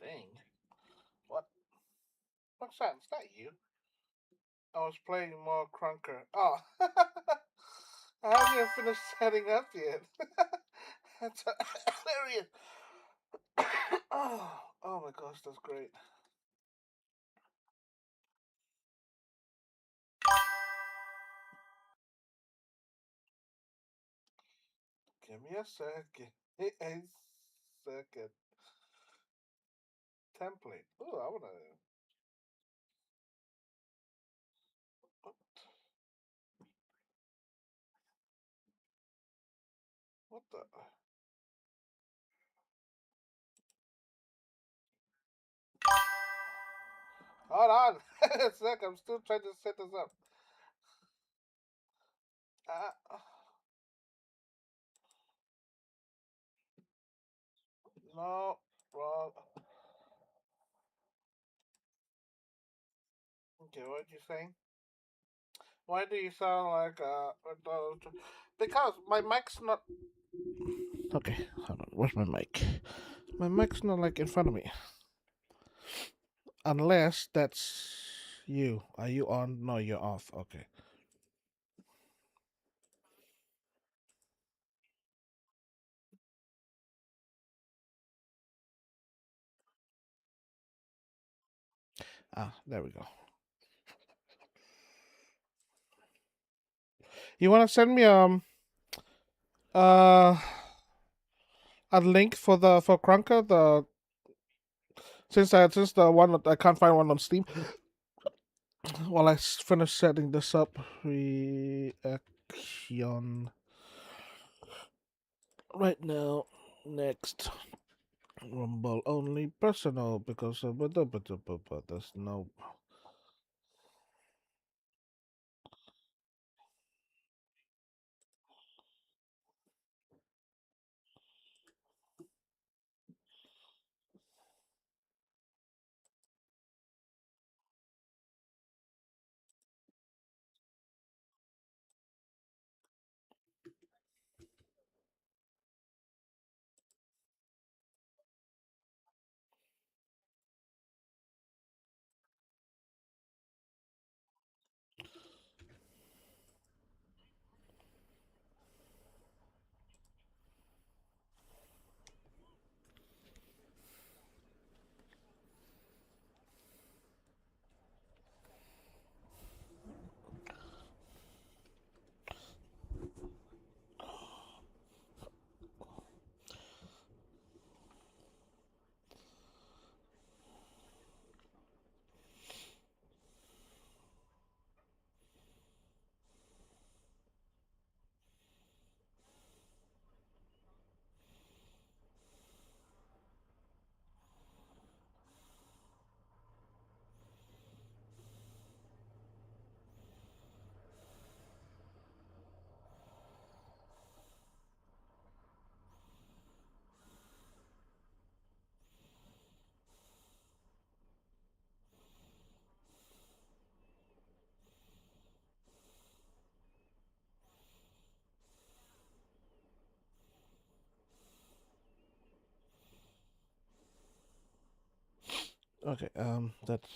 Dang. What? What's that? Is that you? I was playing more Crunker. Oh. I haven't even finished setting up yet. That's hilarious. Oh my gosh, that's great. Give me a second. A second. Template. Oh, I wanna. What? What the? Hold on. A sec. I'm still trying to set this up. Uh, no. Wrong. Okay, what you saying? Why do you sound like because my mic's not. Okay, hold on. Where's my mic? My mic's not like in front of me. Unless that's you. Are you on? No, you're off. Okay. Ah, there we go. You wanna send me uh a link for the for Krunker? The since the one I can't find one on Steam. While I finish setting this up, reaction right now. Next. Rumble only personal because of there's no. Okay, that's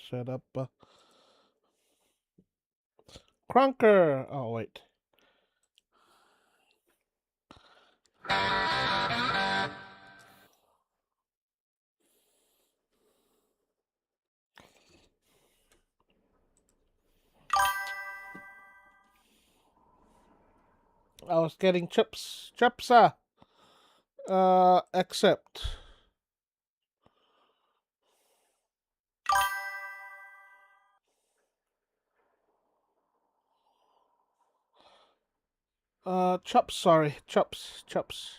set up. Crunker. Oh wait. I was getting chips. Chipsa. Accept. Chops. Sorry, chops. Chops.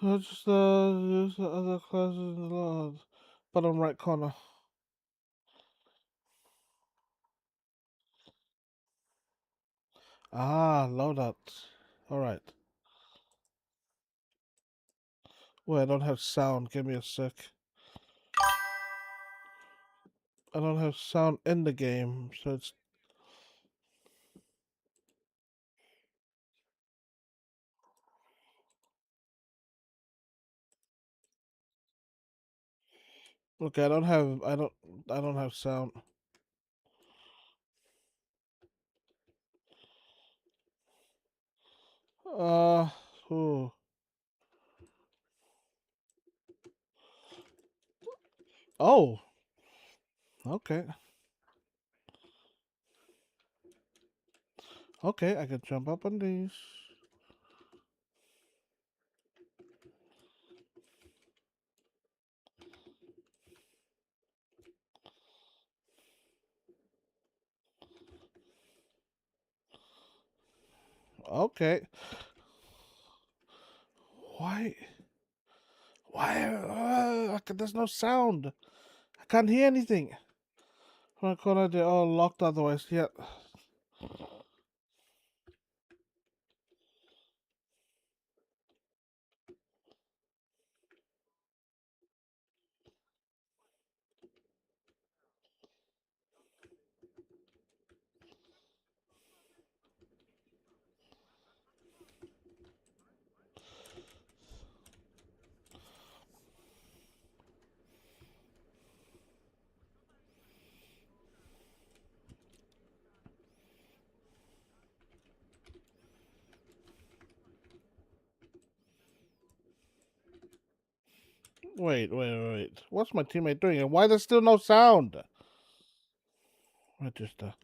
Just use the other classes in the bottom right corner. Ah, loadout. All right. Wait, I don't have sound. Give me a sec. I don't have sound in the game, so it's Okay, I don't have sound. Uh, ooh. Oh, okay. Okay, I can jump up on these. Okay. Why? Why? There's no sound. I can't hear anything. My corner, they're all locked otherwise. Yeah. Wait. What's my teammate doing? And why there's still no sound? Register.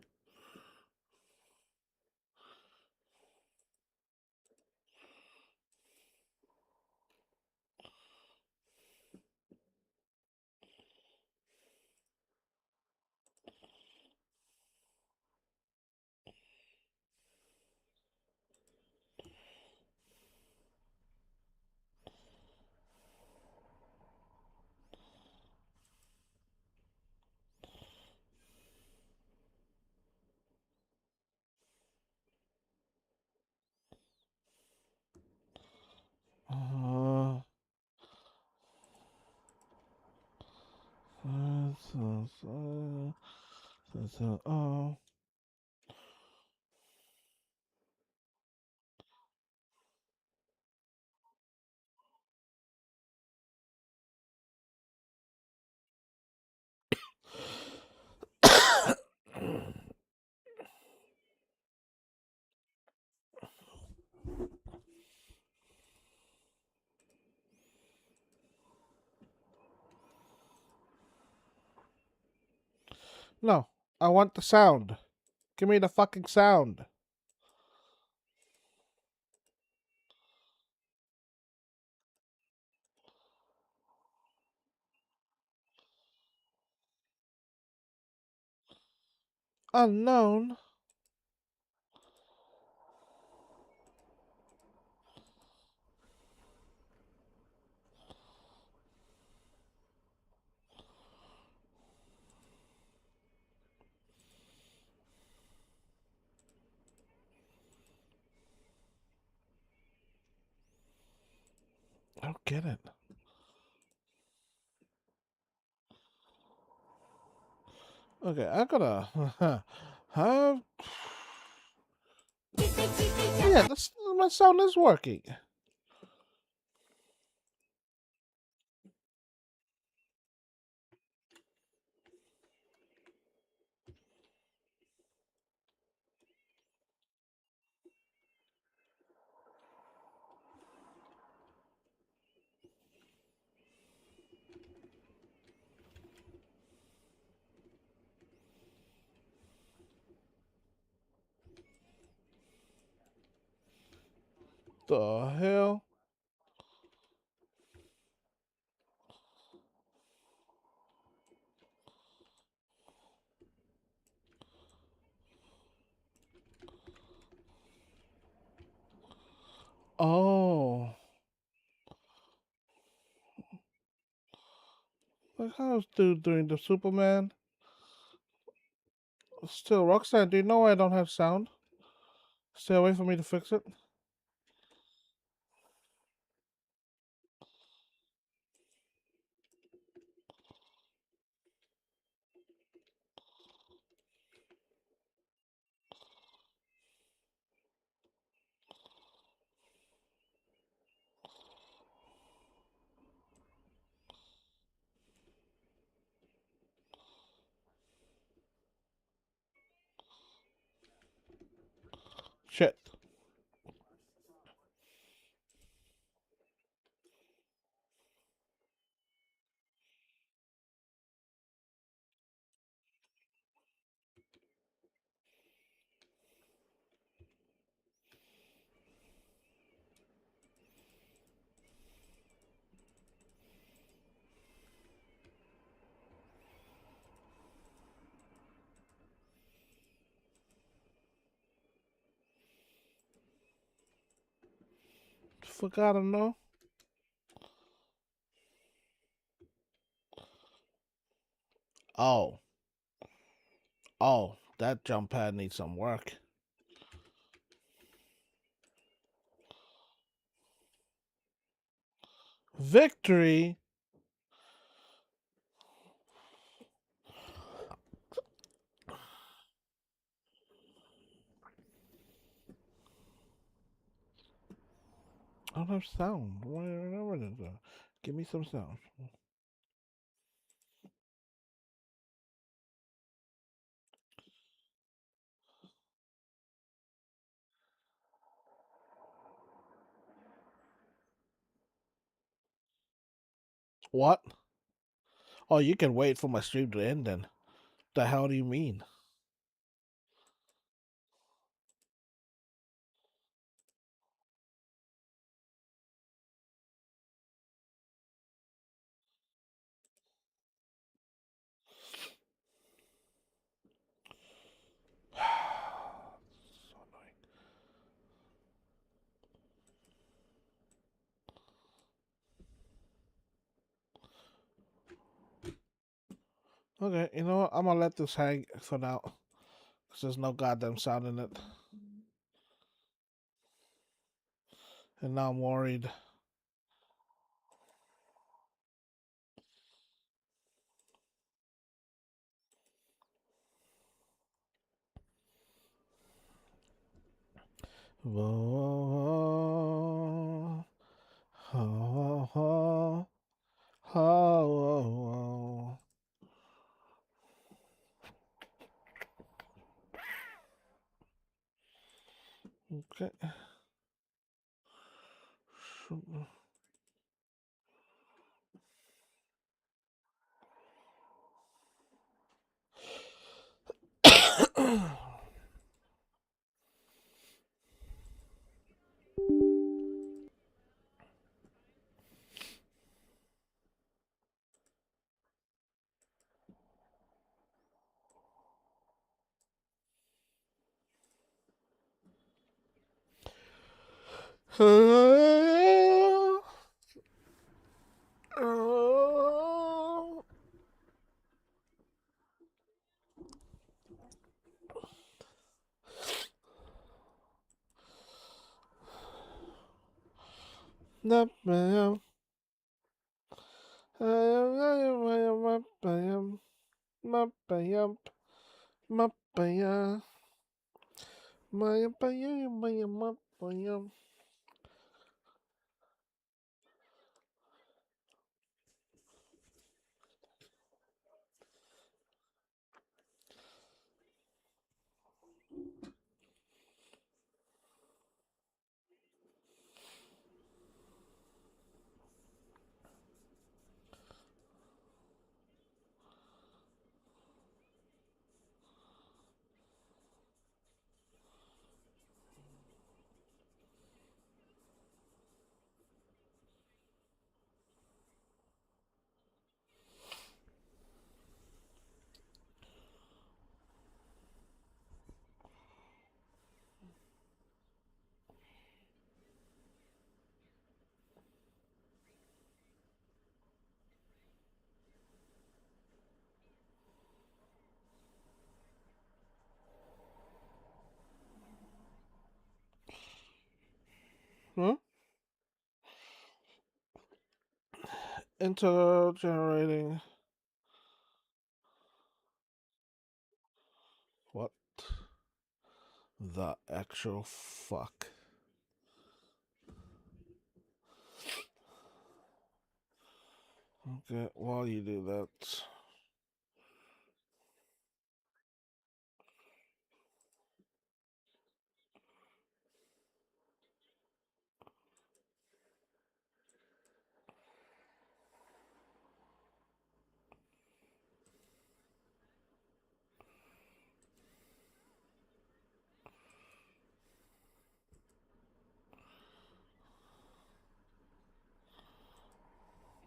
Uh, oh. No, I want the sound. Give me the fucking sound. Unknown. I don't get it. Okay, I gotta. Huh? Yeah, my sound is working. The hell? Oh. Like how I was doing the Superman? Still, Roxanne, do you know I don't have sound? Stay away from me to fix it. fuck I don't know. Oh, that jump pad needs some work. Victory. I don't have sound. Where is it? Give me some sound. What? Oh, you can wait for my stream to end then. The hell do you mean? So annoying. Okay, you know what? I'm gonna let this hang for now. Cause there's no goddamn sound in it. And now I'm worried. Whoa, oh, oh, oh, okay. Huh? Intergenerating. What the actual fuck? Okay, while you do that.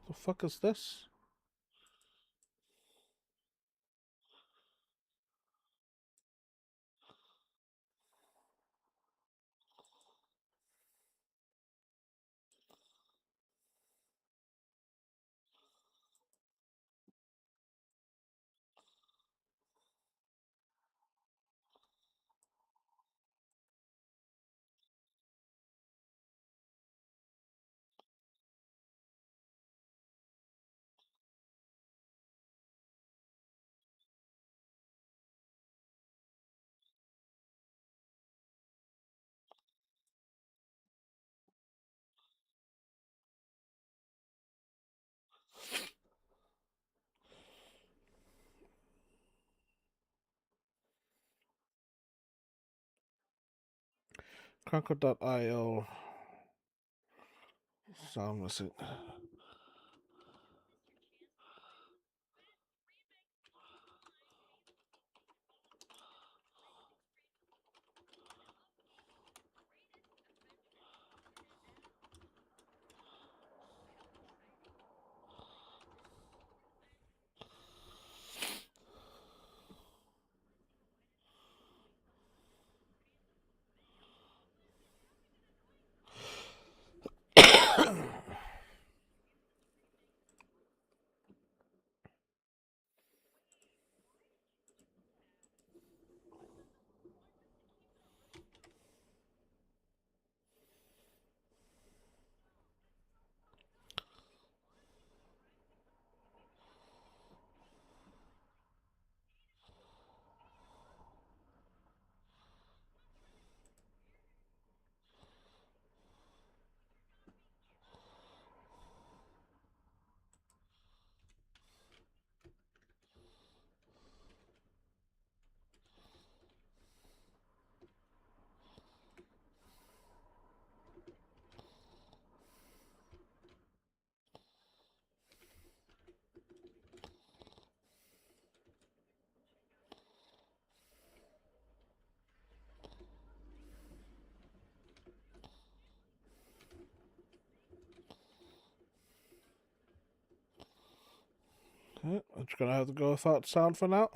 The fuck is this? Crunker.io. Sound missing. Okay, I'm just gonna have to go without sound for now.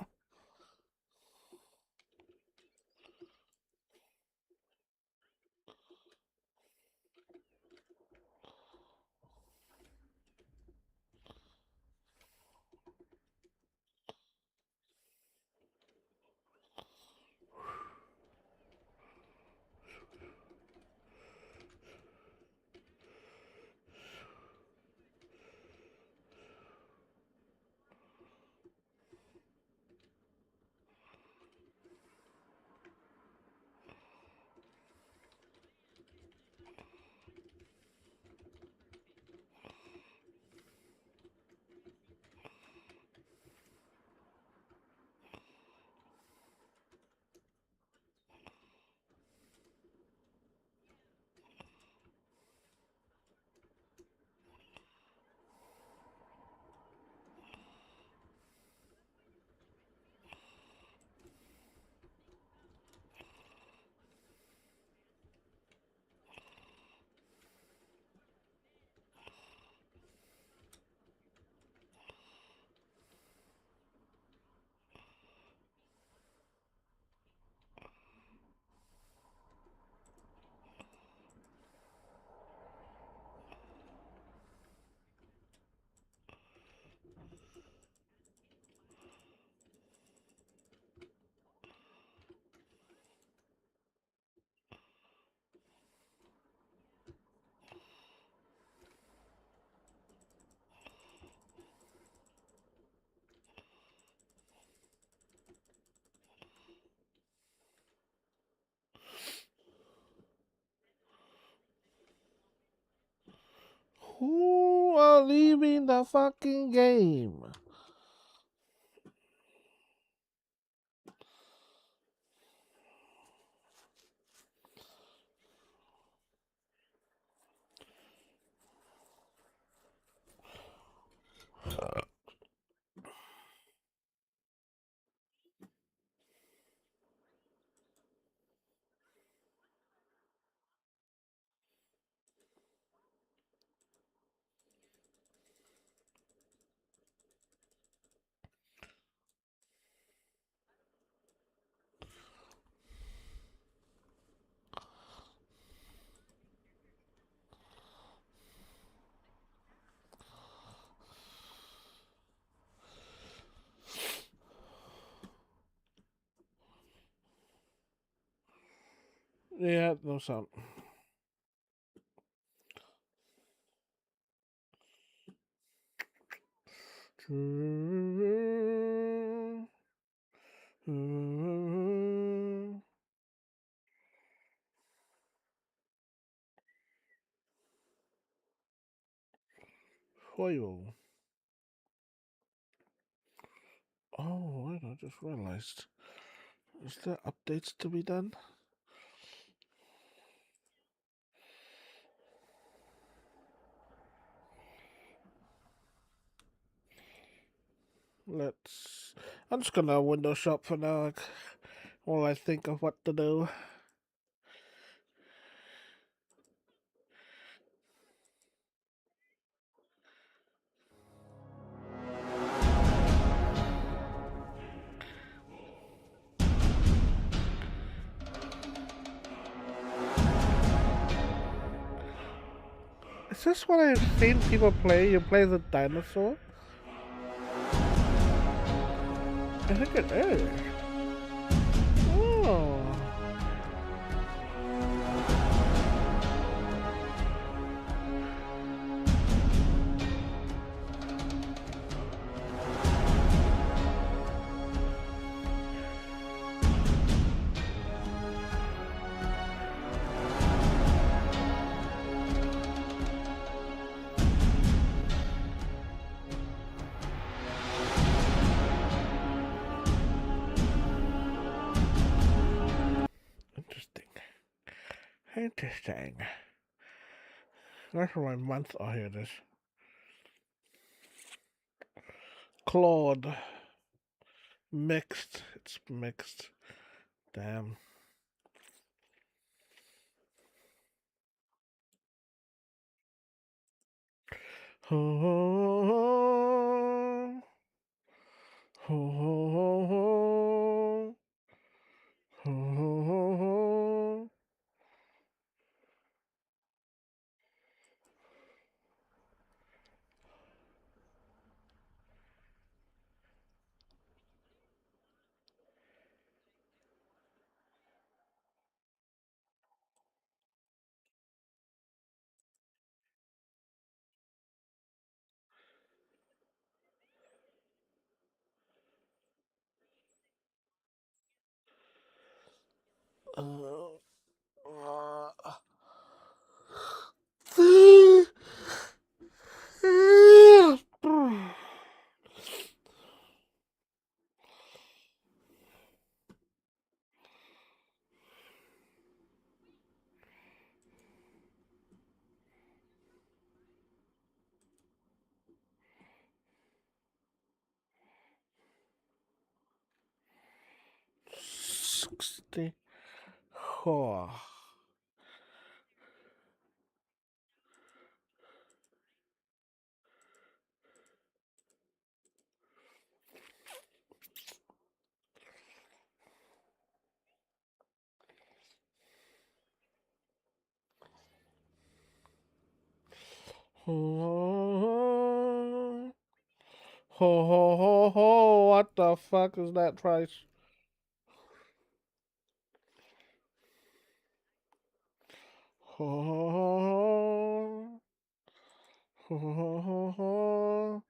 Who are leaving the fucking game? Yeah, no sound. Foil. Oh, wait, I just realized. Is there updates to be done? Let's. I'm just gonna window shop for now, like, while I think of what to do. Is this what I've seen people play? You play the dinosaur? I think it is. Oh. Interesting. Interesting. Where's my month? Oh, here it is. Claude. Mixed. It's mixed. Damn. Ho ho ho. Ho ho ho ho. Ho ho ho ho. $60. Oh. Ho ho ho ho, what the fuck is that price? Ho ho ho ho ho ho ho.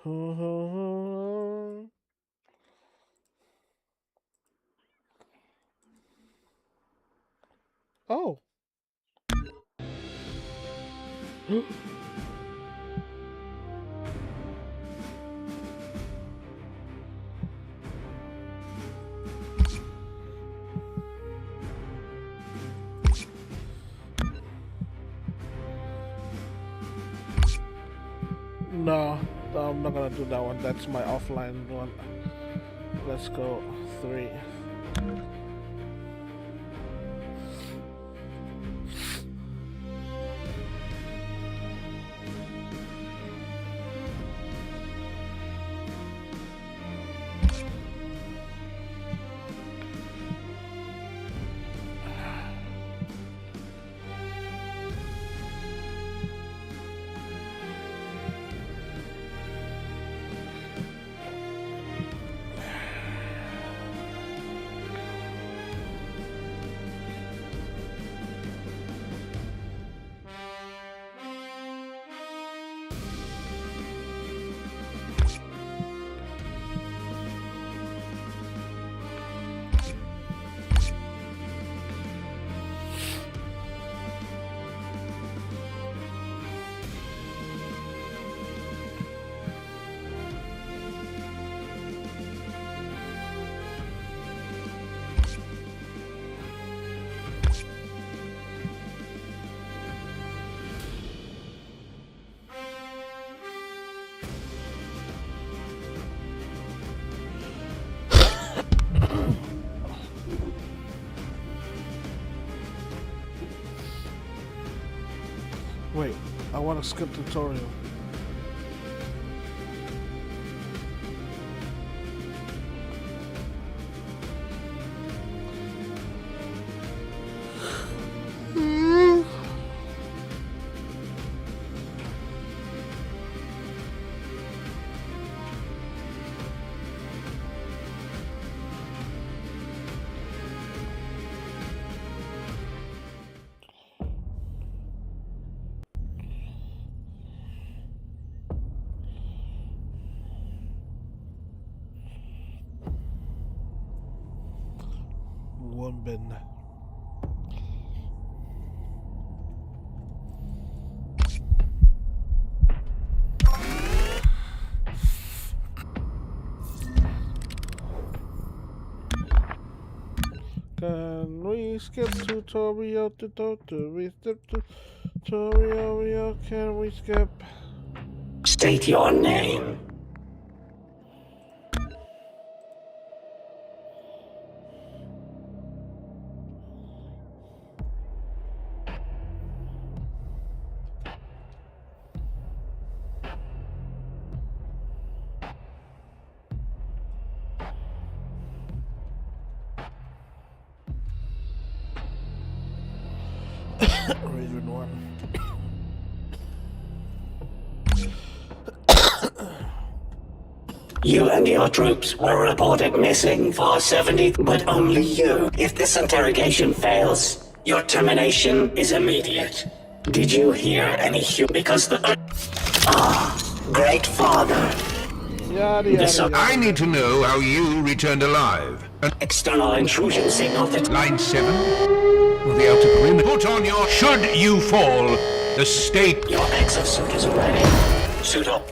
Ho ho ho. Oh. No, I'm not gonna do that one. That's my offline one. Let's go 3. want to skip tutorial. One bin. Can we skip tutorial? We skip tutorial? Can we skip? State your name. Region 1. You and your troops were reported missing for 70, but only you. If this interrogation fails, your termination is immediate. Did you hear any because the... Great Father. Yada yada. I need to know how you returned alive. External intrusion signal that... Line 7? The outer perimeter. Put on your... Should you fall, the state... Your exosuit is ready. Suit up.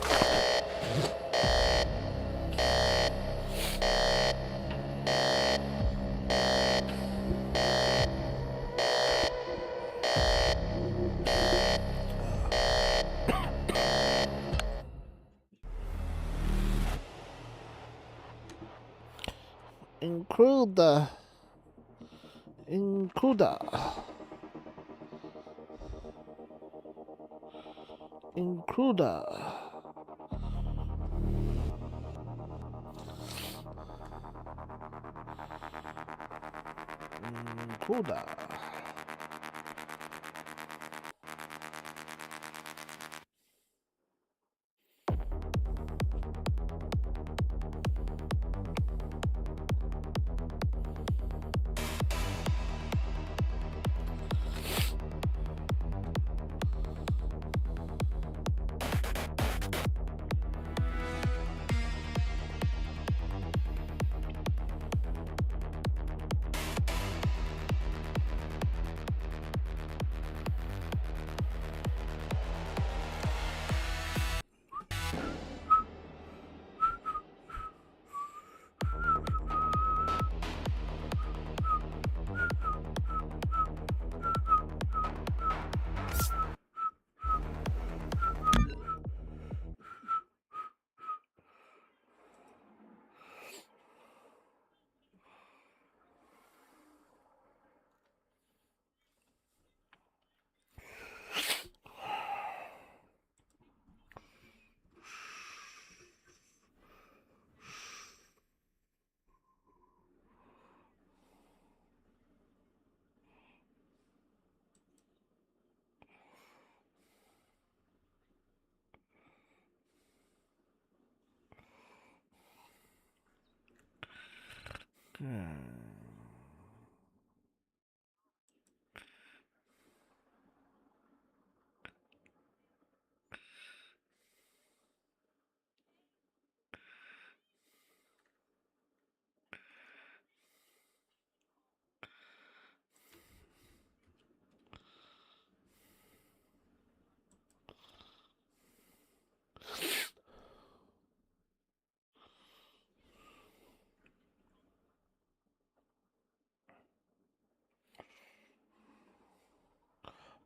Intruder.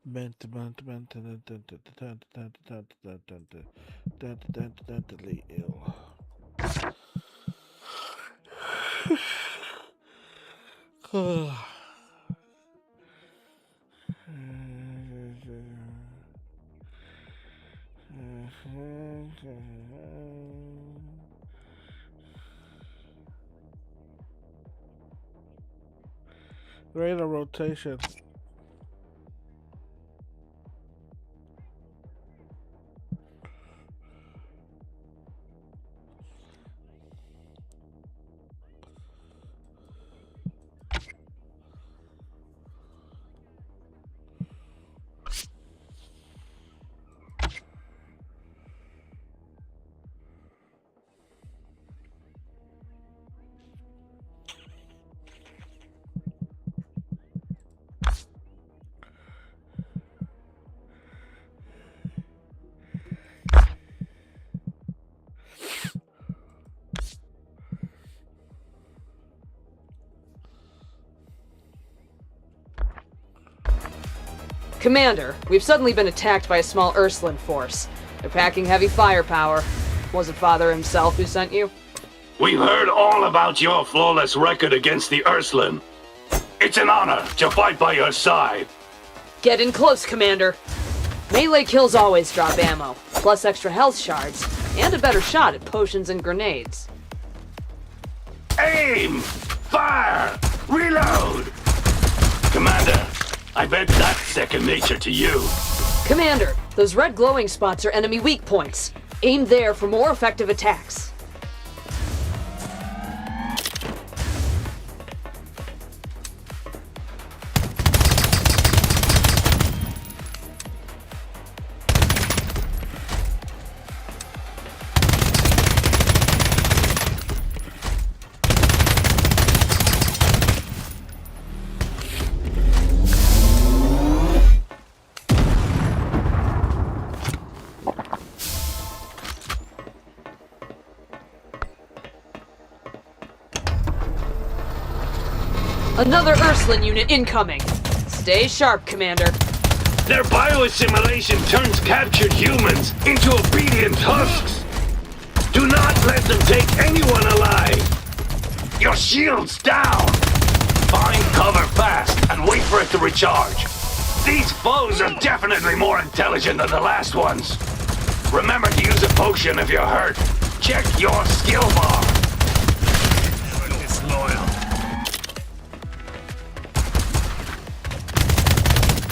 Mentally ill. Rate of rotation. Commander, we've suddenly been attacked by a small Ursuline force. They're packing heavy firepower. Was it Father himself who sent you? We've heard all about your flawless record against the Ursuline. It's an honor to fight by your side. Get in close, Commander. Melee kills always drop ammo, plus extra health shards, and a better shot at potions and grenades. Aim! Fire! Reload! Commander, I bet that's second nature to you. Commander, those red glowing spots are enemy weak points. Aim there for more effective attacks. Another Ursuline unit incoming. Stay sharp, Commander. Their bioassimilation turns captured humans into obedient husks. Do not let them take anyone alive. Your shield's down. Find cover fast and wait for it to recharge. These foes are definitely more intelligent than the last ones. Remember to use a potion if you're hurt. Check your skill bar. Disloyal.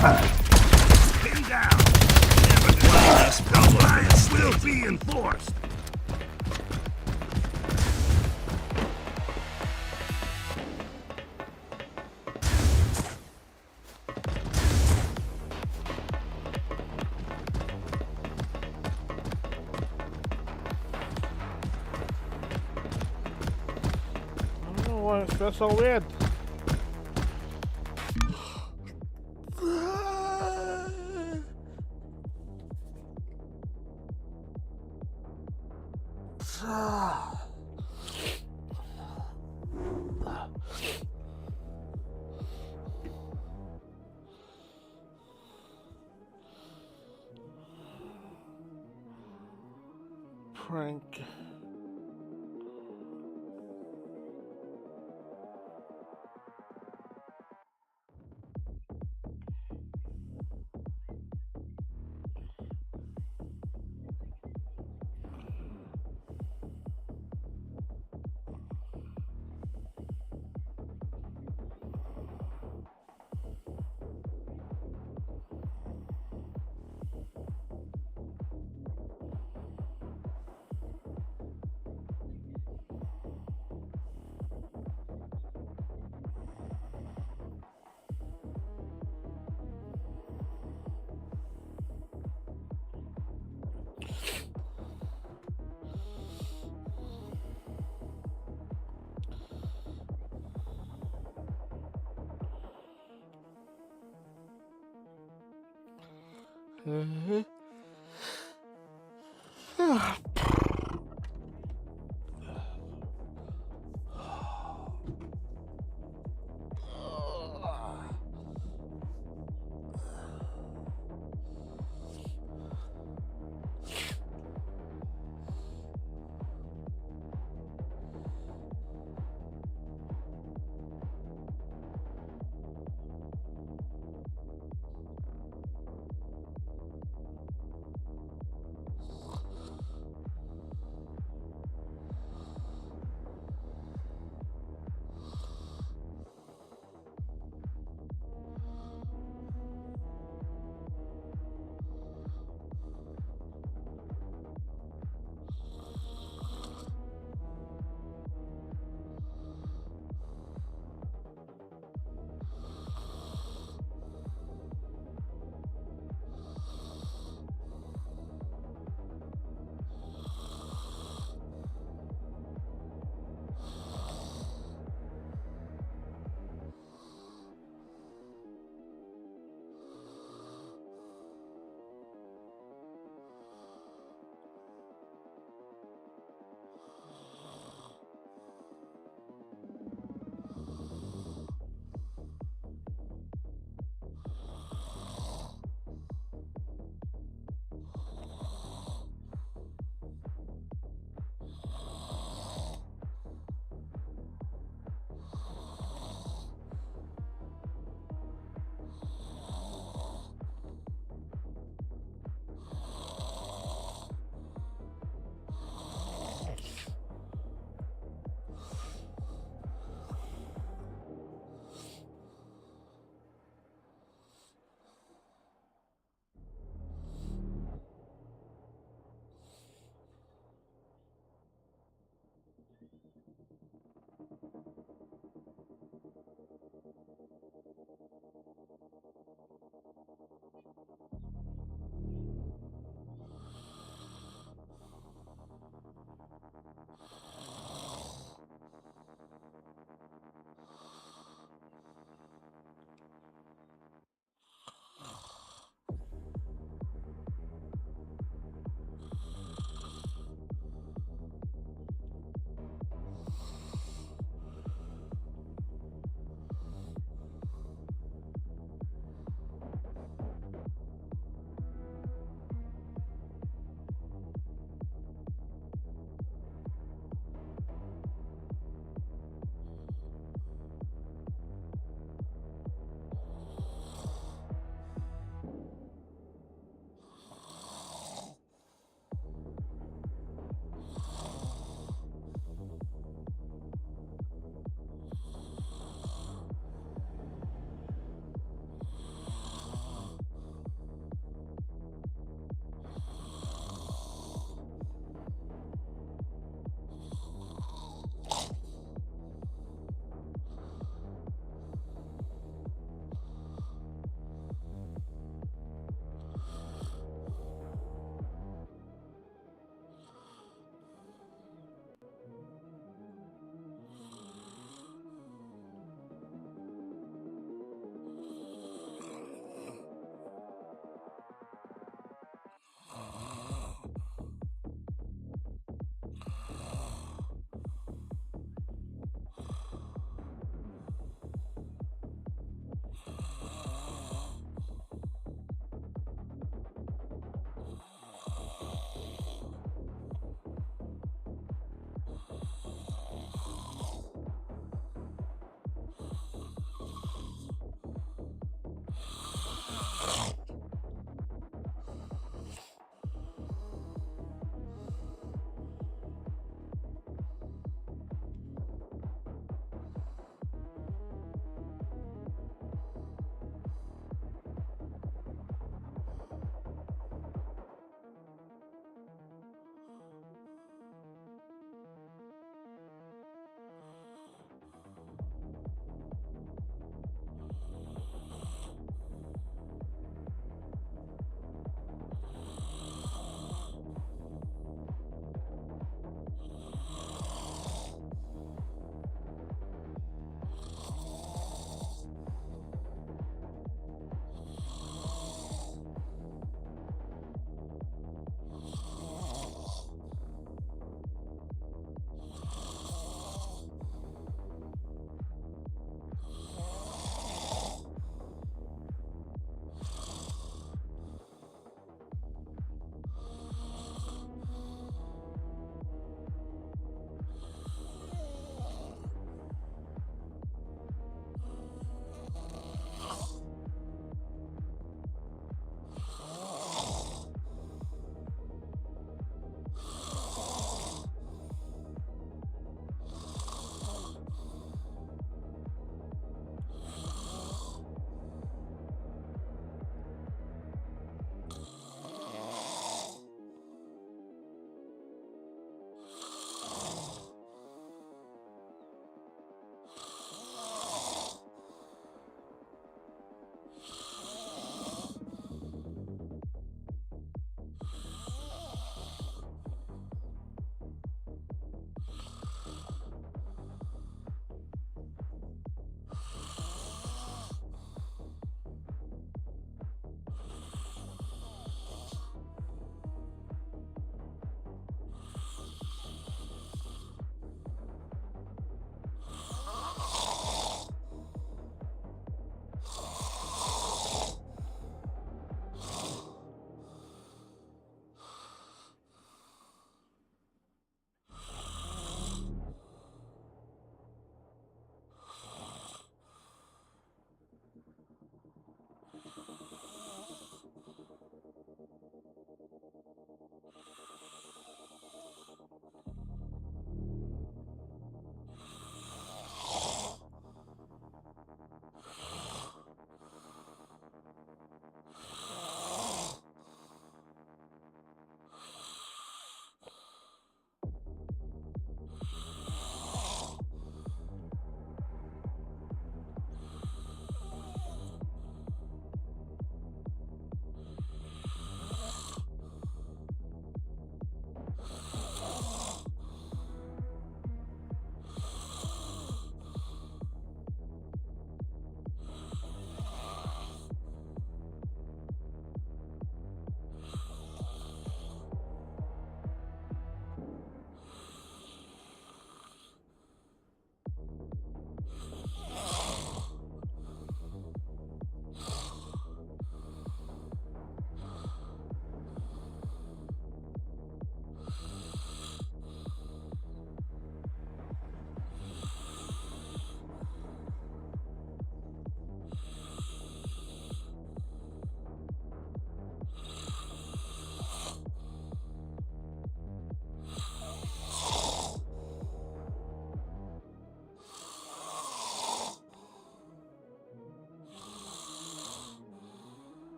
Pin down. Nevertheless, compliance will be enforced. I don't know why it feels so weird. Prank. Mm-hmm.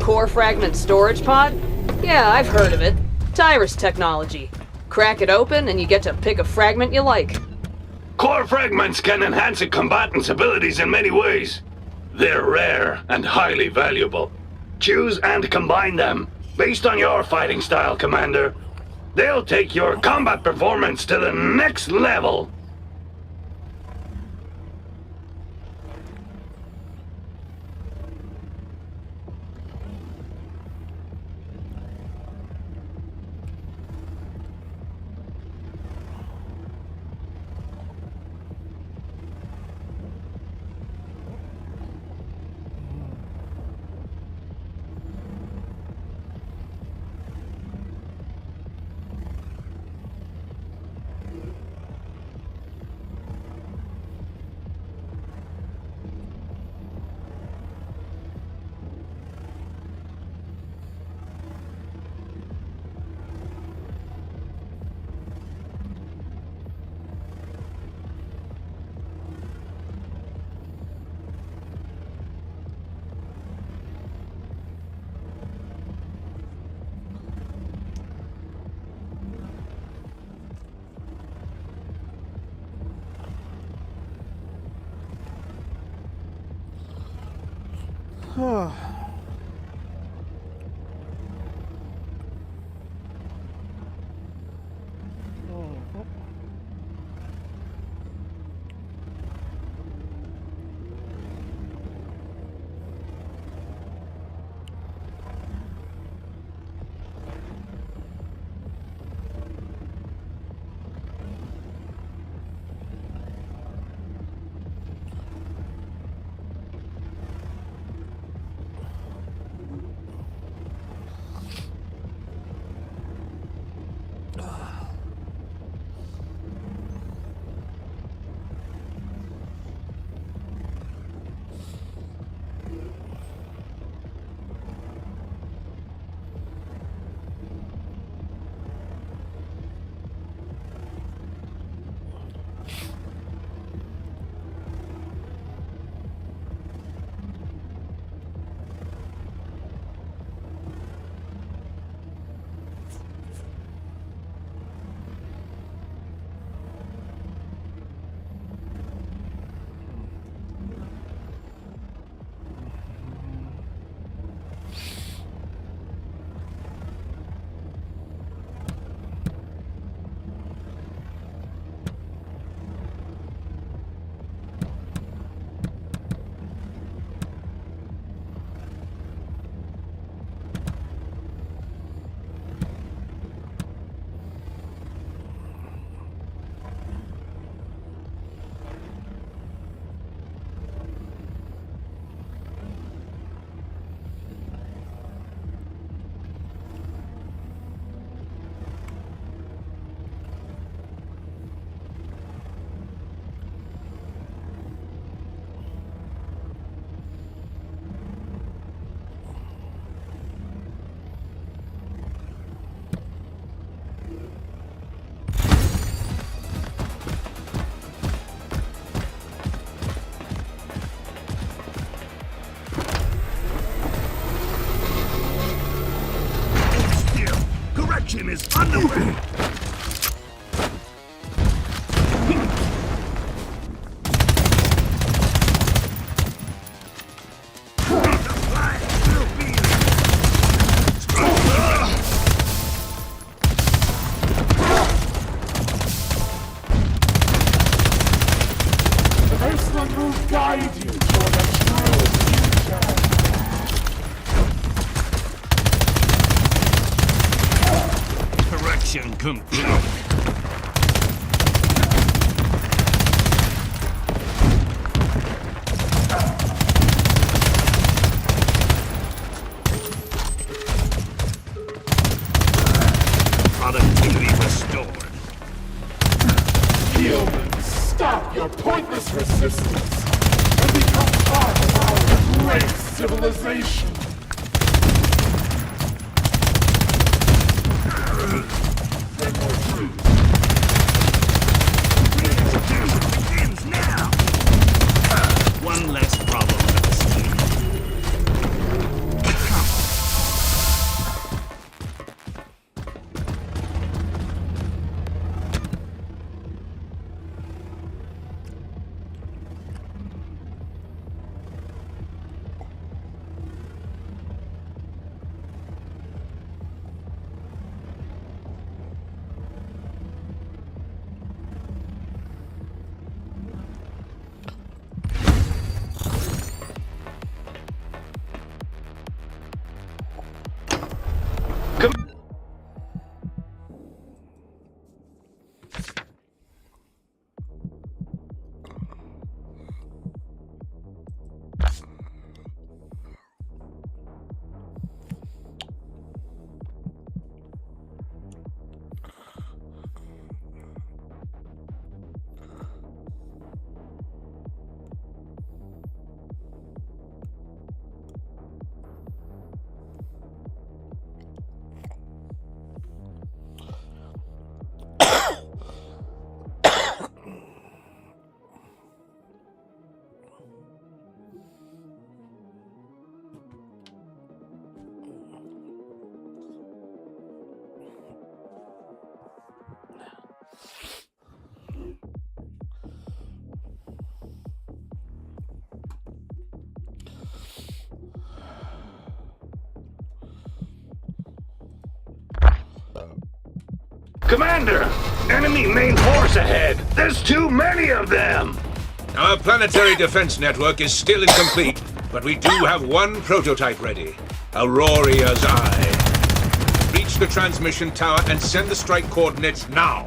Core fragment storage pod? Yeah, I've heard of it. Tyrus technology. Crack it open and you get to pick a fragment you like. Core fragments can enhance a combatant's abilities in many ways. They're rare and highly valuable. Choose and combine them, based on your fighting style, Commander. They'll take your combat performance to the next level. Correction is underway! Correction complete. Productivity restored. Humans, stop your pointless resistance and become part of our great civilization. Begins now. One less problem for the Commander! Enemy main force ahead! There's too many of them! Our planetary defense network is still incomplete, but we do have one prototype ready. Auroria's Eye. Reach the transmission tower and send the strike coordinates now.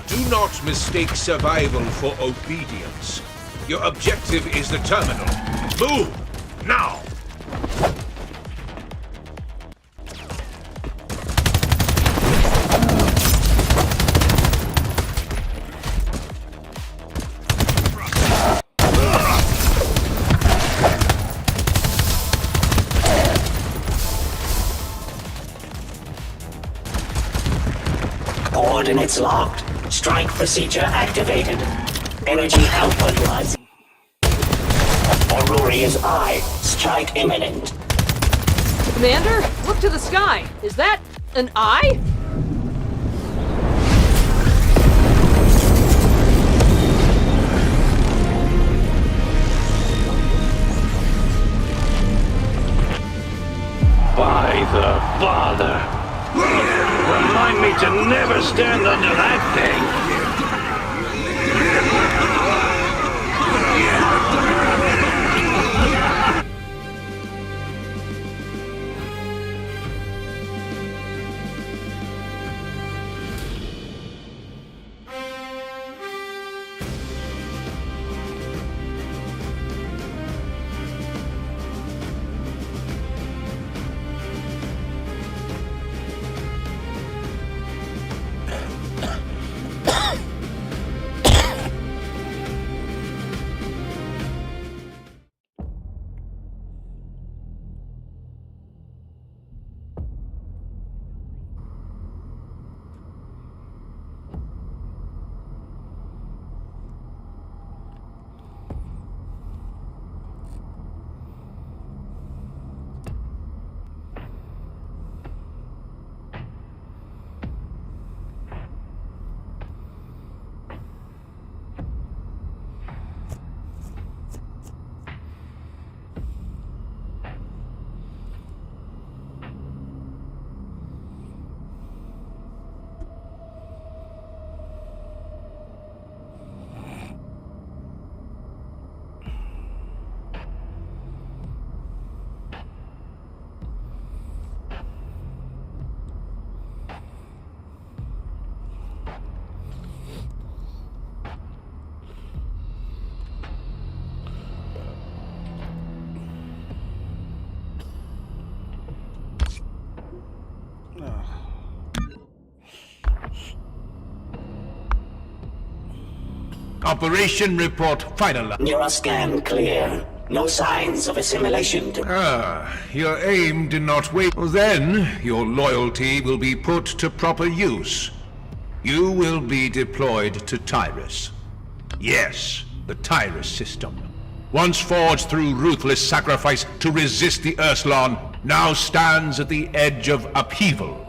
Do not mistake survival for obedience. Your objective is the terminal. Move! Now! Coordinates locked. Strike procedure activated. Energy output rising. Auroria's Eye. Strike imminent. Commander, look to the sky. Is that an eye? By the Father! Remind me to never stand under that thing! Operation report finalized. Neuroscan clear. No signs of assimilation to... Your aim did not wait. Well, then, your loyalty will be put to proper use. You will be deployed to Tyrus. Yes, the Tyrus system. Once forged through ruthless sacrifice to resist the Urslon, now stands at the edge of upheaval.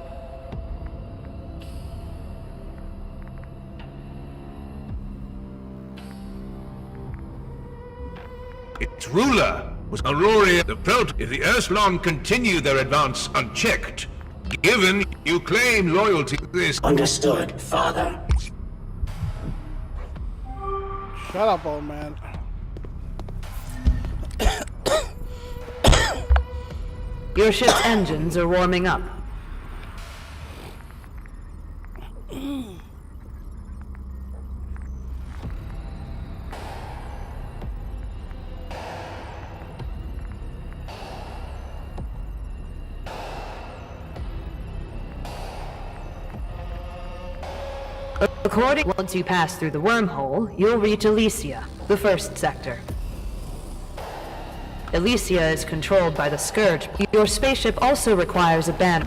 Its ruler was Auroria the Proto. If the Urslon continue their advance unchecked, given you claim loyalty to this... Understood, Father. Shut up, old man. Your ship's engines are warming up. Once you pass through the wormhole, you'll reach Elysia, the first sector. Elysia is controlled by the Scourge. Your spaceship also requires a banner.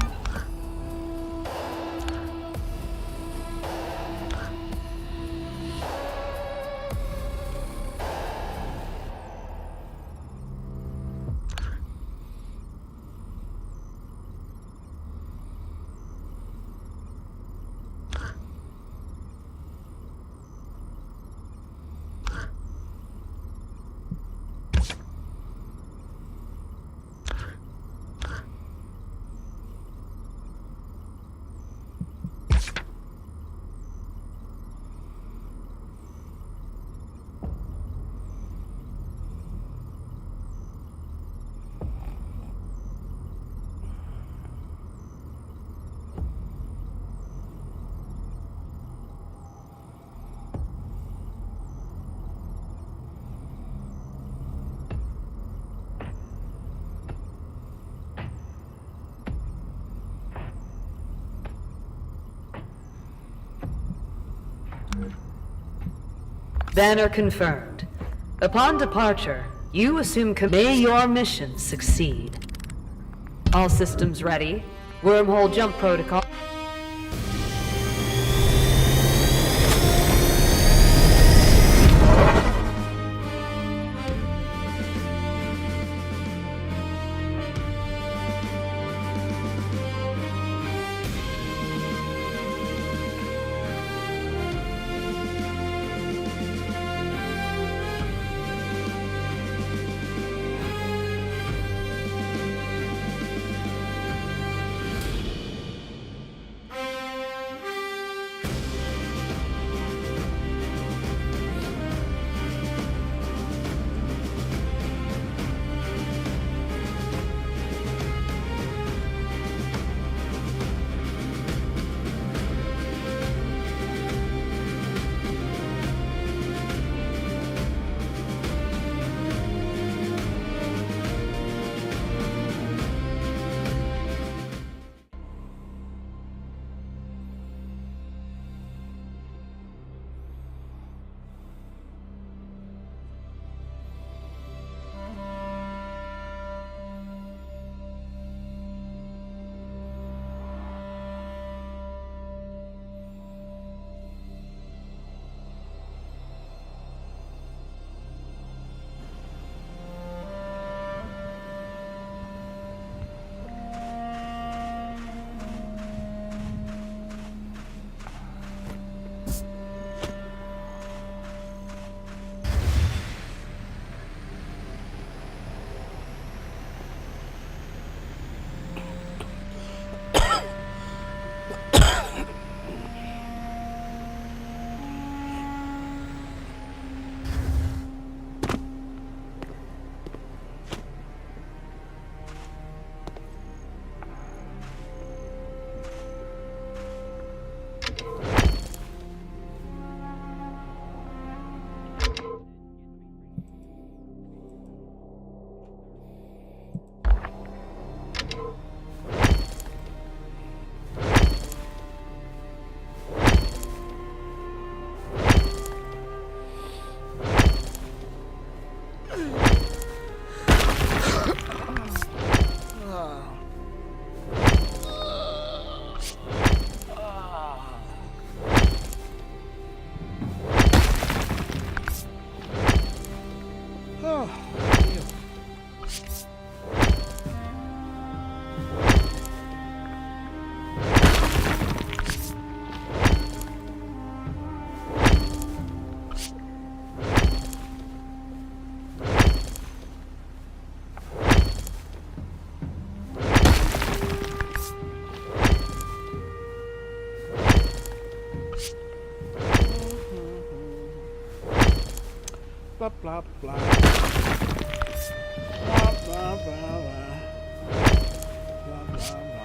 Banner confirmed. Upon departure, you assume may your mission succeed. All systems ready. Wormhole jump protocol. Blah blah blah. Blah blah blah blah. Blah blah blah.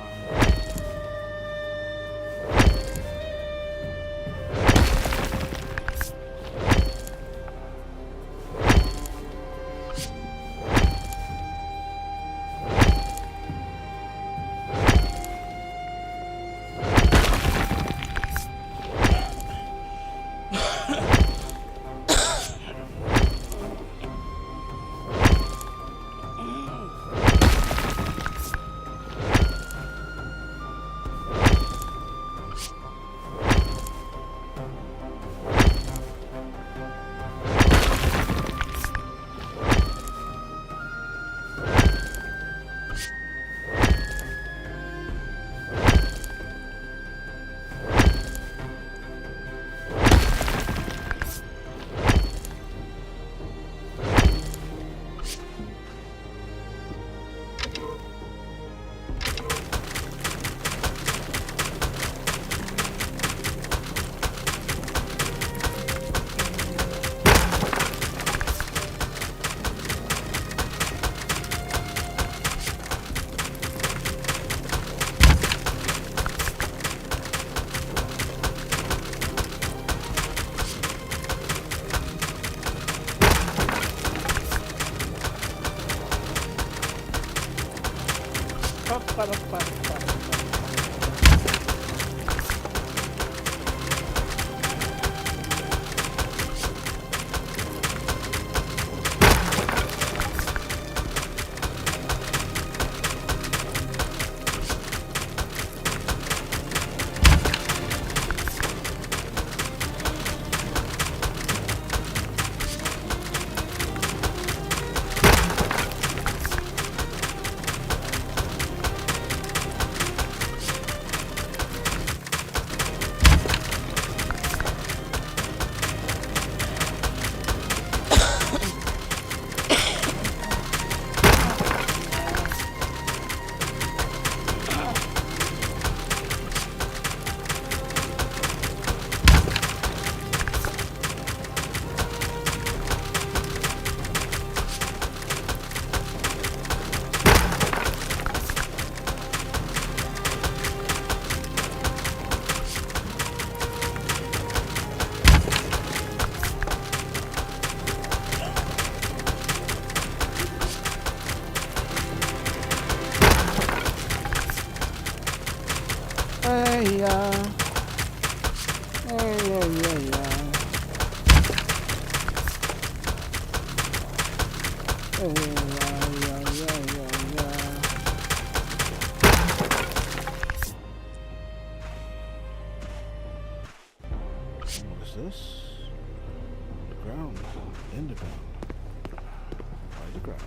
yeah. Yeah, yeah, yeah. What is this? The ground. In the ground. By the ground.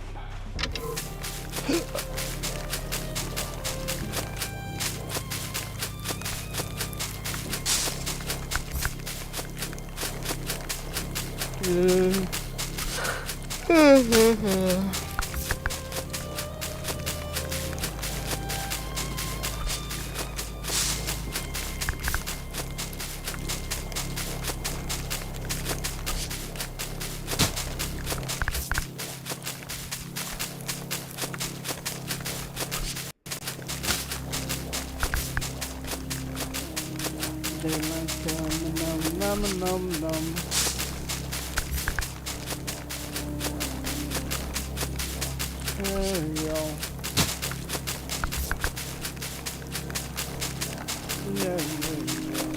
Daylight coming, num, num, num, num. Hey, yo. Yeah, yeah, yeah.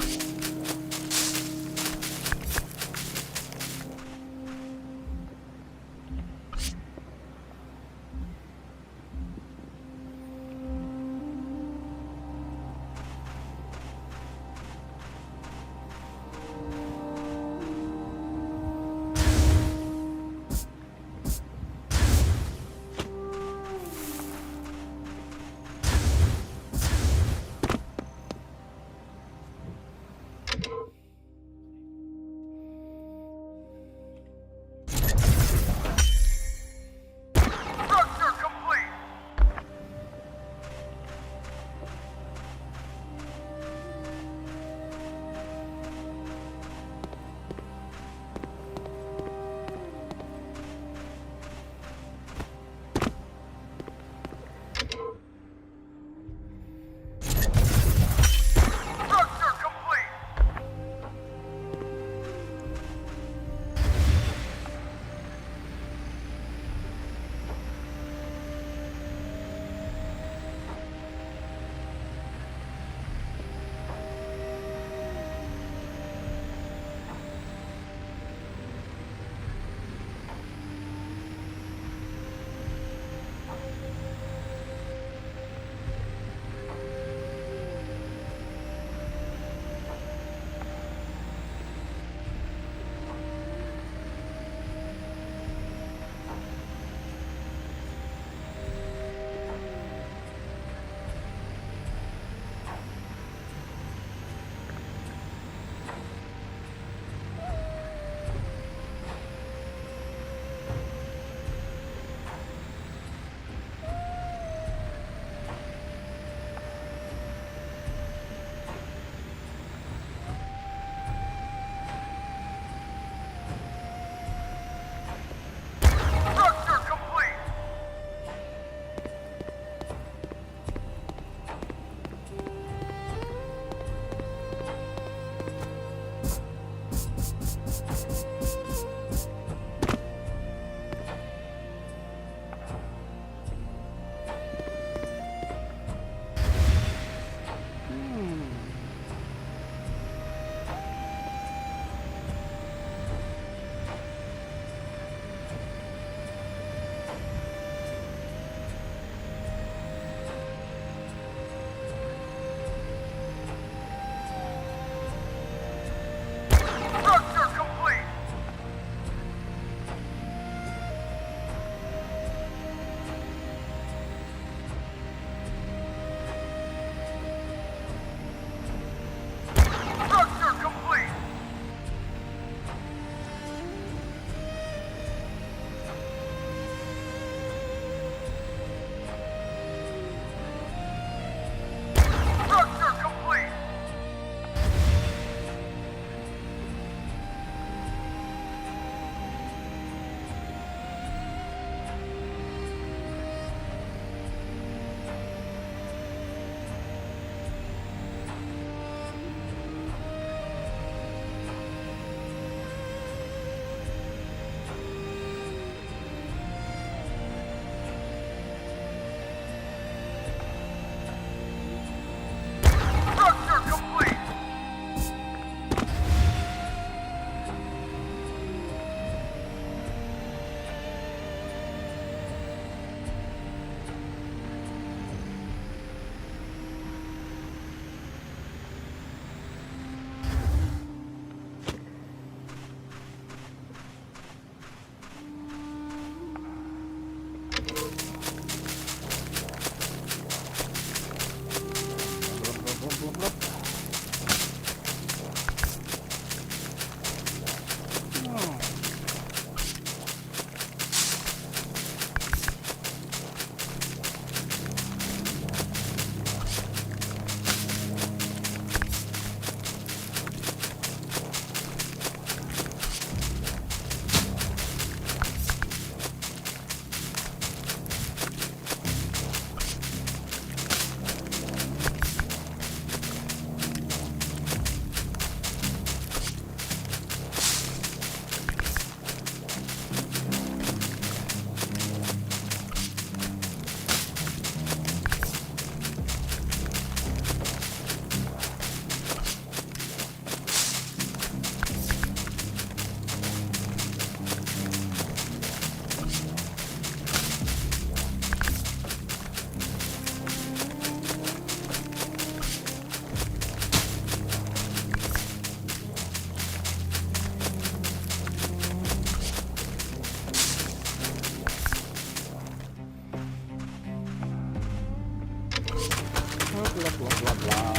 Blah blah blah blah.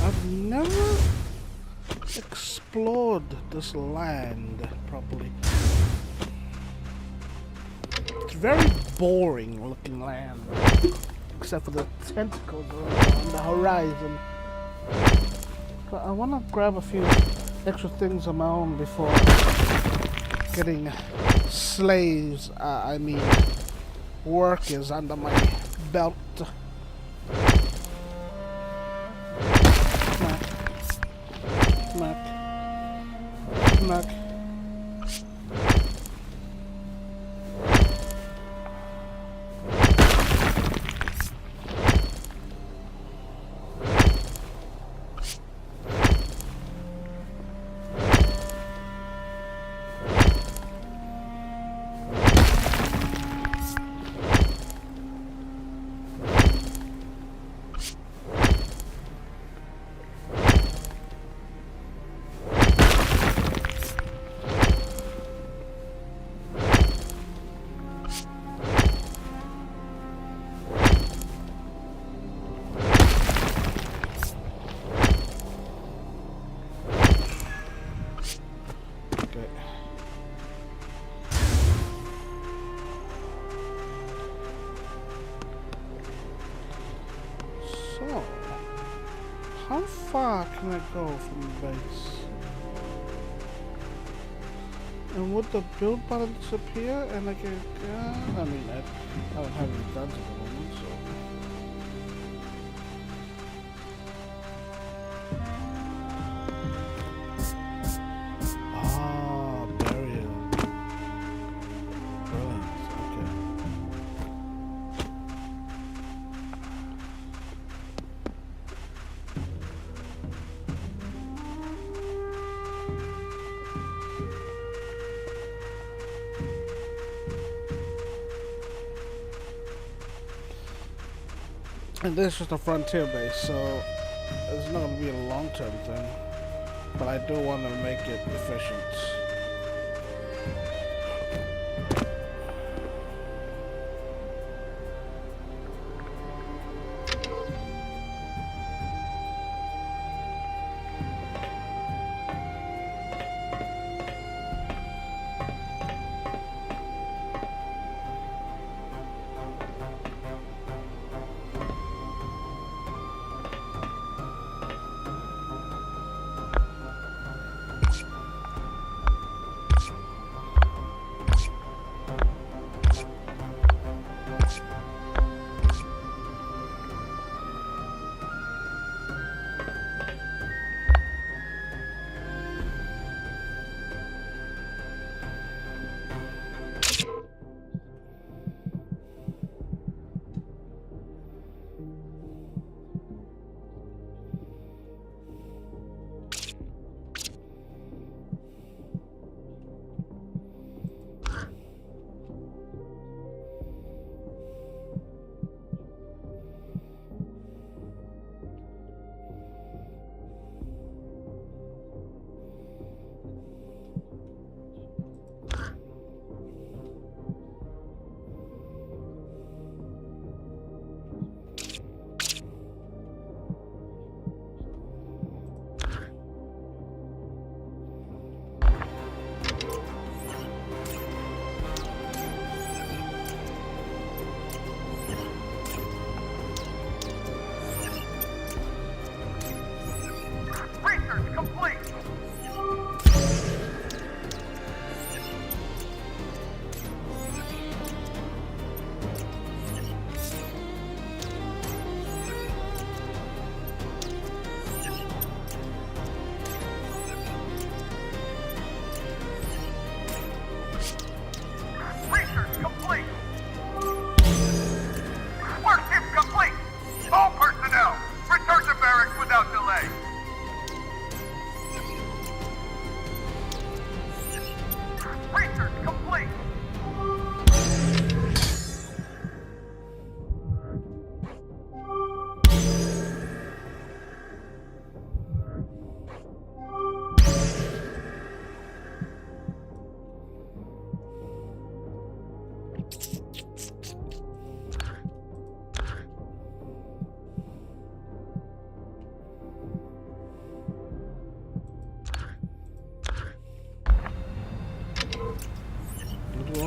I've never explored this land properly. It's very boring looking land, except for the tentacles on the horizon. But I want to grab a few extra things of my own before getting slaves, I mean workers under my belt. Smack. Smack. So, how far can I go from the base? And would the build button disappear and I can, I mean, I don't have any guns at the moment, so. Ah, burial. Brilliant, okay. And this is the frontier base, so it's not going to be a long-term thing, but I do want to make it efficient.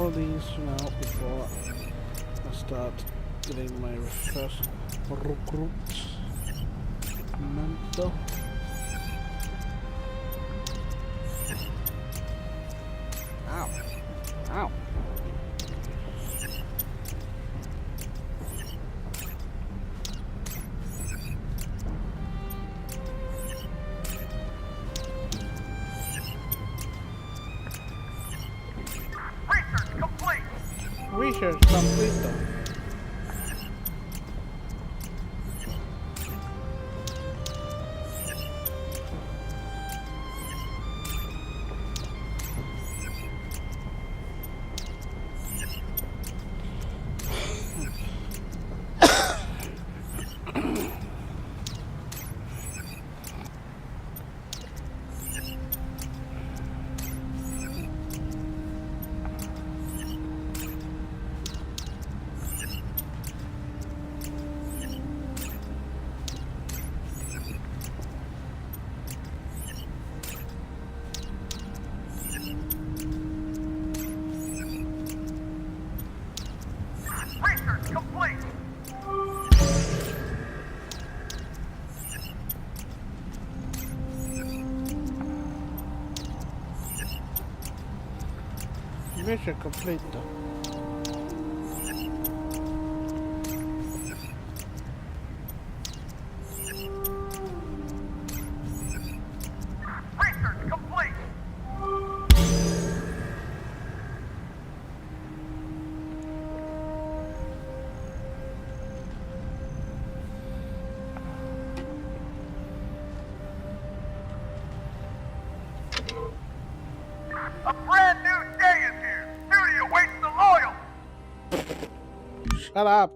all these now before I start getting my first recruit mental. Ow. Ow. Research complete though. Mission complete though. A brand new day is here! Duty awaits the loyal! Shut up.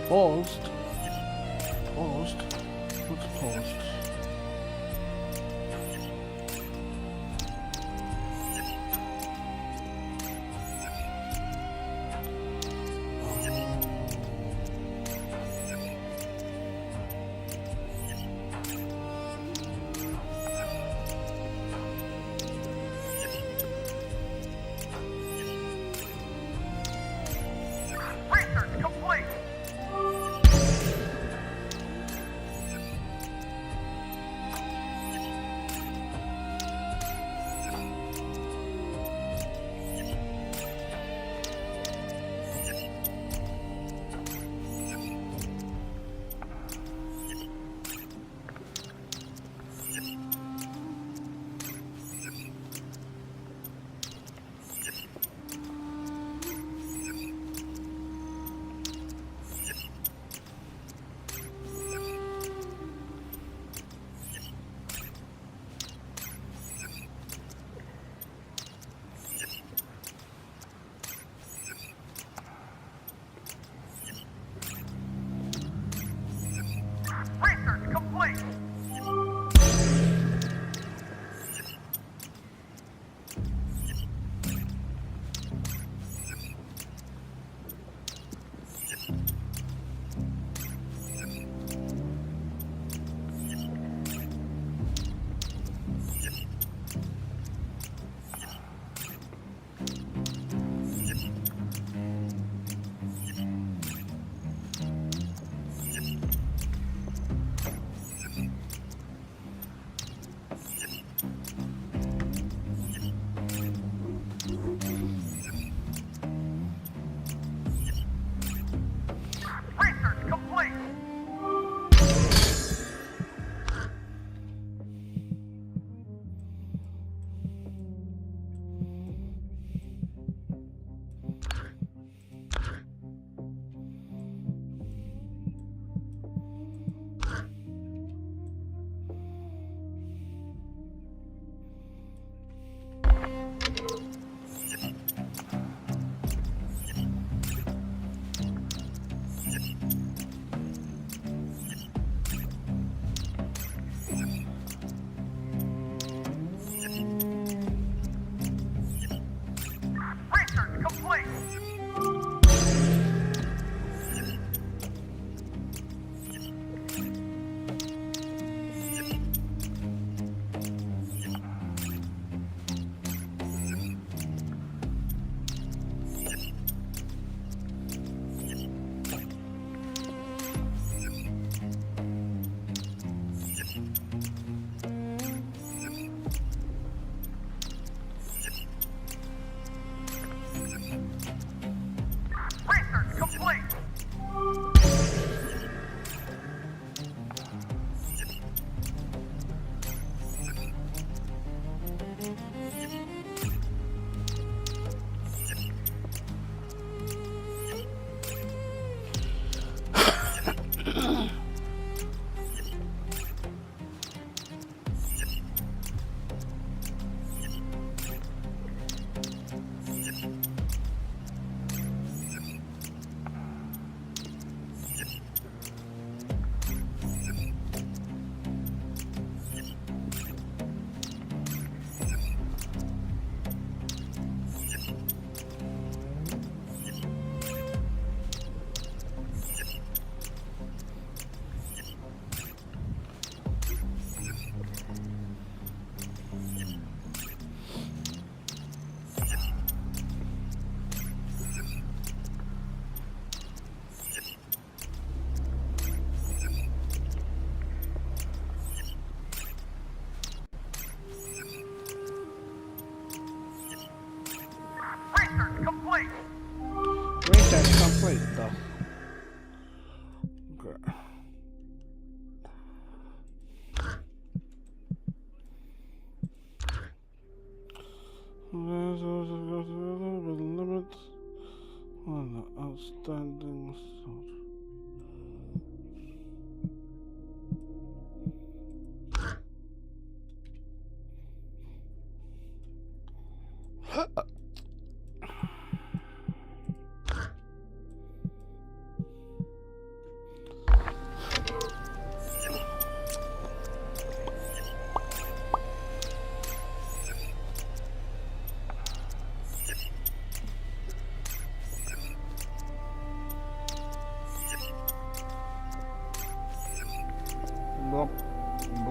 Paused. Paused. What's paused? Research complete!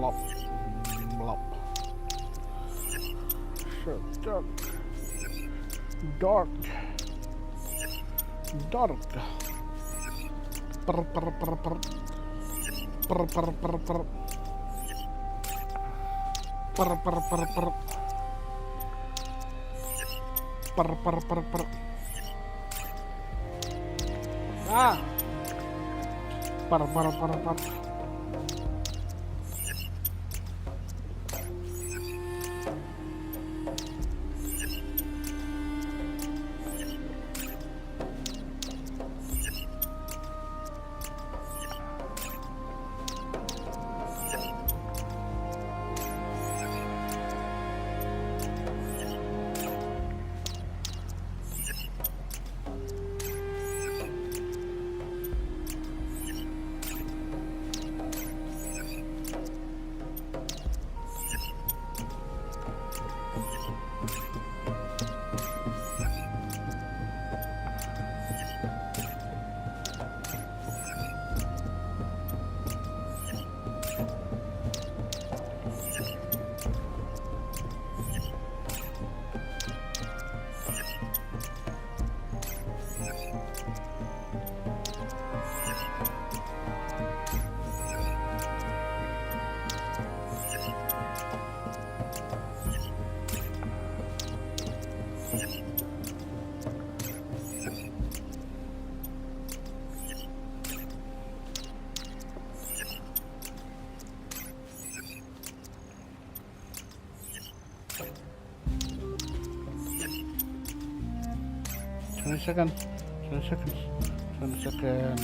Blop. Blop. Sure, dark. Dark. Dark. Brr, brr, brr, brr. Brr, brr, brr, brr. Brr, brr, brr, brr. Brr, brr, brr, brr. Ah! Brr, brr, brr, brr. Seconds. 20 seconds. 20 seconds.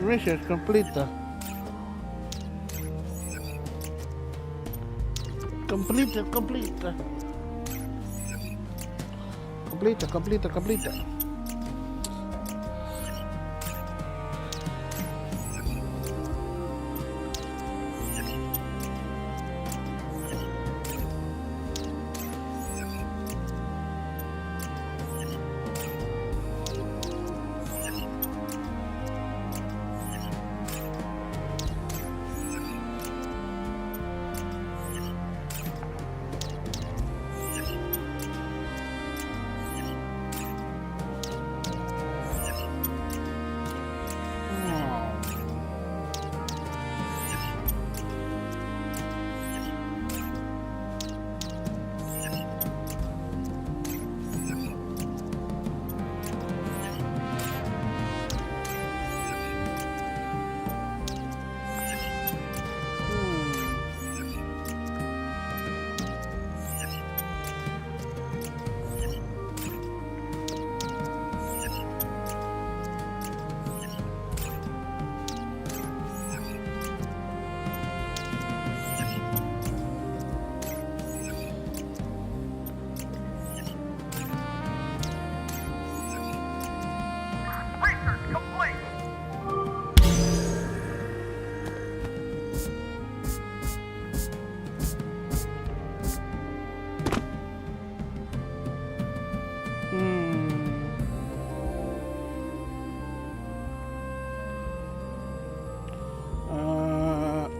Research complete. Research complete. Complete. Research complete.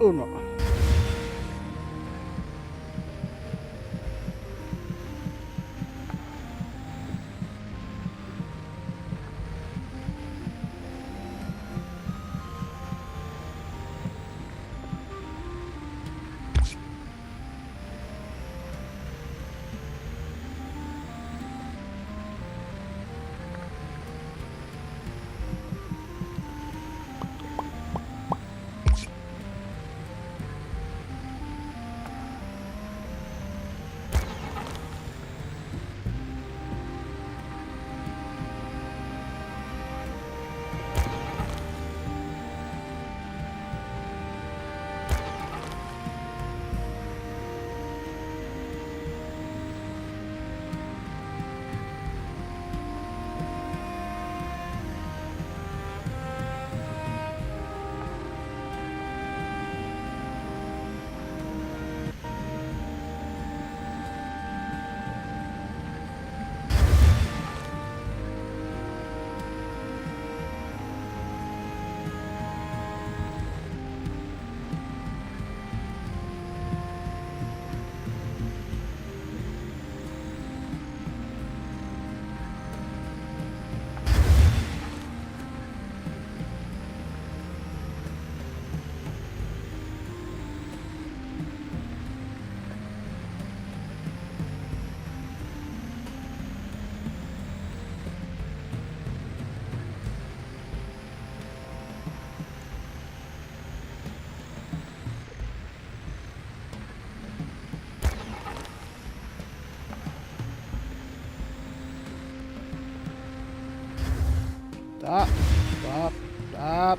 Uno. Stop. Stop. Stop.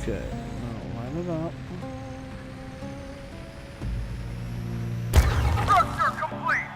Okay, now line it up. Structure complete.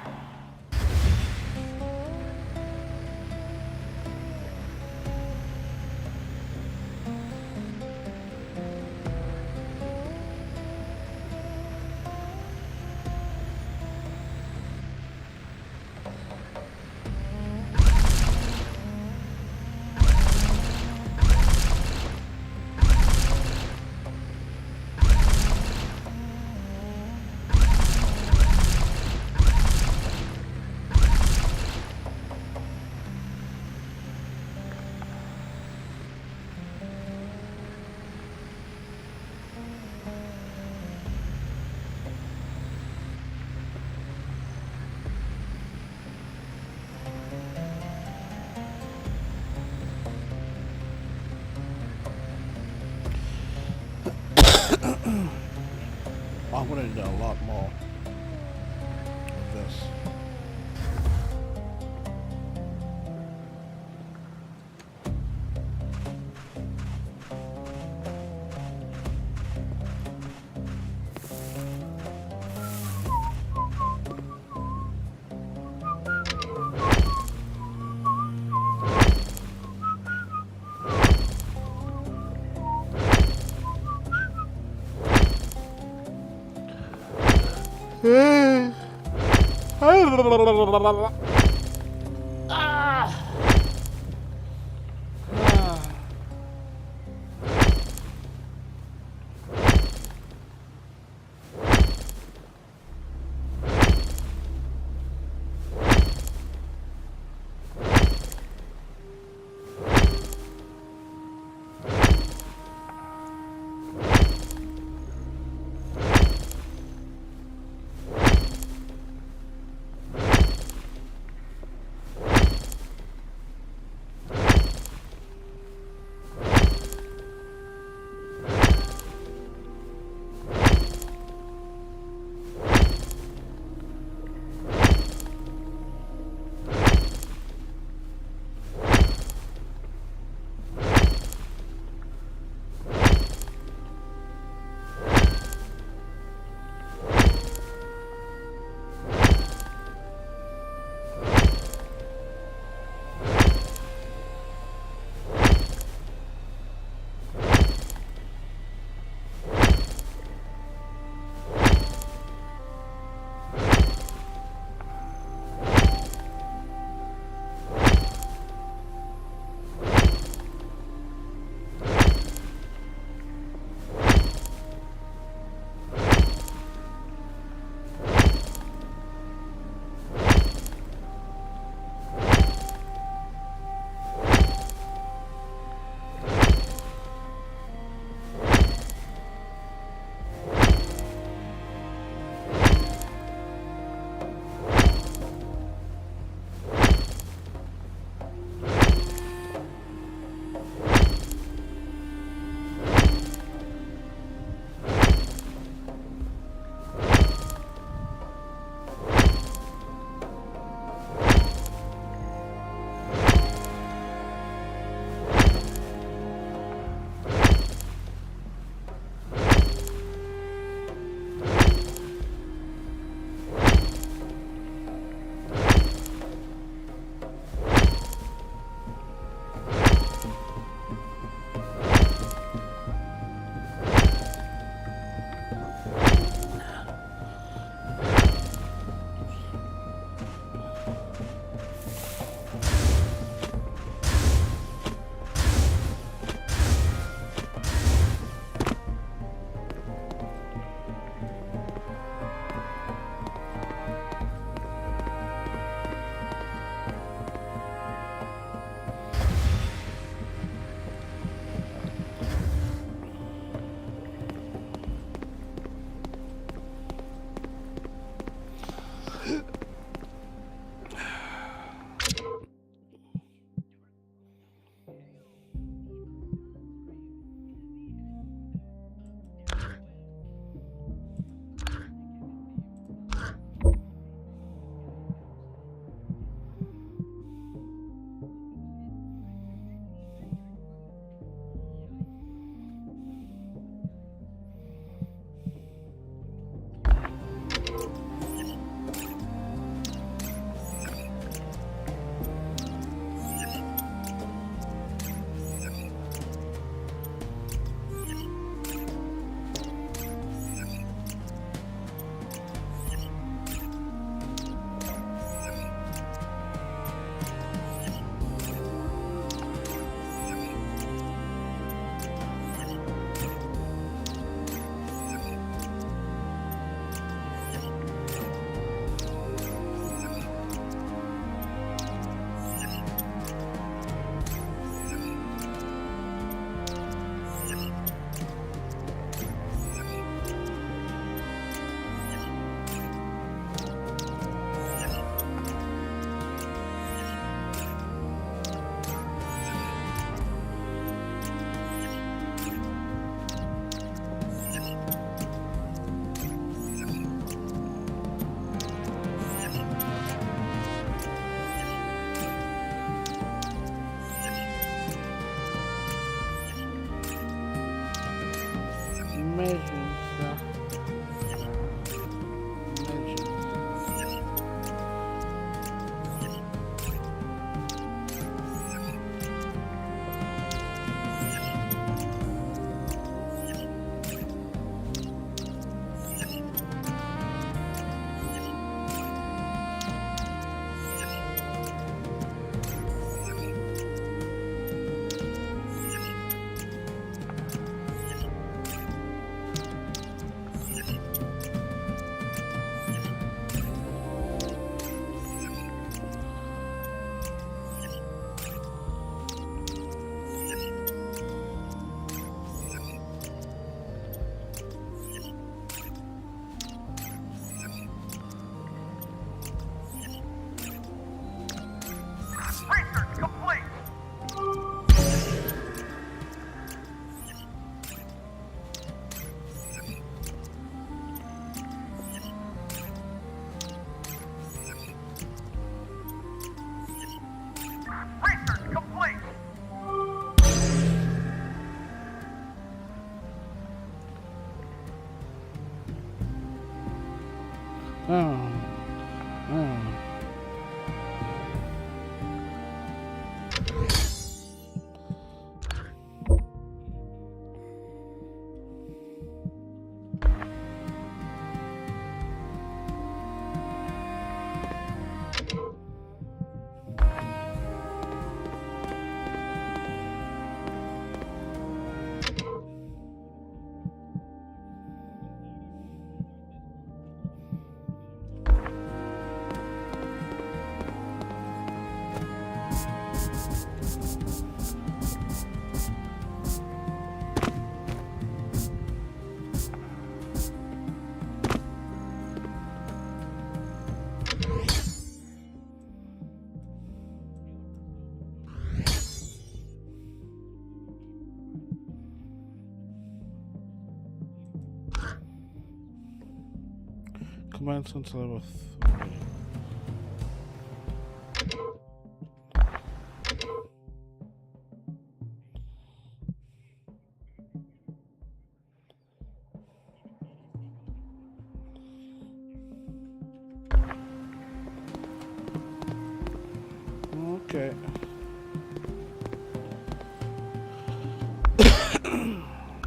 I'm gonna do a lot more of this. measures. Research complete. Research complete. Command center level 3. Okay.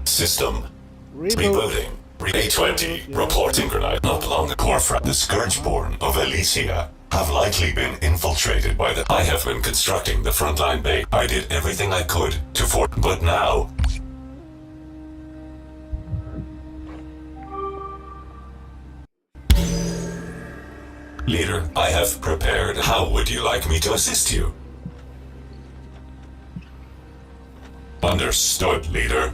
System. Reboot. Rebooting. A20. Report synchronized. Not long core the Scourgeborn of Elysia have likely been infiltrated by the... I have been constructing the frontline base. I did everything I could to but now... Leader, I have prepared. How would you like me to assist you? Understood, leader.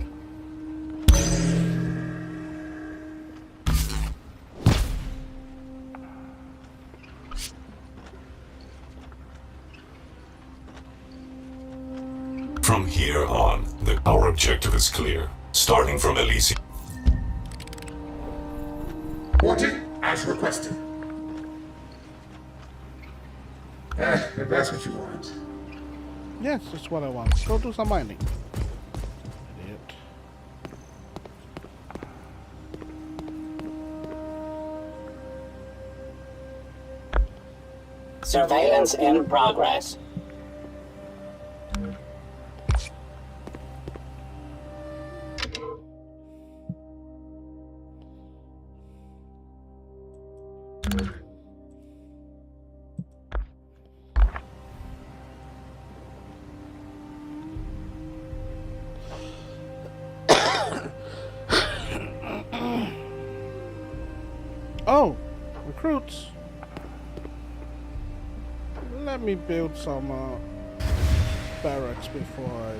From here on, our objective is clear. Starting from Elysia. Reporting as requested. If that's what you want. Yes, that's what I want. Go do some mining. Idiot. Surveillance in progress. Oh, recruits. Let me build some barracks before I...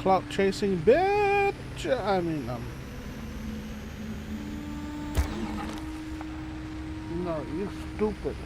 clout chasing bitch. I mean, no, you stupid.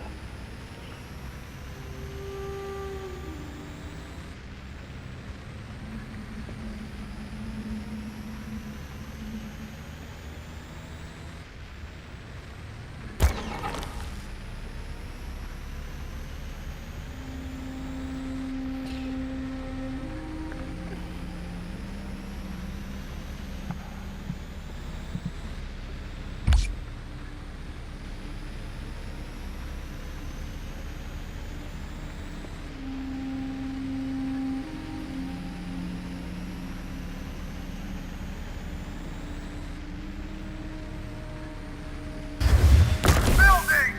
Building!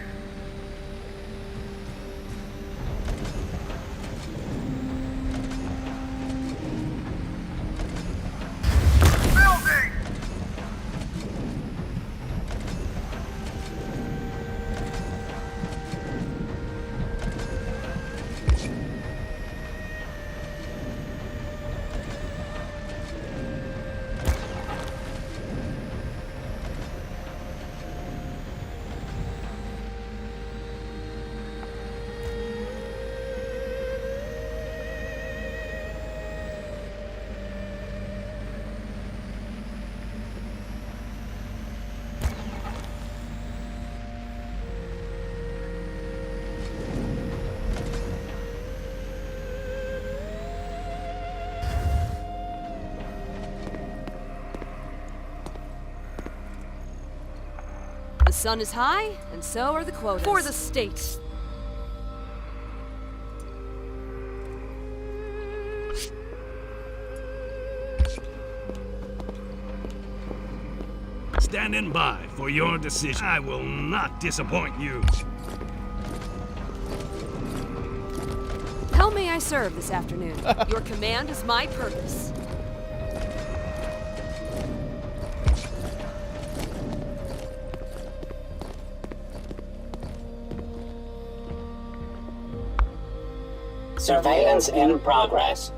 Building! The sun is high, and so are the quotas. For the state. Standing by for your decision. I will not disappoint you. How may I serve this afternoon? Your command is my purpose. Surveillance in progress.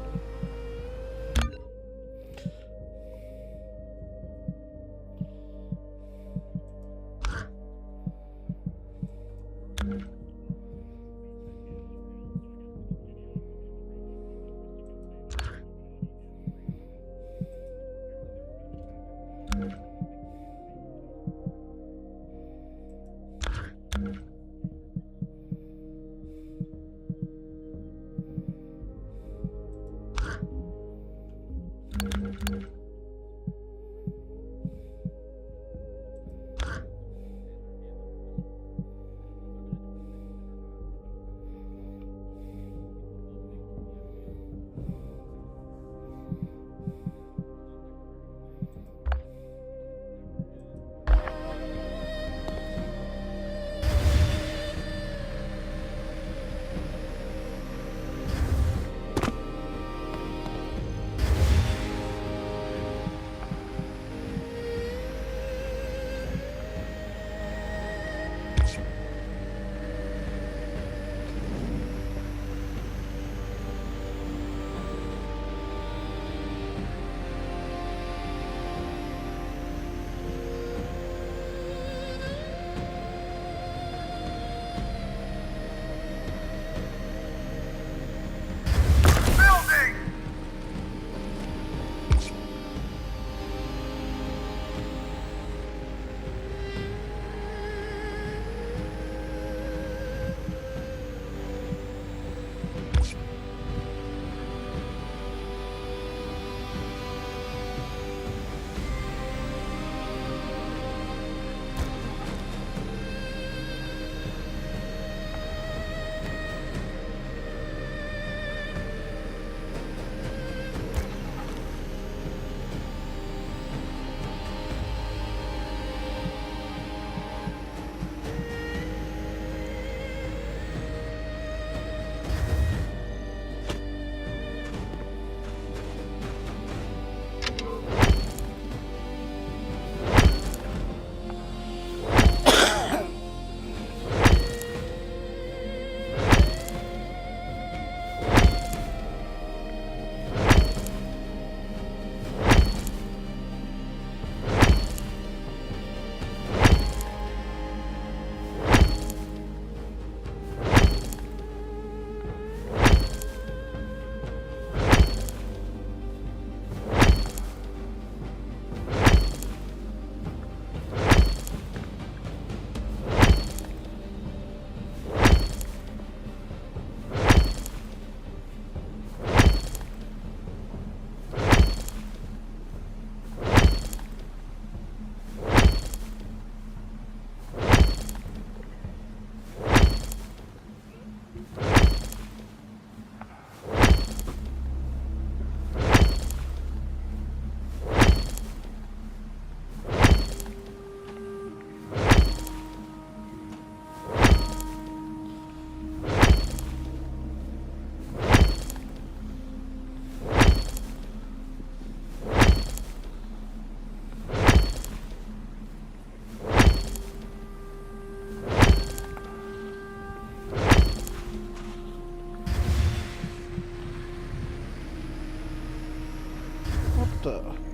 Master.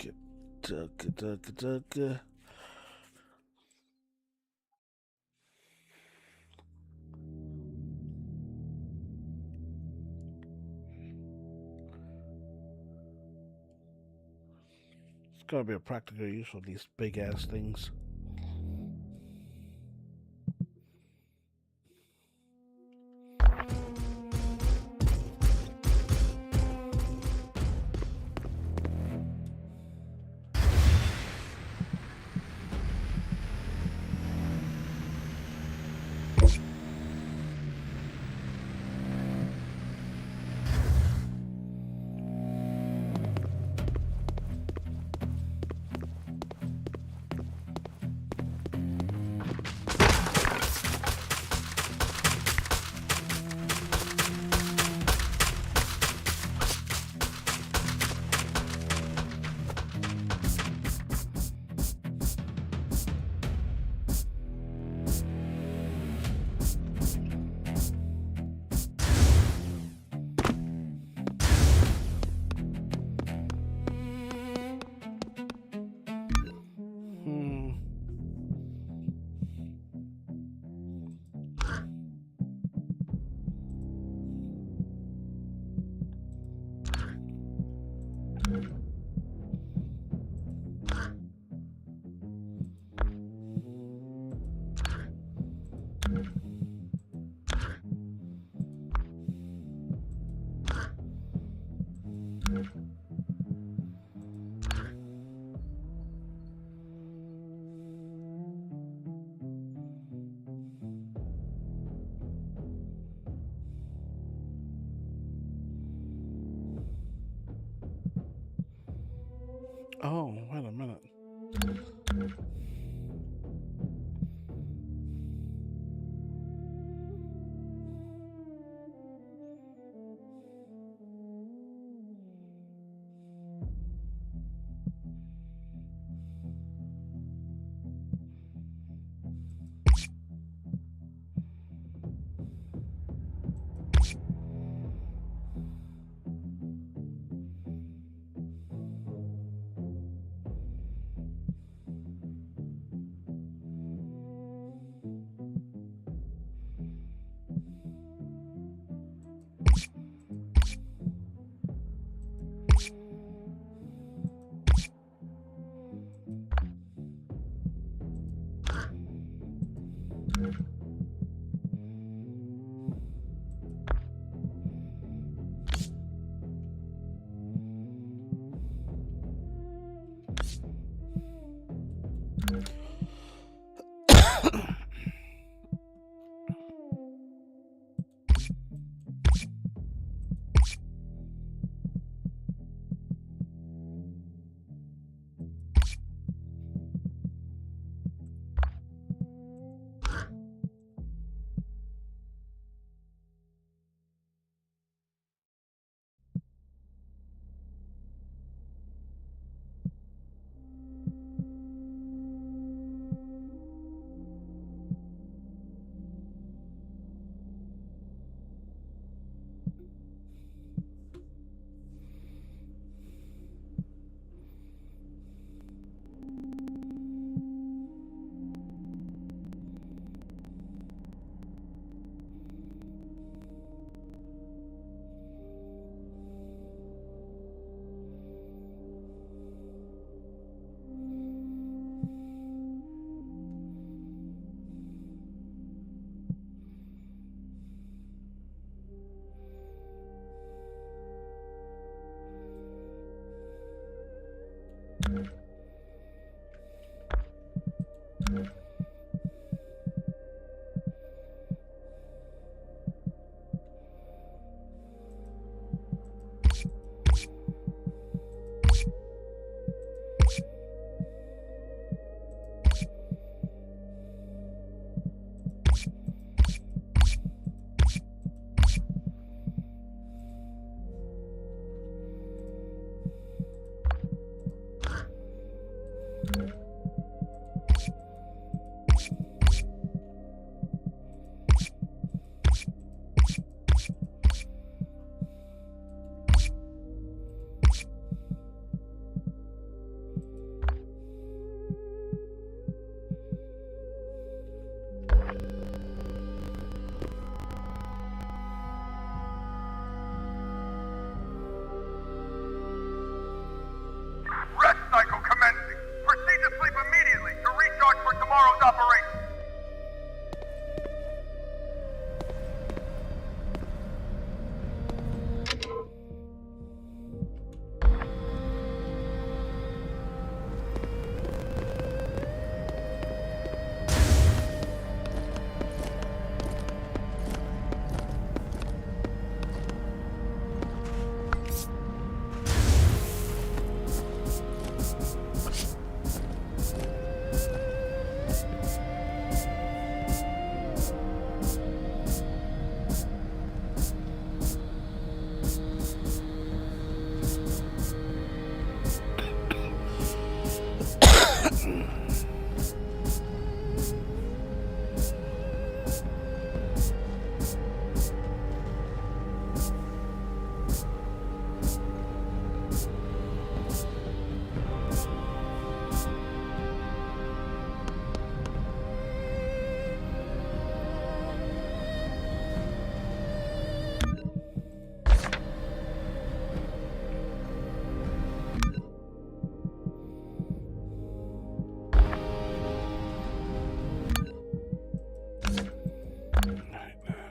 Okay. Dugga. It's gotta be a practical use for these big ass things. Oh, wait a minute.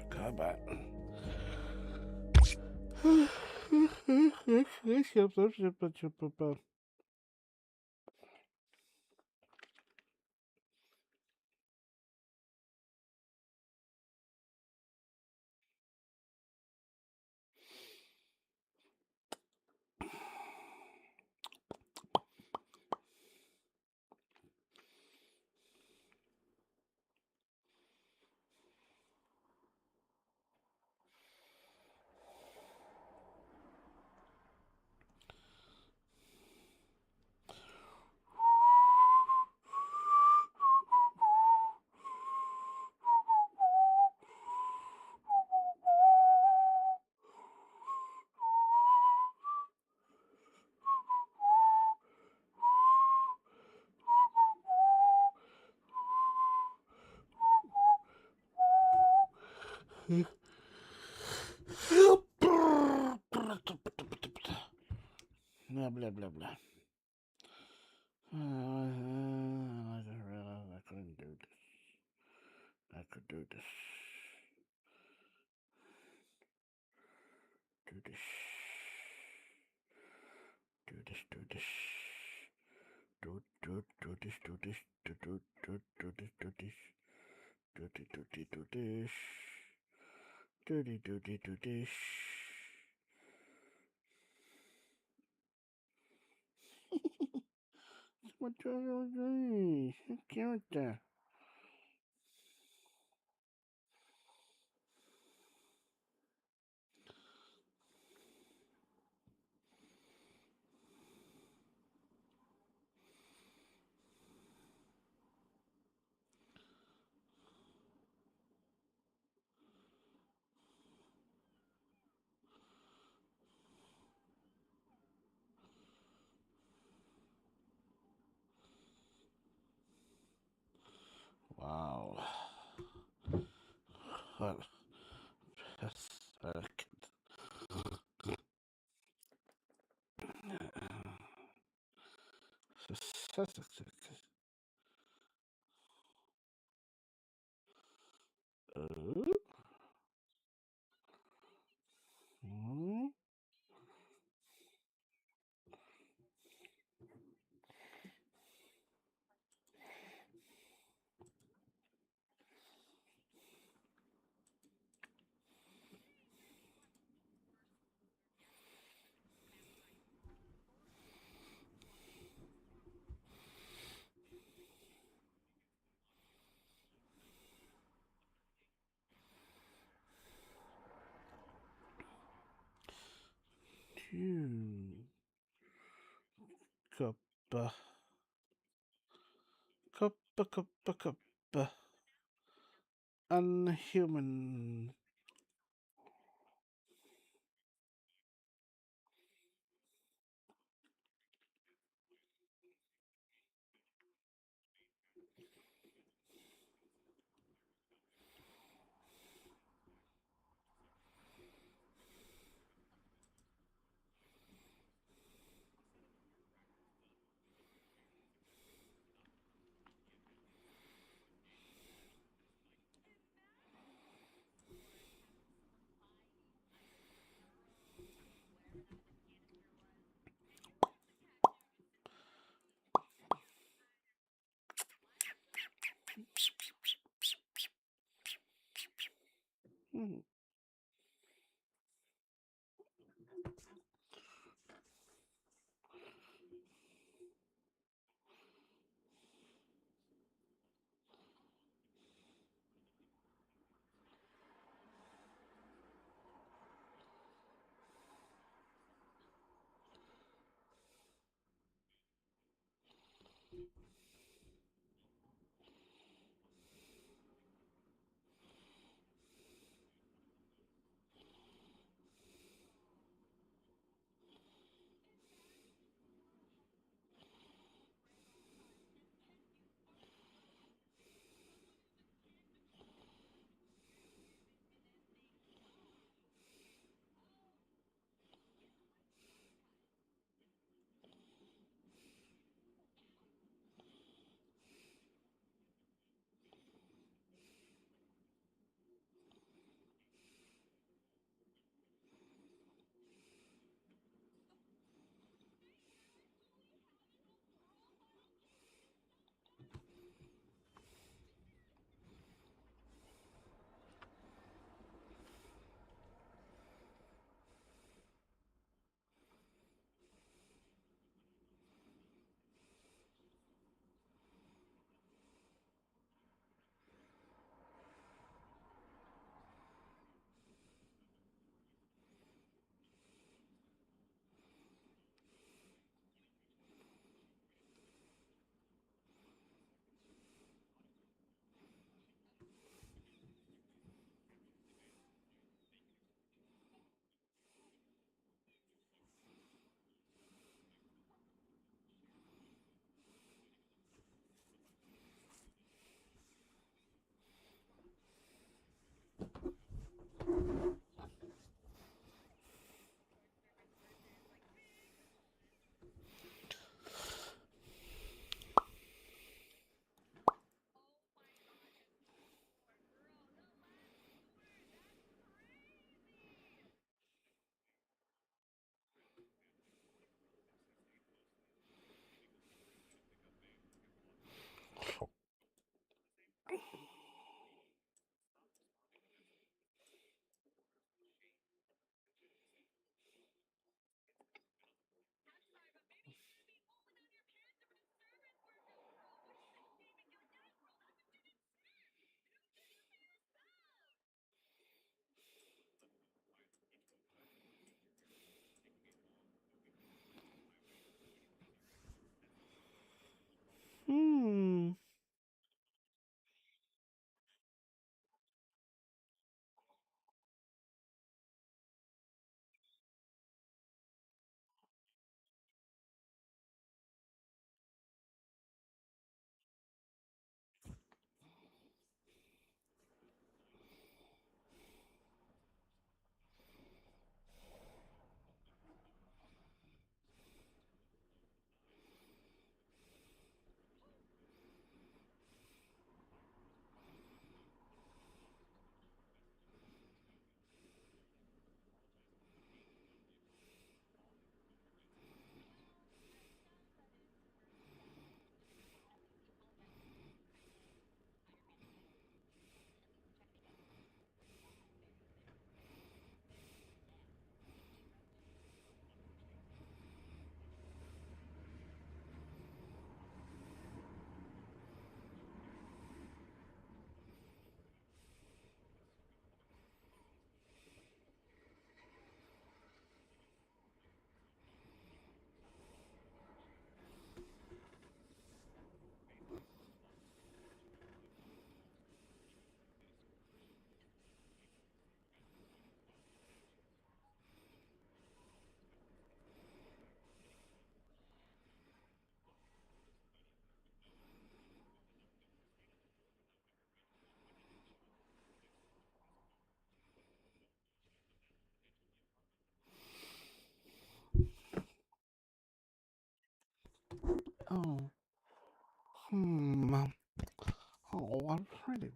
Combat. Blah blah blah blah. I just realized I couldn't do this. I could do this. Do this. Do this. Do this. Do this. Do this. Do this. Do this. Do this. Do this. Do this. Do this. Do this. Do this. Do this. Do this. What you're doing? Character. Wow. Well, pathetic. Cuppa. Cuppa. Unhuman.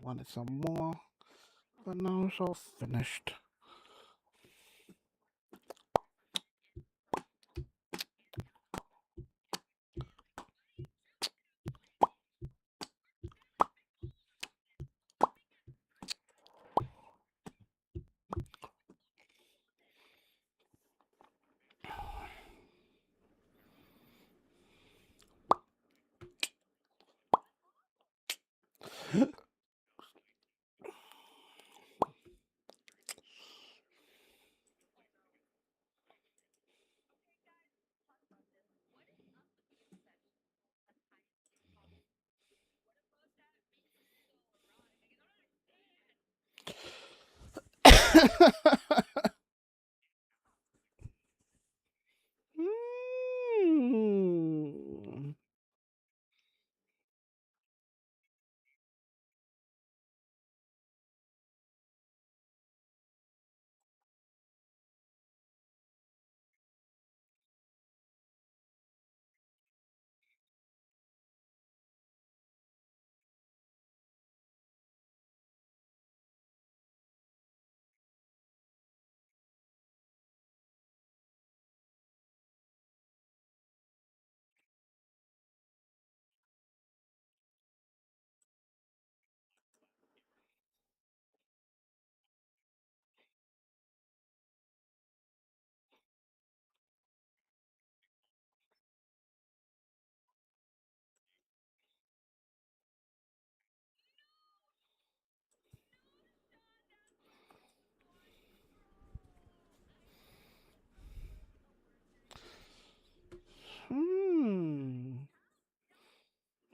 Wanted some more, but now it's all finished.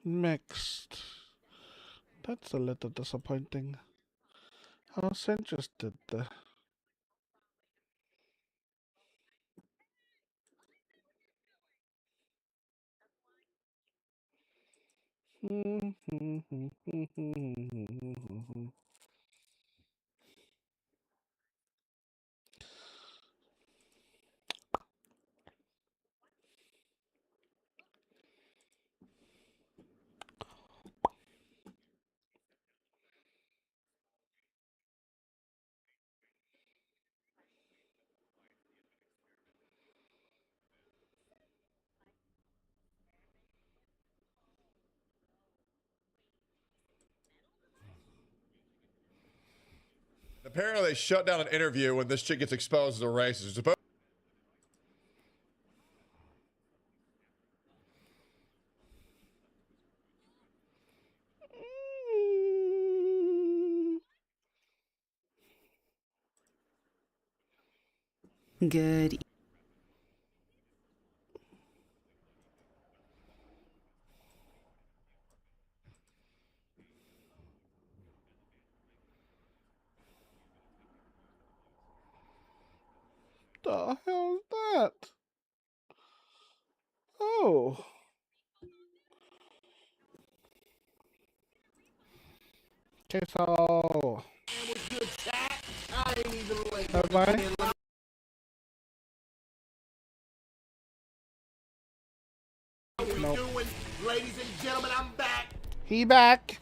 Mixed. That's a little disappointing. I was interested there. Apparently, they shut down an interview when this chick gets exposed as a racist. Good. The hell is that? Oh. Okay, so. Everybody? Nope. Ladies and gentlemen, I'm back. He back.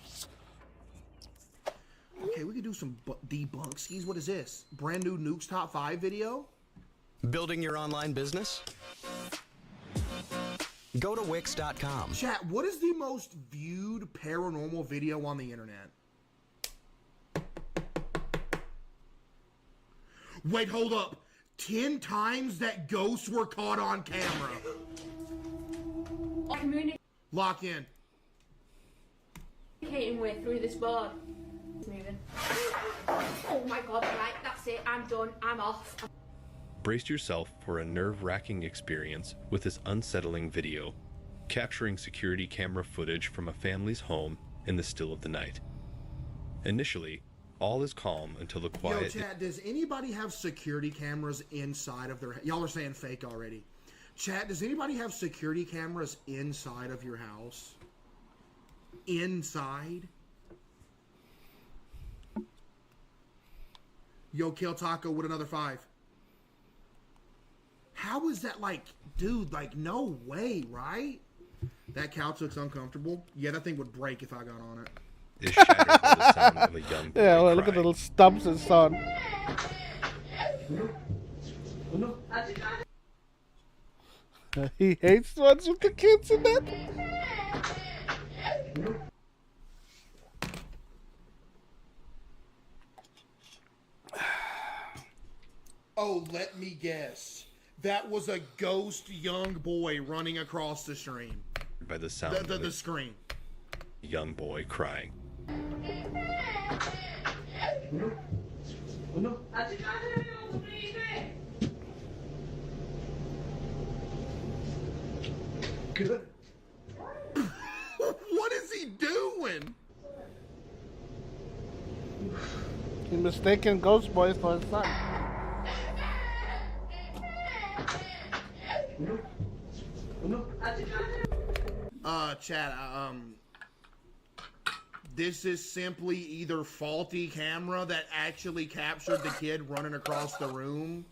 Okay, we could do some debunks. What is this? Brand new Nukes Top 5 video? Building your online business? Go to Wix.com. Chat, what is the most viewed paranormal video on the internet? Wait, hold up. 10 times that ghosts were caught on camera. Lock in. Communicating with through this board. It's moving. Oh my god, right, that's it. I'm done. I'm off. Brace yourself for a nerve-wracking experience with this unsettling video, capturing security camera footage from a family's home in the still of the night. Initially, all is calm until the quiet... Yo, chat, does anybody have security cameras inside of their... Y'all are saying fake already. Chat, does anybody have security cameras inside of your house? Inside? Yo, Kill Taco with another 5. How is that like, dude, like, no way, right? That couch looks uncomfortable. Yeah, that thing would break if I got on it. is shattered by the sound of a young boy Yeah, well, look at the little stumps and so on. He hates ones with the kids in that. Oh, let me guess. That was a ghost young boy running across the stream. By the sound of the screen. A young boy crying. Good. What is he doing? He's mistaken Ghost Boy for his son. Chat, this is simply either faulty camera that actually captured the kid running across the room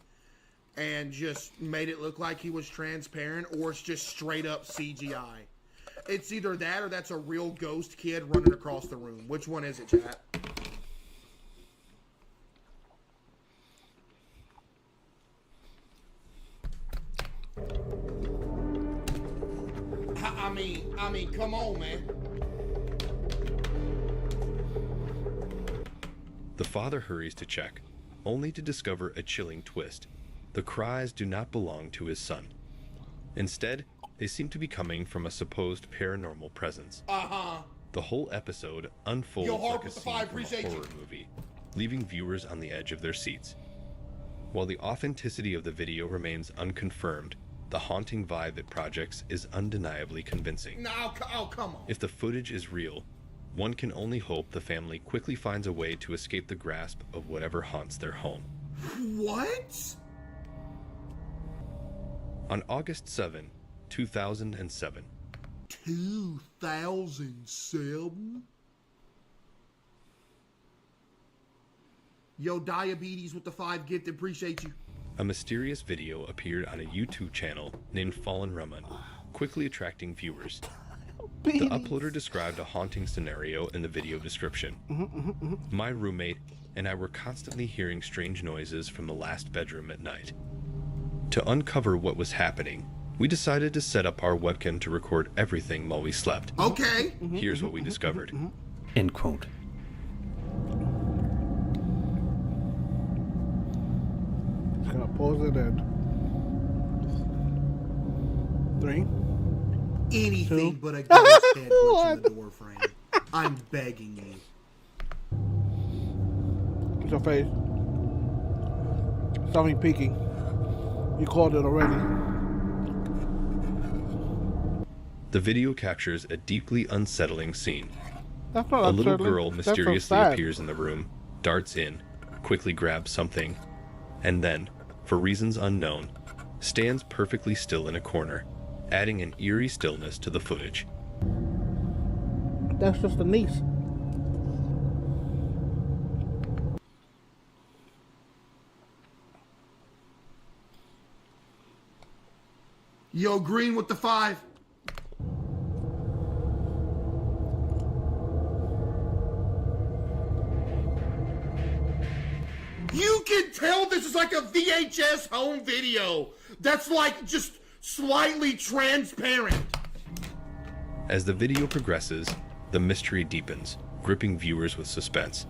and just made it look like he was transparent, or it's just straight up CGI. It's either that or that's a real ghost kid running across the room. Which one is it, chat? I mean, come on, man. The father hurries to check, only to discover a chilling twist. The cries do not belong to his son. Instead, they seem to be coming from a supposed paranormal presence. The whole episode unfolds like a scene from a horror movie, leaving viewers on the edge of their seats. While the authenticity of the video remains unconfirmed, the haunting vibe it projects is undeniably convincing. Oh, come on. If the footage is real, one can only hope the family quickly finds a way to escape the grasp of whatever haunts their home. What? On August 7, 2007. 2007? Yo, Diabetes with the 5 gift, appreciate you. A mysterious video appeared on a YouTube channel named Fallen Raman, quickly attracting viewers. The uploader described a haunting scenario in the video description. My roommate and I were constantly hearing strange noises from the last bedroom at night. To uncover what was happening, we decided to set up our webcam to record everything while we slept. Okay. Here's what we discovered. End quote. Gonna pause it at 3. Anything but a ghost head in the door frame. I'm begging you. What's your face? Something peeking. You called it already. The video captures a deeply unsettling scene. That's not a little unsettling. girl That's so mysteriously sad. appears in the room, darts in, quickly grabs something, and then, for reasons unknown, stands perfectly still in a corner, adding an eerie stillness to the footage. That's just a niece. Yo, Green with the 5. You can tell this is like a VHS home video that's like just slightly transparent. As the video progresses, the mystery deepens, gripping viewers with suspense.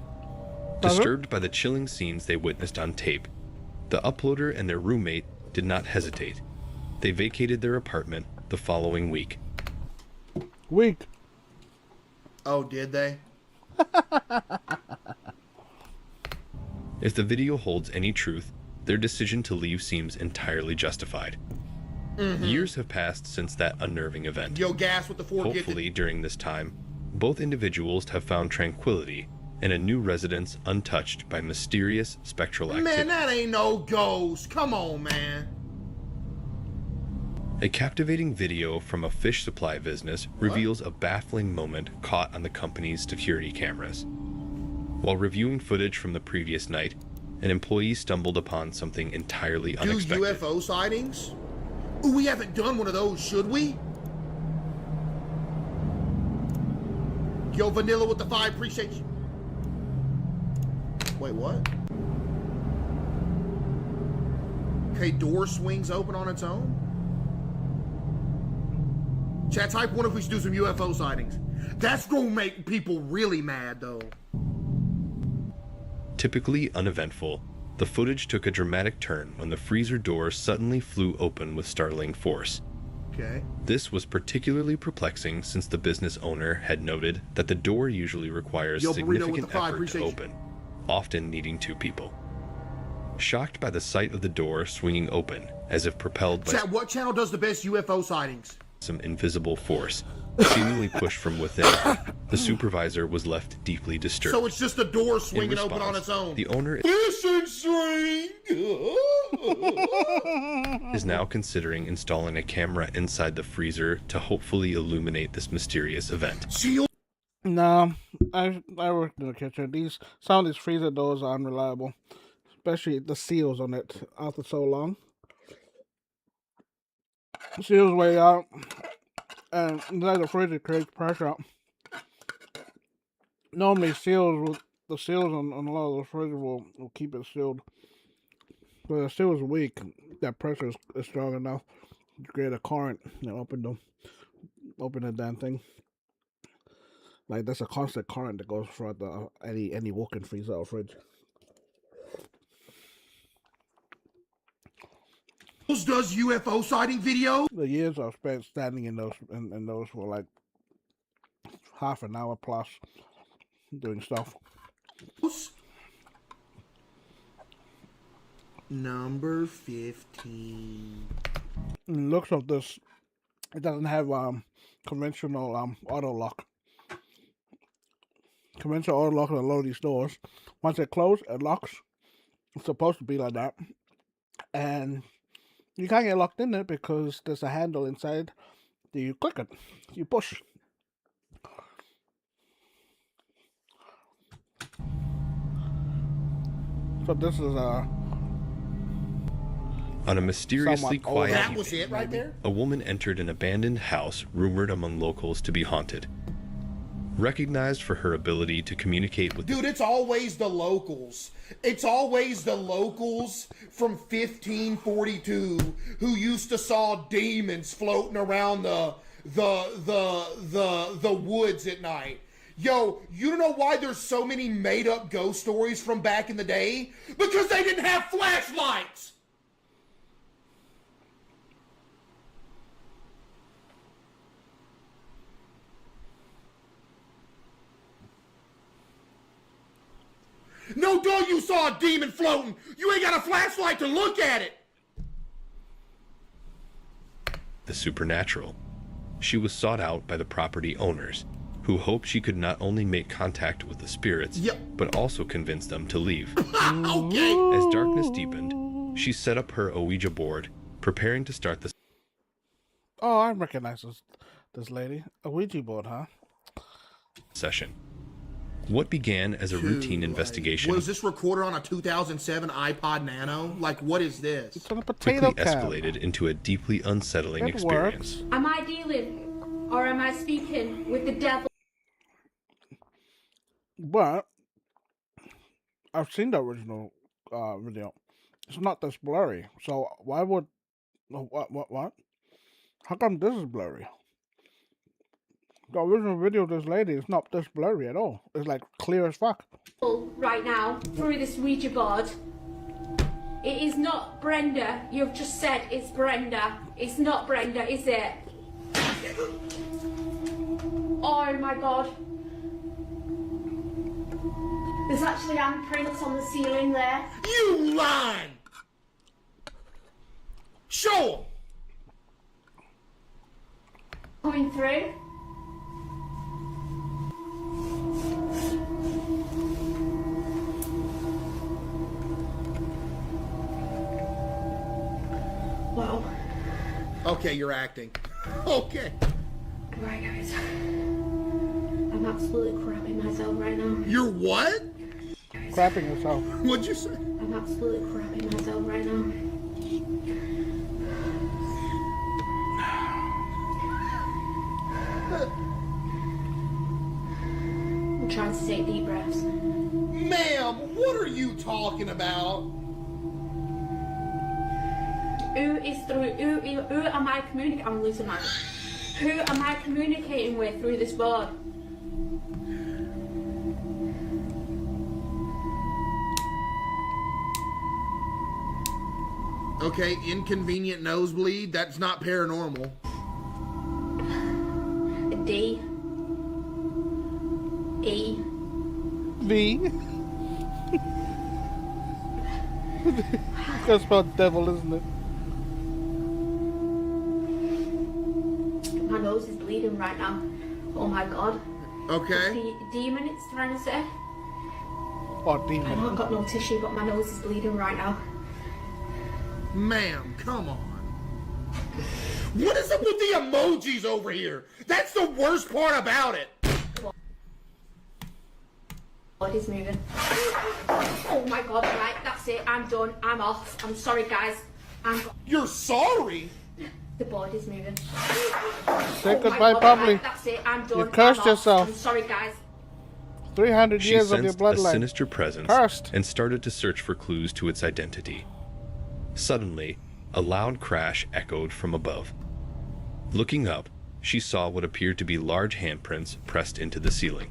Disturbed by the chilling scenes they witnessed on tape, the uploader and their roommate did not hesitate. They vacated their apartment the following week. Oh, did they? If the video holds any truth, their decision to leave seems entirely justified. Years have passed since that unnerving event. Yo, Gas with the 4 gifted. Hopefully, during this time, both individuals have found tranquility and a new residence untouched by mysterious spectral activity. Man, that ain't no ghost. Come on, man. A captivating video from a fish supply business reveals a baffling moment caught on the company's security cameras. While reviewing footage from the previous night, an employee stumbled upon something entirely unexpected. UFO sightings? Ooh, we haven't done one of those, should we? Yo, Vanilla with the 5, appreciate you. Wait, what? Okay, door swings open on its own. Chat, type 1 if we should do some UFO sightings. That's gonna make people really mad, though. Typically uneventful, the footage took a dramatic turn when the freezer door suddenly flew open with startling force. Okay. This was particularly perplexing since the business owner had noted that the door usually requires significant effort to open, often needing 2 people. Shocked by the sight of the door swinging open, as if propelled by Chat, what channel does the best UFO sightings? some invisible force, seemingly pushed from within, the supervisor was left deeply disturbed. So it's just a door swinging In response, open on its own. The owner Fishing string! is now considering installing a camera inside the freezer to hopefully illuminate this mysterious event. No, I worked in the kitchen. Some of these freezer doors are unreliable, especially the seals on it after so long. Seals way out, and inside the freezer creates pressure. Normally, the seals on a lot of those freezers will keep it sealed. But the seal is weak. That pressure is strong enough to create a current and open the damn thing. Like that's a constant current that goes throughout any walk-in freezer or fridge. Does UFO sighting video? The years I've spent standing in those for like half an hour plus doing stuff. Number 15. Looks of this, it doesn't have conventional auto lock. Conventional auto lock on a lot of these doors. Once they close, it locks. It's supposed to be like that, and you can't get locked in it because there's a handle inside. You click it, you push. So this is On a mysteriously quiet That evening, was it right there? a woman entered an abandoned house rumored among locals to be haunted. Recognized for her ability to communicate with Dude, it's always the locals. It's always the locals from 1542 who used to saw demons floating around the woods at night. Yo, you don't know why there's so many made-up ghost stories from back in the day? Because they didn't have flashlights! No, dog, you saw a demon floating. You ain't got a flashlight to look at it. the supernatural. She was sought out by the property owners, who hoped she could not only make contact with the spirits, but also convince them to leave. Okay. As darkness deepened, she set up her Ouija board, preparing to start the Oh, I recognize this lady. A Ouija board, huh? session. What began as a routine investigation Was this recorded on a 2007 iPod Nano? Like, what is this? It's on a quickly potato can. escalated into a deeply unsettling It experience. Am I dealing or am I speaking with the devil? But I've seen the original video. It's not this blurry. So why would what? How come this is blurry? The original video of this lady is not this blurry at all. It's like clear as fuck. Right now, through this Ouija board. It is not Brenda. You've just said it's Brenda. It's not Brenda, is it? Oh my god. There's actually handprints on the ceiling there. You lying! Show 'em! Coming through. Wow. Okay, you're acting. Okay. Right, guys. I'm absolutely crapping myself right now. You're what? Crapping yourself. What'd you say? I'm absolutely crapping myself right now. trying to take deep breaths. Ma'am, what are you talking about? Who am I communicating? I'm losing my. Who am I communicating with through this board? Okay, inconvenient nosebleed. That's not paranormal. D. E. V. That's about devil, isn't it? My nose is bleeding right now. Oh my god. Okay. The demon it's trying to say. Oh, demon. I know I've got no tissue, but my nose is bleeding right now. Ma'am, come on. What is up with the emojis over here? That's the worst part about it. Body's moving. Oh my god, right, that's it. I'm done. I'm off. I'm sorry, guys. You're sorry? The body's moving. Say goodbye, Pablo. Right, that's it. I'm done. You cursed yourself. I'm sorry, guys. 300 She years of your sensed a bloodline. sinister presence Cursed. and started to search for clues to its identity. Suddenly, a loud crash echoed from above. Looking up, she saw what appeared to be large handprints pressed into the ceiling.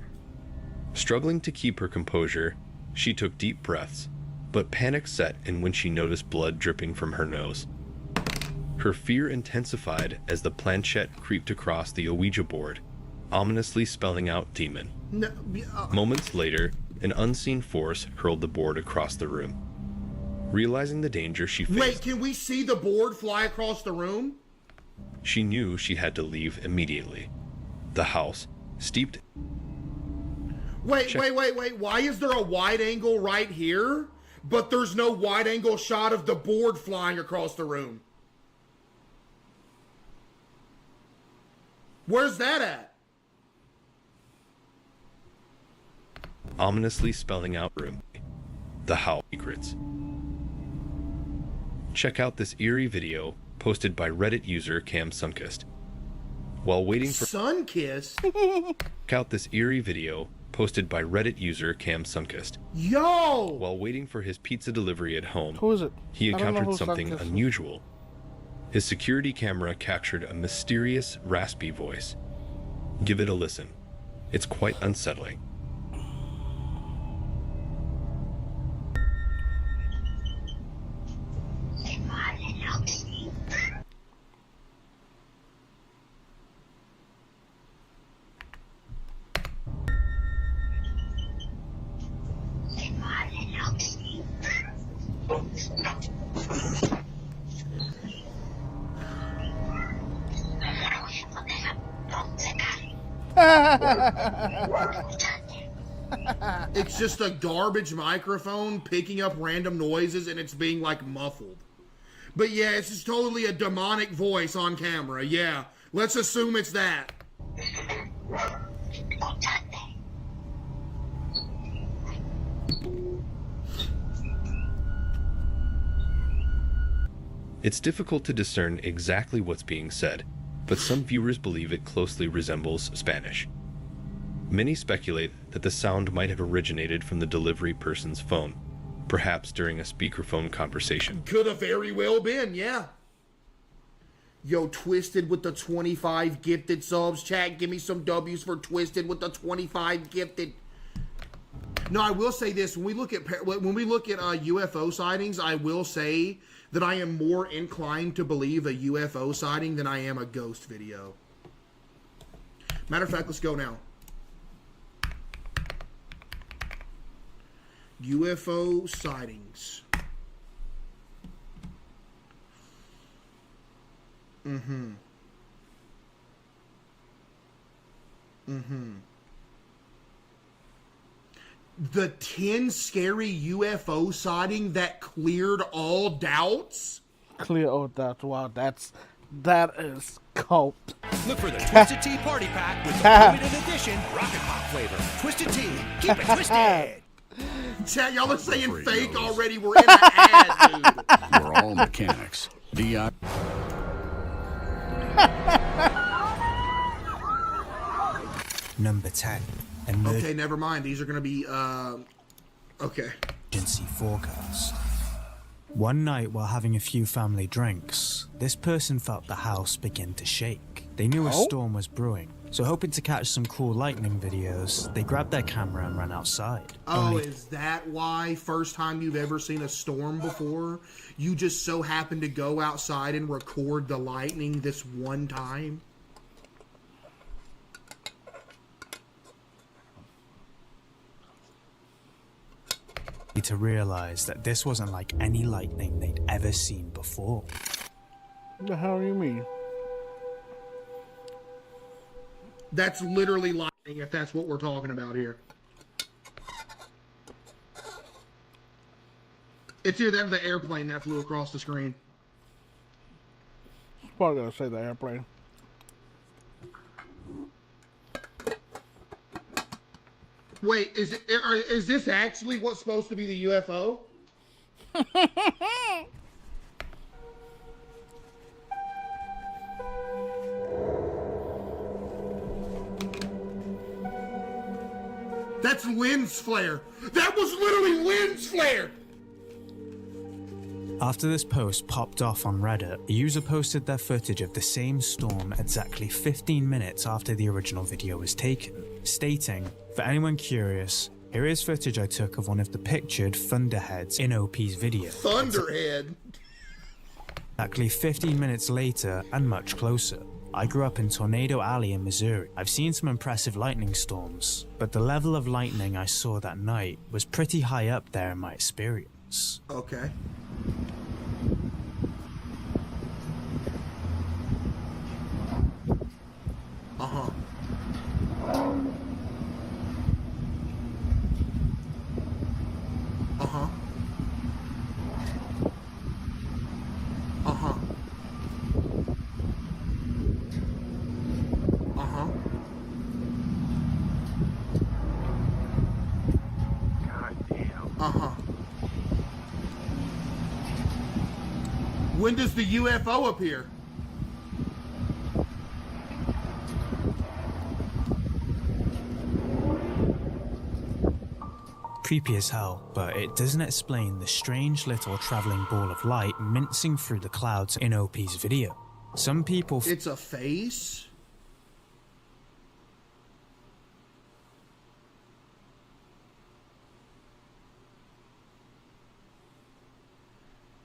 Struggling to keep her composure, she took deep breaths, but panic set in when she noticed blood dripping from her nose. Her fear intensified as the planchette creeped across the Ouija board, ominously spelling out demon. No, Moments later, an unseen force hurled the board across the room. Realizing the danger she faced, Wait, can we see the board fly across the room? she knew she had to leave immediately. The house, steeped... Wait. Why is there a wide angle right here, but there's no wide angle shot of the board flying across the room? Where's that at? ominously spelling out room. The house secrets. Check out this eerie video posted by Reddit user Cam Sunkist. While waiting for Sunkist? Check out this eerie video posted by Reddit user Cam Sunkist. Yo! While waiting for his pizza delivery at home, Who is it? he I don't know encountered who something Sunkist is. unusual. His security camera captured a mysterious, raspy voice. Give it a listen. It's quite unsettling. It's just a garbage microphone picking up random noises and it's being like muffled. But yeah, it's just totally a demonic voice on camera. Yeah, let's assume it's that. It's difficult to discern exactly what's being said, but some viewers believe it closely resembles Spanish. Many speculate that the sound might have originated from the delivery person's phone, perhaps during a speakerphone conversation. Could have very well been, yeah. Yo, Twisted with the 25 gifted subs. Chat, give me some W's for Twisted with the 25 gifted. No, I will say this: when we look at UFO sightings, I will say that I am more inclined to believe a UFO sighting than I am a ghost video. Matter of fact, let's go now. UFO sightings. The 10 scary UFO sighting that cleared all doubts? Clear all doubts. Wow, that is cult. Look for the Twisted Tea Party Pack with the limited edition Rocket Pop flavor. Twisted Tea. Keep it twisted. Chat, y'all are saying fake already. We're in an ad, dude. We're all mechanics. DI. Number 10. Okay, never mind. These are gonna be, okay. Emergency forecast. One night while having a few family drinks, this person felt the house begin to shake. They knew a storm was brewing, so hoping to catch some cool lightning videos, they grabbed their camera and ran outside. Oh, is that why first time you've ever seen a storm before, you just so happened to go outside and record the lightning this one time? To realize that this wasn't like any lightning they'd ever seen before. What the hell do you mean? That's literally lightning, if that's what we're talking about here. It's either that or the airplane that flew across the screen. Probably gonna say the airplane. Wait, is this actually what's supposed to be the UFO? That's lens flare. That was literally lens flare. After this post popped off on Reddit, a user posted their footage of the same storm exactly 15 minutes after the original video was taken, stating, "For anyone curious, here is footage I took of one of the pictured thunderheads in OP's video." Thunderhead? Exactly 15 minutes later and much closer. I grew up in Tornado Alley in Missouri. I've seen some impressive lightning storms, but the level of lightning I saw that night was pretty high up there in my experience. Okay. Uh-huh. Uh-huh. Uh-huh. Uh-huh. Uh-huh. When does the UFO appear? Creepy as hell, but it doesn't explain the strange little traveling ball of light mincing through the clouds in OP's video. Some people... It's a face?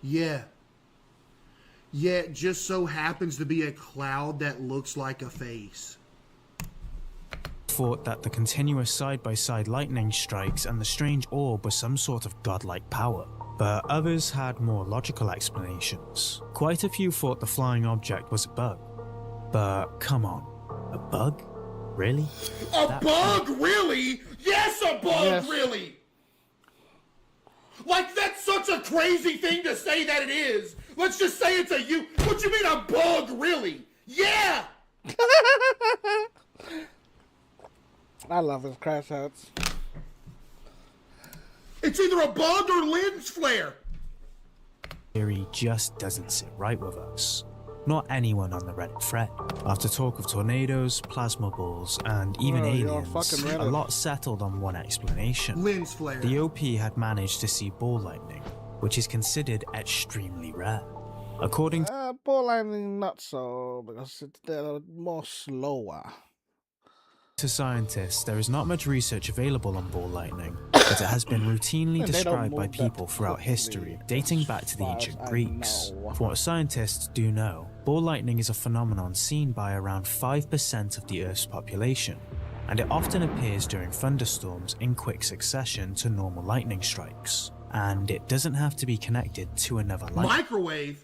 Yeah. Yeah, it just so happens to be a cloud that looks like a face. Thought that the continuous side-by-side lightning strikes and the strange orb was some sort of godlike power, but others had more logical explanations. Quite a few thought the flying object was a bug. But come on, a bug? Really? A bug, really? Yes, a bug, really! Like, that's such a crazy thing to say that it is. Let's just say it's a what you mean a bug, really? Yeah! I love his crash outs. It's either a bug or lens flare. Theory just doesn't sit right with us. Not anyone on the Reddit thread. After talk of tornadoes, plasma balls, and even aliens, a lot settled on one explanation. Lens flare. The OP had managed to see ball lightning, which is considered extremely rare. According to ball lightning, not so, because they're more slower. To scientists, there is not much research available on ball lightning, but it has been routinely described by people throughout history, dating back to the ancient Greeks. From what scientists do know, ball lightning is a phenomenon seen by around 5% of the Earth's population, and it often appears during thunderstorms in quick succession to normal lightning strikes. And it doesn't have to be connected to another microwave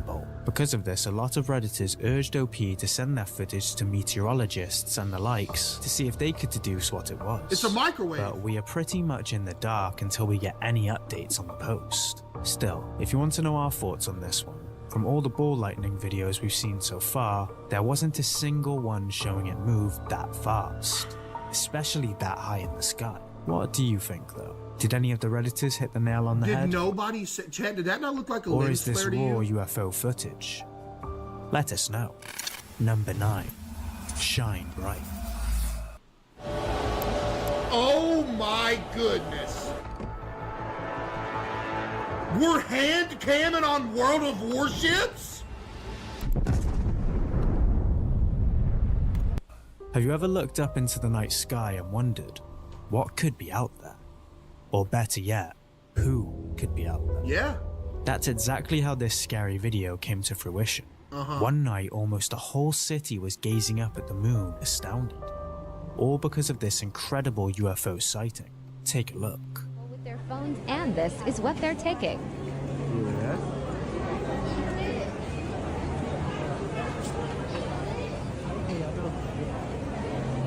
bolt. Because of this, a lot of Redditors urged OP to send their footage to meteorologists and the likes to see if they could deduce what it was. It's a microwave. But we are pretty much in the dark until we get any updates on the post. Still, if you want to know our thoughts on this one, from all the ball lightning videos we've seen so far, there wasn't a single one showing it move that fast, especially that high in the sky. What do you think though? Did any of the Redditors hit the nail on the head? Did nobody say, Chad, did that not look like a or lens is this flare to raw you? UFO footage? Let us know. Number 9. shine bright. Oh my goodness. We're hand camming on World of Warships? Have you ever looked up into the night sky and wondered what could be out there? Or better yet, who could be out there? Yeah. That's exactly how this scary video came to fruition. One night, almost a whole city was gazing up at the moon, astounded. All because of this incredible UFO sighting. Take a look. With their phones, and this is what they're taking.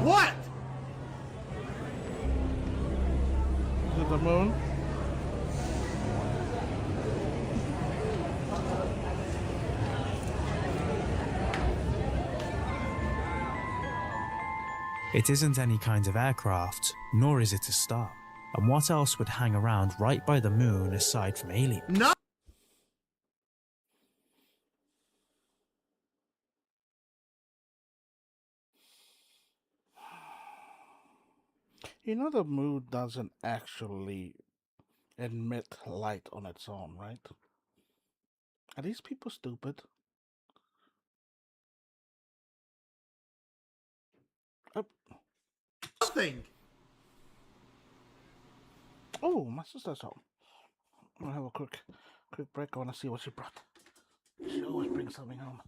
What? Is it the moon? It isn't any kind of aircraft, nor is it a star. And what else would hang around right by the moon aside from aliens? No. You know the moon doesn't actually emit light on its own, right? Are these people stupid? Thing. Oh, my sister's home. I'm gonna have a quick break. I wanna see what she brought. She always brings something home.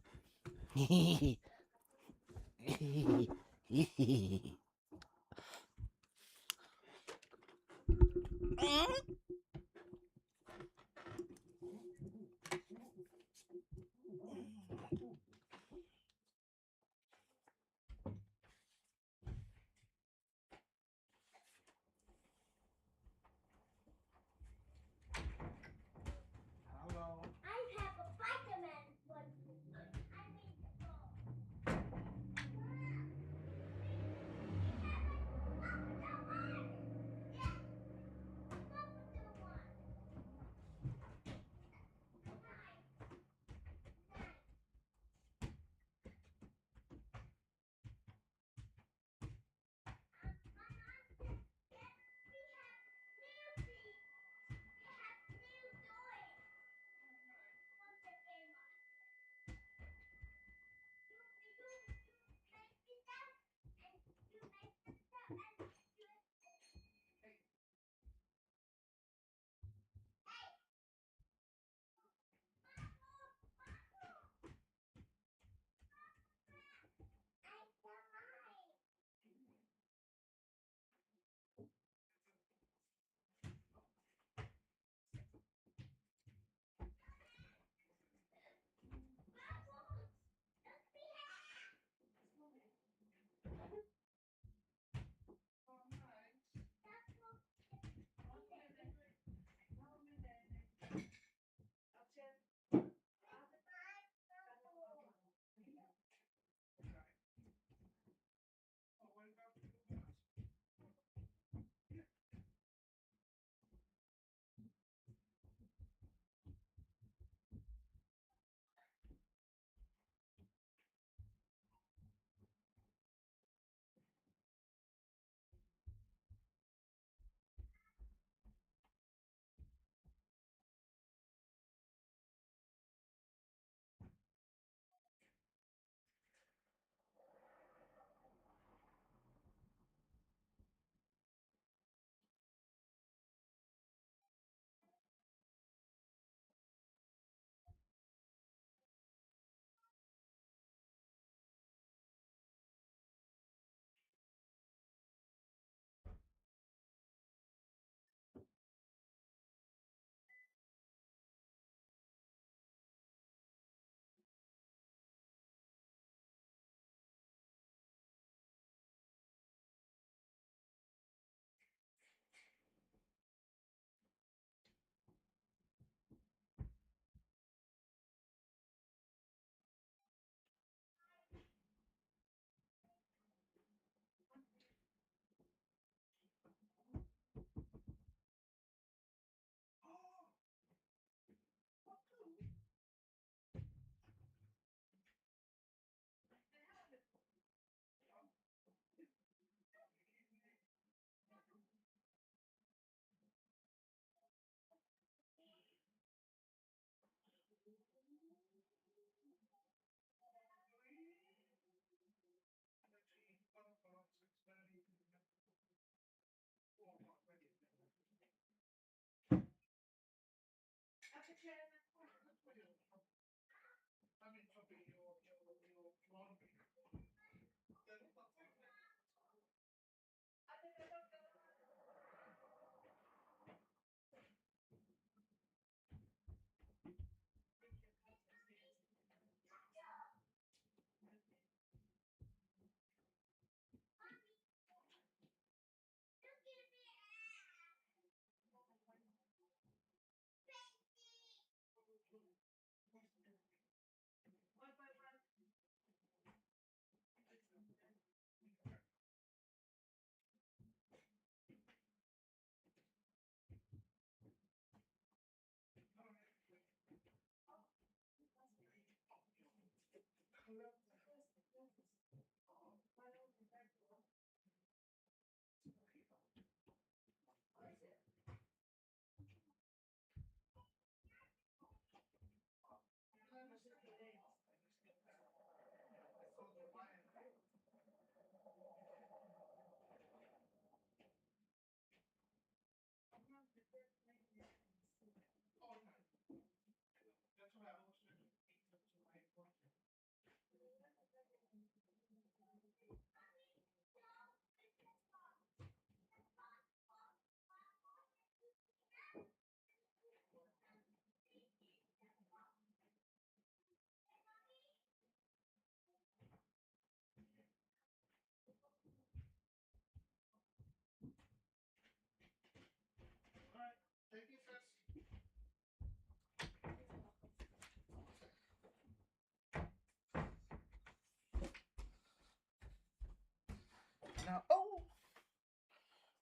Now, oh,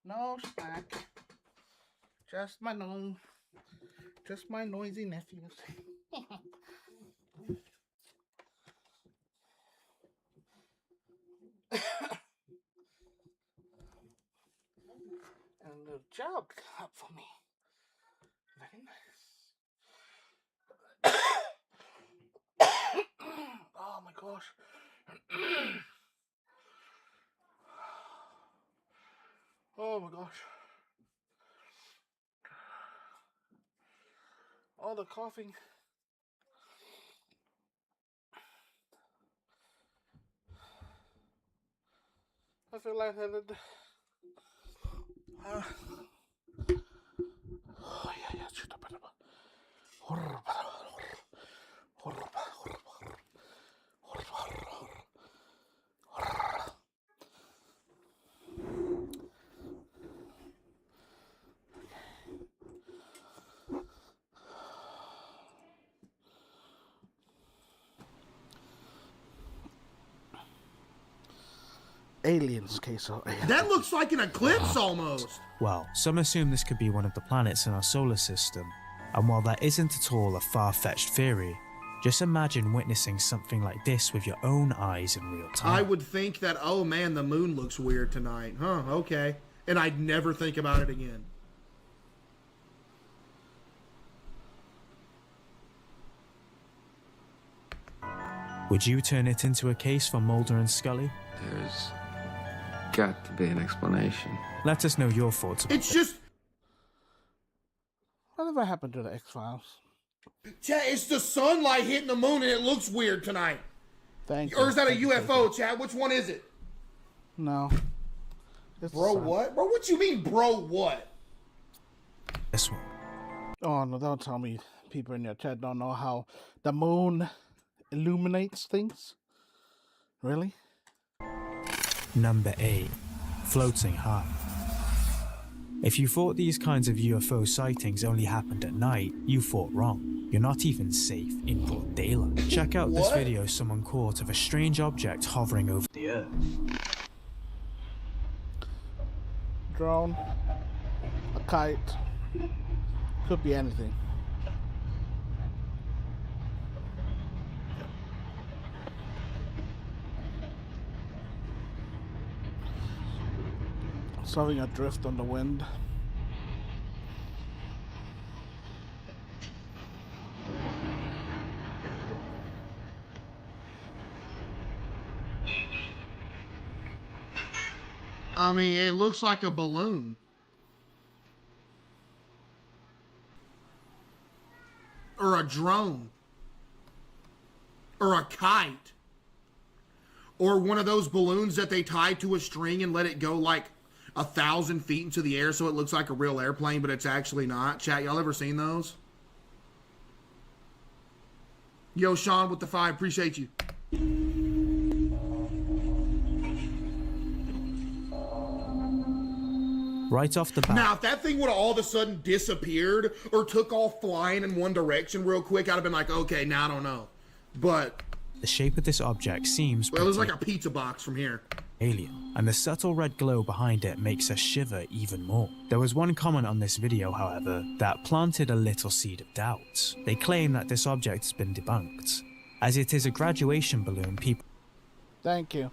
no snack. Just my noisy nephews. And the job up for me. Very nice. Oh my gosh. Oh my gosh. All the coughing. I feel lightheaded. Oh yeah, yeah. Aliens, queso. That looks like an eclipse almost. Well, some assume this could be one of the planets in our solar system, and while that isn't at all a far-fetched theory, just imagine witnessing something like this with your own eyes in real time. I would think that, oh man, the moon looks weird tonight. Huh, okay. And I'd never think about it again. Would you turn it into a case for Mulder and Scully? There's got to be an explanation. Let us know your thoughts about It's just... Whatever happened to the X-Files? Chat, it's the sunlight hitting the moon and it looks weird tonight. Thank you. Or is that a UFO, Chad? Which one is it? No. Bro, what? Bro, what you mean, bro, what? This one. Oh, no, don't tell me people in your chat don't know how the moon illuminates things. Really? Number 8. Floating high. If you thought these kinds of UFO sightings only happened at night, you thought wrong. You're not even safe in broad daylight. Check out this video someone caught of a strange object hovering over the Earth. Drone. A kite. Could be anything. Something adrift on the wind. I mean, it looks like a balloon. Or a drone. Or a kite. Or one of those balloons that they tie to a string and let it go like 1,000 feet into the air so it looks like a real airplane, but it's actually not. Chat, y'all ever seen those? Yo, Sean with the 5, appreciate you. Right off the bat. Now, if that thing would have all of a sudden disappeared or took off flying in one direction real quick, I'd have been like, okay, now I don't know. But the shape of this object seems well, it was like a pizza box from here. Alien, and the subtle red glow behind it makes us shiver even more. There was one comment on this video, however, that planted a little seed of doubt. They claim that this object has been debunked. as it is a graduation balloon people. Thank you.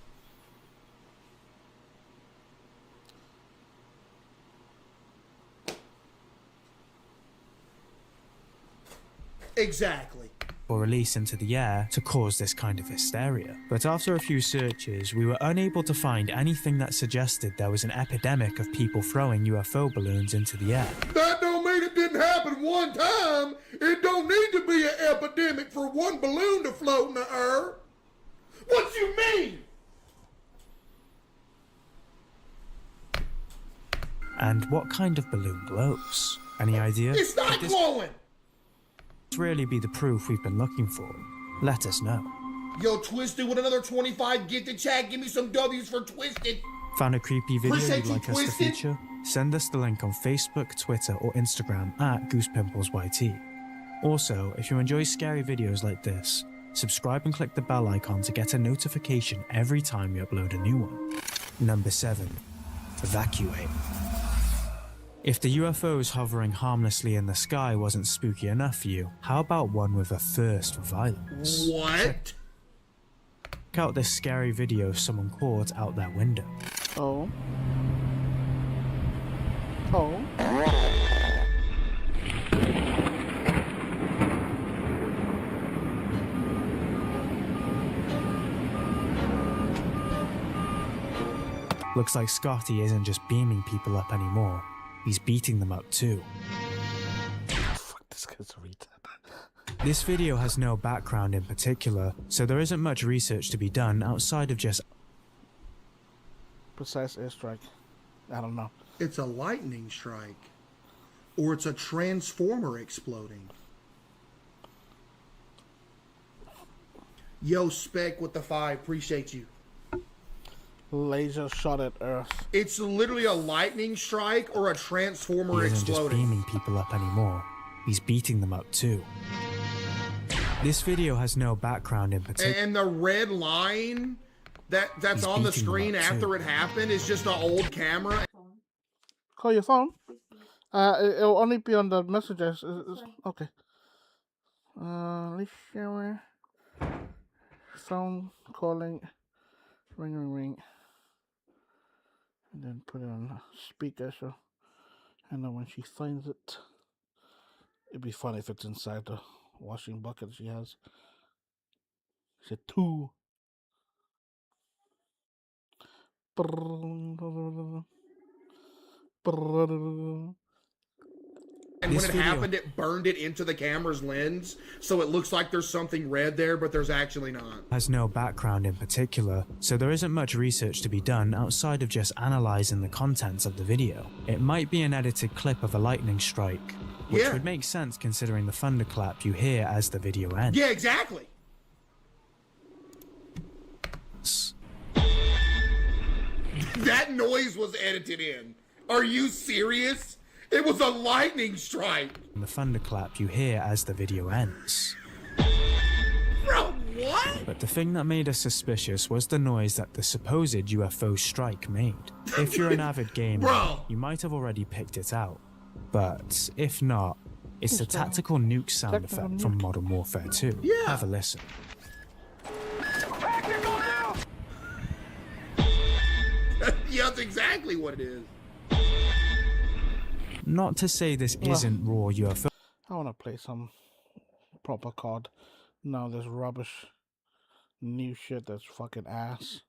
Exactly. Or release into the air to cause this kind of hysteria. But after a few searches, we were unable to find anything that suggested there was an epidemic of people throwing UFO balloons into the air. That don't mean it didn't happen one time. It don't need to be an epidemic for one balloon to float in the air. What you mean? And what kind of balloon glows? Any idea? It's not glowing! Really be the proof we've been looking for? Let us know. Yo, Twisted with another 25 gifted chat. Give me some W's for Twisted. Found a creepy video Appreciate you'd like you, us to Twisted. feature? Send us the link on Facebook, Twitter, or Instagram at GoosePimplesYT. Also, if you enjoy scary videos like this, subscribe and click the bell icon to get a notification every time we upload a new one. Number 7. Evacuate. If the UFOs hovering harmlessly in the sky wasn't spooky enough for you, how about one with a thirst for violence? What? Check out this scary video someone caught out their window. Oh. Oh. Looks like Scotty isn't just beaming people up anymore. He's beating them up too. Fuck, this guy's a retard. This video has no background in particular, so there isn't much research to be done outside of just Precise airstrike. I don't know. It's a lightning strike. Or it's a transformer exploding. Yo, Spec with the 5. Appreciate you. Laser shot at Earth. It's literally a lightning strike or a transformer he isn't just exploding. beaming people up anymore. He's beating them up too. This video has no background in particular. And the red line that's He's on the beating them screen up, too. after it happened is just an old camera. Call your phone. It'll only be on the messages. Okay. Alicia, phone calling. Ring, ring, ring. And then put it on speaker, so I know when she finds it. It'd be funny if it's inside the washing bucket she has. She said 2. And when it happened, it burned it into the camera's lens, so it looks like there's something red there, but there's actually not. Has no background in particular, so there isn't much research to be done outside of just analysing the contents of the video. It might be an edited clip of a lightning strike, which would make sense considering the thunderclap you hear as the video ends. Yeah, exactly. That noise was edited in. Are you serious? It was a lightning strike. The thunderclap you hear as the video ends. Bro, what? But the thing that made us suspicious was the noise that the supposed UFO strike made. If you're an avid gamer, Bro. you might have already picked it out. But if not, it's the tactical nuke sound effect from Modern Warfare 2. Yeah. Have a listen. Yeah, that's exactly what it is. Not to say this isn't raw UFO. I want to play some proper COD. No, this rubbish new shit that's fucking ass.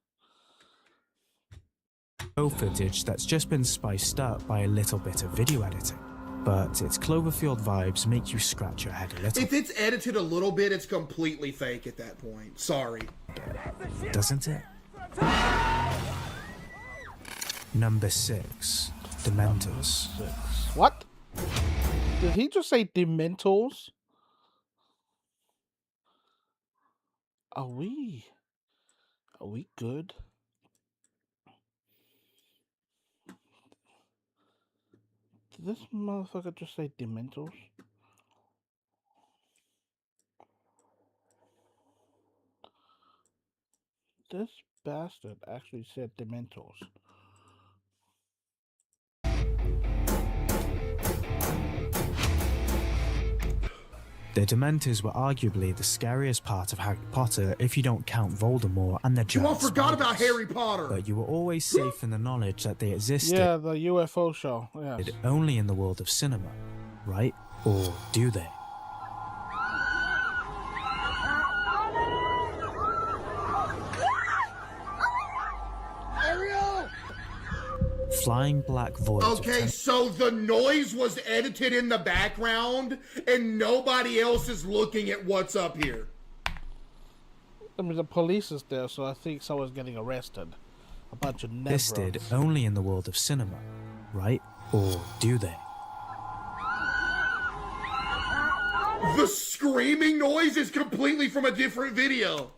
Footage that's just been spiced up by a little bit of video editing. But its Cloverfield vibes make you scratch your head a little. If it's edited a little bit, it's completely fake at that point. Sorry. Doesn't it? Number 6. Dementors. What? Did he just say Dementors? Are we good? Did this motherfucker just say Dementors? This bastard actually said Dementors. The Dementors were arguably the scariest part of Harry Potter if you don't count Voldemort and the You all giant forgot about spiders. Harry Potter. But you were always safe in the knowledge that they existed Yeah, the UFO show. Yeah. only in the world of cinema, right? Or do they? Ariel! Flying black voids. of Okay, so the noise was edited in the background and nobody else is looking at what's up here. I mean, the police is there, so I think someone's getting arrested. A bunch of existed Nevros. only in the world of cinema, right? Or do they? The screaming noise is completely from a different video.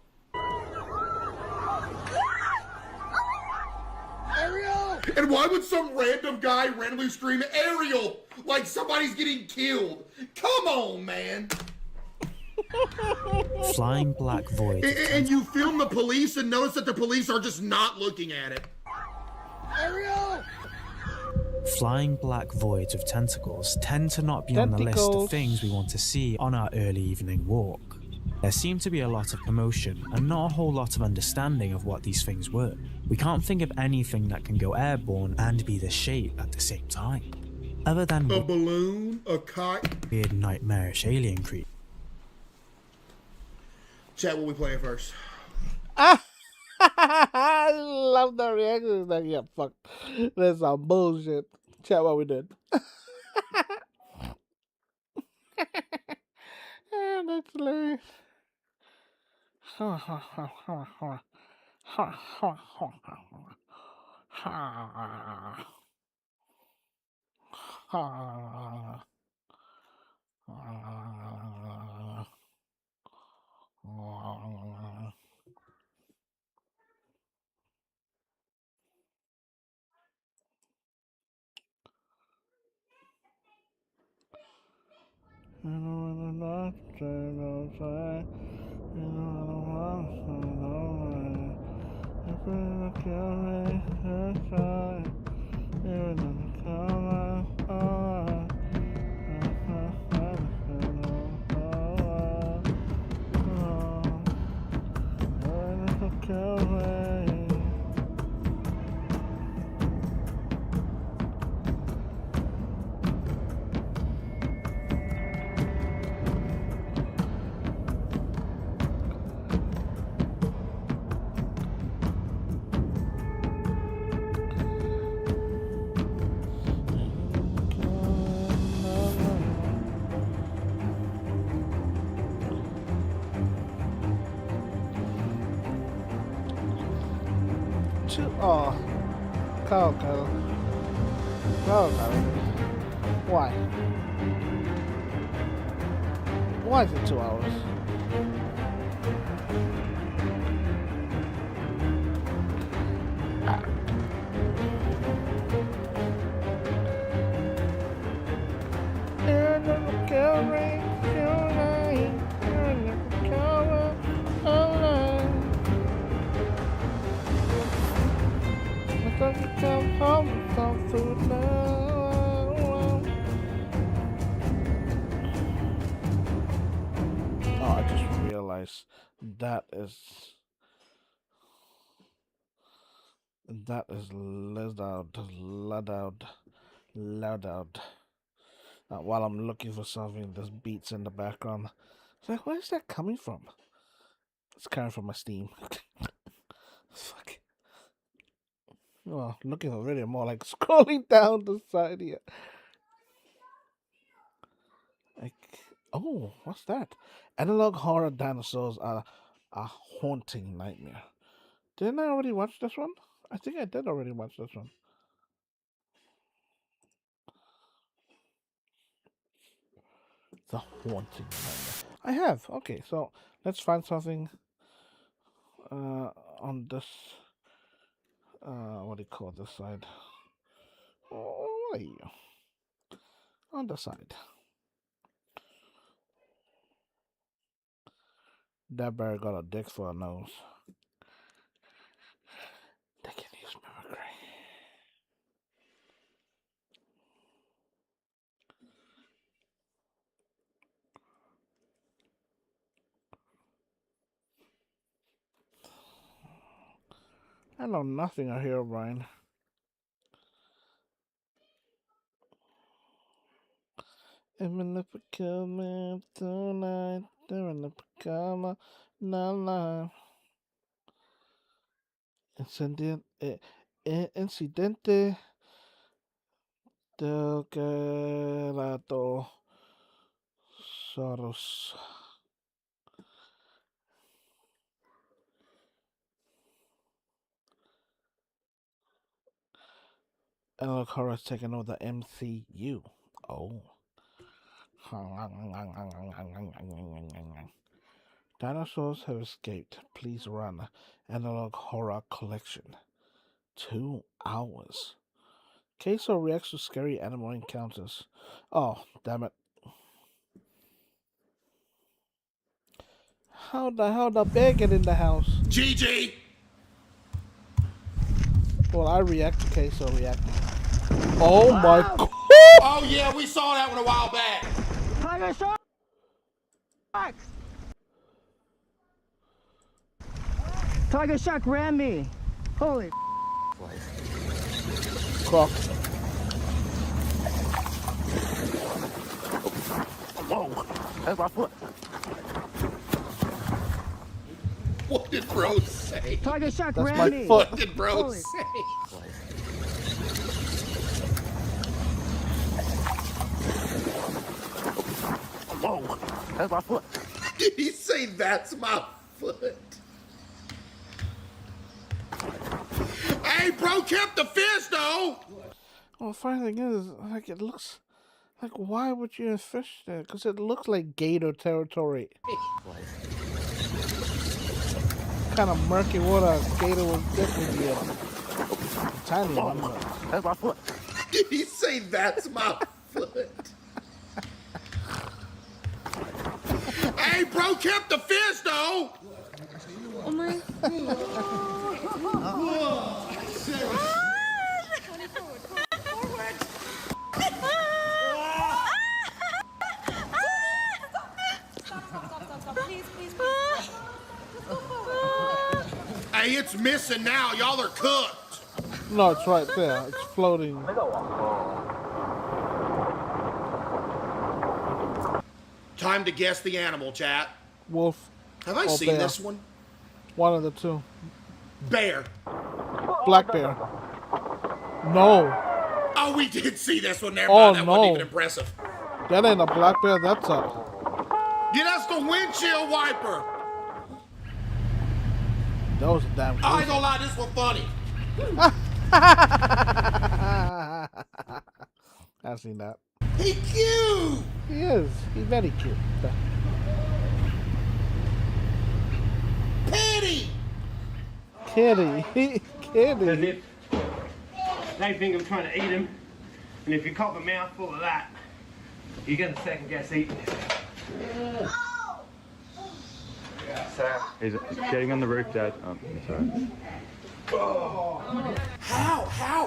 Ariel! And why would some random guy randomly scream Ariel like somebody's getting killed? Come on, man. Flying black voids. And you film the police and notice that the police are just not looking at it. Ariel! Flying black voids of tentacles tend to not be on the list of Tentacles. things we want to see on our early evening walk. There seemed to be a lot of commotion and not a whole lot of understanding of what these things were. We can't think of anything that can go airborne and be this shape at the same time. Other than a balloon, a kite. Weird nightmarish alien creatures. Chat, what we playing first? I love the reaction. It's like, yeah, fuck. That's some bullshit. Chat what we did. Yeah, that's hilarious. Ha ha ha ha ha. Ha ha ha ha. Ha. Ha. Oh, Kyle. Why? Why is it 2 hours? Come home, some food now. Oh, I just realized that is loud out. While I'm looking for something, there's beats in the background. It's like, where's that coming from? It's coming from my Steam. Fuck. Well, looking for video, more like scrolling down the side here. Like, oh, what's that? Analog horror dinosaurs are a haunting nightmare. Didn't I already watch this one? I think I did already watch this one. The haunting nightmare. I have. Okay, so let's find something on this. What do you call this side? Oh, what are you? On the side. That bear got a dick for a nose. They can use mimicry. I know nothing of Herobrine. Even if I kill me tonight, even if I come alive. Incidente del Gelato Soros. Analog Horror's taking over the MCU. Oh. Dinosaurs have escaped. Please run. Analog Horror Collection. 2 hours. Queso reacts to scary animal encounters. Oh, damn it. How the hell did bear get in the house? GG! Well, I react to Queso reacting. Oh my god! Oh yeah, we saw that one a while back. Tiger Shark! Tiger Shark ran me. Holy Croc. Whoa, that's my foot. What did bro say? Tiger Shark That's ran my me. foot. What did bro Holy say? Whoa, that's my foot. Did he say that's my foot? Hey, bro kept the fish though. Well, the funny thing is, like, it looks like, why would you fish there? Because it looks like gator territory. Kind of murky water a gator would definitely be a tiny one. But... That's my foot. Did he say that's my foot? Hey, bro kept the fish though. Oh my. Hey, it's missing now. Y'all are cooked. No, it's right there. It's floating. Time to guess the animal, chat. Wolf. Have I or seen bear. this one? One of the two. Bear. Black bear. No. Oh, we did see this one. Never Oh, mind. That wasn't no. even impressive. That ain't a black bear. That's a... Yeah, that's the windshield wiper. That was a damn... I ain't gonna lie, this one funny. I've seen that. He cute. He is. He's very cute. Petty. Kitty. Kitty. As if they think I'm trying to eat him, and if you cop a mouthful of that, you're going to second guess eating it. He's getting on the roof, Dad. Oh, sorry.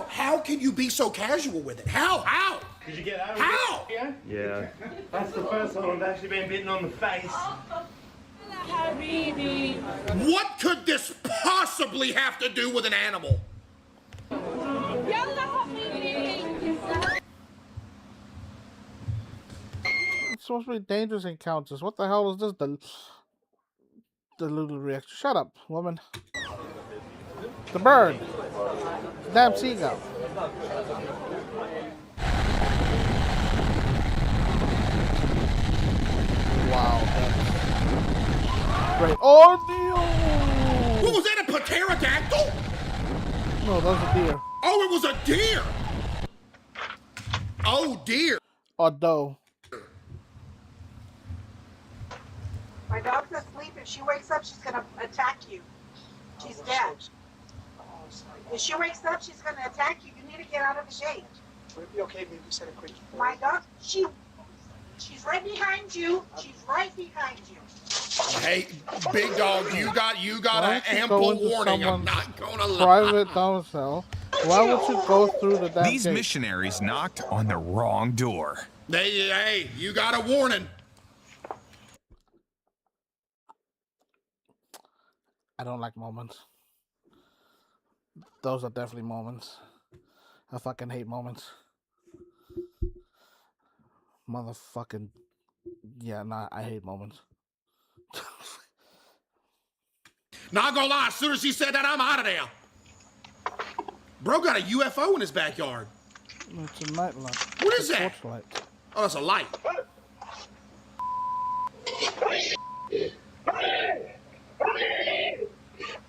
How can you be so casual with it? How? Did you get that? How? Yeah. That's the first time I've actually been bitten on the face. What could this possibly have to do with an animal? It's supposed to be dangerous encounters. What the hell is this? The little reaction. Shut up, woman. The bird. The damn seagull. Wow. Great. Oh, dear. What was that, a pterodactyl? No, that was a deer. Oh, it was a deer. Oh, dear. Or doe. My dog's asleep. If she wakes up, she's gonna attack you. She's dead. If she wakes up, she's gonna attack you. You need to get out of the shade. Would it be okay if we said a quick? My dog, she's right behind you. She's right behind you. Hey, big dog, you got an ample warning. I'm not gonna lie. Private domicile. Why would you go through the damn These gate? missionaries knocked on the wrong door. Hey, you got a warning. I don't like moments. Those are definitely moments. I fucking hate moments. Motherfucking yeah, nah, I hate moments. Not gonna lie, as soon as he said that, I'm out of there. Bro got a UFO in his backyard. It's a night light. What It's is a that? torchlight. Oh, that's a light.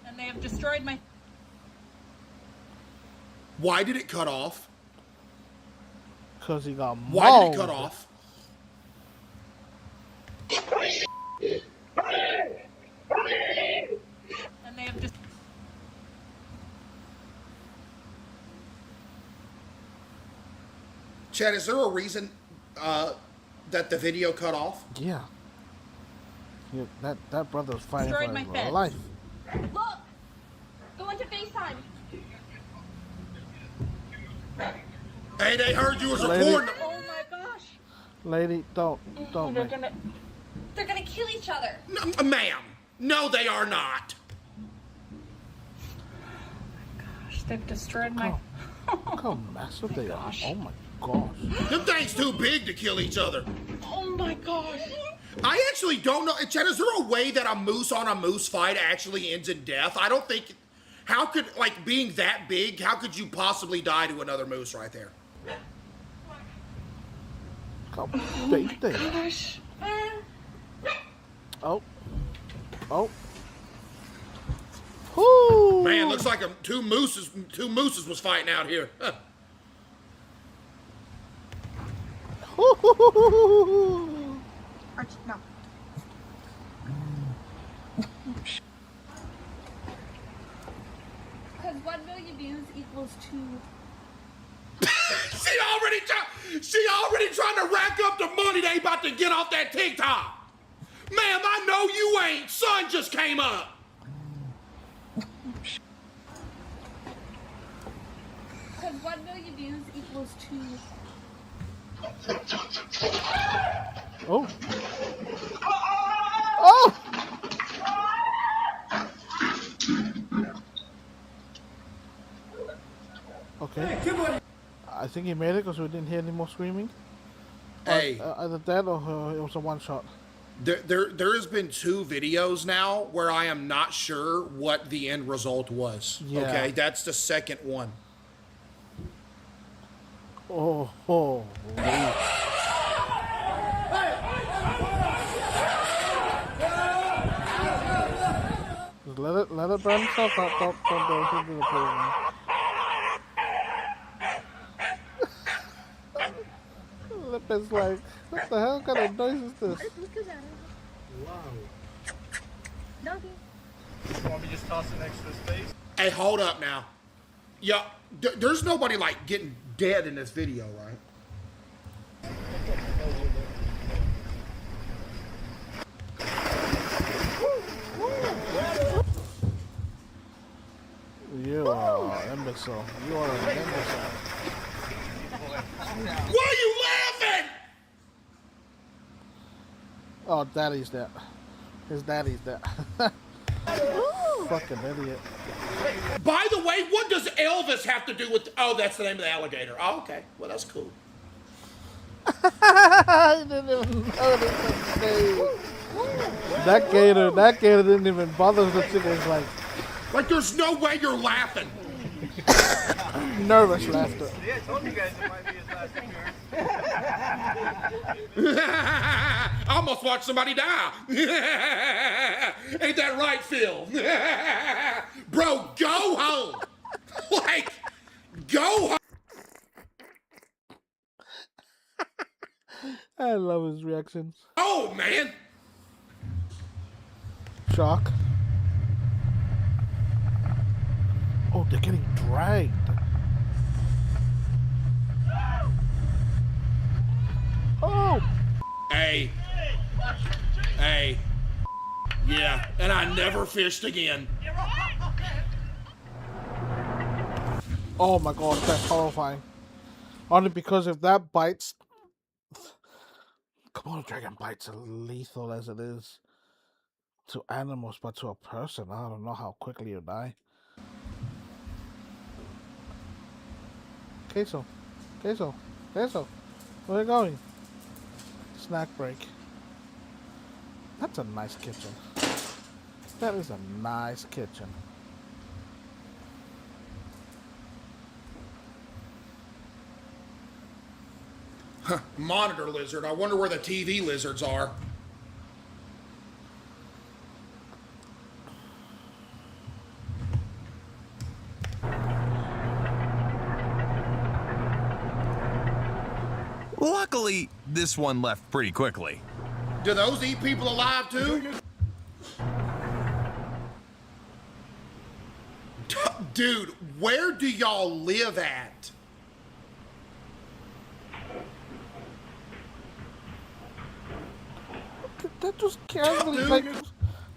And they have destroyed my... Why did it cut off? Because he got mauled. Why did it cut off? And they have just... Chad, is there a reason that the video cut off? Yeah. That brother was fighting Destroyed for my his fence. life. Look! Go into FaceTime! Hey, they heard you was Lady. recording. Oh my gosh! Lady, don't They're make gonna kill each other! No, ma'am. No, they are not. Gosh, they've destroyed my... Look how massive they are. Oh my gosh. Them things too big to kill each other. Oh my gosh! I actually don't know. Chad, is there a way that a moose on a moose fight actually ends in death? I don't think... How could, like, being that big, how could you possibly die to another moose right there? How big they are. Gosh! Oh. Oh. Whoo! Man, looks like two mooses was fighting out here. Huh. Archie, no. Because 1 million views equals 2... She already trying to rack up the money they about to get off that TikTok. Ma'am, I know you ain't. Sun just came up. Because 1 million views equals 2... Oh. Oh! Okay. I think he made it because we didn't hear any more screaming. Hey. Either that or it was a one shot. There has been 2 videos now where I am not sure what the end result was. Yeah. Okay, that's the second one. Oh, oh. Just let it burn itself out. Don't do it to the prison. Lip is like, what the hell kind of noise is this? Wow. Doggy. Want me to just toss an extra space? Hey, hold up now. Yeah, there's nobody like getting dead in this video, right? You are an imbecile. You are an imbecile. Why are you laughing? Oh, daddy's there. His daddy's there. Fucking idiot. By the way, what does Elvis have to do with... Oh, that's the name of the alligator. Oh, okay. Well, that's cool. I didn't even notice that gator didn't even bother the chicken. It's like there's no way you're laughing. Nervous laughter. Yeah, I told you guys it might be his last appearance. I almost watched somebody die. Ain't that right, Phil? Bro, go home. Like, go home. I love his reactions. Oh, man. Shock. Oh, they're getting dragged. Oh! Hey. Hey. Yeah, and I never fished again. Oh my gosh, that's horrifying. Only because if that bites... Komodo dragon bites are lethal as it is to animals, but to a person, I don't know how quickly you die. Queso. Queso. Queso. Where are you going? Snack break. That's a nice kitchen. That is a nice kitchen. Monitor lizard. I wonder where the TV lizards are. Luckily, this one left pretty quickly. Do those eat people alive too? Dude, where do y'all live at? That just casually like,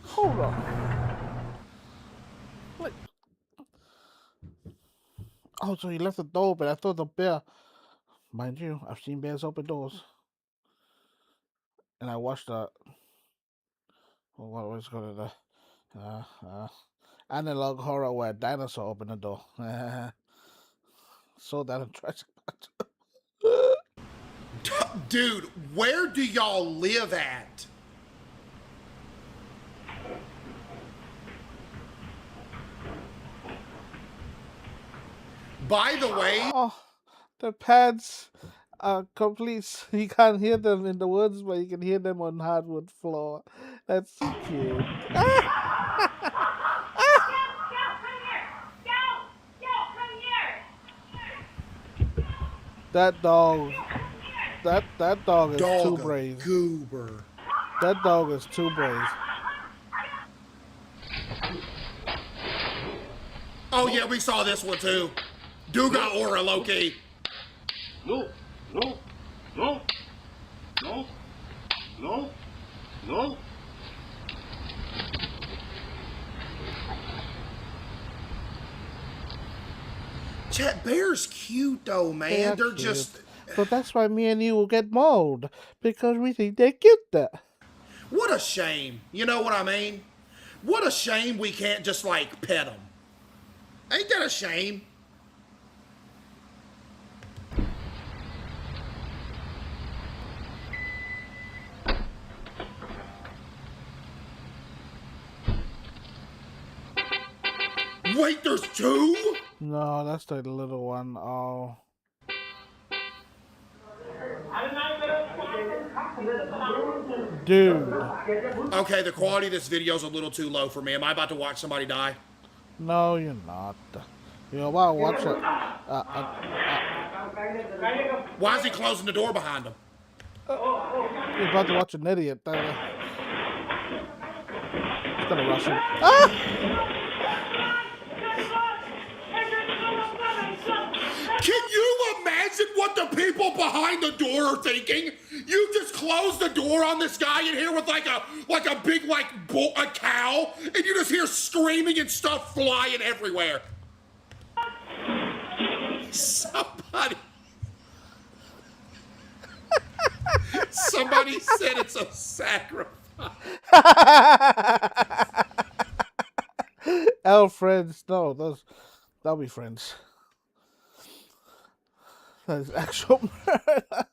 hold on. Like, oh, so he left the door open. I thought the bear. Mind you, I've seen bears open doors. And I watched what was called the analog horror where a dinosaur opened the door. Saw that in Jurassic Park. Dude, where do y'all live at? By the way, oh, the pads are complete. You can't hear them in the woods, but you can hear them on hardwood floor. That's so cute. That dog. That dog is too brave. Goober. That dog is too brave. Oh yeah, we saw this one too. Do got aura, Loki. No, no, no, no, no, no. Chat, bear's cute though, man. They're cute. just. But that's why me and you will get mauled, because we think they're cute there. What a shame. You know what I mean? What a shame we can't just like pet them. Ain't that a shame? Wait, there's two? No, that's the little one. Oh. Dude. Okay, the quality of this video is a little too low for me. Am I about to watch somebody die? No, you're not. You're about to watch it. Why is he closing the door behind him? You're about to watch an idiot. It's gonna rush him. Ah! Can you imagine what the people behind the door are thinking? You just closed the door on this guy in here with like a big a cow, and you just hear screaming and stuff flying everywhere. Somebody said it's a sacrifice. Our friends, no, they'll be friends. That's actual murder.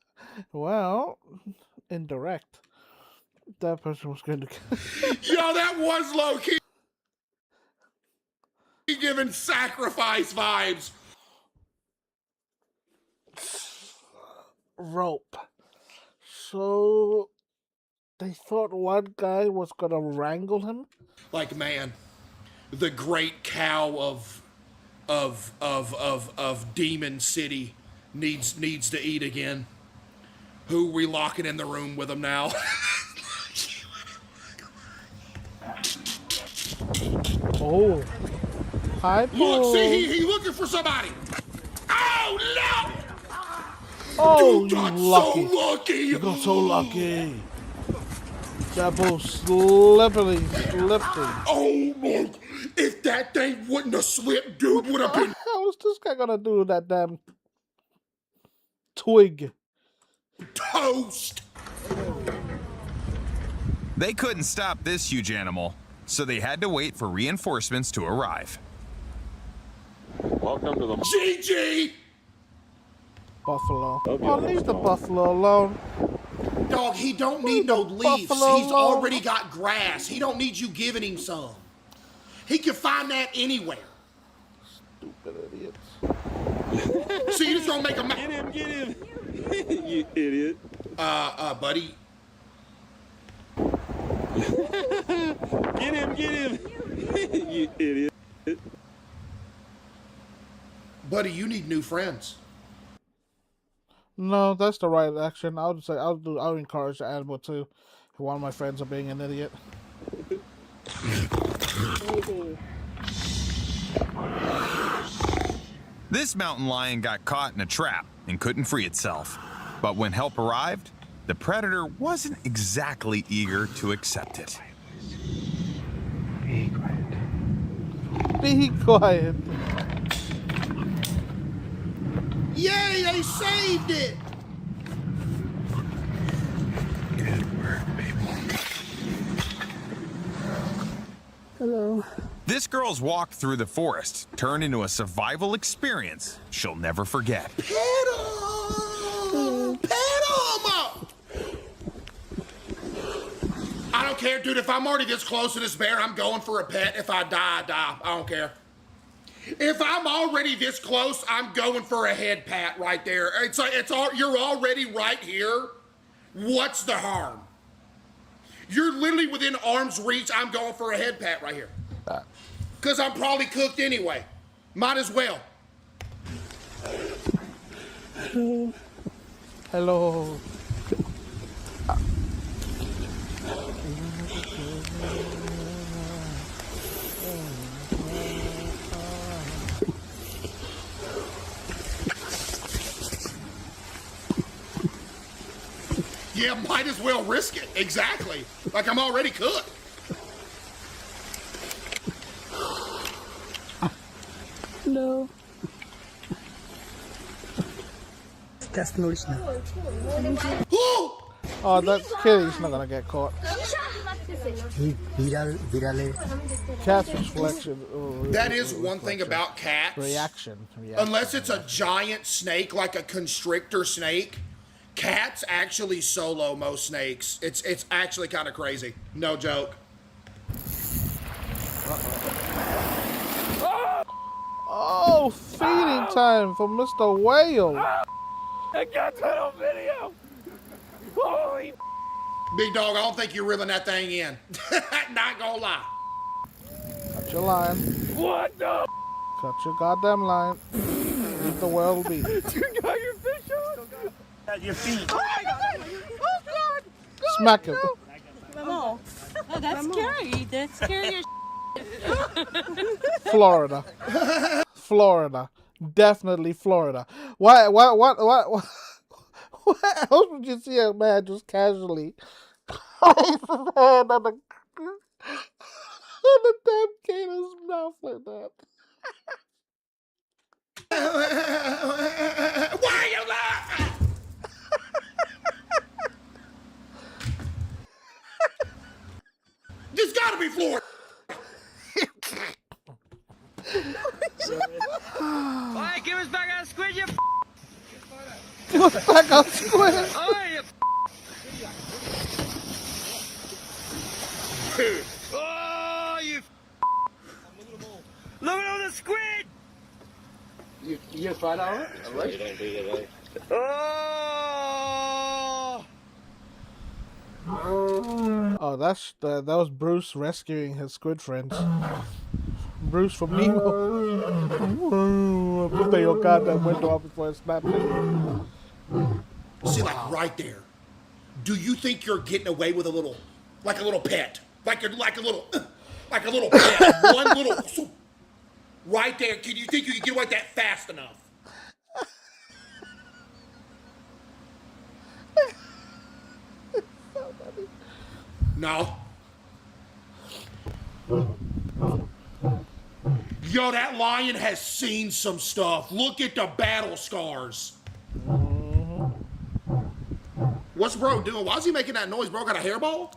Well, indirect. That person was going to. Yo, that was low key giving sacrifice vibes. Rope. So they thought one guy was gonna wrangle him. Like, man, the great cow of Demon City needs to eat again. Who we locking in the room with him now? Oh, hi, look! See, he looking for somebody. Oh no! Oh, dude got lucky. so lucky. You got so lucky. That bull slippery. Oh my! If that thing wouldn't have slipped, dude would have been. How is this guy gonna do that damn twig? Toast. They couldn't stop this huge animal, so they had to wait for reinforcements to arrive. Welcome to the GG. buffalo. Oh, leave the buffalo alone. Dog, he don't need no leaves. Buffalo He's alone. already got grass. He don't need you giving him some. He can find that anywhere. Stupid idiots. So you just gonna make him... Get him! You idiot. Buddy. Get him! You idiot. Buddy, you need new friends. No, that's the right action. I would say I'll encourage the animal too. If one of my friends are being an idiot. This mountain lion got caught in a trap and couldn't free itself. But when help arrived, the predator wasn't exactly eager to accept it. Be quiet. Be quiet. Yay, they saved it! Good work, baby. Hello. This girl's walk through the forest turned into a survival experience she'll never forget. Pet him! Pet him! I don't care, dude. If I'm already this close to this bear, I'm going for a pet. If I die, I die. I don't care. If I'm already this close, I'm going for a head pat right there. It's like you're already right here. What's the harm? You're literally within arm's reach. I'm going for a head pat right here. Because I'm probably cooked anyway. Might as well. Hello. Hello. Yeah, might as well risk it. Exactly. Like I'm already cooked. No. That's no listener. Oh, that kitty's not gonna get caught. Cat's reflection. That is one thing about cats. Reaction. Unless it's a giant snake like a constrictor snake, cats actually solo most snakes. It's actually kind of crazy. No joke. Oh, feeding time for Mr. Whale. I got that on video. Holy. Big dog, I don't think you're reeling that thing in. Not gonna lie. Cut your line. What the? Cut your goddamn line. Leave the world be. You got your fish on? At your feet. Oh my God! Oh God! Smack him. No, that's scary. That's scary as Florida. Florida. Definitely Florida. What else would you see a man just casually place his hand on the damn gator's mouth like that? Why are you laughing? This gotta be Florida. Alright, give us back our squid, you Give us back our squid. Alright, oh, you look at all the squid! You find out? Oh! Oh, that was Bruce rescuing his squid friends. Bruce from Nemo. Put your goddamn window up before it snaps. See, like right there. Do you think you're getting away with a little pet, like a little pet, one little, right there? Can you think you can get away with that fast enough? No. Yo, that lion has seen some stuff. Look at the battle scars. What's bro doing? Why is he making that noise? Bro got a hairball?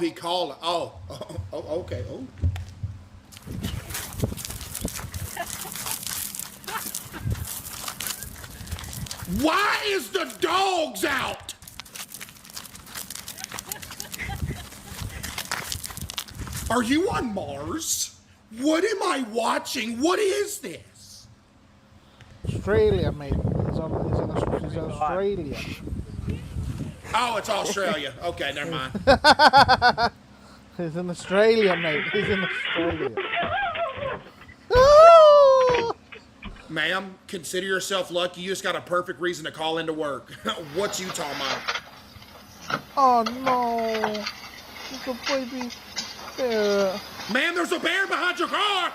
he called it. Oh, okay. Oh. Why is the dogs out? Are you on Mars? What am I watching? What is this? Australia, mate. He's in Australia. Oh, it's Australia. Okay, never mind. He's in Australia, mate. He's in Australia. Ma'am, consider yourself lucky. You just got a perfect reason to call into work. What you talking about? Oh no! It's a baby bear. Ma'am, there's a bear behind your car.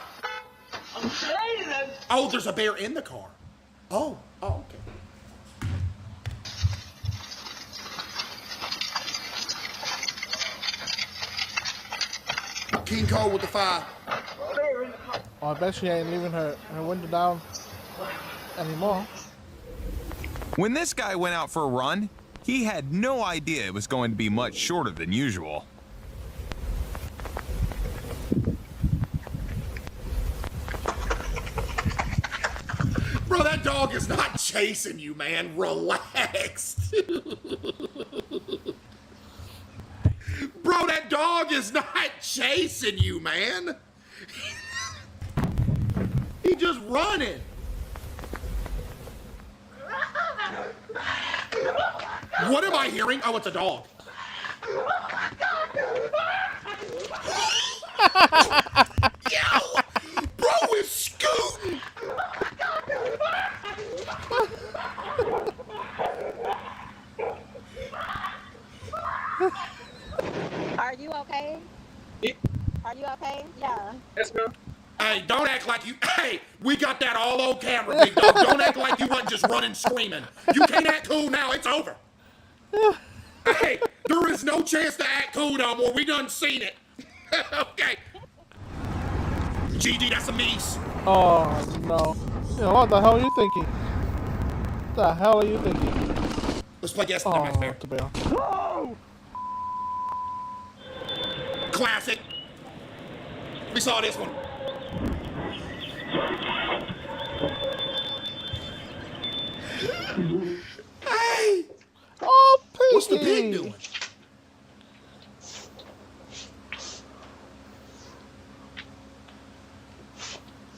Oh, there's a bear in the car. Oh, okay. King Cole with the 5. Oh, I bet she ain't leaving her window down anymore. When this guy went out for a run, he had no idea it was going to be much shorter than usual. Bro, that dog is not chasing you, man. Relax. Bro, that dog is not chasing you, man. He just running. What am I hearing? Oh, it's a dog. Yo! Bro is scooting! Are you okay? Are you okay? Yeah. Yes, ma'am. Hey, don't act like you... Hey, we got that all on camera, big dog. Don't act like you wasn't just running screaming. You can't act cool now. It's over. Hey, there is no chance to act cool no more. We done seen it. Okay. GD, that's a meese. Oh no. Yeah, what the hell are you thinking? What the hell are you thinking? Let's play guess the bear. No! Classic. We saw this one. Hey! Oh, piggy! What's the pig doing?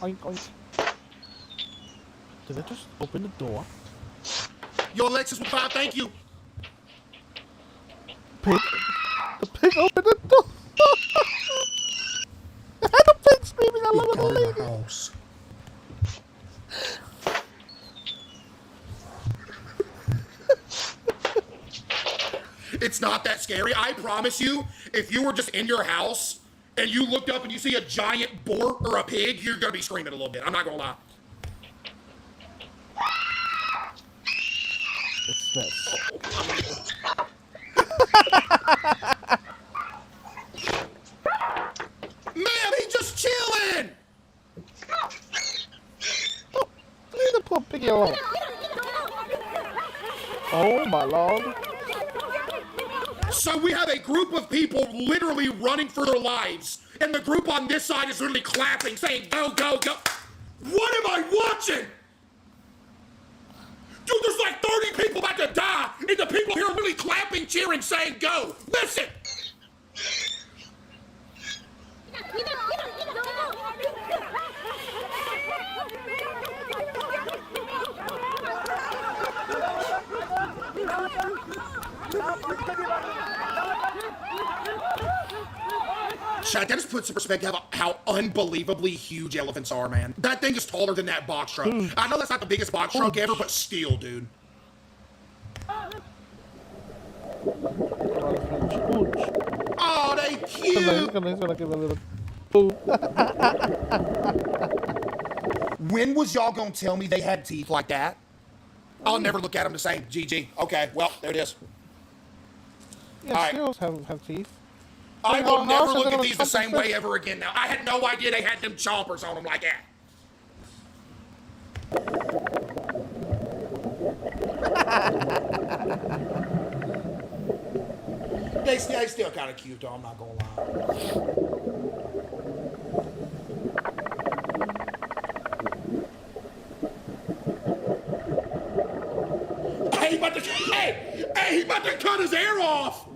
Oink, oink. Did it just open the door? Yo, Alexis with 5, thank you. Pig? The pig opened the door! The pig screaming, I love it, lady! House. It's not that scary. I promise you, if you were just in your house and you looked up and you see a giant boar or a pig, you're going to be screaming a little bit. I'm not going to lie. It's this. Man, he's just chilling. Oh, leave the poor piggy alone. Oh my lord. So we have a group of people literally running for their lives, and the group on this side is literally clapping, saying, go, go, go. What am I watching? Dude, there's like 30 people about to die, and the people here are really clapping, cheering, saying, go. Listen. Chat, that just puts in perspective how unbelievably huge elephants are, man. That thing is taller than that box truck. I know that's not the biggest box truck ever, but still, dude. Oh, they cute. He's gonna give a little poo. When was y'all gonna tell me they had teeth like that? I'll never look at them the same. GG. Okay, well, there it is. Yeah, right. seals have teeth. I will never look at these the same way ever again now. I had no idea they had them chompers on them like that. They still kind of cute, though. I'm not gonna lie. Hey, he about to cut his hair off.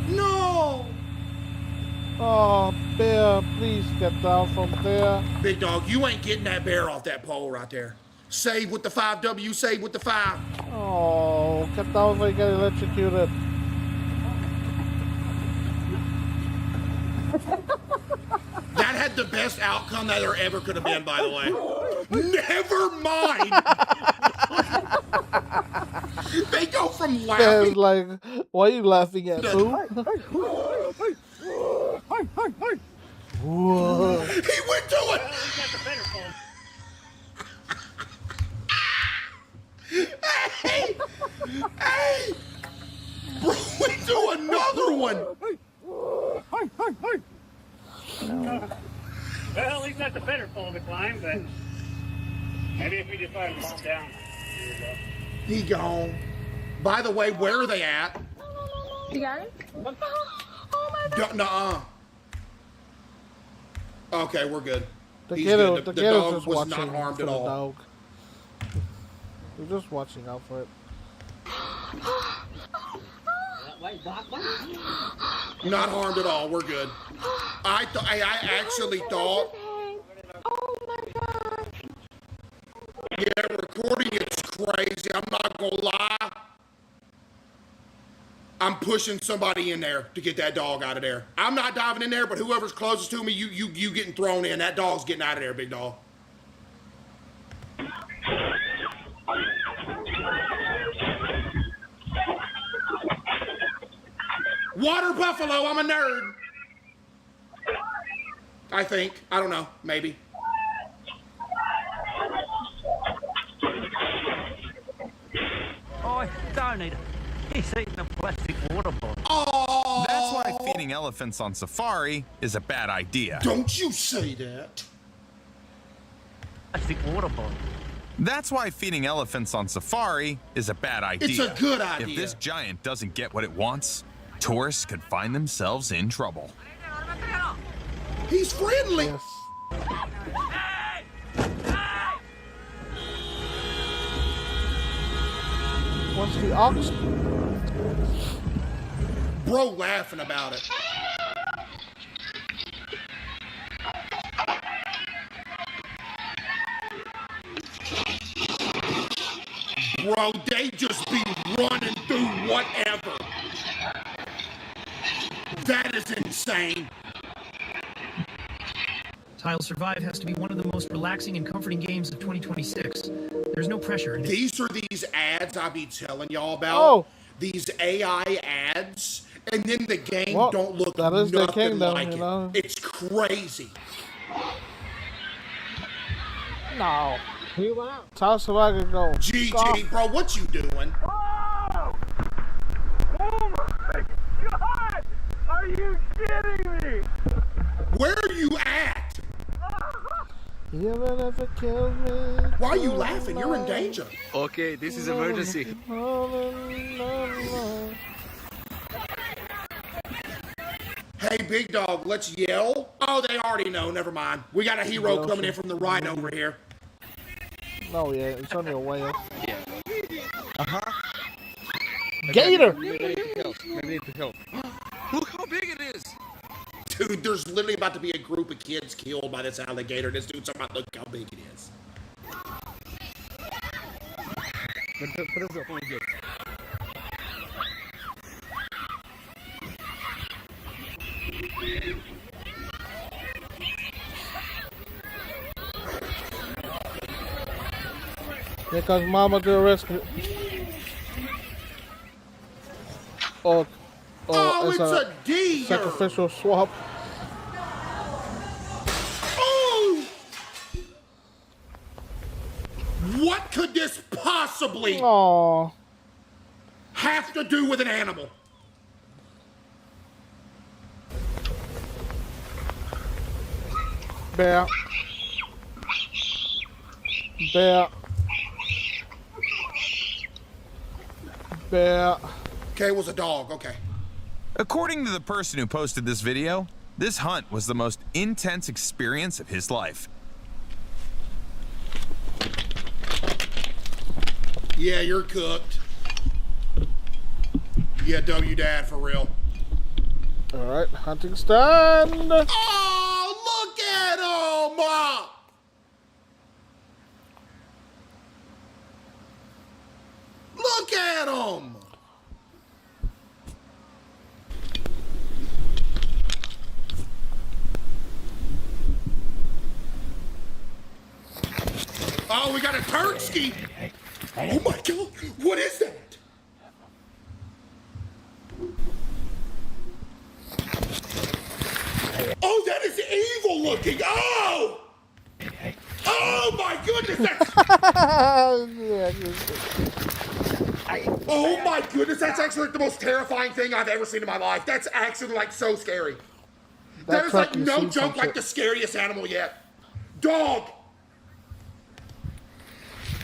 No. Oh, bear, please get down from there. Big dog, you ain't getting that bear off that pole right there. Save with the 5W, save with the 5. Oh, get down before you get electrocuted. That had the best outcome that there ever could have been, by the way. Never mind. They go from laughing. Bear's like, why are you laughing at, boo? Whoa. He went to it. Hey! Hey! Bro, went to another one. Well, at least that's a better pole to climb, but maybe if we just let him fall down. He gone. By the way, where are they at? You got it? Oh my God. Nuh-uh. Okay, we're good. The He's kiddo, good. the The kiddo's dog just was watching not harmed for at the all. dog. We're just watching out for it. Not harmed at all. We're good. I actually thought. Oh my God. Yeah, recording it's crazy. I'm not gonna lie. I'm pushing somebody in there to get that dog out of there. I'm not diving in there, but whoever's closest to me, you getting thrown in. That dog's getting out of there, big dog. Water buffalo, I'm a nerd. I think. I don't know. Maybe. Oh, darn it. He's eating a plastic water bottle. Oh! That's why feeding elephants on safari is a bad idea. Don't you say that. Plastic water bottle. That's why feeding elephants on safari is a bad idea. It's a good idea. If this giant doesn't get what it wants, tourists could find themselves in trouble. He's friendly. Yes. What's the ox? Bro laughing about it. Bro, they just be running through whatever. That is insane. Tile Survive has to be one of the most relaxing and comforting games of 2026. There's no pressure. These are these ads I be telling y'all about. Oh. These AI ads, and then the game Well, don't look that is the nothing kingdom, like you it. know. It's crazy. No. Tile Survive can go. GG, bro, what you doing? Oh my God! Are you kidding me? Where are you at? You will never kill me. Why are you laughing? You're in danger. Okay, this is emergency. Hey, big dog, let's yell. Oh, they already know. Never mind. We got a hero coming in from the right over here. No, yeah, it's only a whale. Uh-huh. Gator! Maybe need to help. Look how big it is! Dude, there's literally about to be a group of kids killed by this alligator. This dude's about to look how big it is. Here comes Mama to the rescue. Oh, it's a deer! Sacrificial swap. Oh! What could this possibly have to do with an animal? Bear. Bear. Yeah. Okay, it was a dog. Okay. According to the person who posted this video, this hunt was the most intense experience of his life. Yeah, you're cooked. Yeah, W Dad for real. All right, hunting stand. Oh, look at him! Look at him! Oh, we got a Turkey! Oh my God! What is that? Oh, that is evil looking! Oh! Oh my goodness! That's... Oh my goodness! That's actually like the most terrifying thing I've ever seen in my life. That's actually like so scary. That is like no joke, like the scariest animal yet. Dog.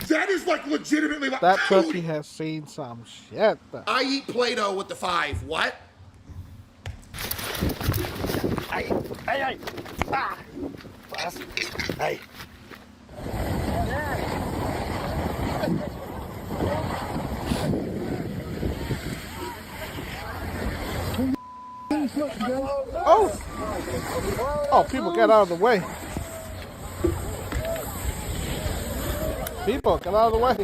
That is like legitimately like that turkey has seen some shit. I eat Play-Doh with the 5. What? Hey. Ah. Hey. Oh, people get out of the way. People, get out of the way.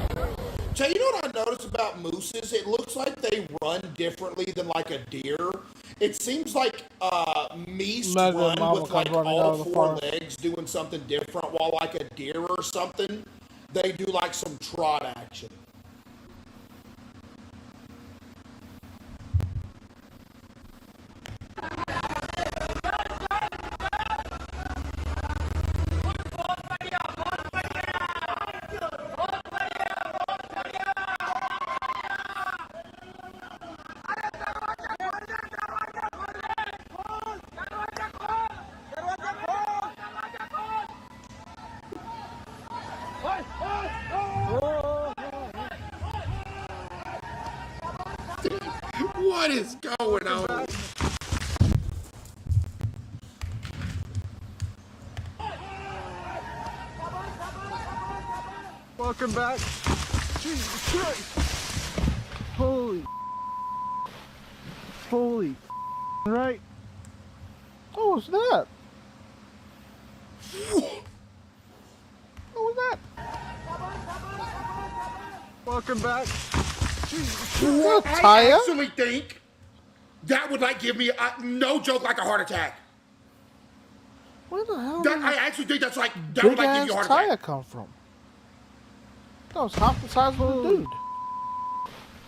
So you know what I noticed about mooses? It looks like they run differently than like a deer. It seems like meese run with like all 4 legs doing something different, while like a deer or something, they do like some trot action. What is going on? Welcome back. Jesus Christ. Holy. Right. What was that? What was that? Welcome back. What? I actually think that would like give me no joke, like a heart attack. Where the hell? I actually think that's like that would like give you a heart attack. Tire come from? That was half the size of the dude.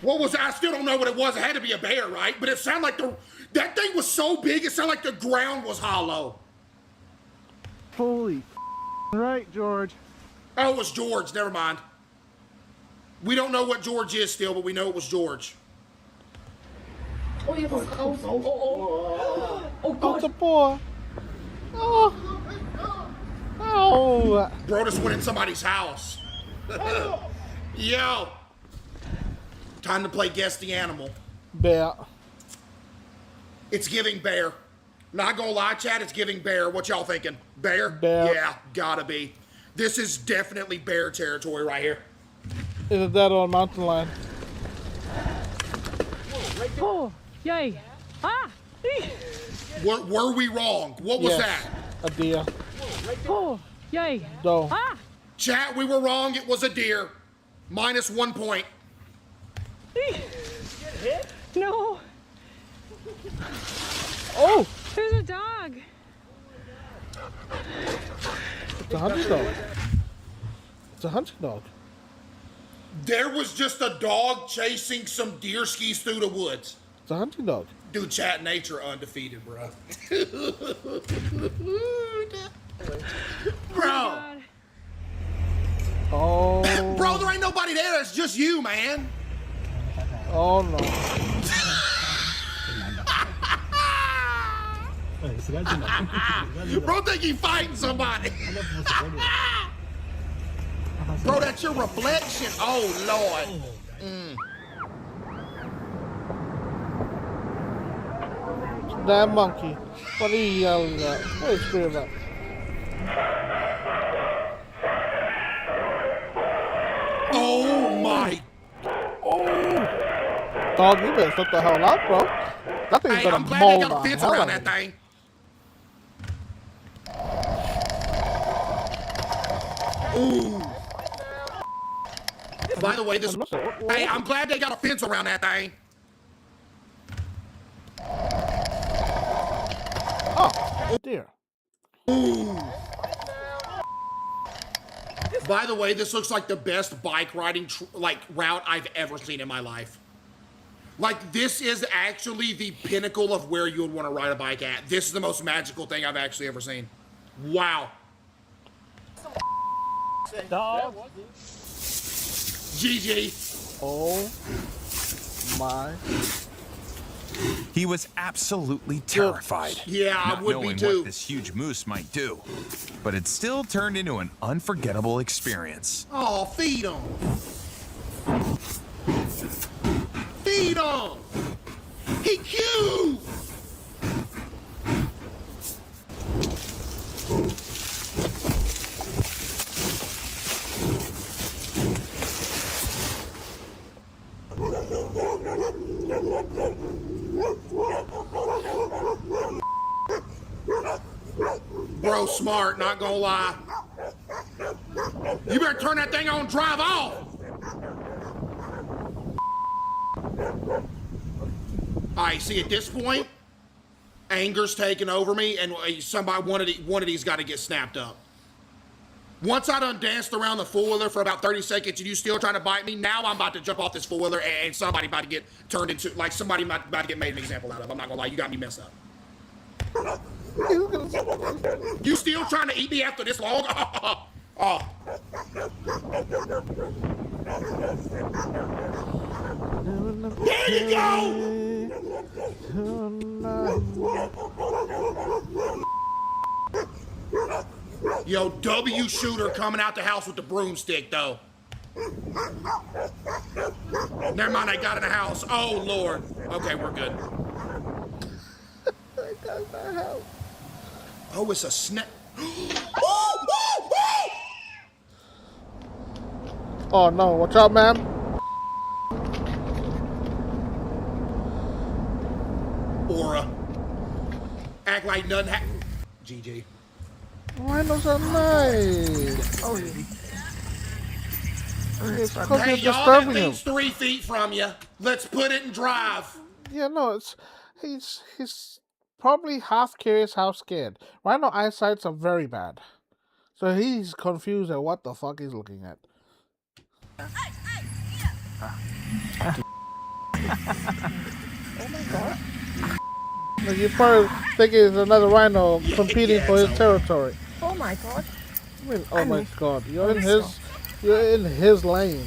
What was it? I still don't know what it was. It had to be a bear, right? But it sounded like that thing was so big. It sounded like the ground was hollow. Holy right, George. Oh, it was George. Never mind. We don't know what George is still, but we know it was George. Oh, the boy. Oh. Bro just went in somebody's house. Yo. Time to play Guess the Animal. Bear. It's giving bear. Not gonna lie, chat, it's giving bear. What y'all thinking? Bear? Bear. Yeah, gotta be. This is definitely bear territory right here. Either that or a mountain lion. Oh, yay. Ah! Were we wrong? What was that? A deer. Oh, yay. No. Ah! Chat, we were wrong. It was a deer. -1 point. No. Oh! There's a dog. It's a hunting dog. It's a hunting dog. There was just a dog chasing some deer skis through the woods. It's a hunting dog. Dude, chat, nature undefeated, bro. Bro. Oh. Bro, there ain't nobody there. It's just you, man. Oh, no. Bro, think he fighting somebody. Bro, that's your reflection. Oh, Lord. damn monkey. What are you yelling at? What are you screaming at? Oh my! Dog, you better shut the hell up, bro. That thing's Hey, gonna I'm glad mold they got a the fence hell around out of that you. thing. Ooh. By the way, this. Hey, I'm glad they got a fence around that thing. Oh dear. Ooh. By the way, this looks like the best bike riding route I've ever seen in my life. Like, this is actually the pinnacle of where you would want to ride a bike at. This is the most magical thing I've actually ever seen. Wow. Dog. GG. Oh my. He was absolutely terrified. Yeah, I not would be knowing too. what this huge moose might do. But it still turned into an unforgettable experience. Oh, feed him. Feed him. He cute. Bro, smart, not gonna lie. You better turn that thing on and drive off. Alright, see, at this point, anger's taking over me, and one of these got to get snapped up. Once I done danced around the four-wheeler for about 30 seconds and you still trying to bite me, now I'm about to jump off this four-wheeler and somebody about to get turned into, like, somebody about to get made an example out of. I'm not gonna lie, you got me messed up. You still trying to eat me after this long? Oh. There you go! Yo, W Shooter coming out the house with the broomstick, though. Never mind, I got in the house. Oh, Lord. Okay, we're good. Oh, it's a snap. Oh no, watch out, man. Aura. Act like nothing happened. GG. Rhinos are nice. Oh, it's because Hey, you're y'all, that disturbing him. thing's 3 feet from you. Let's put it in drive. Yeah, no, he's probably half curious, half scared. Rhino eyesights are very bad, so he's confused at what the fuck he's looking at. Oh my god! Like you probably think it's another rhino competing for his territory. Oh my god. I mean, oh my god! You're in his lane.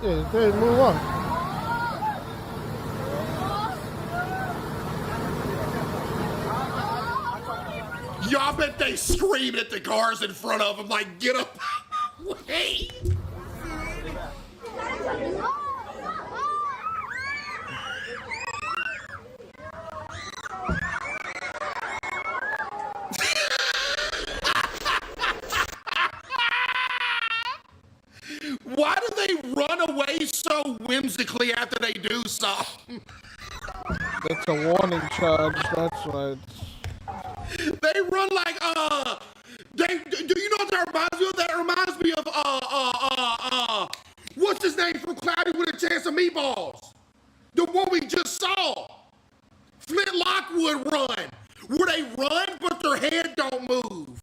Yeah, good, move on. Y'all bet they screaming at the cars in front of them like, get up. Wait. Why do they run away so whimsically after they do something? That's a warning charge, that's right. They run like, do you know what that reminds me of? That reminds me of, what's his name from Cloudy with a Chance of Meatballs? The one we just saw. Flint Lockwood run. Where they run, but their head don't move.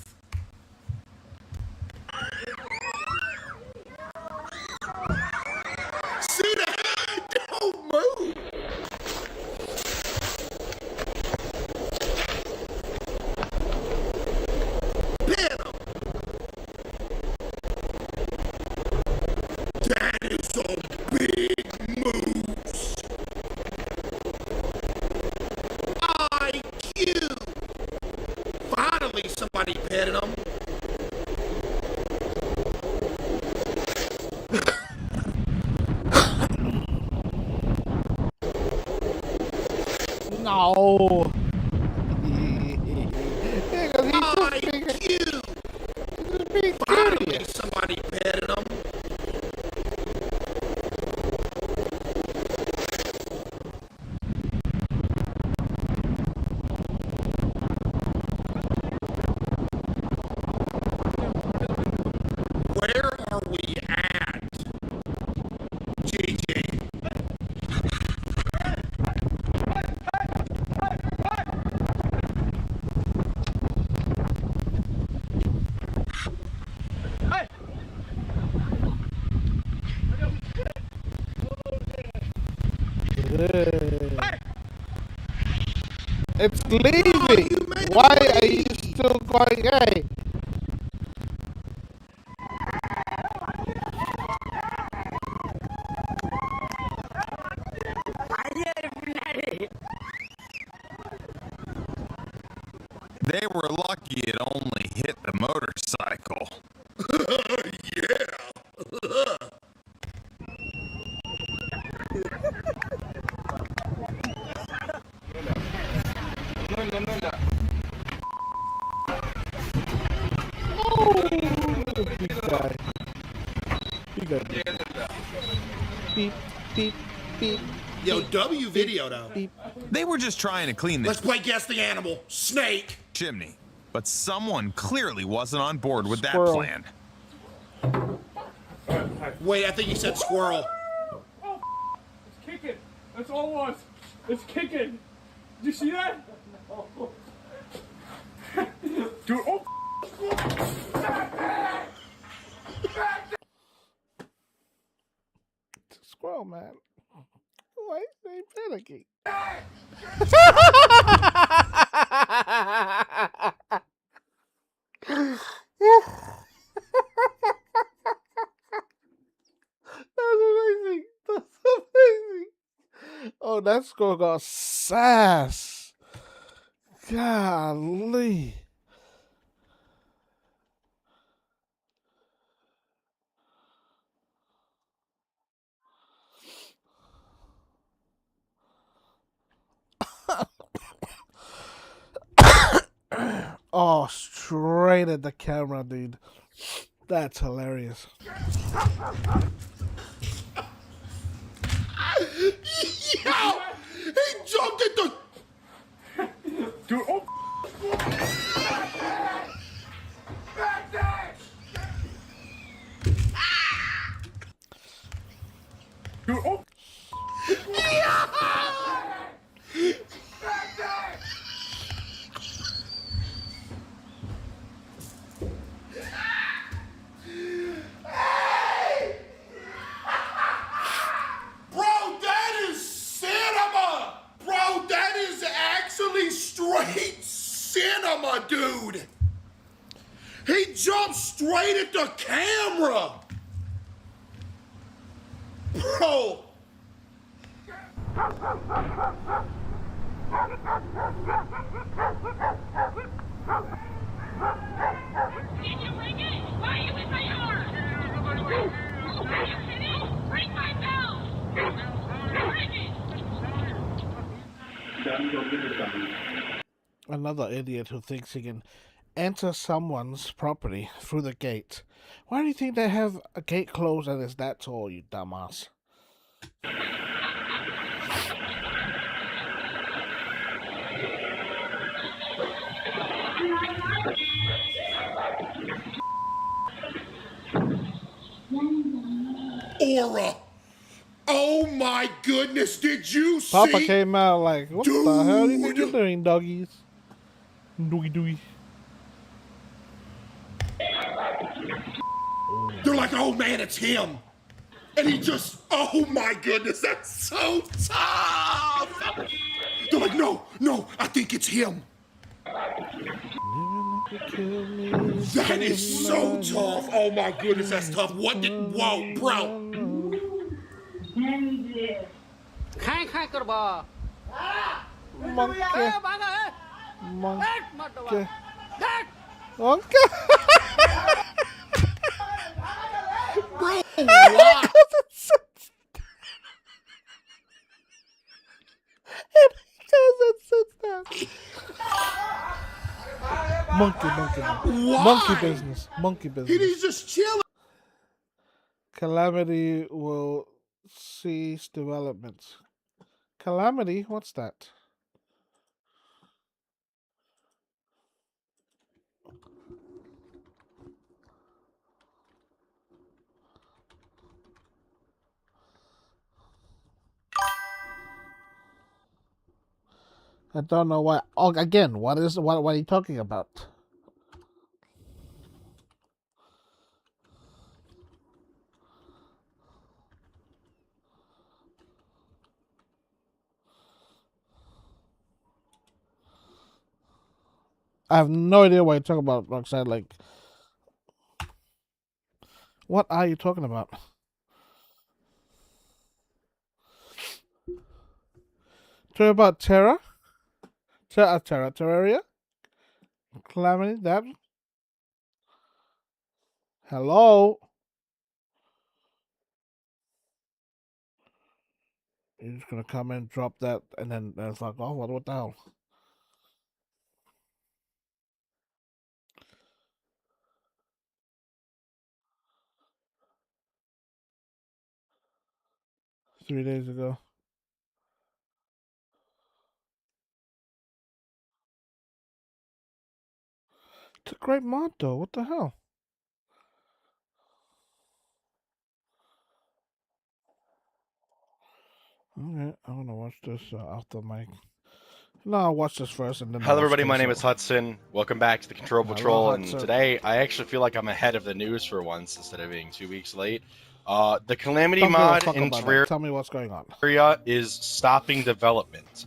See, the head don't move. That is some big moves. IQ. Finally, somebody petted him. Ow! Finally, somebody petted him. Where are we at, JJ? It's leaving! Why are you still going? Hey! They were lucky it only hit the motorcycle. Beep, beep, beep. Yo, W video though. They were just trying to clean the Let's play Guess the Animal. Snake. chimney, but someone clearly wasn't on board with Squirrel. that plan. Wait, I think you said squirrel. It's kicking. That's all it was. It's kicking. Did you see that? Dude, oh. It's a squirrel, man. Why is they panicking? That's amazing. That's amazing. Oh, that squirrel got sass. Golly. Oh, straight at the camera, dude. That's hilarious. Yo! He jumped at the... Dude, oh. Dude, oh. Bro, that is cinema! Bro, that is actually straight cinema, dude! He jumped straight at the camera! Bro! Did you ring it? Why are you in my yard? Are you kidding? Ring my bell! Ring it! Another idiot who thinks he can enter someone's property through the gate. Why do you think they have a gate closed and it's that tall, you dumbass? Aura! Oh my goodness, did you see? Papa came out like, what the hell do you think you're doing, doggies? Doogie doogie. They're like, oh man, it's him. And he just, oh my goodness, that's so tough. They're like, no, I think it's him. That is so tough. Oh my goodness, that's tough. What did, whoa, bro. Monkey. Monkey. Monkey. Bro, what? Because it's so Monkey business. Monkey business. He's just chilling. Calamity will cease development. Calamity? What's that? I don't know why. Oh, again, what are you talking about? I have no idea what you're talking about, Roxanne. Like, what are you talking about? Talking about Terra? Terraria? Calamity? That? Hello? You're just gonna come in, drop that, and then it's like, oh, what the hell? Three days ago. It's a great mod, though. What the hell? Okay, I'm gonna watch this after my. No, I'll watch this first and then. Hello, everybody. My name is Hudson. Welcome back to the Control Patrol. And Hudson. today, I actually feel like I'm ahead of the news for once instead of being 2 weeks late. The Calamity mod in Terraria. Tell me what's going on. Is stopping development.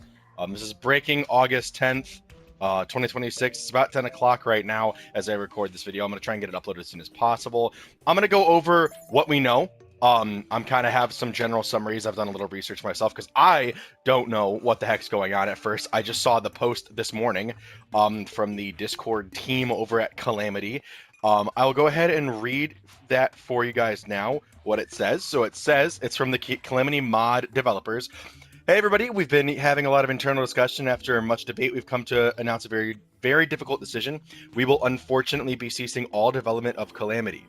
This is breaking August 10th. 2026. It's about 10 o'clock right now as I record this video. I'm going to try and get it uploaded as soon as possible. I'm going to go over what we know. I'm kind of have some general summaries. I've done a little research myself because I don't know what the heck's going on at first. I just saw the post this morning from the Discord team over at Calamity. I'll go ahead and read that for you guys now, what it says. So it says it's from the Calamity mod developers. Hey everybody, we've been having a lot of internal discussion. After much debate, we've come to announce a very, very difficult decision. We will unfortunately be ceasing all development of Calamity.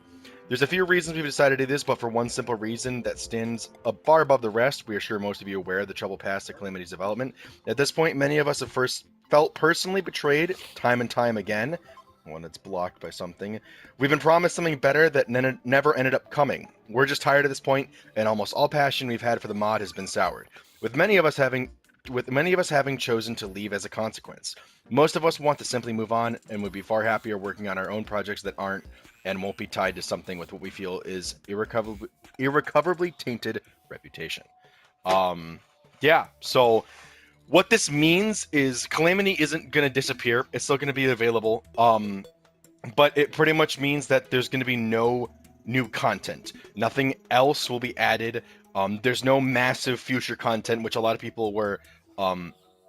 There's a few reasons we've decided to do this, but for one simple reason that stands far above the rest, we are sure most of you are aware of the trouble past of Calamity's development. At this point, many of us have first felt personally betrayed time and time again. One that's blocked by something. We've been promised something better that never ended up coming. We're just tired at this point, and almost all passion we've had for the mod has been soured. With many of us having chosen to leave as a consequence. Most of us want to simply move on and would be far happier working on our own projects that aren't and won't be tied to something with what we feel is irrecoverably tainted reputation. Yeah, so what this means is Calamity isn't going to disappear. It's still going to be available. But it pretty much means that there's going to be no new content. Nothing else will be added. There's no massive future content, which a lot of people were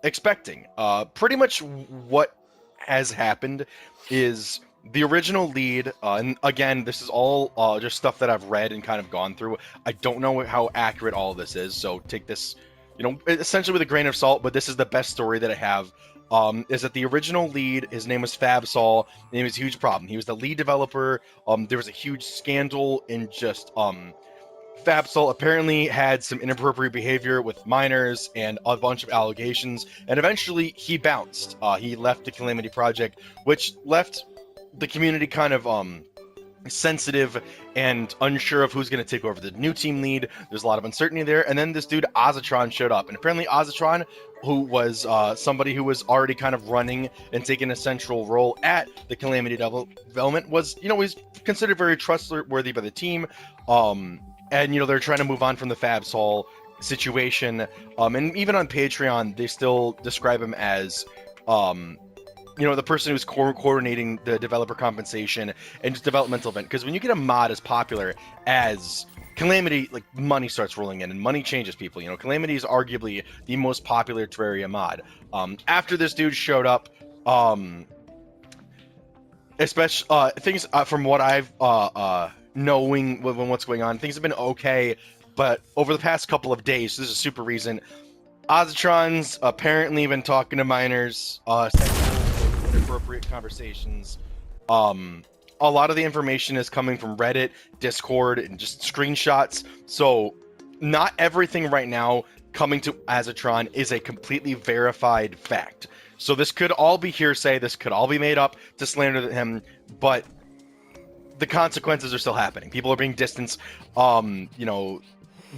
expecting. Pretty much what has happened is the original lead, and again, this is all just stuff that I've read and kind of gone through. I don't know how accurate all of this is, so take this, essentially with a grain of salt, but this is the best story that I have. Is that the original lead, his name was FabSol, and it was a huge problem. He was the lead developer. There was a huge scandal in just FabSol apparently had some inappropriate behavior with minors and a bunch of allegations, and eventually he bounced. He left the Calamity project, which left the community kind of sensitive and unsure of who's going to take over the new team lead. There's a lot of uncertainty there, and then this dude Ozatron showed up, and apparently Ozatron, who was somebody who was already kind of running and taking a central role at the Calamity development, was, he's considered very trustworthy by the team. And, they're trying to move on from the FabSol situation. And even on Patreon, they still describe him as, the person who's coordinating the developer compensation and just developmental event. Because when you get a mod as popular as Calamity, like, money starts rolling in and money changes people. Calamity is arguably the most popular Terraria mod. After this dude showed up, especially things from what I've knowing what's going on, things have been okay, but over the past couple of days, this is a super recent, Ozatron's apparently been talking to minors, inappropriate conversations. A lot of the information is coming from Reddit, Discord, and just screenshots. So not everything right now coming to Azatron is a completely verified fact. So this could all be hearsay. This could all be made up to slander him, but the consequences are still happening. People are being distanced.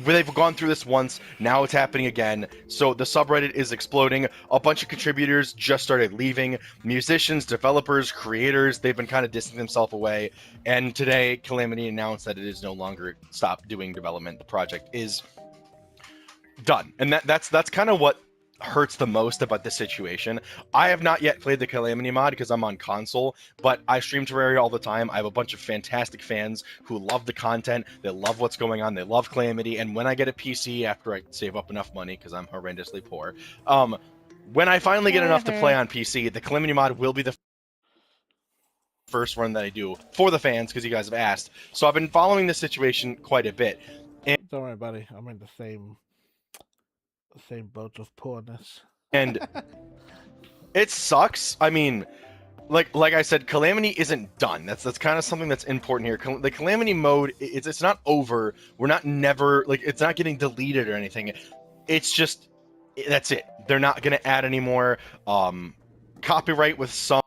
They've gone through this once. Now it's happening again. So the subreddit is exploding. A bunch of contributors just started leaving. Musicians, developers, creators, they've been kind of distancing themselves away. And today, Calamity announced that it is no longer stopped doing development. The project is done. And that's kind of what hurts the most about this situation. I have not yet played the Calamity mod because I'm on console, but I stream Terraria all the time. I have a bunch of fantastic fans who love the content, they love what's going on, they love Calamity, and when I get a PC after I save up enough money, because I'm horrendously poor, when I finally get enough to play on PC, the Calamity mod will be the first run that I do for the fans, because you guys have asked. So I've been following this situation quite a bit. And don't worry, buddy. I'm in the same boat of poorness. And it sucks. I mean, like I said, Calamity isn't done. That's kind of something that's important here. The Calamity mode, it's not over. We're not never, like, it's not getting deleted or anything. It's just, that's it. They're not going to add any more. Copyright with some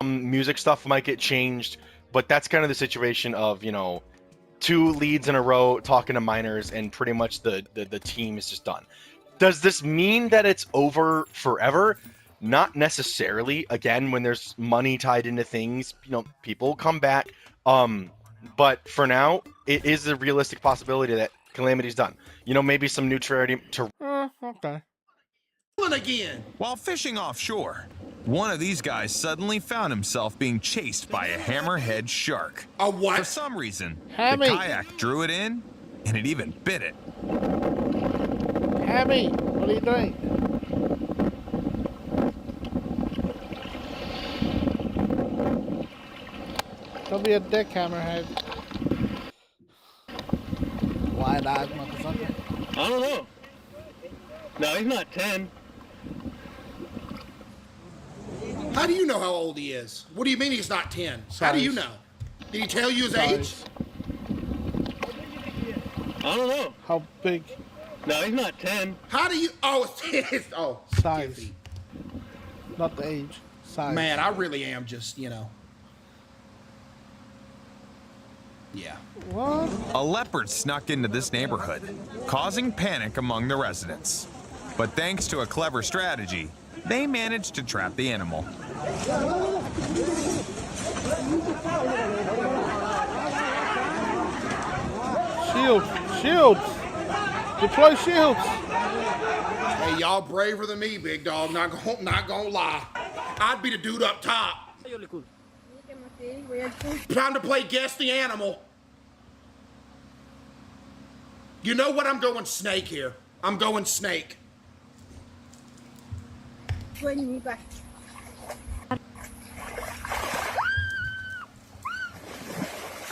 music stuff might get changed, but that's kind of the situation of, 2 leads in a row talking to minors, and pretty much the team is just done. Does this mean that it's over forever? Not necessarily. Again, when there's money tied into things, people come back. But for now, it is a realistic possibility that Calamity's done. Maybe some new charity to. Okay. Again. While fishing offshore, one of these guys suddenly found himself being chased by a hammerhead shark. A what? For some reason, Hammy. the kayak drew it in, and it even bit it. Hammy, what are you doing? Don't be a dick, hammerhead. Wide-eyed motherfucker. I don't know. No, he's not 10. How do you know how old he is? What do you mean he's not 10? How do you know? Did he tell you his age? I don't know. How big? No, he's not 10. How do you? Oh, it's oh. Size. Not the age. Size. Man, I really am just, Yeah. What? A leopard snuck into this neighborhood, causing panic among the residents. But thanks to a clever strategy, they managed to trap the animal. Shields! Deploy shields! Hey, y'all braver than me, big dog. Not gonna lie. I'd be the dude up top. Time to play guess the animal. You know what? I'm going snake here. I'm going snake.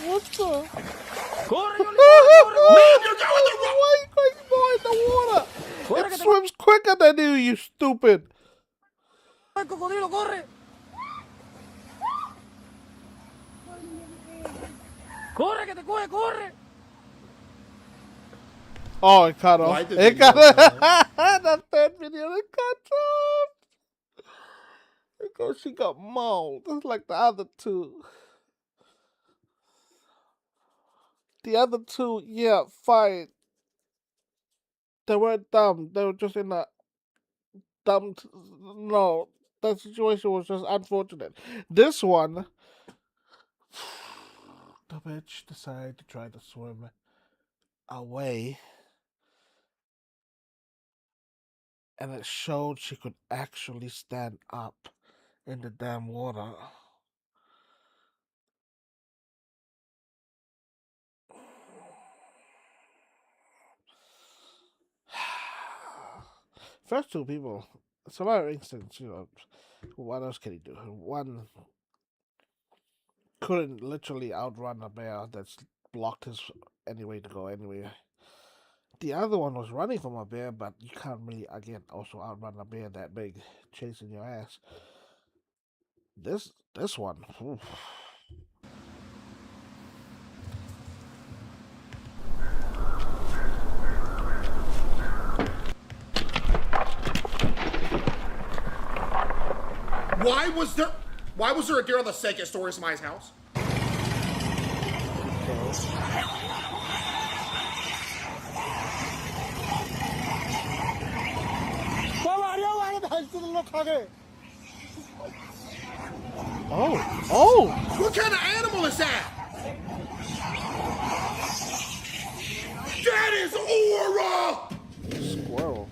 What the? Corre, Man, you're going the wrong way, crazy boy, in the water. It swims quicker than you stupid. Cocodrilo, corre. Corre, que te coge, corre. Oh, it cut off. It cut off. That third video, it cut off. Because she got mauled, just like the other two. The other two, yeah, fine. They weren't dumb. They were just in a dumb. No, that situation was just unfortunate. This one, the bitch decided to try to swim away. And it showed she could actually stand up in the damn water. First two people, it's a lot of instance, what else can he do? One couldn't literally outrun a bear that's blocked his any way to go anywhere. The other one was running from a bear, but you can't really, again, also outrun a bear that big chasing your ass. This one. Oof. Why was there a deer on the second story of somebody's house? Oh! What kind of animal is that? That is Aura! Squirrel.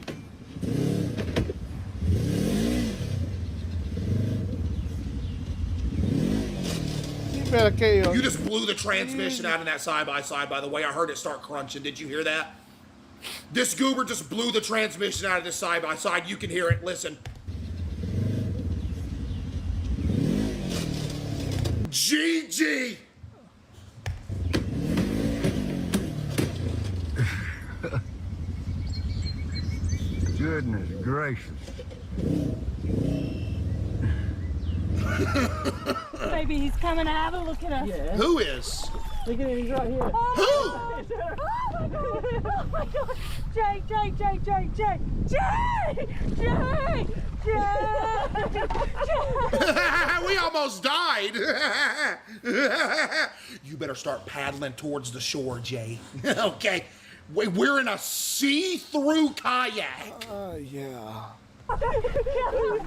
You just blew the transmission out of that side-by-side, by the way. I heard it start crunching. Did you hear that? This goober just blew the transmission out of this side-by-side. You can hear it. Listen. GG! Goodness gracious. Baby, he's coming to have a look at us. Yeah. Who is? Look at him, he's right here. Who? Oh my God. Jay! We almost died. You better start paddling towards the shore, Jay. Okay. We're in a see-through kayak. Yeah.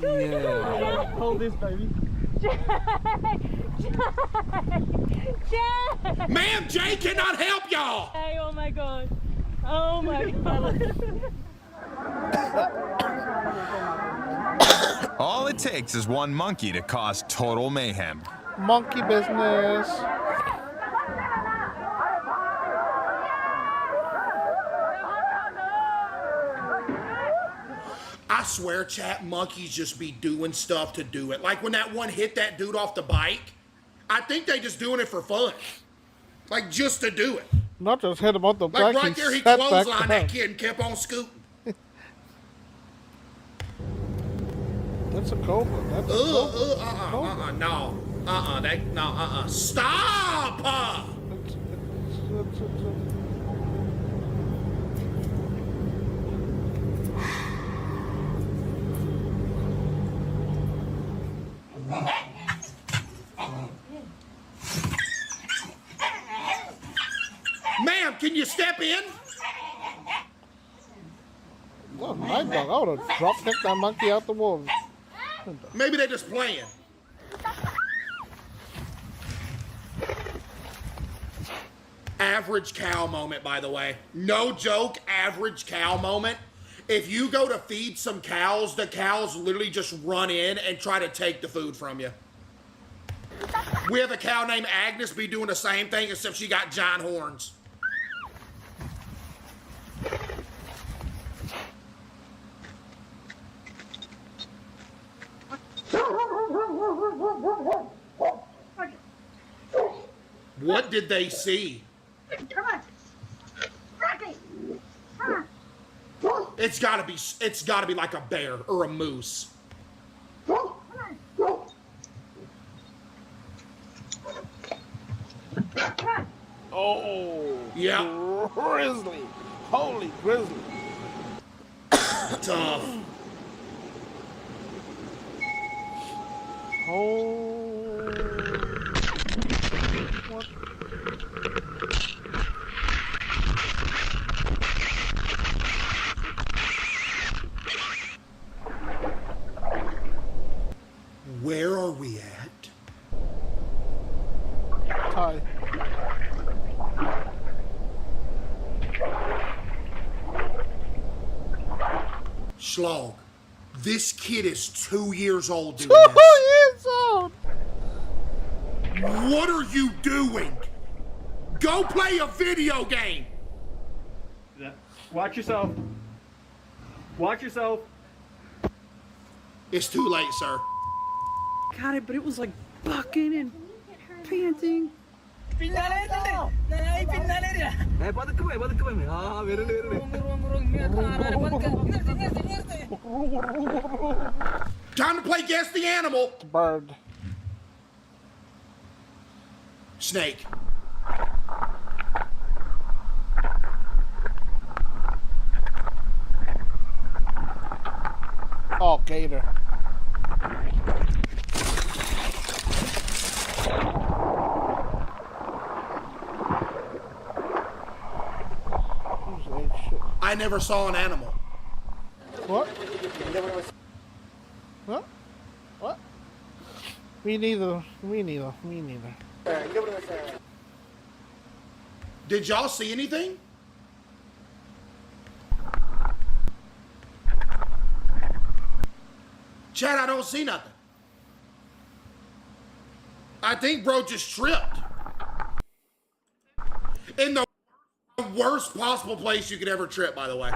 Yeah. Hold this, baby. Jay! Ma'am, Jay cannot help y'all. Hey, oh my God. Oh my God. All it takes is one monkey to cause total mayhem. Monkey business. I swear, chat, monkeys just be doing stuff to do it. Like when that one hit that dude off the bike, I think they just doing it for fun. Like just to do it. Not just hit him on the Like back. right there, he sat back clotheslined that down. kid and kept on scooting. That's a cobra. That's a cobra. No. Stop! Ma'am, can you step in? Oh, my dog. I would have drop kicked that monkey out the wall. Maybe they're just playing. Average cow moment, by the way. No joke, average cow moment. If you go to feed some cows, the cows literally just run in and try to take the food from you. We have a cow named Agnes be doing the same thing, except she got giant horns. What did they see? Come on. Rocky. Come on. It's gotta be like a bear or a moose. Oh. Yeah. Grizzly. Holy grizzly. Tough. Oh. What? Where are we at? Ty. Schlog, this kid is 2 years old doing 2 years old. this. What are you doing? Go play a video game. Watch yourself. Watch yourself. It's too late, sir. Got it, but it was like bucking and panting. Time to play Guess the Animal. Bird. snake. Oh, gator. I never saw an animal. What? What? What? Me neither. Me neither. Me neither. Did y'all see anything? Chad, I don't see nothing. I think bro just tripped. In the worst possible place you could ever trip, by the way.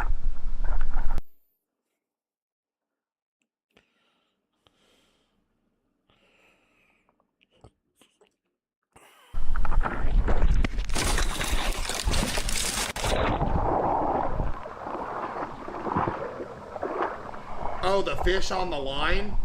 Oh, the fish on the line?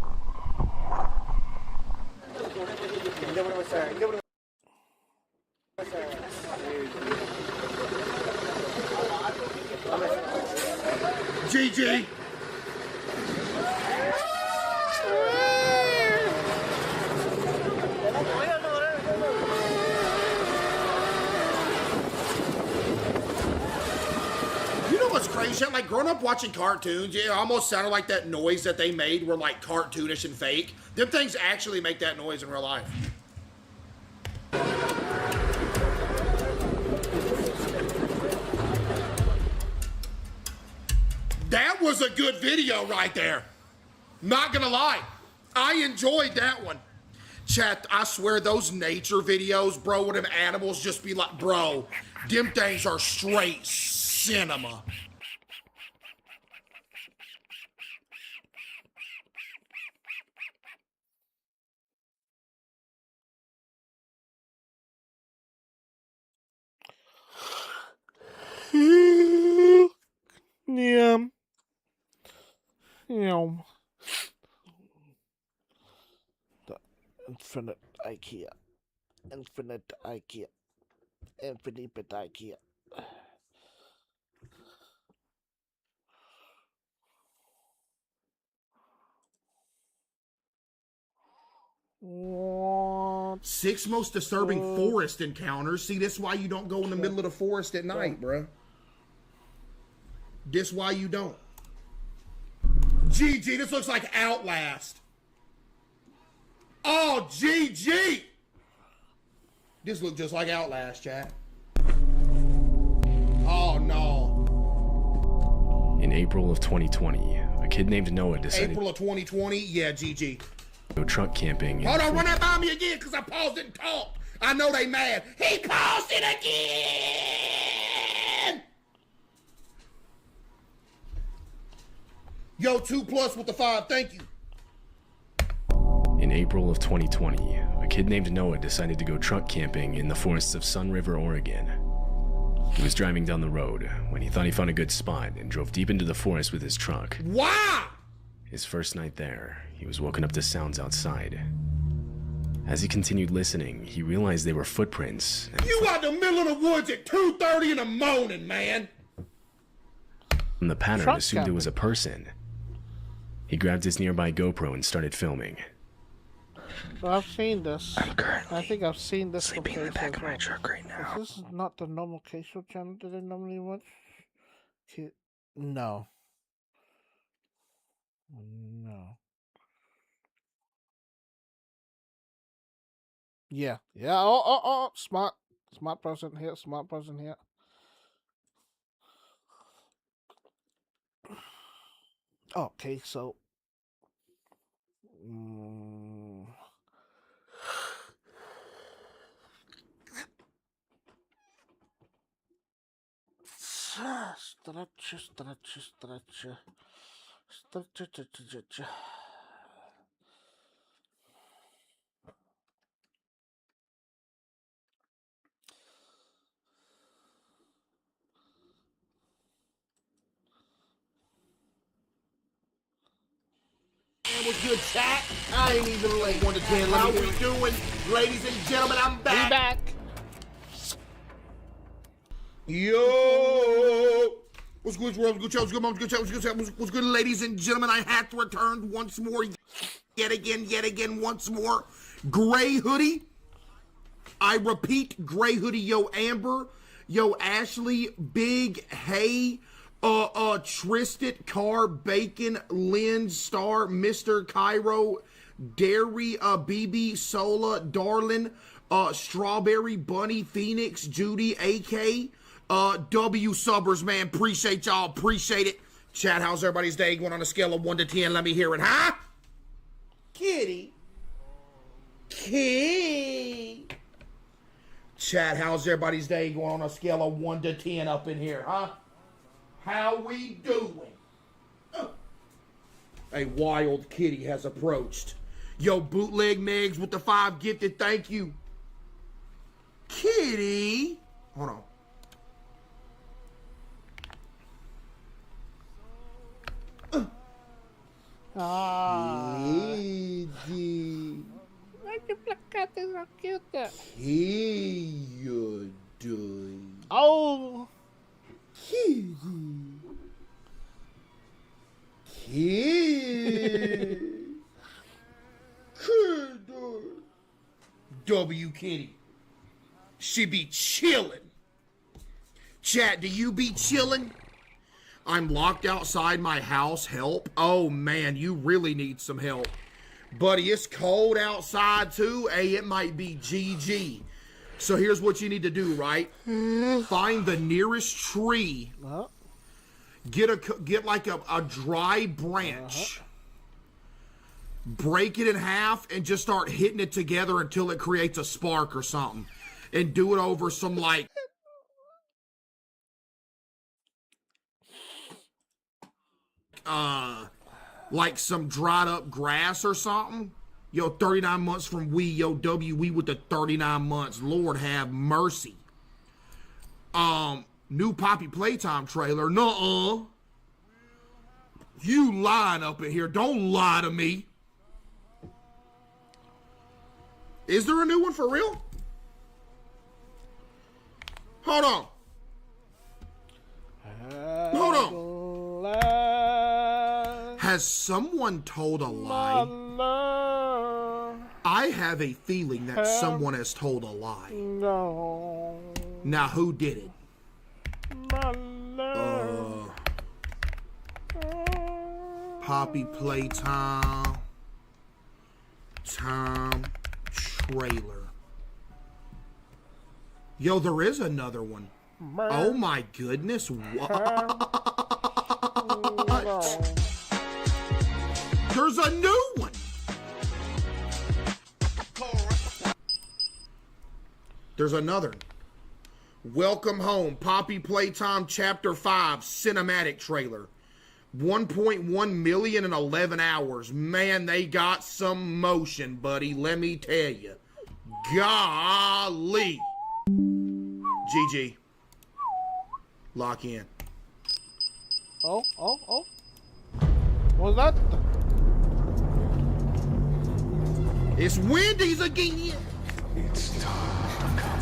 GG. You know what's crazy? Like growing up watching cartoons, it almost sounded like that noise that they made were like cartoonish and fake. Them things actually make that noise in real life. That was a good video right there. Not gonna lie. I enjoyed that one. Chat, I swear those nature videos, bro, with them animals just be like, bro, them things are straight cinema. Yeah. Yeah. The infinite IKEA. Infinite IKEA. Infinite IKEA. What? 6 most disturbing forest encounters. See, that's why you don't go in the middle of the forest at night, bruh. This why you don't. GG, this looks like Outlast. Oh, GG! This looks just like Outlast, chat. Oh, no. In April of 2020, a kid named Noah decided April of 2020? Yeah, GG. to go truck camping. Hold on, run that by me again, because I paused it and talked. I know they mad. He paused it again! Yo, 2+ with the 5, thank you. In April of 2020, a kid named Noah decided to go truck camping in the forests of Sun River, Oregon. He was driving down the road when he thought he found a good spot and drove deep into the forest with his truck. Wow! His first night there, he was woken up to sounds outside. As he continued listening, he realized they were footprints. You out in the middle of the woods at 2:30 in the morning, man. And the pattern Truck assumed it was a person. He grabbed his nearby GoPro and started filming. So I've seen this. I think I've seen this sleeping in the back of my truck right now. This is not the normal Queso channel that I normally watch. No. No. Yeah. Yeah. Oh. Smart. Smart person here. Smart person here. Okay, so. Stretch. was good, chat. I ain't even late. 1 to 10. How we doing, ladies and gentlemen? I'm back. We back. Yo. What's good, world? What's good, what's good, moms? What's good, what's good, ladies and gentlemen? I had to return once more. Yet again, once more. Gray hoodie. I repeat, gray hoodie. Yo, Amber. Yo, Ashley. Big Hey. Tristan, Car, Bacon, Lynn, Star, Mr. Cairo, Dairy, BB, Sola, Darlin, Strawberry, Bunny, Phoenix, Judy, AK, W Subbers, man. Appreciate y'all. Appreciate it. Chat, how's everybody's day going on a scale of 1 to 10? Let me hear it, huh? Kitty. Chat, how's everybody's day going on a scale of 1 to 10 up in here, huh? How we doing? A wild kitty has approached. Yo, Bootleg Megs with the 5 gifted, thank you. Kitty. Hold on. Kitty. You doing? Oh. Kitty. W Kitty. She be chillin'. Chat, do you be chillin'? I'm locked outside my house. Help. Oh man, you really need some help. Buddy, it's cold outside too. Hey, it might be GG. So here's what you need to do, right? Find the nearest tree. Get like a dry branch. Break it in half and just start hitting it together until it creates a spark or something. And do it over some like some dried up grass or something. Yo, 39 months from we. Yo, WE with the 39 months. Lord have mercy. New Poppy Playtime trailer. Nuh-uh. You lying up in here. Don't lie to me. Is there a new one for real? Hold on. Hold on. Has someone told a lie? I have a feeling that someone has told a lie. No. Now, who did it? Poppy Playtime trailer. Yo, there is another one. Oh my goodness. What? There's a new one. There's another. Welcome Home, Poppy Playtime Chapter 5 cinematic trailer. 1.1 million in 11 hours. Man, they got some motion, buddy. Let me tell you. Golly. GG. Lock in. Oh. What's that? It's Wendy's again. It's time to come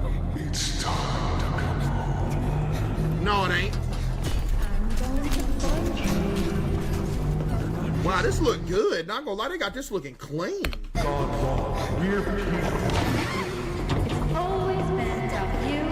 home. It's time to come home. No, it ain't. Wow, this look good. Not gonna lie, they got this looking clean. We're It's always been W.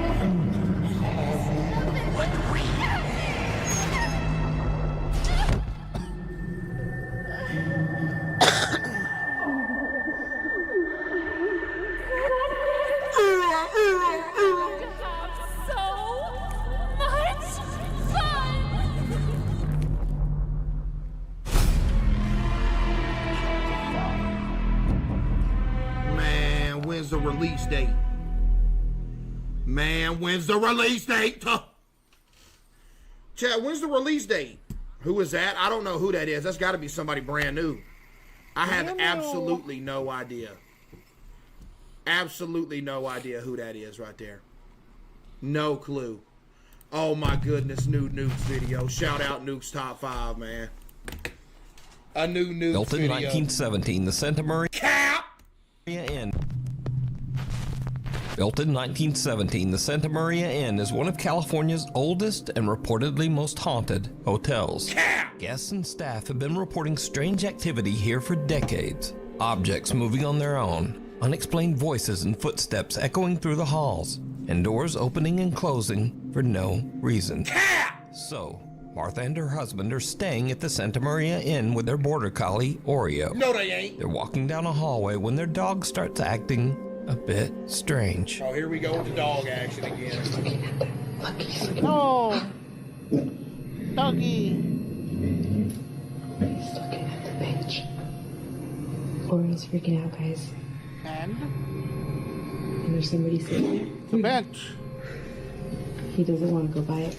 When's the release date? Man, when's the release date? Chad, when's the release date? Who is that? I don't know who that is. That's got to be somebody brand new. I have absolutely no idea. Absolutely no idea who that is right there. No clue. Oh my goodness, new Nukes video. Shout out Nukes Top 5, man. a new Built in video. 1917, the Santa Maria Inn. Built in 1917, the Santa Maria Inn is one of California's oldest and reportedly most haunted hotels. Guests and staff have been reporting strange activity here for decades. Objects moving on their own, unexplained voices and footsteps echoing through the halls, and doors opening and closing for no reason. So, Martha and her husband are staying at the Santa Maria Inn with their border collie, Oreo. No, they ain't. They're walking down a hallway when their dog starts acting a bit strange. Oh, here we go with the dog action again. No! Doggy! He's looking at the bench. Oreo's freaking out, guys. And there's somebody sitting there. The bench. He doesn't want to go by it.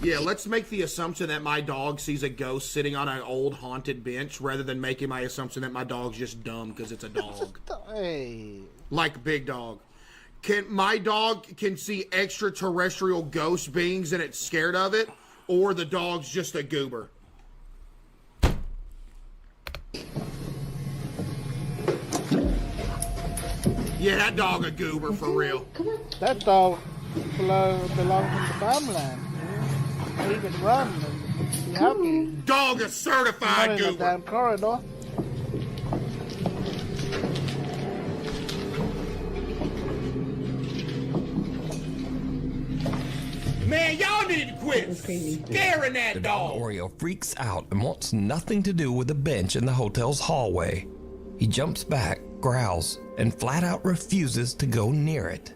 Yeah, let's make the assumption that my dog sees a ghost sitting on an old haunted bench rather than making my assumption that my dog's just dumb because it's a dog. Hey. Like Big Dog. My dog can see extraterrestrial ghost beings and it's scared of it, or the dog's just a goober. Yeah, that dog a goober for real. That dog belongs in the farmland. He can run and be happy. Dog a certified Not in goober. the damn corridor. Man, y'all need to quit scaring that The dog. dog Oreo freaks out and wants nothing to do with the bench in the hotel's hallway. He jumps back, growls, and flat out refuses to go near it.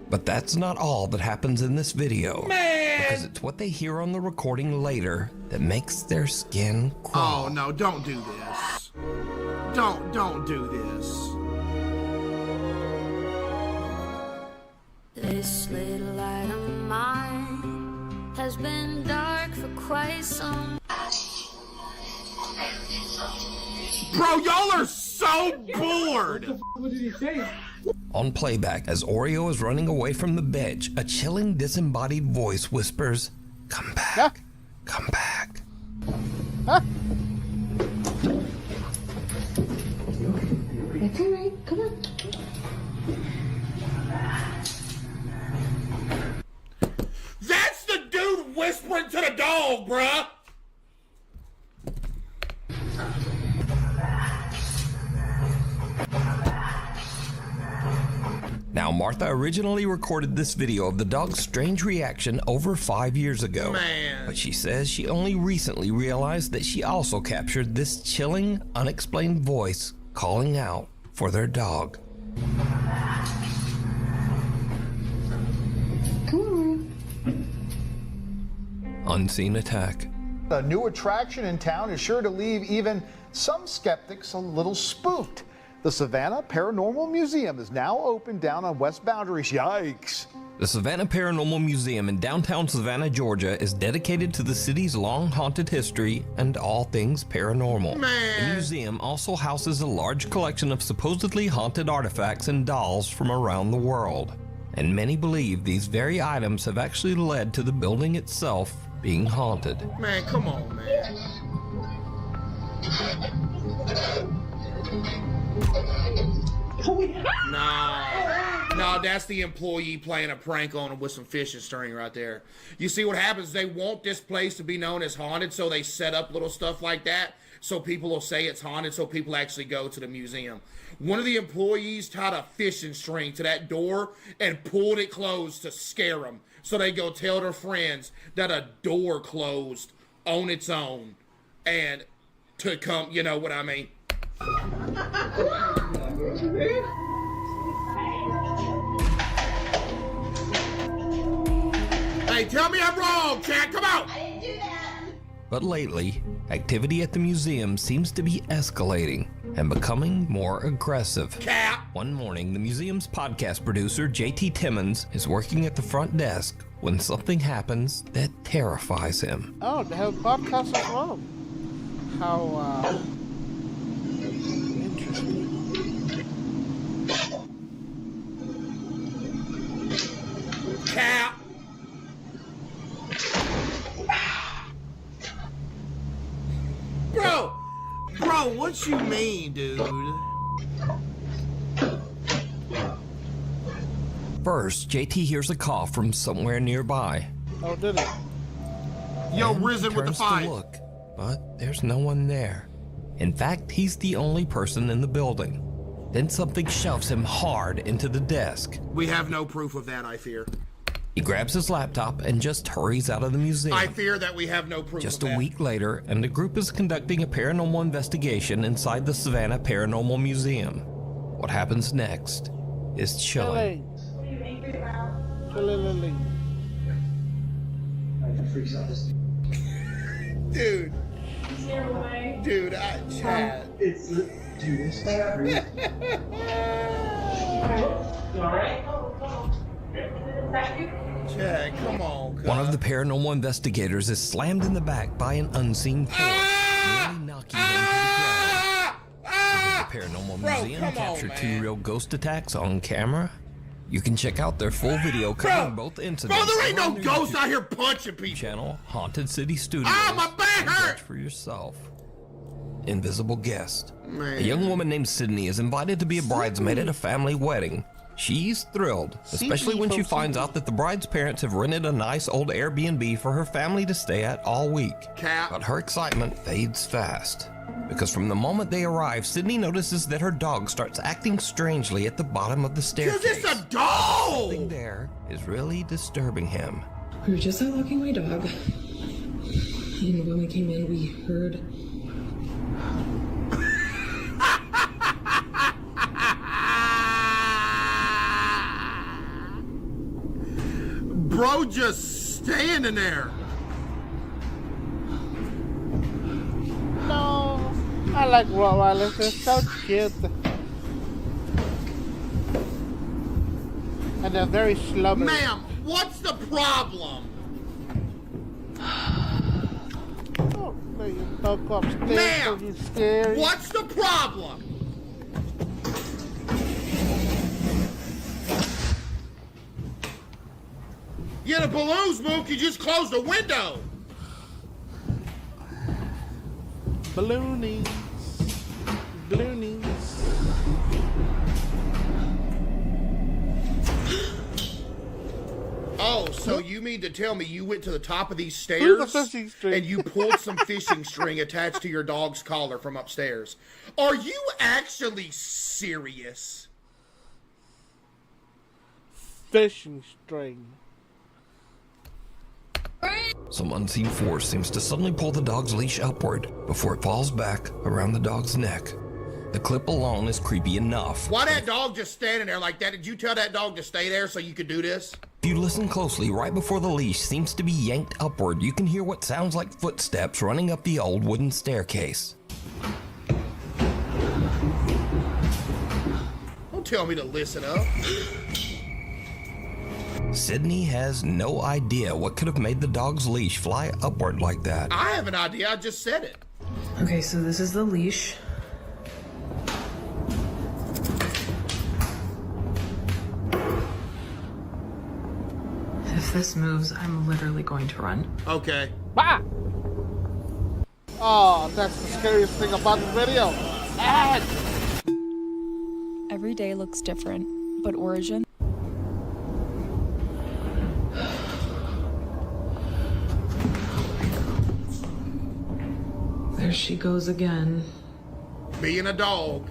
But that's not all that happens in this video. Man! Because it's what they hear on the recording later that makes their skin crawl. Oh no, don't do this. Don't do this. This little light of mine has been dark for quite some. Bro, y'all are so bored. What did he say? On playback, as Oreo is running away from the bench, a chilling, disembodied voice whispers, "Come back, come back." It's alright, come on. That's the dude whispering to the dog, bruh. Now, Martha originally recorded this video of the dog's strange reaction over 5 years ago. Man. But she says she only recently realized that she also captured this chilling, unexplained voice calling out for their dog. Unseen attack. A new attraction in town is sure to leave even some skeptics a little spooked. The Savannah Paranormal Museum is now open down on West Boundaries. Yikes. The Savannah Paranormal Museum in downtown Savannah, Georgia is dedicated to the city's long haunted history and all things paranormal. Man. The museum also houses a large collection of supposedly haunted artifacts and dolls from around the world. And many believe these very items have actually led to the building itself being haunted. Man, come on, man. No, that's the employee playing a prank on him with some fishing string right there. You see what happens? They want this place to be known as haunted, so they set up little stuff like that so people will say it's haunted, so people actually go to the museum. One of the employees tied a fishing string to that door and pulled it closed to scare them, so they go tell their friends that a door closed on its own and to come, you know what I mean? Hey, tell me I'm wrong, Chad. Come on. I didn't do that. But lately, activity at the museum seems to be escalating and becoming more aggressive. Cat. One morning, the museum's podcast producer, JT Timmons, is working at the front desk when something happens that terrifies him. Oh, they have podcasts as well. How, interesting. Cat. Bro, what you mean, dude? First, JT hears a cough from somewhere nearby. Oh, did it? Yo, And Risen with the turns to fight. look, but there's no one there. In fact, he's the only person in the building. Then something shoves him hard into the desk. We have no proof of that, I fear. He grabs his laptop and just hurries out of the museum. I fear that we have no proof Just of a that. week later, and the group is conducting a paranormal investigation inside the Savannah Paranormal Museum. What happens next is chilling. Dude. Dude, Chad. Chad, come on. One of the paranormal investigators is slammed in the back by an unseen force, nearly knocking him to the ground. Did the Paranormal Museum capture 2 real ghost attacks on camera? You can check out their full video covering both incidents. Bro, there ain't no on their ghosts YouTube out here punching people. Channel Haunted City Studios. Ah, my back and hurt. judge for yourself. Invisible guest. Man. A young woman named Sydney is invited to be a bridesmaid at a family wedding. She's thrilled, especially when she finds out that the bride's parents have rented a nice old Airbnb for her family to stay at all week. But her excitement fades fast. Because from the moment they arrive, Sydney notices that her dog starts acting strangely at the bottom of the staircase. Because it's a dog! Something there is really disturbing him. We were just out walking my dog. And when we came in, we heard. Bro, just standing there. No, I like Rottweilers. They're so cute. And they're very slummy. Ma'am, what's the problem? Oh, there you go upstairs. Ma'am, You scary. what's the problem? Yeah, the balloon's moved. You just closed the window. Balloonies. Balloonies. Oh, so you mean to tell me you went to the top of these Here's the stairs fishing string. and you pulled some fishing string attached to your dog's collar from upstairs? Are you actually serious? Fishing string. Some unseen force seems to suddenly pull the dog's leash upward before it falls back around the dog's neck. The clip alone is creepy enough. Why that dog just standing there like that? Did you tell that dog to stay there so you could do this? If you listen closely, right before the leash seems to be yanked upward, you can hear what sounds like footsteps running up the old wooden staircase. Don't tell me to listen up. Sydney has no idea what could have made the dog's leash fly upward like that. I have an idea. I just said it. Okay, so this is the leash. If this moves, I'm literally going to run. Okay. Bah! Oh, that's the scariest thing about the video. Ah! Every day looks different, but Origin. There she goes again. Being a dog.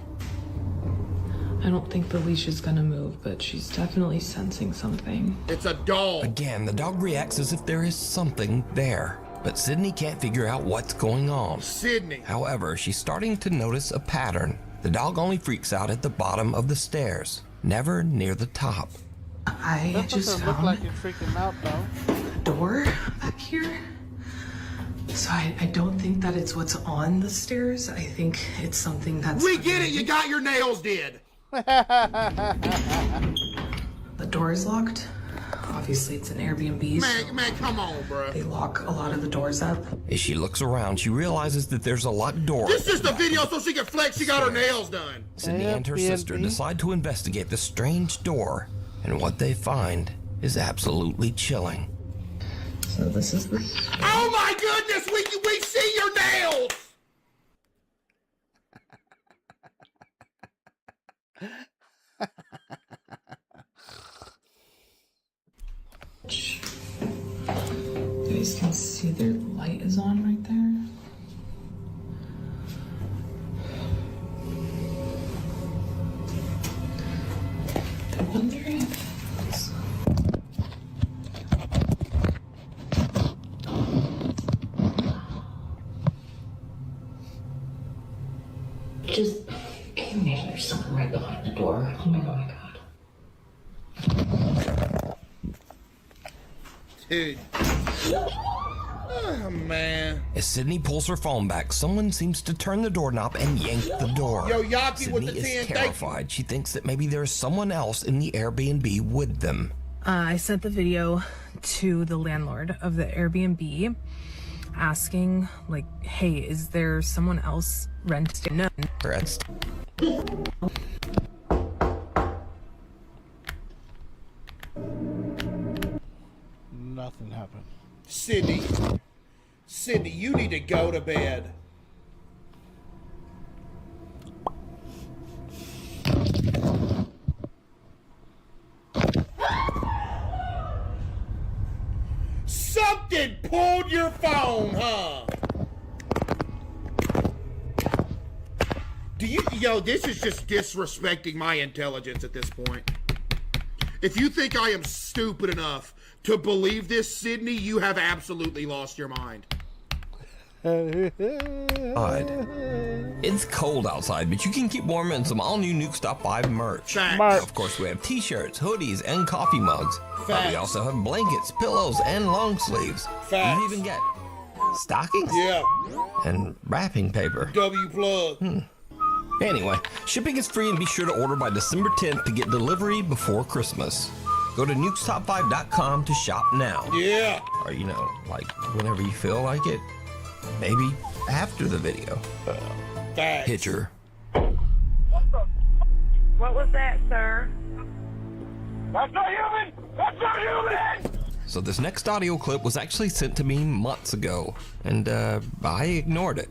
I don't think the leash is gonna move, but she's definitely sensing something. It's a dog. Again, the dog reacts as if there is something there, but Sydney can't figure out what's going on. Sydney. However, she's starting to notice a pattern. The dog only freaks out at the bottom of the stairs, never near the top. I That just doesn't look found like you're freaking out though. a door back here. So I don't think that it's what's on the stairs. I think it's something that's... We get it. You got your nails did. The door is locked. Obviously, it's an Airbnb. Man, come on, bro. They lock a lot of the doors up. As she looks around, she realizes that there's a locked door. This is the video so she can flex. She got her nails done. Sydney and her sister decide to investigate the strange door, and what they find is absolutely chilling. So this is the... Oh my goodness, we see your nails. guys can see, their light is on right there. I wonder if it's... Just maybe there's someone right behind the door. Oh my god. Dude. Oh, man. As Sydney pulls her phone back, someone seems to turn the doorknob and yank the door. Yo, Yaki Sydney with the is 10. terrified. She thinks that maybe there's someone else in the Airbnb with them. I sent the video to the landlord of the Airbnb asking, like, hey, is there someone else renting? No. Nothing happened. Sydney, you need to go to bed. Something pulled your phone, huh? Yo, this is just disrespecting my intelligence at this point. If you think I am stupid enough to believe this, Sydney, you have absolutely lost your mind. Odd. It's cold outside, but you can keep warm in some all-new Nuke's Top 5 merch. Facts. Of course, we have t-shirts, hoodies, and coffee mugs. Facts. We also have blankets, pillows, and long sleeves. Facts. You even get stockings? Yeah. And wrapping paper. W plug. Anyway, shipping is free, and be sure to order by December 10th to get delivery before Christmas. Go to nukestop5.com to shop now. Yeah. Or, you know, like whenever you feel like it. Maybe after the video. Hitcher. What was that, sir? That's not human! That's not human! So this next audio clip was actually sent to me months ago, and I ignored it.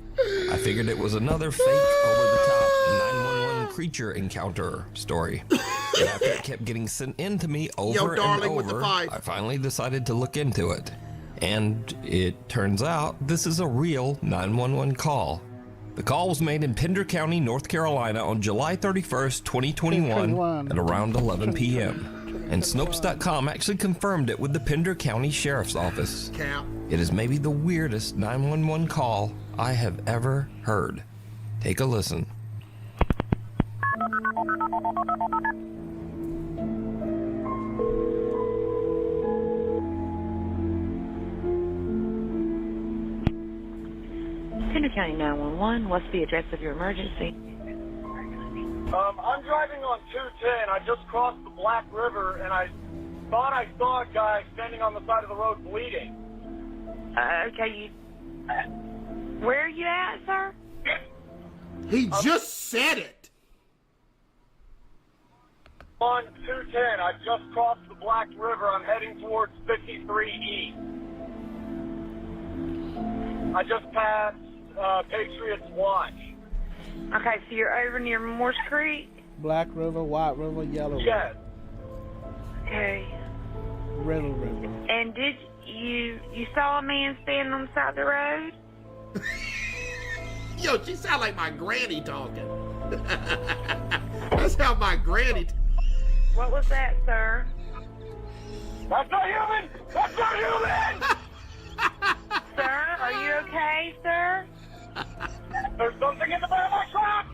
I figured it was another fake, over-the-top 911 creature encounter story. And after it kept getting sent in to me over and over, I finally decided to look into it. And it turns out this is a real 911 call. The call was made in Pender County, North Carolina on July 31st, 2021 at around 11 p.m. And Snopes.com actually confirmed it with the Pender County Sheriff's Office. It is maybe the weirdest 911 call I have ever heard. Take a listen. Pender County 911, what's the address of your emergency? I'm driving on 210. I just crossed the Black River, and I thought I saw a guy standing on the side of the road bleeding. Okay, where are you at, sir? He just said it. On 210, I just crossed the Black River. I'm heading towards 53E. I just passed Patriots Watch. Okay, so you're over near Morse Creek? Black River, White River, Yellow River. Yes. Okay. Red River. And did you saw a man standing on the side of the road? Yo, she sound like my granny talking. That's how my granny. What was that, sir? That's not human! That's not human! Sir, are you okay, sir? There's something in the back of my truck!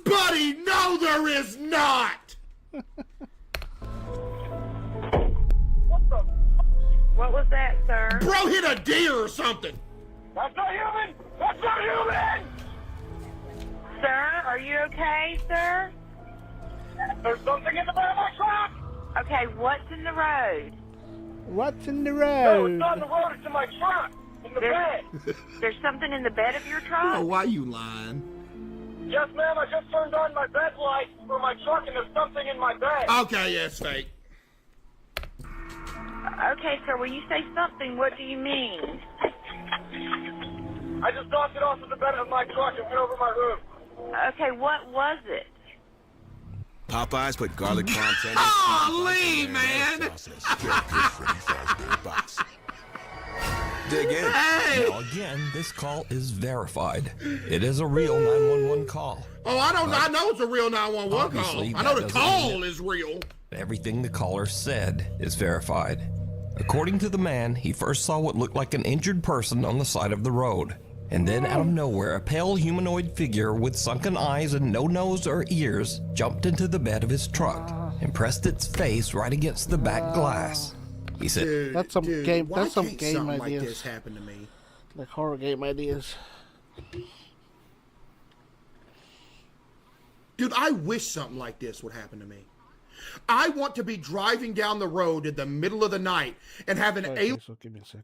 Buddy, no there is not! What was that, sir? Bro hit a deer or something! That's not human! That's not human! Sir, are you okay, sir? There's something in the back of my truck! Okay, what's in the road? What's in the No, road? it's not in the road, it's in my truck! In the bed! There's something in the bed of your truck? Oh, why you lying? Yes, ma'am, I just turned on my bed light for my truck and there's something in my bed. Okay, yes, fake. Okay, sir, when you say something, what do you mean? I just knocked it off of the bed of my truck and went over my roof. Okay, what was it? Popeyes put garlic parm tenders. Golly, man! Dig in. Hey! Now again, this call is verified. It is a real 911 call. Oh, I know it's a real 911 call. Obviously, I know that the doesn't mean call is real. Everything the caller said is verified. According to the man, he first saw what looked like an injured person on the side of the road. And then out of nowhere, a pale humanoid figure with sunken eyes and no nose or ears jumped into the bed of his truck and pressed its face right against the back glass. He said, Dude, That's some dude, game. why That's some can't game something ideas. like this happen to me? Like horror game ideas. Dude, I wish something like this would happen to me. I want to be driving down the road in the middle of the night and have an alien. So give me a sec.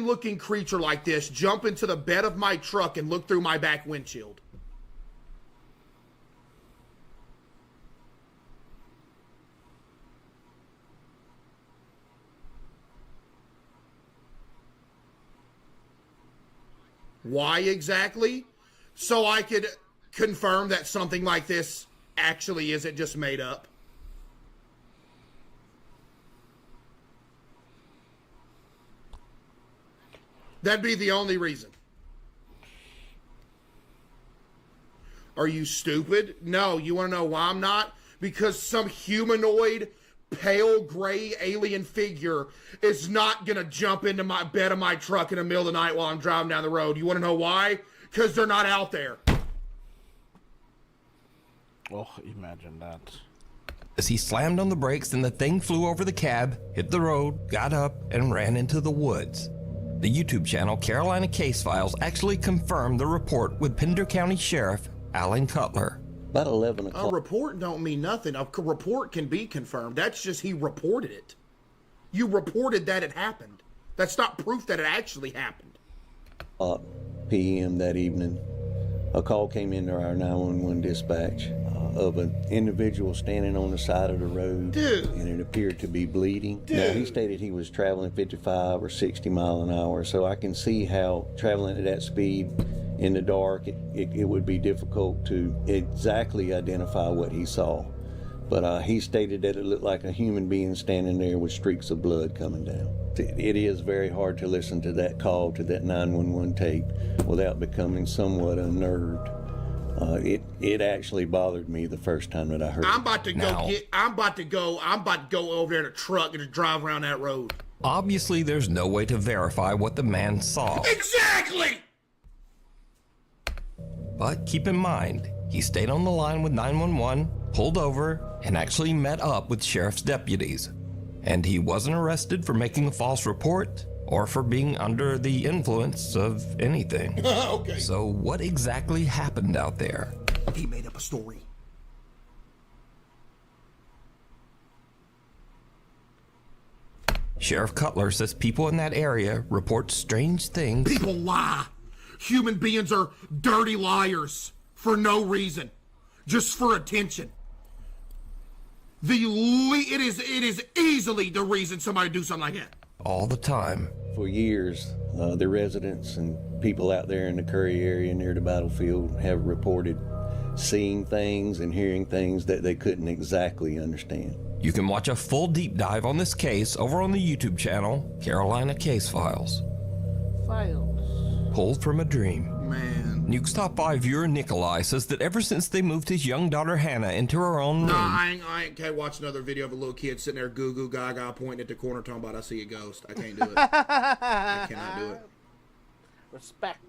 Looking creature like this jump into the bed of my truck and look through my back windshield. Why exactly? So I could confirm that something like this actually isn't just made up. That'd be the only reason. Are you stupid? No. You want to know why I'm not? Because some humanoid, pale gray alien figure is not going to jump into my bed of my truck in the middle of the night while I'm driving down the road. You want to know why? Because they're not out there. Oh, imagine that. As he slammed on the brakes, and the thing flew over the cab, hit the road, got up, and ran into the woods. The YouTube channel Carolina Case Files actually confirmed the report with Pender County Sheriff Alan Cutler. About 11 o'clock. A report don't mean nothing. A report can be confirmed. That's just he reported it. You reported that it happened. That's not proof that it actually happened. PM that evening, a call came into our 911 dispatch of an individual standing on the side of the road. Dude. And it appeared to be bleeding. Dude. Now, he stated he was traveling 55 or 60 mile an hour, so I can see how traveling at that speed in the dark, it would be difficult to exactly identify what he saw. But he stated that it looked like a human being standing there with streaks of blood coming down. It is very hard to listen to that call, to that 911 tape, without becoming somewhat unnerved. It actually bothered me the first time that I heard I'm it. about to go over there in a truck and just drive around that road. Obviously, there's no way to verify what the man saw. Exactly! But keep in mind, he stayed on the line with 911, pulled over, and actually met up with sheriff's deputies. And he wasn't arrested for making a false report or for being under the influence of anything. Okay. So what exactly happened out there? He made up a story. Sheriff Cutler says people in that area report strange things. People lie. Human beings are dirty liars for no reason, just for attention. It is easily the reason somebody do something like that. All the time. For years, the residents and people out there in the Curry area near the battlefield have reported seeing things and hearing things that they couldn't exactly understand. You can watch a full deep dive on this case over on the YouTube channel, Carolina Case Files. Pulled from a dream. Man. Nuke's Top 5 viewer Nikolai says that ever since they moved his young daughter Hannah into her own room... I can't watch another video of a little kid sitting there goo goo gaga pointing at the corner talking about I see a ghost. I can't do it. I cannot do it. Respect.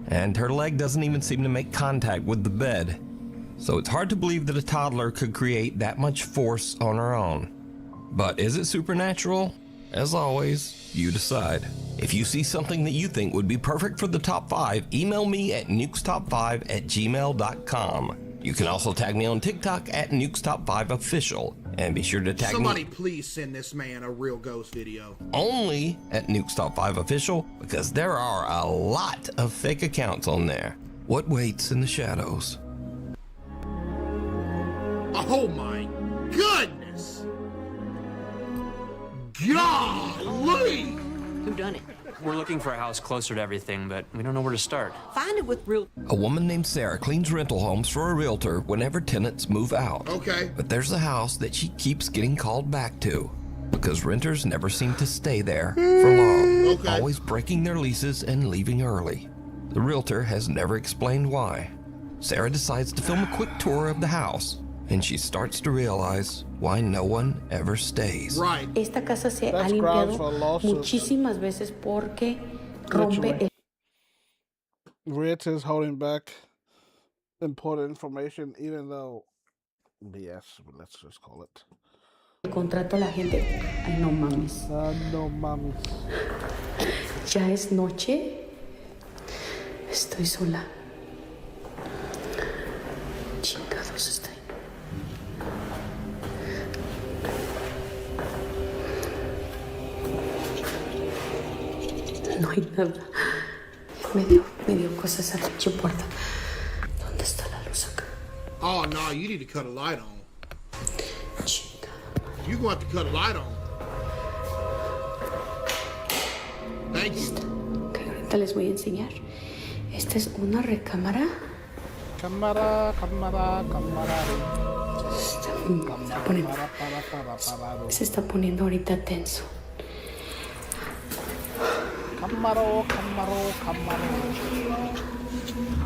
And her leg doesn't even seem to make contact with the bed. So it's hard to believe that a toddler could create that much force on her own. But is it supernatural? As always, you decide. If you see something that you think would be perfect for the top 5, email me at nukestop5@gmail.com. You can also tag me on TikTok at nukestop5official. And be sure to tag Somebody me please send this man a real ghost video. only at nukestop5official, because there are a lot of fake accounts on there. What waits in the shadows? Oh my goodness! Golly! Who done it? We're looking for a house closer to everything, but we don't know where to start. Find it with real. A woman named Sarah cleans rental homes for a realtor whenever tenants move out. Okay. But there's a house that she keeps getting called back to because renters never seem to stay there for long, Okay. always breaking their leases and leaving early. The realtor has never explained why. Sarah decides to film a quick tour of the house, and she starts to realize why no one ever stays. Right. Esta casa se ha That's grounds for a limpiado lawsuit. muchísimas veces porque rompe el Realtors holding back important information, even though BS, let's just call it. contrato a la gente. Ay, no mames. No mames. Ya es noche. Estoy sola. Chingados estoy. No hay nada. Me dio cosas a la pinche puerta. ¿Dónde está la luz acá? Oh no, you need to cut a light on. You're going to have to cut a light on. Thank you. Ok, ahorita les voy a enseñar. Esta es una recámara. Cámara. Se está poniendo ahorita tenso. Cámaro.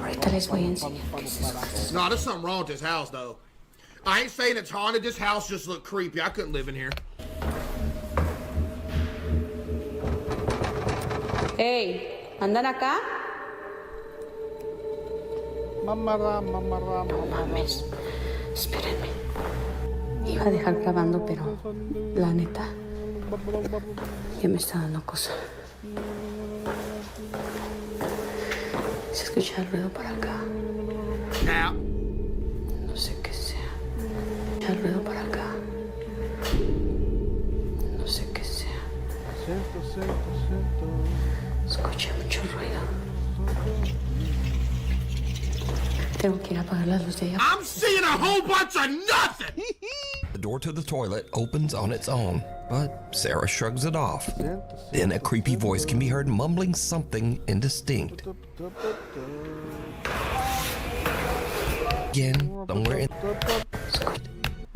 Ahorita les voy a enseñar. No, there's something wrong with this house, though. I ain't saying it's haunted. This house just looked creepy. I couldn't live in here. Hey, ¿andan acá? Mamara. Mames. Espérenme. Iba a dejar grabando, pero la neta ya me está dando cosa. Se escucha el ruido por acá. No sé qué sea. El ruido por acá. No sé qué sea. Escuché mucho ruido. Tengo que ir a apagar la luz de allá. I'm seeing a whole bunch of nothing! The door to the toilet opens on its own, but Sarah shrugs it off. Then a creepy voice can be heard mumbling something indistinct. Again, somewhere in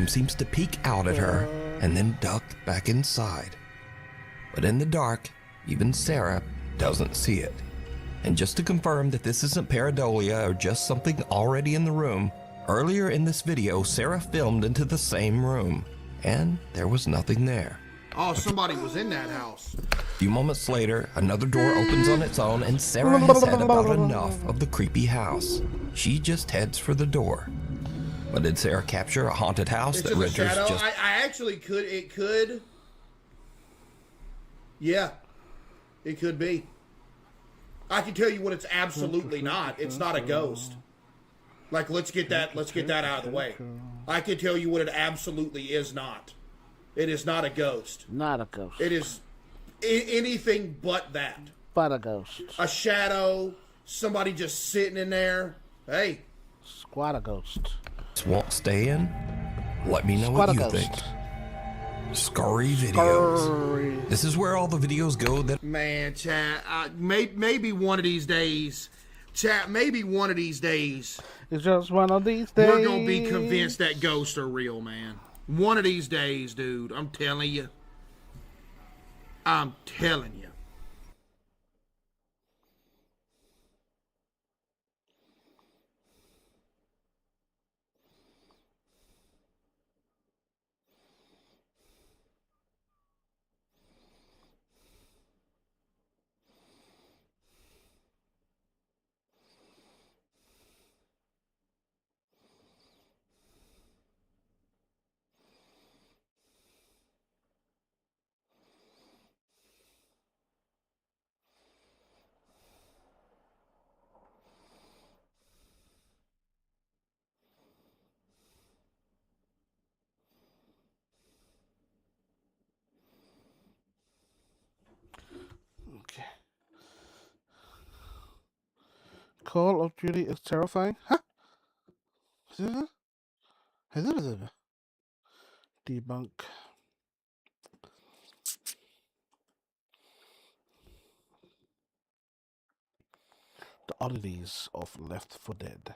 seems to peek out at her and then duck back inside. But in the dark, even Sarah doesn't see it. And just to confirm that this isn't pareidolia or just something already in the room, earlier in this video, Sarah filmed into the same room, and there was nothing there. Oh, somebody was in that house. A few moments later, another door opens on its own, and Sarah has had about enough of the creepy house. She just heads for the door. But did Sarah capture a haunted house It's that just a renters shadow. just... I actually could. It could. Yeah, it could be. I can tell you what it's absolutely not. It's not a ghost. Like, let's get that out of the way. I can tell you what it absolutely is not. It is not a ghost. Not a ghost. It is anything but that. But a ghost. A shadow. Somebody just sitting in there. Hey. Squad a ghost. Won't stay in? Let me know Squad what a you ghost. think. Scurry videos. This is where all the videos go that... Man, chat, maybe one of these days, chat, maybe one of these days, it's just one of these days, we're gonna be convinced that ghosts are real, man. One of these days, dude, I'm telling you. I'm telling you. Okay. Call of Duty is terrifying. Huh? Debunk. The oddities of Left 4 Dead.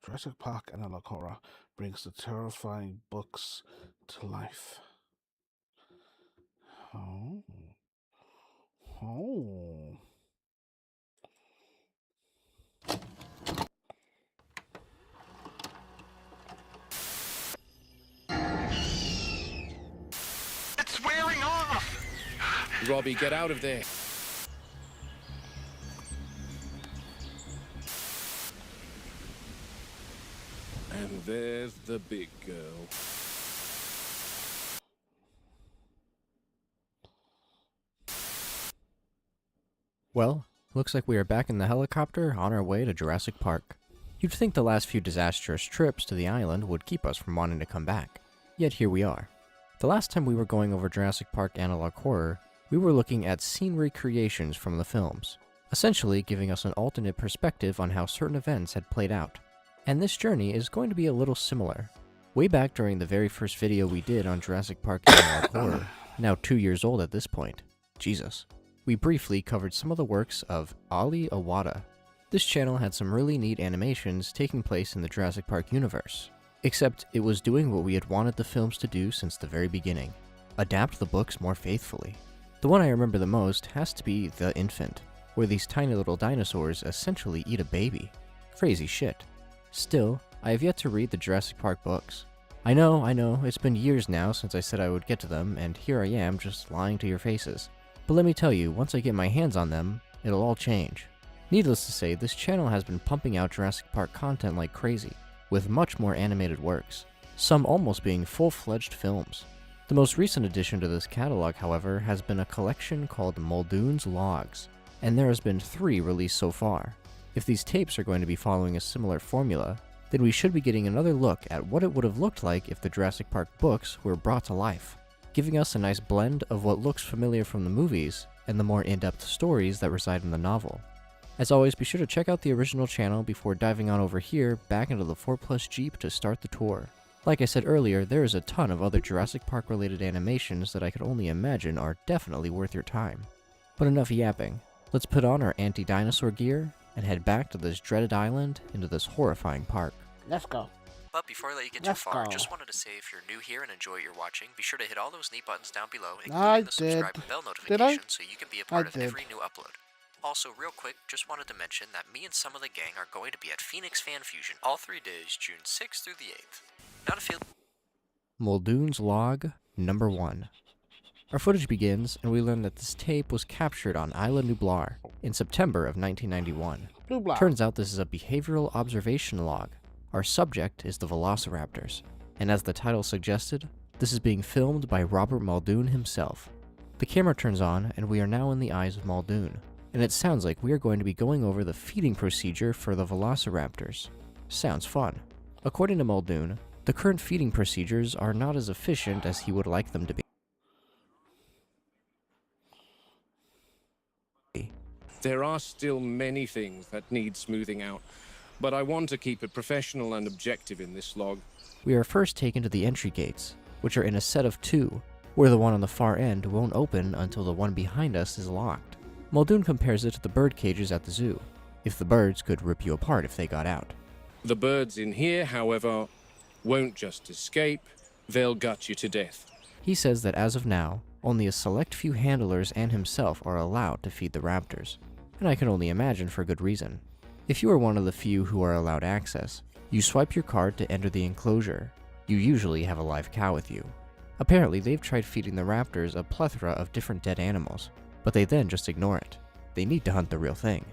Jurassic Park Analog Horror brings the terrifying books to life. Oh. Oh. It's wearing off! Robbie, get out of there. And there's the big girl. Well, looks like we are back in the helicopter on our way to Jurassic Park. You'd think the last few disastrous trips to the island would keep us from wanting to come back. Yet here we are. The last time we were going over Jurassic Park Analog Horror, we were looking at scene recreations from the films, essentially giving us an alternate perspective on how certain events had played out. And this journey is going to be a little similar. Way back during the very first video we did on Jurassic Park Analog Horror, now 2 years old at this point, Jesus, we briefly covered some of the works of Ali Awada. This channel had some really neat animations taking place in the Jurassic Park universe, except it was doing what we had wanted the films to do since the very beginning, adapt the books more faithfully. The one I remember the most has to be The Infant, where these tiny little dinosaurs essentially eat a baby. Crazy shit. Still, I have yet to read the Jurassic Park books. I know, it's been years now since I said I would get to them, and here I am just lying to your faces. But let me tell you, once I get my hands on them, it'll all change. Needless to say, this channel has been pumping out Jurassic Park content like crazy, with much more animated works, some almost being full-fledged films. The most recent addition to this catalog, however, has been a collection called Muldoon's Logs, and there has been 3 released so far. If these tapes are going to be following a similar formula, then we should be getting another look at what it would have looked like if the Jurassic Park books were brought to life, giving us a nice blend of what looks familiar from the movies and the more in-depth stories that reside in the novel. As always, be sure to check out the original channel before diving on over here back into the 4+ Jeep to start the tour. Like I said earlier, there is a ton of other Jurassic Park related animations that I could only imagine are definitely worth your time. But enough yapping. Let's put on our anti-dinosaur gear and head back to this dreaded island into this horrifying park. Let's go. But before I let you get too far, just wanted to say if you're new here and enjoy what you're watching, be sure to hit all those neat buttons down below, including the subscribe and bell notification, so you can be a part of every new upload. Also, real quick, just wanted to mention that me and some of the gang are going to be at Phoenix Fan Fusion all 3 days, June 6th through the 8th. Not a feel. Muldoon's Log Number 1. Our footage begins, and we learn that this tape was captured on Isla Nublar in September of 1991. Turns out this is a behavioral observation log. Our subject is the Velociraptors, and as the title suggested, this is being filmed by Robert Muldoon himself. The camera turns on, and we are now in the eyes of Muldoon, and it sounds like we are going to be going over the feeding procedure for the Velociraptors. Sounds fun. According to Muldoon, the current feeding procedures are not as efficient as he would like them to be. There are still many things that need smoothing out, but I want to keep it professional and objective in this log. We are first taken to the entry gates, which are in a set of 2, where the one on the far end won't open until the one behind us is locked. Muldoon compares it to the bird cages at the zoo, if the birds could rip you apart if they got out. The birds in here, however, won't just escape, they'll gut you to death. He says that as of now, only a select few handlers and himself are allowed to feed the raptors, and I can only imagine for good reason. If you are one of the few who are allowed access, you swipe your card to enter the enclosure. You usually have a live cow with you. Apparently, they've tried feeding the raptors a plethora of different dead animals, but they then just ignore it. They need to hunt the real thing.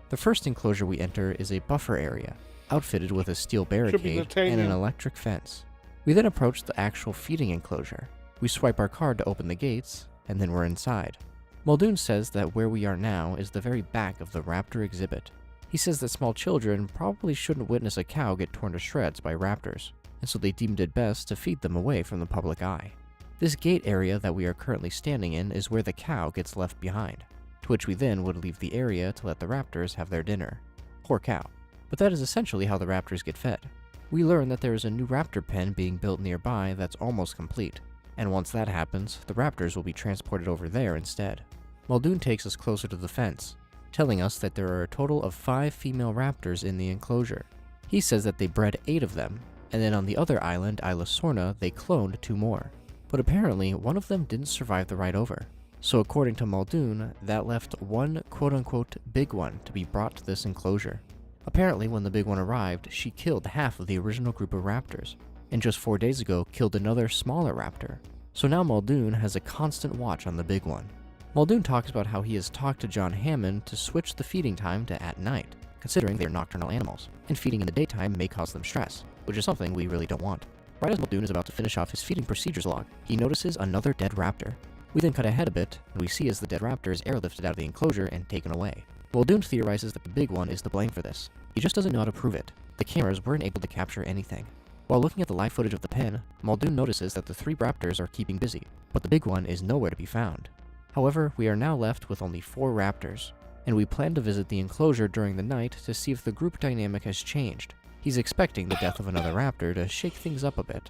The first enclosure we enter is a buffer area, outfitted with a steel barricade and an electric fence. We then approach the actual feeding enclosure. We swipe our card to open the gates, and then we're inside. Muldoon says that where we are now is the very back of the raptor exhibit. He says that small children probably shouldn't witness a cow get torn to shreds by raptors, and so they deemed it best to feed them away from the public eye. This gate area that we are currently standing in is where the cow gets left behind, to which we then would leave the area to let the raptors have their dinner. Poor cow. But that is essentially how the raptors get fed. We learn that there is a new raptor pen being built nearby that's almost complete, and once that happens, the raptors will be transported over there instead. Muldoon takes us closer to the fence, telling us that there are a total of 5 female raptors in the enclosure. He says that they bred 8 of them, and then on the other island, Isla Sorna, they cloned 2 more. But apparently, one of them didn't survive the ride over. So according to Muldoon, that left one quote-unquote big one to be brought to this enclosure. Apparently, when the big one arrived, she killed half of the original group of raptors, and just 4 days ago killed another smaller raptor. So now Muldoon has a constant watch on the big one. Muldoon talks about how he has talked to John Hammond to switch the feeding time to at night, considering they are nocturnal animals, and feeding in the daytime may cause them stress, which is something we really don't want. Right as Muldoon is about to finish off his feeding procedures log, he notices another dead raptor. We then cut ahead a bit, and we see as the dead raptor is airlifted out of the enclosure and taken away. Muldoon theorizes that the big one is to blame for this. He just doesn't know how to prove it. The cameras weren't able to capture anything. While looking at the live footage of the pen, Muldoon notices that the 3 raptors are keeping busy, but the big one is nowhere to be found. However, we are now left with only 4 raptors, and we plan to visit the enclosure during the night to see if the group dynamic has changed. He's expecting the death of another raptor to shake things up a bit.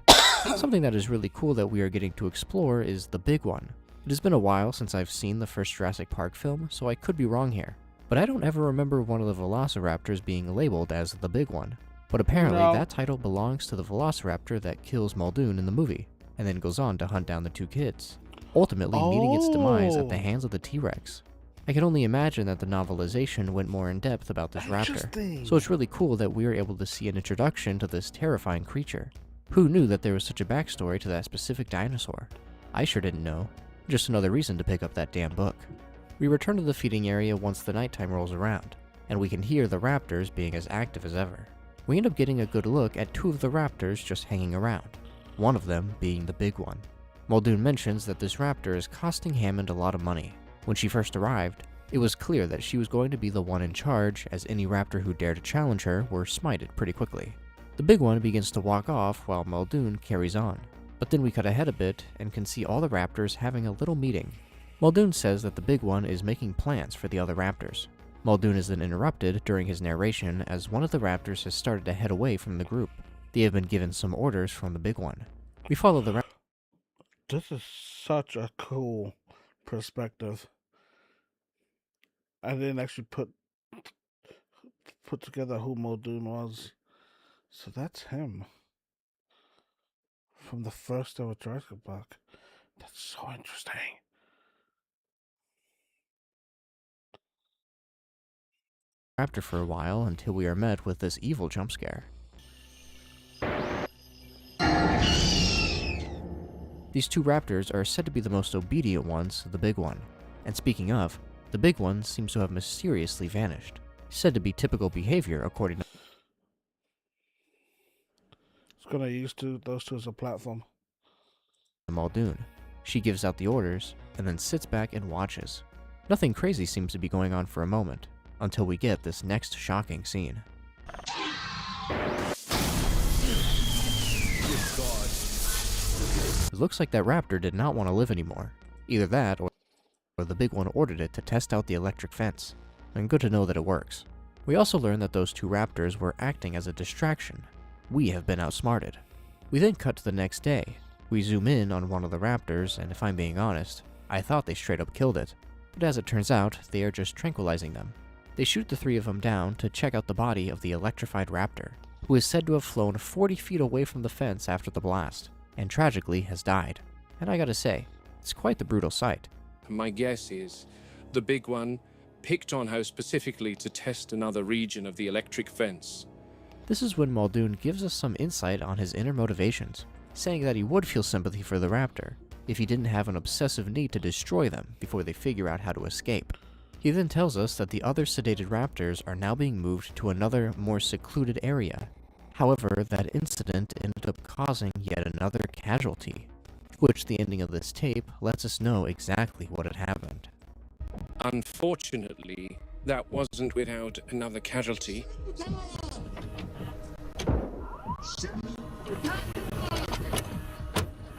Something that is really cool that we are getting to explore is the big one. It has been a while since I've seen the first Jurassic Park film, so I could be wrong here. But I don't ever remember one of the Velociraptors being labeled as the big one. But apparently that title belongs to the Velociraptor that kills Muldoon in the movie, and then goes on to hunt down the 2 kids, ultimately meeting its demise at the hands of the T-Rex. I can only imagine that the novelization went more in depth about this raptor, so it's really cool that we are able to see an introduction to this terrifying creature. Who knew that there was such a backstory to that specific dinosaur? I sure didn't know. Just another reason to pick up that damn book. We return to the feeding area once the nighttime rolls around, and we can hear the raptors being as active as ever. We end up getting a good look at 2 of the raptors just hanging around, one of them being the big one. Muldoon mentions that this raptor is costing Hammond a lot of money. When she first arrived, it was clear that she was going to be the one in charge, as any raptor who dared to challenge her were smited pretty quickly. The big one begins to walk off while Muldoon carries on, but then we cut ahead a bit and can see all the raptors having a little meeting. Muldoon says that the big one is making plans for the other raptors. Muldoon is then interrupted during his narration as one of the raptors has started to head away from the group. They have been given some orders from the big one. We follow the This is such a cool perspective. I didn't actually put together who Muldoon was. So that's him. From the first ever Jurassic Park. That's so interesting. Raptor for a while until we are met with this evil jump scare. These two raptors are said to be the most obedient ones to the big one. And speaking of, the big one seems to have mysteriously vanished. Said to be typical behavior according to Gonna use those two as a platform. Muldoon. She gives out the orders and then sits back and watches. Nothing crazy seems to be going on for a moment until we get this next shocking scene. It looks like that raptor did not want to live anymore. Either that or the big one ordered it to test out the electric fence. And good to know that it works. We also learn that those two raptors were acting as a distraction. We have been outsmarted. We then cut to the next day. We zoom in on one of the raptors, and if I'm being honest, I thought they straight up killed it. But as it turns out, they are just tranquilizing them. They shoot the three of them down to check out the body of the electrified raptor, who is said to have flown 40 feet away from the fence after the blast, and tragically has died. And I gotta say, it's quite the brutal sight. My guess is the big one picked on her specifically to test another region of the electric fence. This is when Muldoon gives us some insight on his inner motivations, saying that he would feel sympathy for the raptor if he didn't have an obsessive need to destroy them before they figure out how to escape. He then tells us that the other sedated raptors are now being moved to another, more secluded area. However, that incident ended up causing yet another casualty, which the ending of this tape lets us know exactly what had happened. Unfortunately, that wasn't without another casualty.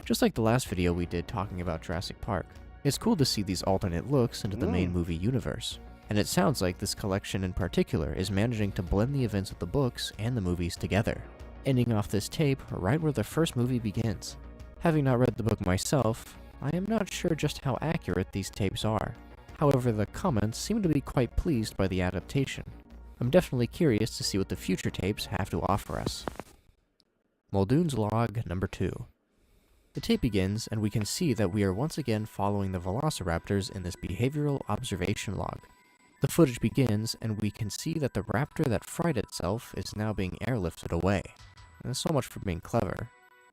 Just like the last video we did talking about Jurassic Park, it's cool to see these alternate looks into the main movie universe, and it sounds like this collection in particular is managing to blend the events of the books and the movies together, ending off this tape right where the first movie begins. Having not read the book myself, I am not sure just how accurate these tapes are. However, the comments seem to be quite pleased by the adaptation. I'm definitely curious to see what the future tapes have to offer us. Muldoon's Log number 2. The tape begins, and we can see that we are once again following the velociraptors in this behavioral observation log. The footage begins, and we can see that the raptor that fried itself is now being airlifted away. And so much for being clever.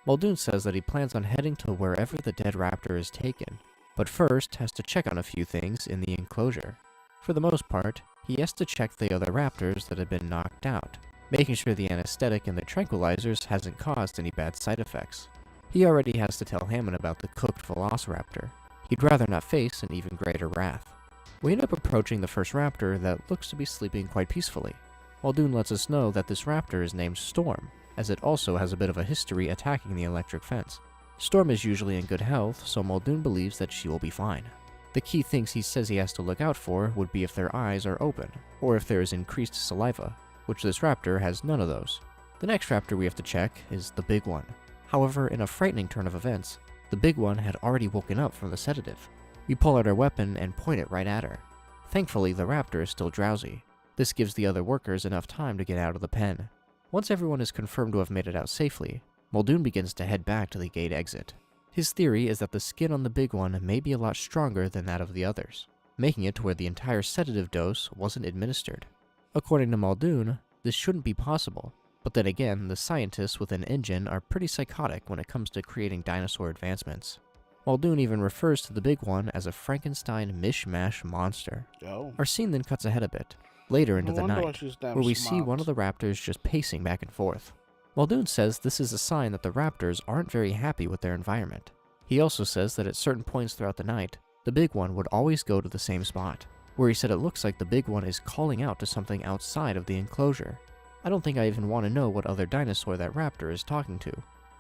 Muldoon says that he plans on heading to wherever the dead raptor is taken, but first has to check on a few things in the enclosure. For the most part, he has to check the other raptors that have been knocked out, making sure the anesthetic and the tranquilizers hasn't caused any bad side effects. He already has to tell Hammond about the cooked velociraptor. He'd rather not face an even greater wrath. We end up approaching the first raptor that looks to be sleeping quite peacefully. Muldoon lets us know that this raptor is named Storm, as it also has a bit of a history attacking the electric fence. Storm is usually in good health, so Muldoon believes that she will be fine. The key things he says he has to look out for would be if their eyes are open, or if there is increased saliva, which this raptor has none of those. The next raptor we have to check is the big one. However, in a frightening turn of events, the big one had already woken up from the sedative. We pull out our weapon and point it right at her. Thankfully, the raptor is still drowsy. This gives the other workers enough time to get out of the pen. Once everyone is confirmed to have made it out safely, Muldoon begins to head back to the gate exit. His theory is that the skin on the big one may be a lot stronger than that of the others, making it to where the entire sedative dose wasn't administered. According to Muldoon, this shouldn't be possible, but then again, the scientists with an engine are pretty psychotic when it comes to creating dinosaur advancements. Muldoon even refers to the big one as a Frankenstein mishmash monster. Oh. Our scene then cuts ahead a bit, later into the night, where we see smart. one of the raptors just pacing back and forth. Muldoon says this is a sign that the raptors aren't very happy with their environment. He also says that at certain points throughout the night, the big one would always go to the same spot, where he said it looks like the big one is calling out to something outside of the enclosure. I don't think I even want to know what other dinosaur that raptor is talking to.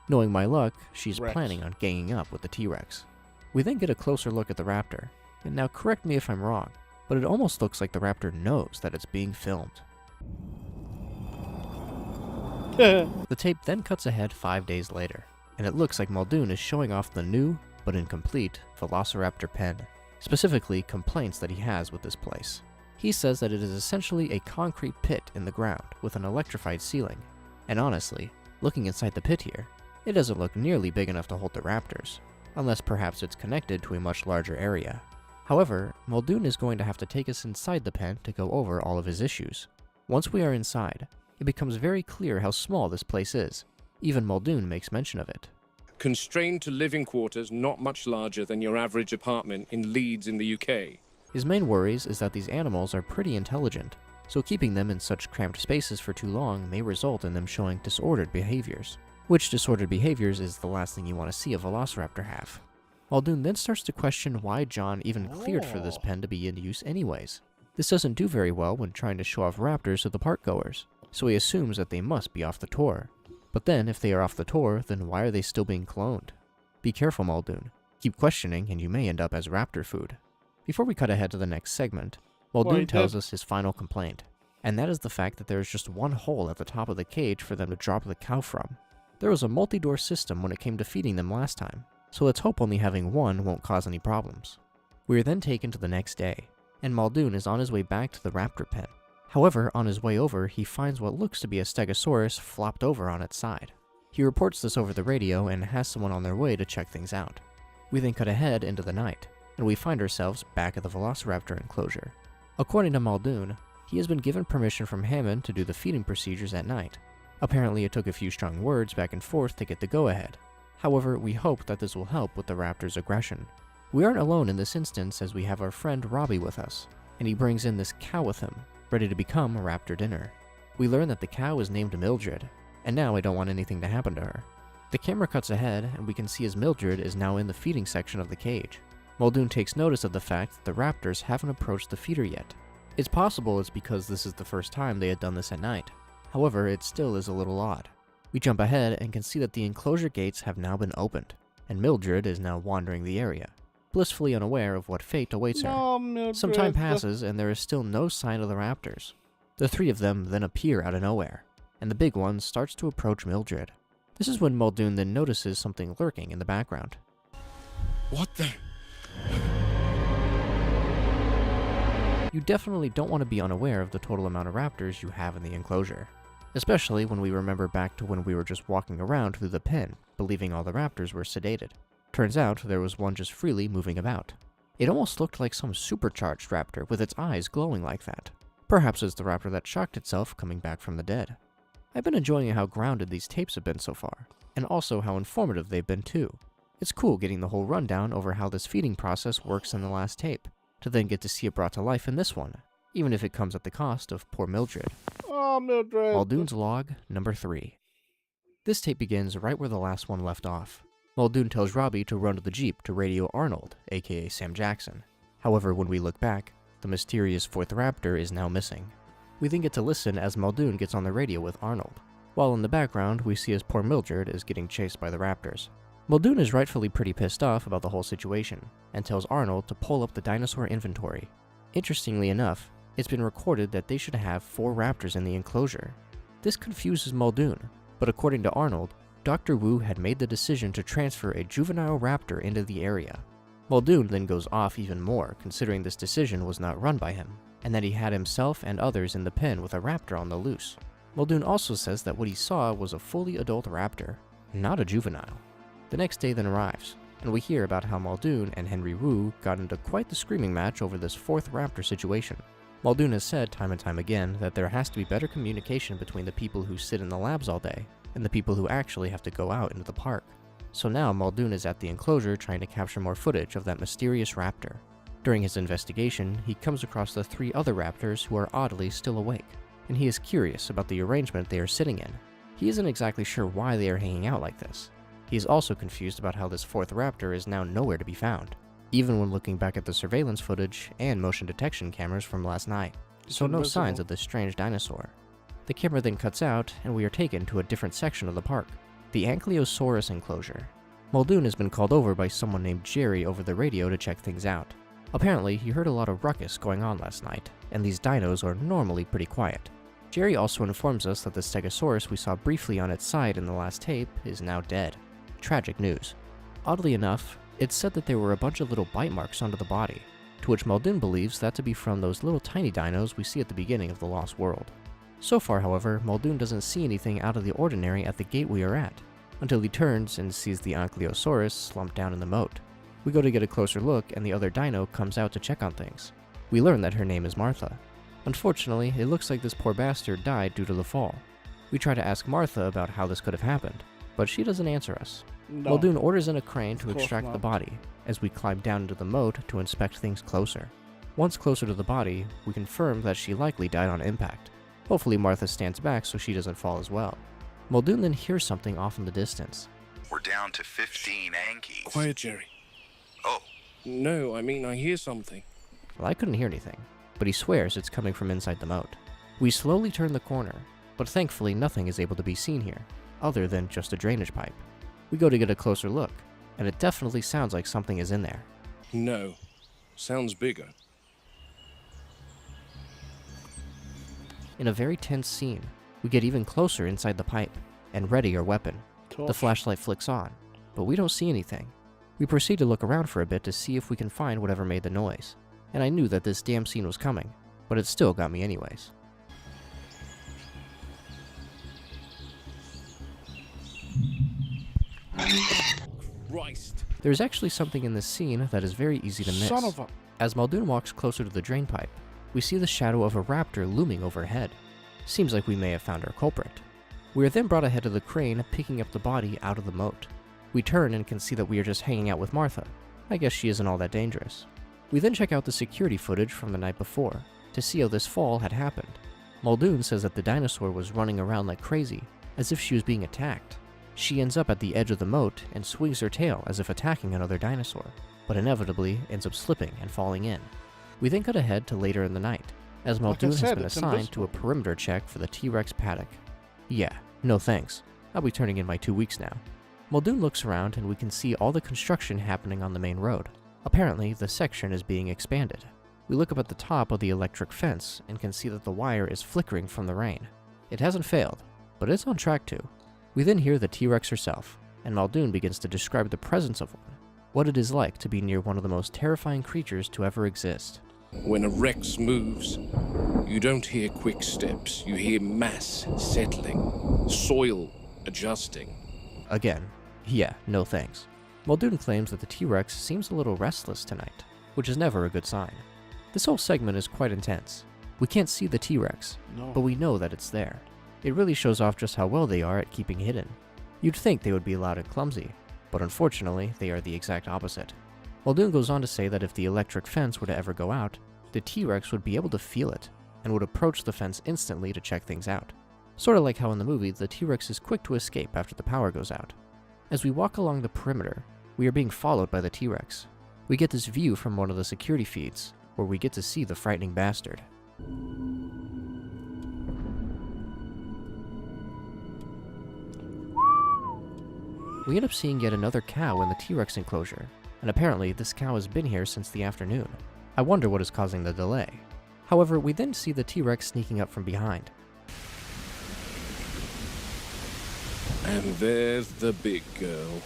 Knowing my luck, she's Rex. planning on ganging up with the T-Rex. We then get a closer look at the raptor, and now correct me if I'm wrong, but it almost looks like the raptor knows that it's being filmed. The tape then cuts ahead 5 days later, and it looks like Muldoon is showing off the new, but incomplete, Velociraptor pen, specifically complaints that he has with this place. He says that it is essentially a concrete pit in the ground with an electrified ceiling. And honestly, looking inside the pit here, it doesn't look nearly big enough to hold the raptors, unless perhaps it's connected to a much larger area. However, Muldoon is going to have to take us inside the pen to go over all of his issues. Once we are inside, it becomes very clear how small this place is. Even Muldoon makes mention of it. Constrained to living quarters not much larger than your average apartment in Leeds in the UK. His main worries is that these animals are pretty intelligent, so keeping them in such cramped spaces for too long may result in them showing disordered behaviors. Which disordered behaviors is the last thing you want to see a velociraptor have. Muldoon then starts to question why John even cleared for this pen to be in use anyways. This doesn't do very well when trying to show off raptors to the park goers, so he assumes that they must be off the tour. But then if they are off the tour, then why are they still being cloned? Be careful, Muldoon. Keep questioning and you may end up as raptor food. Before we cut ahead to the next segment, Muldoon tells us his final complaint, and that is the fact that there is just one hole at the top of the cage for them to drop the cow from. There was a multi-door system when it came to feeding them last time, so let's hope only having one won't cause any problems. We are then taken to the next day, and Muldoon is on his way back to the raptor pen. However, on his way over, he finds what looks to be a Stegosaurus flopped over on its side. He reports this over the radio and has someone on their way to check things out. We then cut ahead into the night, and we find ourselves back at the Velociraptor enclosure. According to Muldoon, he has been given permission from Hammond to do the feeding procedures at night. Apparently it took a few strong words back and forth to get the go-ahead. However, we hope that this will help with the raptor's aggression. We aren't alone in this instance as we have our friend Robbie with us, and he brings in this cow with him, ready to become a raptor dinner. We learn that the cow is named Mildred, and now I don't want anything to happen to her. The camera cuts ahead, and we can see as Mildred is now in the feeding section of the cage. Muldoon takes notice of the fact that the raptors haven't approached the feeder yet. It's possible it's because this is the first time they had done this at night. However, it still is a little odd. We jump ahead and can see that the enclosure gates have now been opened, and Mildred is now wandering the area, blissfully unaware of what fate awaits her. Some time passes and there is still no sign of the raptors. The three of them then appear out of nowhere, and the big one starts to approach Mildred. This is when Muldoon then notices something lurking in the background. What the? You definitely don't want to be unaware of the total amount of raptors you have in the enclosure. Especially when we remember back to when we were just walking around through the pen, believing all the raptors were sedated. Turns out there was one just freely moving about. It almost looked like some supercharged raptor with its eyes glowing like that. Perhaps it's the raptor that shocked itself coming back from the dead. I've been enjoying how grounded these tapes have been so far, and also how informative they've been too. It's cool getting the whole rundown over how this feeding process works in the last tape, to then get to see it brought to life in this one, even if it comes at the cost of poor Mildred. Oh, Mildred. Muldoon's log number 3. This tape begins right where the last one left off. Muldoon tells Robbie to run to the Jeep to radio Arnold, aka Sam Jackson. However, when we look back, the mysterious fourth raptor is now missing. We then get to listen as Muldoon gets on the radio with Arnold, while in the background we see as poor Mildred is getting chased by the raptors. Muldoon is rightfully pretty pissed off about the whole situation, and tells Arnold to pull up the dinosaur inventory. Interestingly enough, it's been recorded that they should have 4 raptors in the enclosure. This confuses Muldoon, but according to Arnold, Dr. Wu had made the decision to transfer a juvenile raptor into the area. Muldoon then goes off even more, considering this decision was not run by him, and that he had himself and others in the pen with a raptor on the loose. Muldoon also says that what he saw was a fully adult raptor, not a juvenile. The next day then arrives, and we hear about how Muldoon and Henry Wu got into quite the screaming match over this 4th raptor situation. Muldoon has said time and time again that there has to be better communication between the people who sit in the labs all day and the people who actually have to go out into the park. So now Muldoon is at the enclosure trying to capture more footage of that mysterious raptor. During his investigation, he comes across the 3 other raptors who are oddly still awake, and he is curious about the arrangement they are sitting in. He isn't exactly sure why they are hanging out like this. He is also confused about how this 4th raptor is now nowhere to be found, even when looking back at the surveillance footage and motion detection cameras from last night. So no signs of this strange dinosaur. The camera then cuts out, and we are taken to a different section of the park, the Ankylosaurus enclosure. Muldoon has been called over by someone named Jerry over the radio to check things out. Apparently, he heard a lot of ruckus going on last night, and these dinos are normally pretty quiet. Jerry also informs us that the Stegosaurus we saw briefly on its side in the last tape is now dead. Tragic news. Oddly enough, it's said that there were a bunch of little bite marks onto the body. to which Muldoon believes that to be from those little tiny dinos we see at the beginning of The Lost World. So far, however, Muldoon doesn't see anything out of the ordinary at the gate we are at, until he turns and sees the Ankylosaurus slumped down in the moat. We go to get a closer look, and the other dino comes out to check on things. We learn that her name is Martha. Unfortunately, it looks like this poor bastard died due to the fall. We try to ask Martha about how this could have happened, but she doesn't answer us. No. Muldoon orders in a crane to Of course extract not. the body, as we climb down into the moat to inspect things closer. Once closer to the body, we confirm that she likely died on impact. Hopefully Martha stands back so she doesn't fall as well. Muldoon then hears something off in the distance. We're down to 15 Ankies. Quiet, Jerry. Oh. No, I mean, I hear something. Well, I couldn't hear anything, but he swears it's coming from inside the moat. We slowly turn the corner, but thankfully nothing is able to be seen here, other than just a drainage pipe. We go to get a closer look, and it definitely sounds like something is in there. No. Sounds bigger. In a very tense scene, we get even closer inside the pipe, and ready our weapon. The flashlight flicks on, but we don't see anything. We proceed to look around for a bit to see if we can find whatever made the noise, and I knew that this damn scene was coming, but it still got me anyways. Christ. There's actually something in this scene that is very easy to miss. Son of a... As Muldoon walks closer to the drain pipe, we see the shadow of a raptor looming overhead. Seems like we may have found our culprit. We are then brought ahead of the crane, picking up the body out of the moat. We turn and can see that we are just hanging out with Martha. I guess she isn't all that dangerous. We then check out the security footage from the night before, to see how this fall had happened. Muldoon says that the dinosaur was running around like crazy, as if she was being attacked. She ends up at the edge of the moat and swings her tail as if attacking another dinosaur, but inevitably ends up slipping and falling in. We then cut ahead to later in the night, as Muldoon has been assigned to a perimeter check for the T-Rex paddock. Yeah, no thanks. I'll be turning in my 2 weeks now. Muldoon looks around and we can see all the construction happening on the main road. Apparently, the section is being expanded. We look up at the top of the electric fence and can see that the wire is flickering from the rain. It hasn't failed, but it's on track to. We then hear the T-Rex herself, and Muldoon begins to describe the presence of one, what it is like to be near one of the most terrifying creatures to ever exist. When a Rex moves, you don't hear quick steps, you hear mass settling, soil adjusting. Again, yeah, no thanks. Muldoon claims that the T-Rex seems a little restless tonight, which is never a good sign. This whole segment is quite intense. We can't see the T-Rex, but we know that it's there. It really shows off just how well they are at keeping hidden. You'd think they would be loud and clumsy, but unfortunately, they are the exact opposite. Muldoon goes on to say that if the electric fence were to ever go out, the T-Rex would be able to feel it, and would approach the fence instantly to check things out. Sort of like how in the movie, the T-Rex is quick to escape after the power goes out. As we walk along the perimeter, we are being followed by the T-Rex. We get this view from one of the security feeds, where we get to see the frightening bastard. We end up seeing yet another cow in the T-Rex enclosure, and apparently this cow has been here since the afternoon. I wonder what is causing the delay. However, we then see the T-Rex sneaking up from behind. And there's the big girl.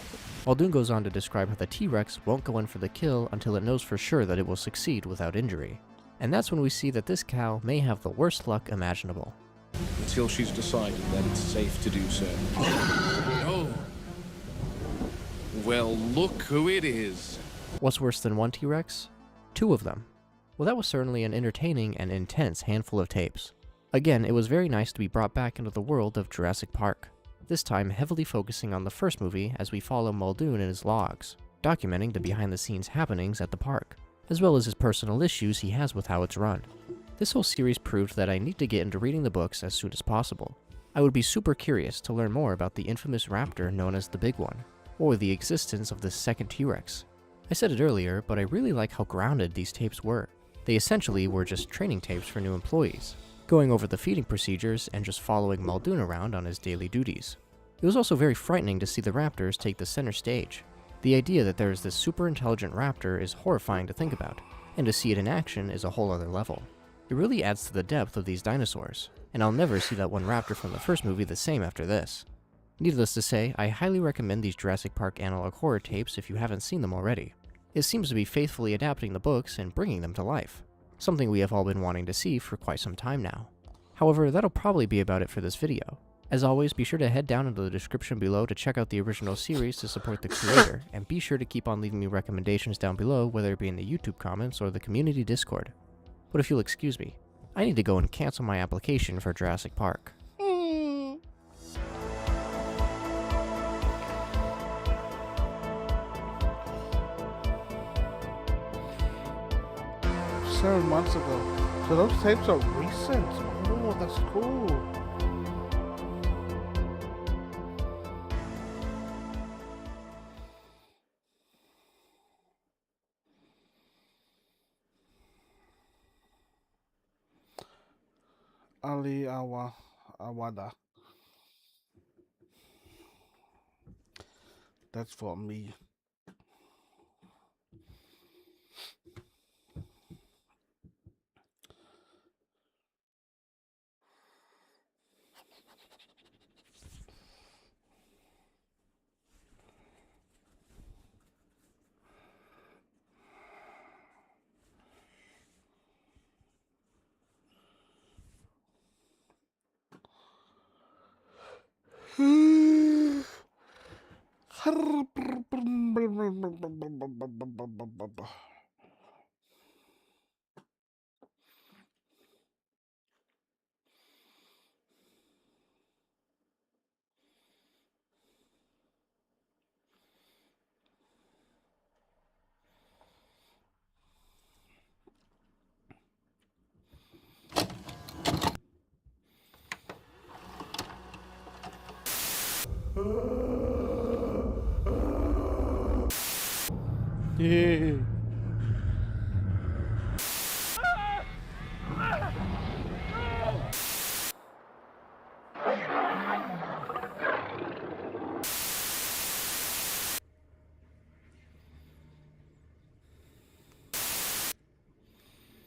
Muldoon goes on to describe how the T-Rex won't go in for the kill until it knows for sure that it will succeed without injury. And that's when we see that this cow may have the worst luck imaginable. Until she's decided that it's safe to do so. Oh! Well, look who it is. What's worse than one T-Rex? 2 of them. Well, that was certainly an entertaining and intense handful of tapes. Again, it was very nice to be brought back into the world of Jurassic Park. This time heavily focusing on the first movie as we follow Muldoon in his logs, documenting the behind-the-scenes happenings at the park, as well as his personal issues he has with how it's run. This whole series proved that I need to get into reading the books as soon as possible. I would be super curious to learn more about the infamous raptor known as the Big One, or the existence of this second T-Rex. I said it earlier, but I really like how grounded these tapes were. They essentially were just training tapes for new employees, going over the feeding procedures and just following Muldoon around on his daily duties. It was also very frightening to see the raptors take the center stage. The idea that there is this super intelligent raptor is horrifying to think about, and to see it in action is a whole other level. It really adds to the depth of these dinosaurs, and I'll never see that one raptor from the first movie the same after this. Needless to say, I highly recommend these Jurassic Park analog horror tapes if you haven't seen them already. It seems to be faithfully adapting the books and bringing them to life, something we have all been wanting to see for quite some time now. However, that'll probably be about it for this video. As always, be sure to head down into the description below to check out the original series to support the creator, and be sure to keep on leaving me recommendations down below, whether it be in the YouTube comments or the community Discord. But if you'll excuse me, I need to go and cancel my application for Jurassic Park. Seven months ago. So those tapes are recent. Oh, that's cool. Ali Awada. That's for me. Yeah.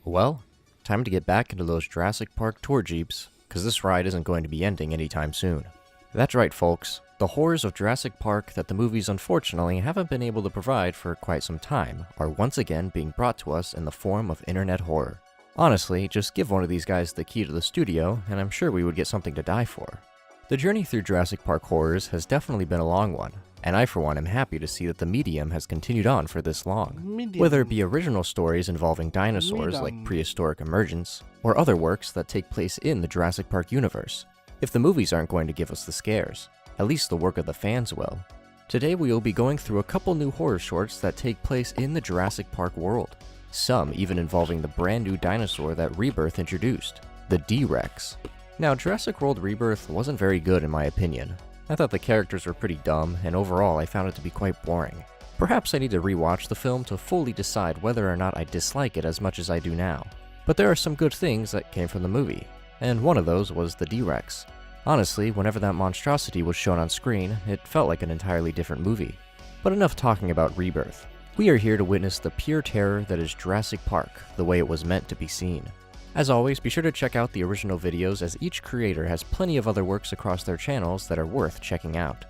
Well, time to get back into those Jurassic Park tour jeeps, because this ride isn't going to be ending anytime soon. That's right, folks. The horrors of Jurassic Park that the movies unfortunately haven't been able to provide for quite some time are once again being brought to us in the form of internet horror. Honestly, just give one of these guys the key to the studio, and I'm sure we would get something to die for. The journey through Jurassic Park horrors has definitely been a long one, and I for one am happy to see that the medium has continued on for this long. Whether it be original stories involving dinosaurs like Prehistoric Emergence, or other works that take place in the Jurassic Park universe. If the movies aren't going to give us the scares, at least the work of the fans will. Today we will be going through a couple new horror shorts that take place in the Jurassic Park world, some even involving the brand new dinosaur that Rebirth introduced, the D-Rex. Now, Jurassic World Rebirth wasn't very good in my opinion. I thought the characters were pretty dumb, and overall I found it to be quite boring. Perhaps I need to rewatch the film to fully decide whether or not I dislike it as much as I do now. But there are some good things that came from the movie, and one of those was the D-Rex. Honestly, whenever that monstrosity was shown on screen, it felt like an entirely different movie. But enough talking about Rebirth. We are here to witness the pure terror that is Jurassic Park, the way it was meant to be seen. As always, be sure to check out the original videos, as each creator has plenty of other works across their channels that are worth checking out.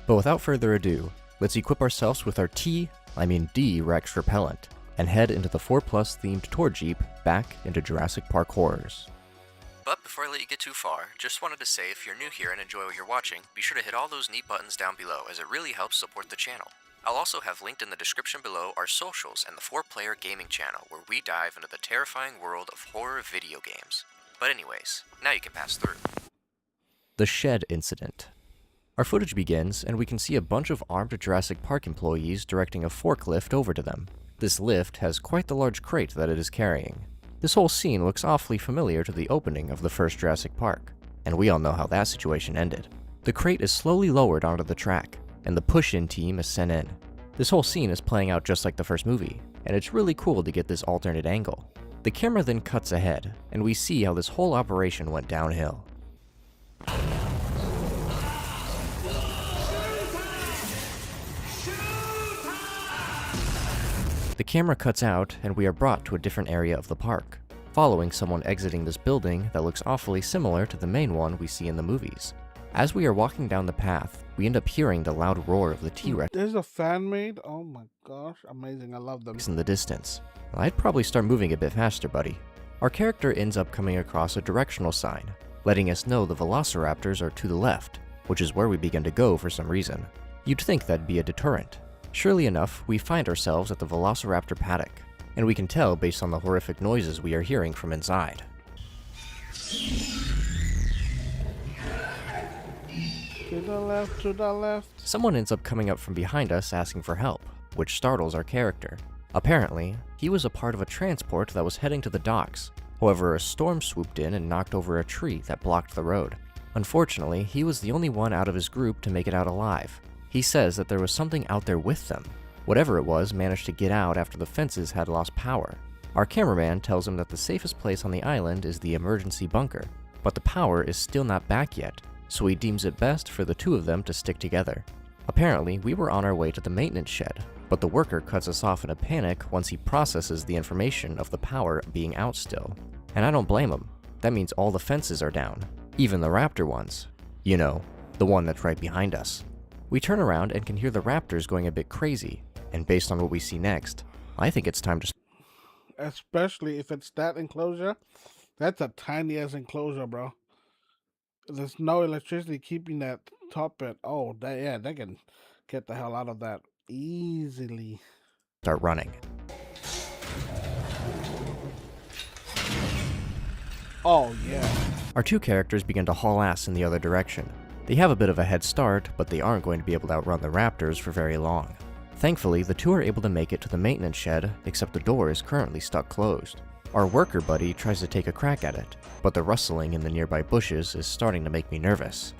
But without further ado, let's equip ourselves with our D-Rex repellent, and head into the 4+ themed tour jeep back into Jurassic Park horrors. But before I let you get too far, just wanted to say if you're new here and enjoy what you're watching, be sure to hit all those neat buttons down below, as it really helps support the channel. I'll also have linked in the description below our socials and the 4-Player Gaming channel, where we dive into the terrifying world of horror video games. But anyways, now you can pass through. The Shed Incident. Our footage begins, and we can see a bunch of armed Jurassic Park employees directing a forklift over to them. This lift has quite the large crate that it is carrying. This whole scene looks awfully familiar to the opening of the first Jurassic Park, and we all know how that situation ended. The crate is slowly lowered onto the track, and the push-in team is sent in. This whole scene is playing out just like the first movie, and it's really cool to get this alternate angle. The camera then cuts ahead, and we see how this whole operation went downhill. The camera cuts out, and we are brought to a different area of the park, following someone exiting this building that looks awfully similar to the main one we see in the movies. As we are walking down the path, we end up hearing the loud roar of the T-Rex. There's a fan made. Oh my gosh, amazing! I love them. In the distance. I'd probably start moving a bit faster, buddy. Our character ends up coming across a directional sign, letting us know the velociraptors are to the left, which is where we begin to go for some reason. You'd think that'd be a deterrent. Surely enough, we find ourselves at the velociraptor paddock, and we can tell based on the horrific noises we are hearing from inside. To the left, to the left. Someone ends up coming up from behind us asking for help, which startles our character. Apparently, he was a part of a transport that was heading to the docks. However, a storm swooped in and knocked over a tree that blocked the road. Unfortunately, he was the only one out of his group to make it out alive. He says that there was something out there with them. Whatever it was managed to get out after the fences had lost power. Our cameraman tells him that the safest place on the island is the emergency bunker, but the power is still not back yet, so he deems it best for the two of them to stick together. Apparently, we were on our way to the maintenance shed, but the worker cuts us off in a panic once he processes the information of the power being out still. And I don't blame him. That means all the fences are down, even the raptor ones. You know, the one that's right behind us. We turn around and can hear the raptors going a bit crazy, and based on what we see next, I think it's time to... Especially if it's that enclosure. That's a tiny ass enclosure, bro. There's no electricity keeping that top bit. Oh, they can get the hell out of that easily. Start running. Oh, yeah. Our two characters begin to haul ass in the other direction. They have a bit of a head start, but they aren't going to be able to outrun the raptors for very long. Thankfully, the two are able to make it to the maintenance shed, except the door is currently stuck closed. Our worker buddy tries to take a crack at it, but the rustling in the nearby bushes is starting to make me nervous.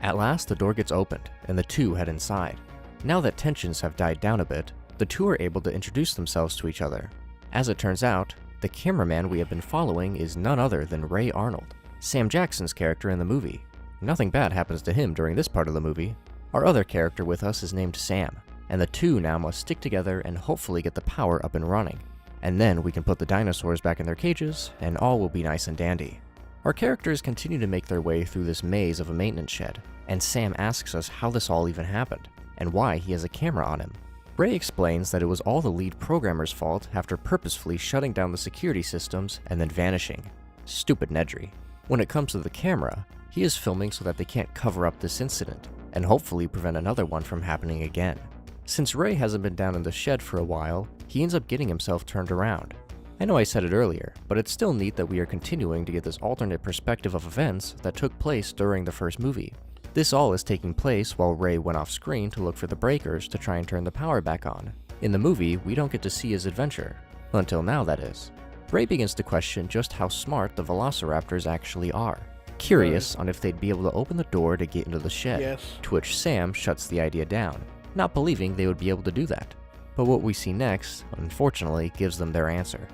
At last, the door gets opened, and the two head inside. Now that tensions have died down a bit, the two are able to introduce themselves to each other. As it turns out, the cameraman we have been following is none other than Ray Arnold, Sam Jackson's character in the movie. Nothing bad happens to him during this part of the movie. Our other character with us is named Sam, and the two now must stick together and hopefully get the power up and running. And then we can put the dinosaurs back in their cages, and all will be nice and dandy. Our characters continue to make their way through this maze of a maintenance shed, and Sam asks us how this all even happened, and why he has a camera on him. Ray explains that it was all the lead programmer's fault after purposefully shutting down the security systems and then vanishing. Stupid Nedry. When it comes to the camera, he is filming so that they can't cover up this incident, and hopefully prevent another one from happening again. Since Ray hasn't been down in the shed for a while, he ends up getting himself turned around. I know I said it earlier, but it's still neat that we are continuing to get this alternate perspective of events that took place during the first movie. This all is taking place while Ray went off screen to look for the breakers to try and turn the power back on. In the movie, we don't get to see his adventure. Until now, that is. Ray begins to question just how smart the velociraptors actually are, curious on if they'd be able to open the door to get into the shed, to which Sam shuts the idea down, not believing they would be able to do that. But what we see next, unfortunately, gives them their answer.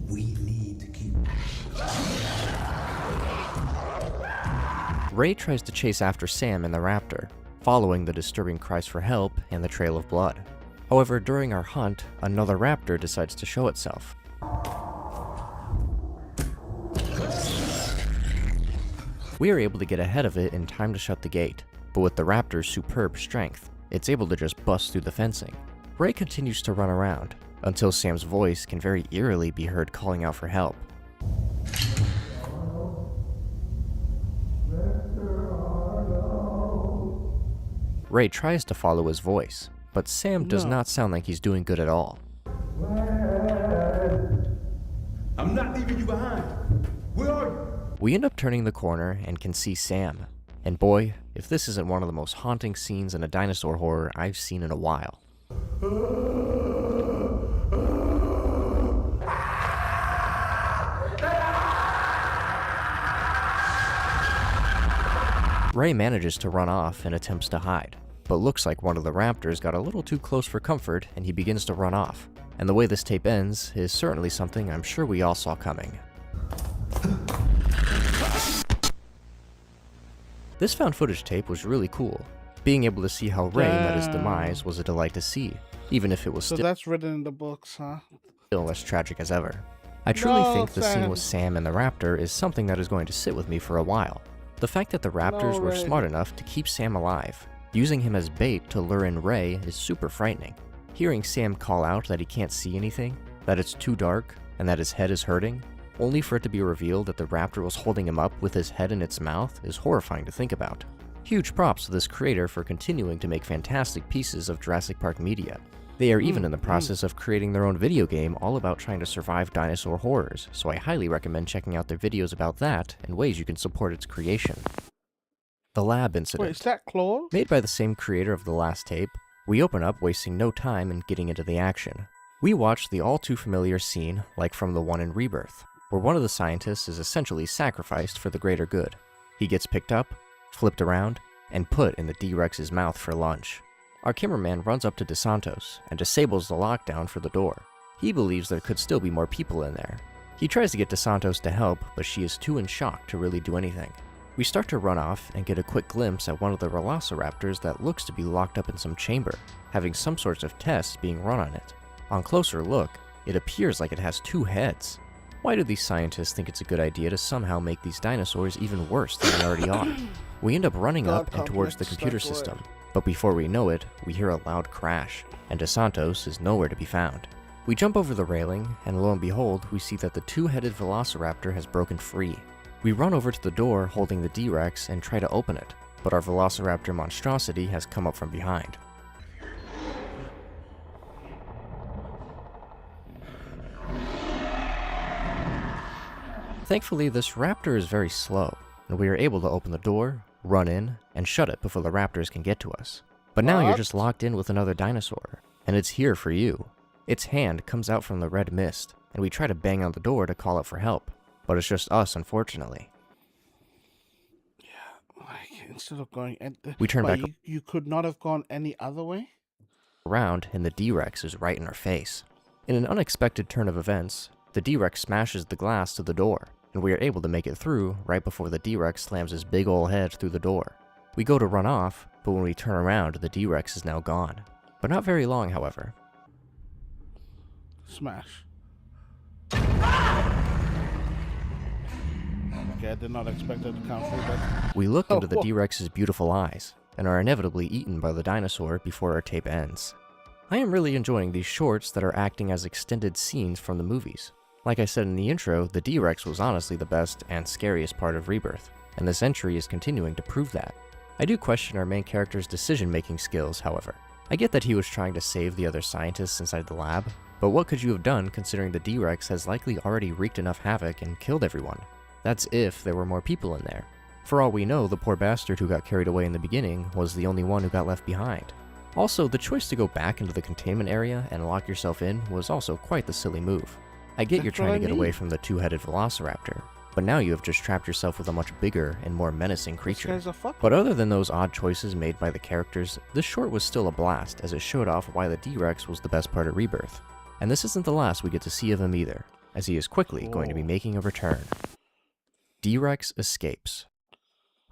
We need to keep... Ray tries to chase after Sam and the raptor, following the disturbing cries for help and the trail of blood. However, during our hunt, another raptor decides to show itself. We are able to get ahead of it in time to shut the gate, but with the raptor's superb strength, it's able to just bust through the fencing. Ray continues to run around, until Sam's voice can very eerily be heard calling out for help. Ray tries to follow his voice, but Sam does not sound like he's doing good at all. I'm not leaving you behind. Where are you? We end up turning the corner and can see Sam. And boy, if this isn't one of the most haunting scenes in a dinosaur horror I've seen in a while. Ray manages to run off and attempts to hide, but looks like one of the raptors got a little too close for comfort and he begins to run off. And the way this tape ends is certainly something I'm sure we all saw coming. This found footage tape was really cool. Being able to see how Ray met his demise was a delight to see, even if it was so still... that's written in the books, huh? still as tragic as ever. I truly think the scene with Sam and the raptor is something that is going to sit with me for a while. The fact that the raptors were smart enough to keep Sam alive, using him as bait to lure in Ray, is super frightening. Hearing Sam call out that he can't see anything, that it's too dark, and that his head is hurting, only for it to be revealed that the raptor was holding him up with his head in its mouth, is horrifying to think about. Huge props to this creator for continuing to make fantastic pieces of Jurassic Park media. They are even in the process of creating their own video game all about trying to survive dinosaur horrors, so I highly recommend checking out their videos about that and ways you can support its creation. The Lab Incident. Wait, is that Claw? Made by the same creator of the last tape, we open up wasting no time in getting into the action. We watch the all too familiar scene, like from the one in Rebirth, where one of the scientists is essentially sacrificed for the greater good. He gets picked up, flipped around, and put in the D-Rex's mouth for lunch. Our cameraman runs up to DeSantos and disables the lockdown for the door. He believes there could still be more people in there. He tries to get DeSantos to help, but she is too in shock to really do anything. We start to run off and get a quick glimpse at one of the velociraptors that looks to be locked up in some chamber, having some sorts of tests being run on it. On closer look, it appears like it has 2 heads. Why do these scientists think it's a good idea to somehow make these dinosaurs even worse than they already are? We end up running up and towards the computer system, but before we know it, we hear a loud crash, and DeSantos is nowhere to be found. We jump over the railing, and lo and behold, we see that the 2-headed velociraptor has broken free. We run over to the door holding the D-Rex and try to open it, but our velociraptor monstrosity has come up from behind. Thankfully, this raptor is very slow, and we are able to open the door, run in, and shut it before the raptors can get to us. But now you're just locked in with another dinosaur, and it's here for you. Its hand comes out from the red mist, and we try to bang on the door to call it for help, but it's just us, unfortunately. Yeah, like, instead of going... We turn back... You could not have gone any other way? Around, and the D-Rex is right in our face. In an unexpected turn of events, the D-Rex smashes the glass to the door, and we are able to make it through right before the D-Rex slams his big ol' head through the door. We go to run off, but when we turn around, the D-Rex is now gone. But not very long, however. Smash. Okay, I did not expect it to come through that. We look into the D-Rex's beautiful eyes, and are inevitably eaten by the dinosaur before our tape ends. I am really enjoying these shorts that are acting as extended scenes from the movies. Like I said in the intro, the D-Rex was honestly the best and scariest part of Rebirth, and this entry is continuing to prove that. I do question our main character's decision-making skills, however. I get that he was trying to save the other scientists inside the lab, but what could you have done considering the D-Rex has likely already wreaked enough havoc and killed everyone? That's if there were more people in there. For all we know, the poor bastard who got carried away in the beginning was the only one who got left behind. Also, the choice to go back into the containment area and lock yourself in was also quite the silly move. I get you're trying to get away from the 2-headed velociraptor, but now you have just trapped yourself with a much bigger and more menacing creature. But other than those odd choices made by the characters, this short was still a blast as it showed off why the D-Rex was the best part of Rebirth. And this isn't the last we get to see of him either, as he is quickly going to be making a return. D-Rex escapes.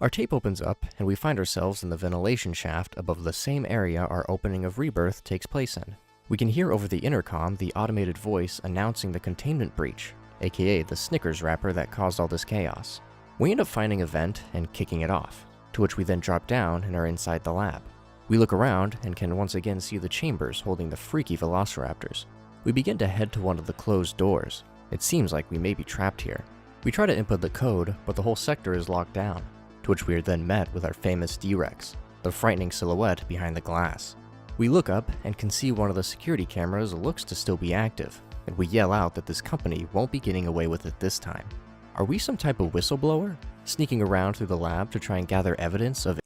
Our tape opens up, and we find ourselves in the ventilation shaft above the same area our opening of Rebirth takes place in. We can hear over the intercom the automated voice announcing the containment breach, aka the Snickers wrapper that caused all this chaos. We end up finding a vent and kicking it off, to which we then drop down and are inside the lab. We look around and can once again see the chambers holding the freaky velociraptors. We begin to head to one of the closed doors. It seems like we may be trapped here. We try to input the code, but the whole sector is locked down, to which we are then met with our famous D-Rex, the frightening silhouette behind the glass. We look up and can see one of the security cameras looks to still be active, and we yell out that this company won't be getting away with it this time. Are we some type of whistleblower, sneaking around through the lab to try and gather evidence of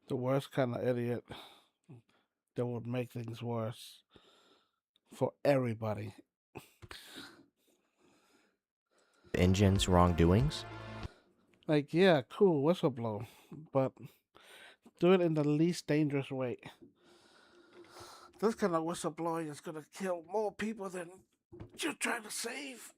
the worst kind of idiot that would make things worse for everybody? InGen's wrongdoings? Like, yeah, cool, whistleblow, but do it in the least dangerous way. This kind of whistleblowing is gonna kill more people than you're trying to save.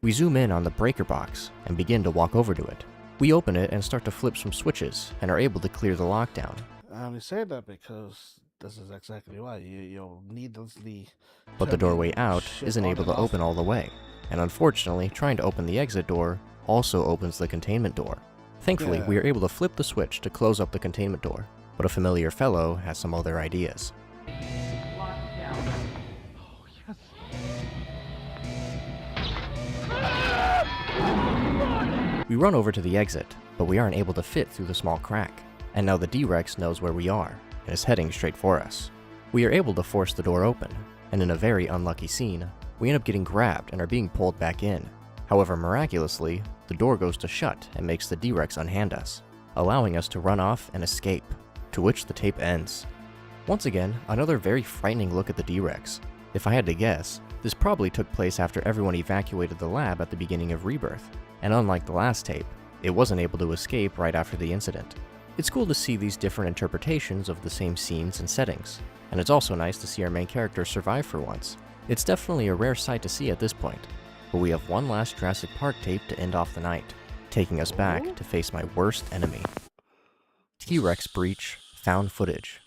We zoom in on the breaker box and begin to walk over to it. We open it and start to flip some switches and are able to clear the lockdown. only say that because this is exactly why you'll needlessly. But the doorway out isn't able to open all the way, and unfortunately, trying to open the exit door also opens the containment door. Thankfully, we are able to flip the switch to close up the containment door, but a familiar fellow has some other ideas. We run over to the exit, but we aren't able to fit through the small crack, and now the D-Rex knows where we are, and is heading straight for us. We are able to force the door open, and in a very unlucky scene, we end up getting grabbed and are being pulled back in. However, miraculously, the door goes to shut and makes the D-Rex unhand us, allowing us to run off and escape, to which the tape ends. Once again, another very frightening look at the D-Rex. If I had to guess, this probably took place after everyone evacuated the lab at the beginning of Rebirth, and unlike the last tape, it wasn't able to escape right after the incident. It's cool to see these different interpretations of the same scenes and settings, and it's also nice to see our main character survive for once. It's definitely a rare sight to see at this point, but we have one last Jurassic Park tape to end off the night, taking us back to face my worst enemy. T-Rex breach, found footage.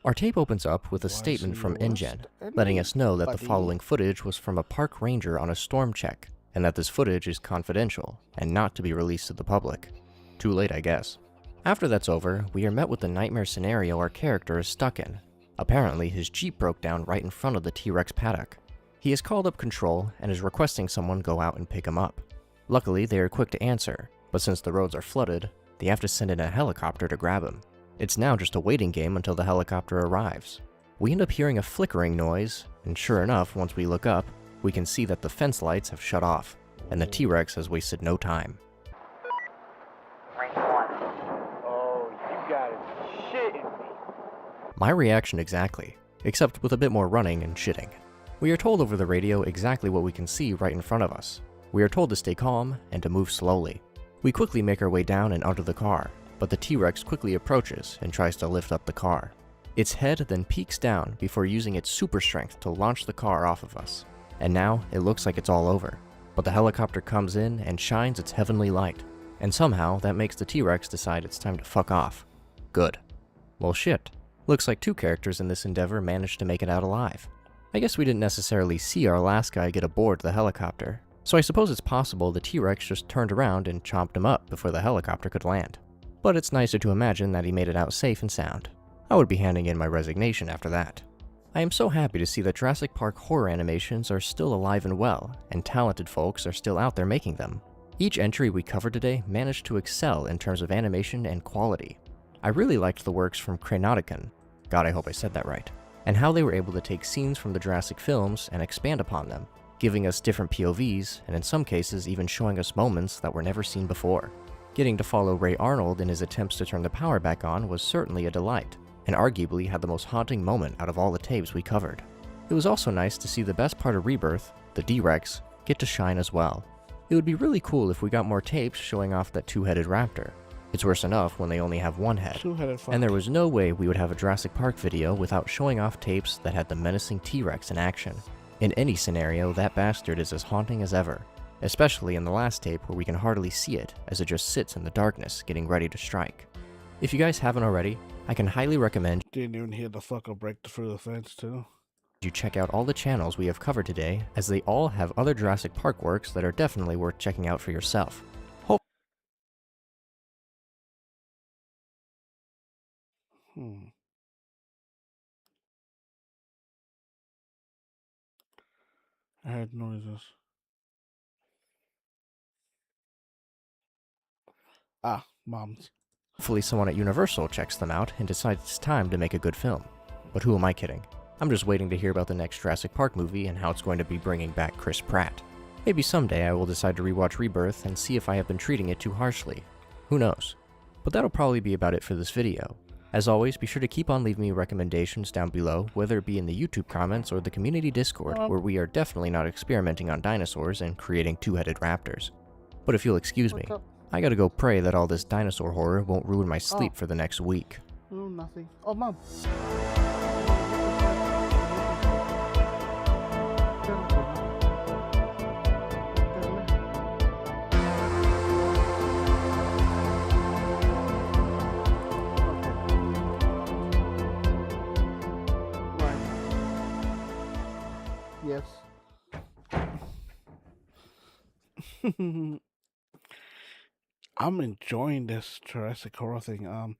Our tape opens up with a statement from InGen, letting us know that the following footage was from a park ranger on a storm check, and that this footage is confidential, and not to be released to the public. Too late, I guess. After that's over, we are met with the nightmare scenario our character is stuck in. Apparently, his Jeep broke down right in front of the T-Rex paddock. He has called up control and is requesting someone go out and pick him up. Luckily, they are quick to answer, but since the roads are flooded, they have to send in a helicopter to grab him. It's now just a waiting game until the helicopter arrives. We end up hearing a flickering noise, and sure enough, once we look up, we can see that the fence lights have shut off, and the T-Rex has wasted no time. Oh, you guys shitting me. My reaction exactly, except with a bit more running and shitting. We are told over the radio exactly what we can see right in front of us. We are told to stay calm and to move slowly. We quickly make our way down and onto the car, but the T-Rex quickly approaches and tries to lift up the car. Its head then peeks down before using its super strength to launch the car off of us. And now, it looks like it's all over. But the helicopter comes in and shines its heavenly light. And somehow, that makes the T-Rex decide it's time to fuck off. Good. Well shit. Looks like two characters in this endeavor managed to make it out alive. I guess we didn't necessarily see our last guy get aboard the helicopter. So I suppose it's possible the T-Rex just turned around and chomped him up before the helicopter could land. But it's nicer to imagine that he made it out safe and sound. I would be handing in my resignation after that. I am so happy to see that Jurassic Park horror animations are still alive and well, and talented folks are still out there making them. Each entry we covered today managed to excel in terms of animation and quality. I really liked the works from Craniauticon, God I hope I said that right, and how they were able to take scenes from the Jurassic films and expand upon them, giving us different POVs, and in some cases even showing us moments that were never seen before. Getting to follow Ray Arnold in his attempts to turn the power back on was certainly a delight, and arguably had the most haunting moment out of all the tapes we covered. It was also nice to see the best part of Rebirth, the D-Rex, get to shine as well. It would be really cool if we got more tapes showing off that two-headed raptor. It's worse enough when they only have one head, and there was no way we would have a Jurassic Park video without showing off tapes that had the menacing T-Rex in action. In any scenario, that bastard is as haunting as ever, especially in the last tape where we can hardly see it as it just sits in the darkness getting ready to strike. If you guys haven't already, I can highly recommend Didn't even hear the fucker break through the fence too. You check out all the channels we have covered today, as they all have other Jurassic Park works that are definitely worth checking out for yourself. I heard noises. Ah, moms. Hopefully someone at Universal checks them out and decides it's time to make a good film. But who am I kidding? I'm just waiting to hear about the next Jurassic Park movie and how it's going to be bringing back Chris Pratt. Maybe someday I will decide to rewatch Rebirth and see if I have been treating it too harshly. Who knows? But that'll probably be about it for this video. As always, be sure to keep on leaving me recommendations down below, whether it be in the YouTube comments or the community Discord, where we are definitely not experimenting on dinosaurs and creating two-headed raptors. But if you'll excuse me, I gotta go pray that all this dinosaur horror won't ruin my sleep for the next week. Oh, nothing. Oh, Mom. Yes. I'm enjoying this Jurassic horror thing.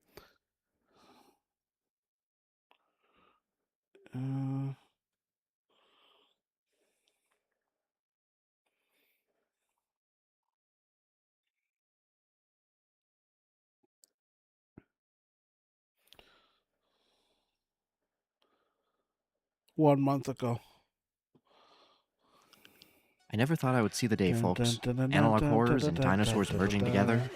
1 month ago. I never thought I would see the day, folks. Analog horrors and dinosaurs merging together.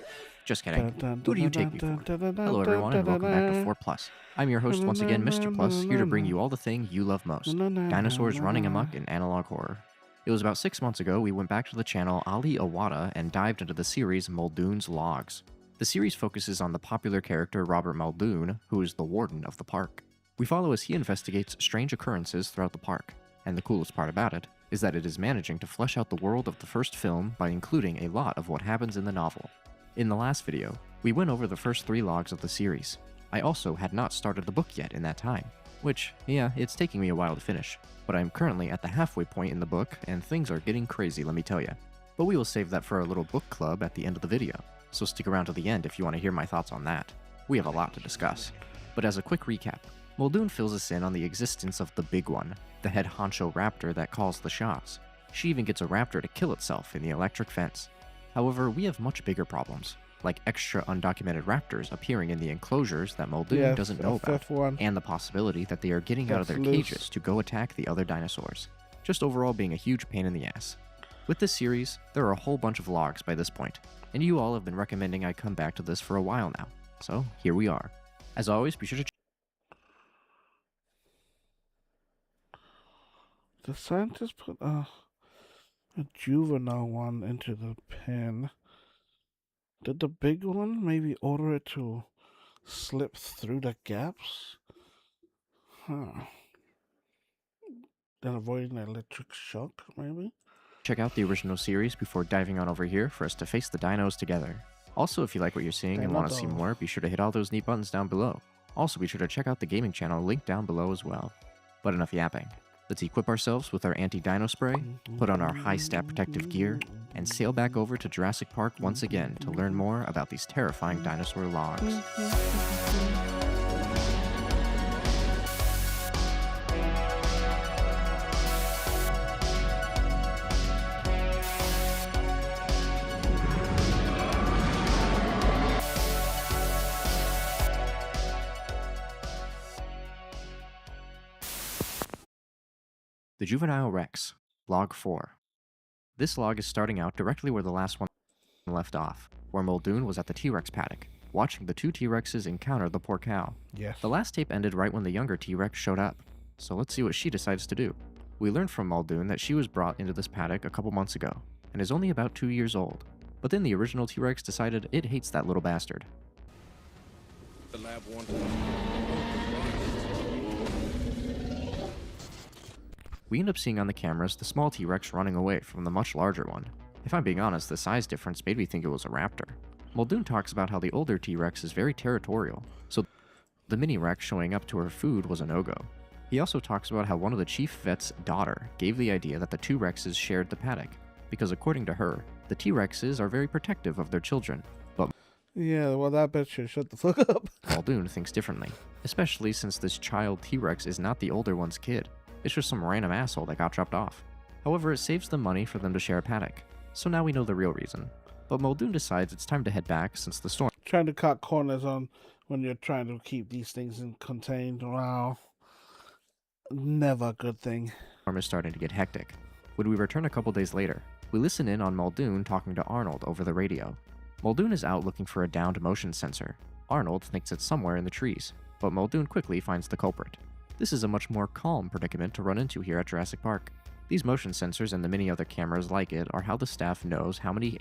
Just kidding. Who do you take me for? Hello, everyone, and welcome back to 4+. I'm your host once again, Mr. Plus, here to bring you all the thing you love most. Dinosaurs running amok in analog horror. It was about 6 months ago we went back to the channel Ali Awada and dived into the series Muldoon's Logs. The series focuses on the popular character Robert Muldoon, who is the warden of the park. We follow as he investigates strange occurrences throughout the park, and the coolest part about it is that it is managing to flesh out the world of the first film by including a lot of what happens in the novel. In the last video, we went over the first 3 logs of the series. I also had not started the book yet in that time, which, yeah, it's taking me a while to finish, but I'm currently at the halfway point in the book and things are getting crazy, let me tell ya. But we will save that for a little book club at the end of the video, so stick around to the end if you want to hear my thoughts on that. We have a lot to discuss. But as a quick recap, Muldoon fills us in on the existence of the Big One, the head honcho raptor that calls the shots. She even gets a raptor to kill itself in the electric fence. However, we have much bigger problems, like extra undocumented raptors appearing in the enclosures that Muldoon doesn't know about, and the possibility that they are getting out of their cages to go attack the other dinosaurs. Just overall being a huge pain in the ass. With this series, there are a whole bunch of logs by this point, and you all have been recommending I come back to this for a while now, so here we are. As always, be sure to The scientists put a juvenile one into the pen. Did the big one maybe order it to slip through the gaps? Huh. Then avoiding an electric shock, maybe? check out the original series before diving on over here for us to face the dinos together. Also, if you like what you're seeing and want to see more, be sure to hit all those neat buttons down below. Also, be sure to check out the gaming channel linked down below as well. But enough yapping. Let's equip ourselves with our anti-dino spray, put on our high-stat protective gear, and sail back over to Jurassic Park once again to learn more about these terrifying dinosaur logs. The Juvenile Rex, Log 4. This log is starting out directly where the last one left off, where Muldoon was at the T-Rex paddock, watching the two T-Rexes encounter the poor cow. Yes. The last tape ended right when the younger T-Rex showed up, so let's see what she decides to do. We learned from Muldoon that she was brought into this paddock a couple months ago, and is only about 2 years old. But then the original T-Rex decided it hates that little bastard. The lab wanted. We end up seeing on the cameras the small T-Rex running away from the much larger one. If I'm being honest, the size difference made me think it was a raptor. Muldoon talks about how the older T-Rex is very territorial, so the mini-Rex showing up to her food was a no-go. He also talks about how one of the chief vet's daughter gave the idea that the two Rexes shared the paddock, because according to her, the T-Rexes are very protective of their children, but yeah, well that bitch should shut the fuck up. Muldoon thinks differently, especially since this child T-Rex is not the older one's kid. It's just some random asshole that got dropped off. However, it saves them money for them to share a paddock, so now we know the real reason. But Muldoon decides it's time to head back since the storm. Trying to cut corners on when you're trying to keep these things contained. Wow. Never a good thing. Storm is starting to get hectic. When we return a couple days later, we listen in on Muldoon talking to Arnold over the radio. Muldoon is out looking for a downed motion sensor. Arnold thinks it's somewhere in the trees, but Muldoon quickly finds the culprit. This is a much more calm predicament to run into here at Jurassic Park. These motion sensors and the many other cameras like it are how the staff knows how many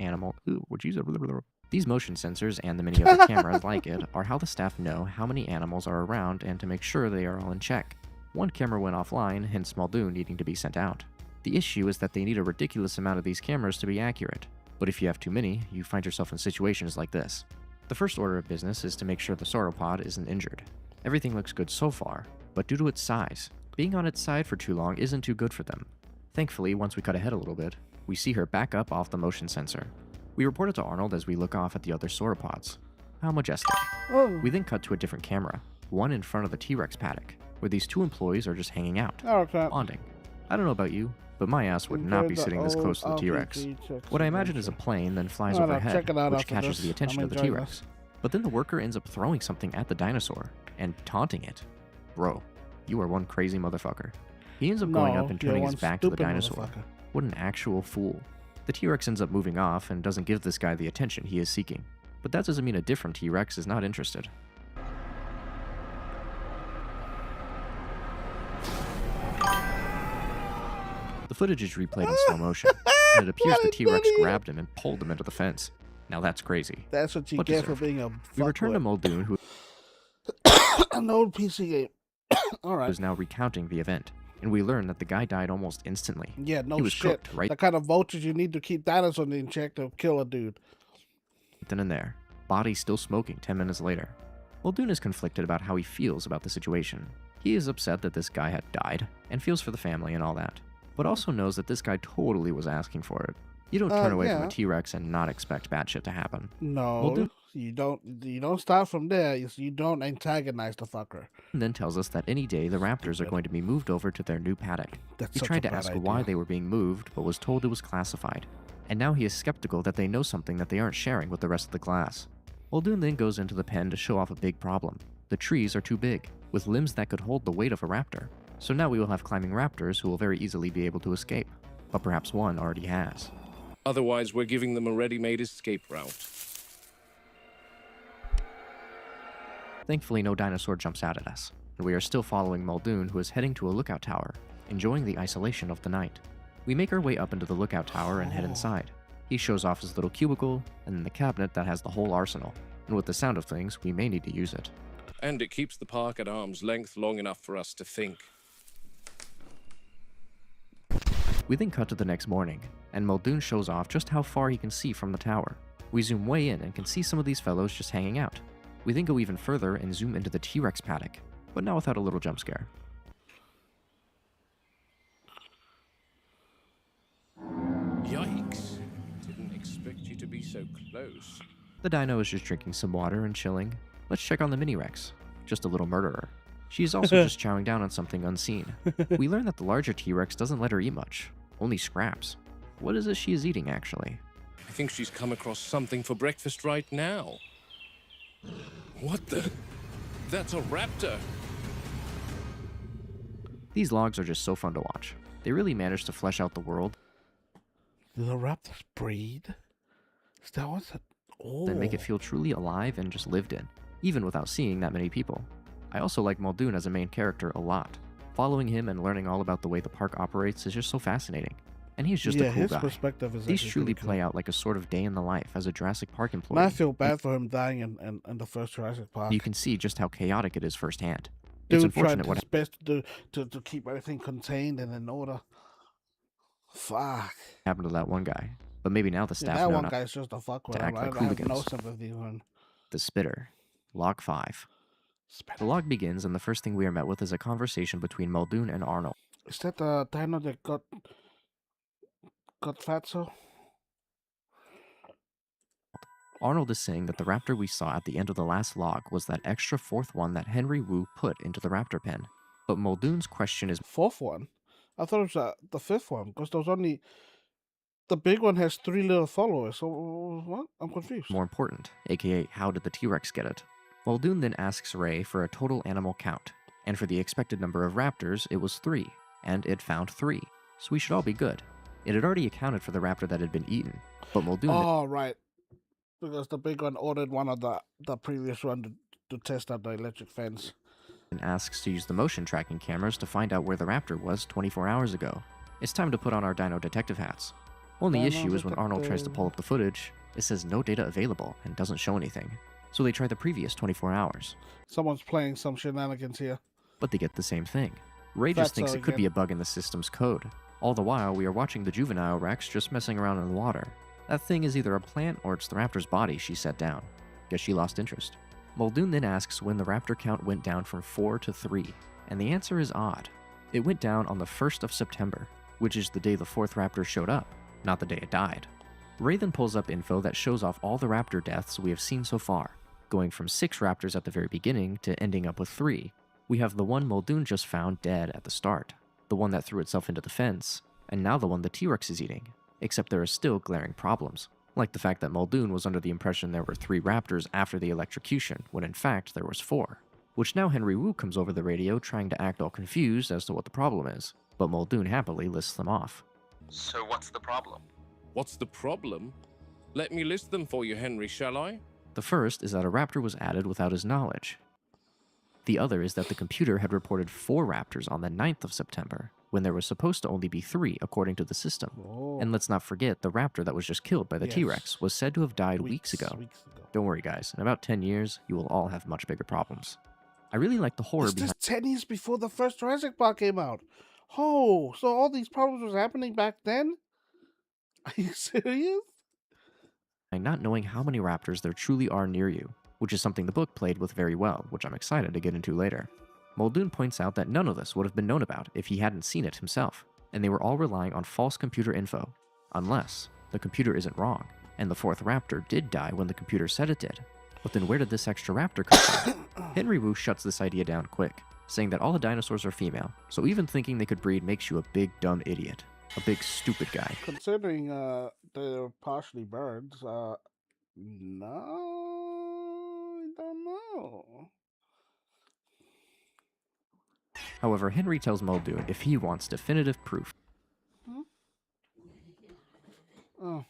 These motion sensors and the many other cameras like it are how the staff know how many animals are around and to make sure they are all in check. One camera went offline, hence Muldoon needing to be sent out. The issue is that they need a ridiculous amount of these cameras to be accurate, but if you have too many, you find yourself in situations like this. The first order of business is to make sure the sauropod isn't injured. Everything looks good so far, but due to its size, being on its side for too long isn't too good for them. Thankfully, once we cut ahead a little bit, we see her back up off the motion sensor. We report it to Arnold as we look off at the other sauropods. How majestic. Oh. We then cut to a different camera, one in front of the T-Rex paddock, where these two employees are just hanging out, bonding. I don't know about you, but my ass would not be sitting this close to the T-Rex. What I imagine is a plane then flies overhead, which catches the attention of the T-Rex. But then the worker ends up throwing something at the dinosaur and taunting it. Bro, you are one crazy motherfucker. He ends up going up and turning his back to the dinosaur. What an actual fool. The T-Rex ends up moving off and doesn't give this guy the attention he is seeking. But that doesn't mean a different T-Rex is not interested. The footage is replayed in slow motion, and it appears the T-Rex grabbed him and pulled him into the fence. Now that's crazy. That's what you get for being a We return to Muldoon, who an old PC game. Alright. Is now recounting the event, and we learn that the guy died almost instantly. Yeah, no he was shit. cooked, right The kind of voltage you need to keep dinosaurs in check to kill a dude. then and there, body still smoking 10 minutes later. Muldoon is conflicted about how he feels about the situation. He is upset that this guy had died, and feels for the family and all that, but also knows that this guy totally was asking for it. You don't turn away from a T-Rex and not expect bad shit to happen. No, you don't start from there. You don't antagonize the fucker. And then tells us that any day the raptors are going to be moved over to their new paddock. That's he such tried a to bad ask idea. why they were being moved, but was told it was classified. And now he is skeptical that they know something that they aren't sharing with the rest of the class. Muldoon then goes into the pen to show off a big problem. The trees are too big, with limbs that could hold the weight of a raptor. So now we will have climbing raptors who will very easily be able to escape. But perhaps one already has. Otherwise, we're giving them a ready-made escape route. Thankfully, no dinosaur jumps out at us, and we are still following Muldoon, who is heading to a lookout tower, enjoying the isolation of the night. We make our way up into the lookout tower and head inside. He shows off his little cubicle, and then the cabinet that has the whole arsenal, and with the sound of things, we may need to use it. And it keeps the park at arm's length long enough for us to think. We then cut to the next morning, and Muldoon shows off just how far he can see from the tower. We zoom way in and can see some of these fellows just hanging out. We then go even further and zoom into the T-Rex paddock, but now without a little jump scare. Yikes. Didn't expect you to be so close. The dino is just drinking some water and chilling. Let's check on the Mini-Rex, just a little murderer. She is also just chowing down on something unseen. We learn that the larger T-Rex doesn't let her eat much, only scraps. What is it she is eating, actually? I think she's come across something for breakfast right now. What the? That's a raptor! These logs are just so fun to watch. They really manage to flesh out the world. Do the raptors breed? Is that what's it? Oh. Then make it feel truly alive and just lived in, even without seeing that many people. I also like Muldoon as a main character a lot. Following him and learning all about the way the park operates is just so fascinating. And he's just a cool his guy. Perspective is These truly play out like a sort of day in the life as a Jurassic Park employee. And I feel bad for him dying in the first Jurassic Park. You can see just how chaotic it is firsthand. Dude It's unfortunate tried what his best to keep everything contained and in order. Fuck. happened to that one guy. But maybe now the staff that know one not guy's just a fuck with to him. act like I have no hooligans. sympathy for him. The Spitter. Log 5. The log begins, and the first thing we are met with is a conversation between Muldoon and Arnold. Is that the dino that got fatso? Arnold is saying that the raptor we saw at the end of the last log was that extra fourth one that Henry Wu put into the raptor pen. But Muldoon's question is... Fourth one? I thought it was the fifth one, because there was only... The big one has 3 little followers, so what? I'm confused. more important, aka how did the T-Rex get it? Muldoon then asks Ray for a total animal count, and for the expected number of raptors, it was 3, and it found 3, so we should all be good. It had already accounted for the raptor that had been eaten, but Muldoon... Oh, right. Because the big one ordered one of the previous one to test out the electric fence. And asks to use the motion tracking cameras to find out where the raptor was 24 hours ago. It's time to put on our dino detective hats. Only Dino issue is when Arnold tries to pull up the footage, it says no data available and doesn't show anything. So they try the previous 24 hours. Someone's playing some shenanigans here. But they get the same thing. Ray just thinks Fatso it could be again. a bug in the system's code. All the while, we are watching the juvenile Rex just messing around in the water. That thing is either a plant or it's the raptor's body she set down. Guess she lost interest. Muldoon then asks when the raptor count went down from 4 to 3, and the answer is odd. It went down on the 1st of September. which is the day the fourth raptor showed up, not the day it died. Ray then pulls up info that shows off all the raptor deaths we have seen so far, going from 6 raptors at the very beginning to ending up with 3. We have the one Muldoon just found dead at the start, the one that threw itself into the fence, and now the one the T-Rex is eating, except there are still glaring problems, like the fact that Muldoon was under the impression there were 3 raptors after the electrocution, when in fact there was 4, which now Henry Wu comes over the radio trying to act all confused as to what the problem is, but Muldoon happily lists them off. So what's the problem? What's the problem? Let me list them for you, Henry, shall I? The first is that a raptor was added without his knowledge. The other is that the computer had reported 4 raptors on the 9th of September, when there was supposed to only be 3 according to the system. And let's not forget, the raptor that was just killed by the T-Rex was said to have died weeks ago. Don't worry guys, in about 10 years, you will all have much bigger problems. I really like the horror behind— This 10 years before the first Jurassic Park came out. Oh, so all these problems was happening back then? Are you serious? not knowing how many raptors there truly are near you, which is something the book played with very well, which I'm excited to get into later. Muldoon points out that none of this would have been known about if he hadn't seen it himself, and they were all relying on false computer info, unless the computer isn't wrong, and the 4th raptor did die when the computer said it did. But then where did this extra raptor come from? Henry Wu shuts this idea down quick, saying that all the dinosaurs are female, so even thinking they could breed makes you a big dumb idiot. A big stupid guy. Considering they're partially birds, no, I don't know. However, Henry tells Muldoon if he wants definitive proof. Oh.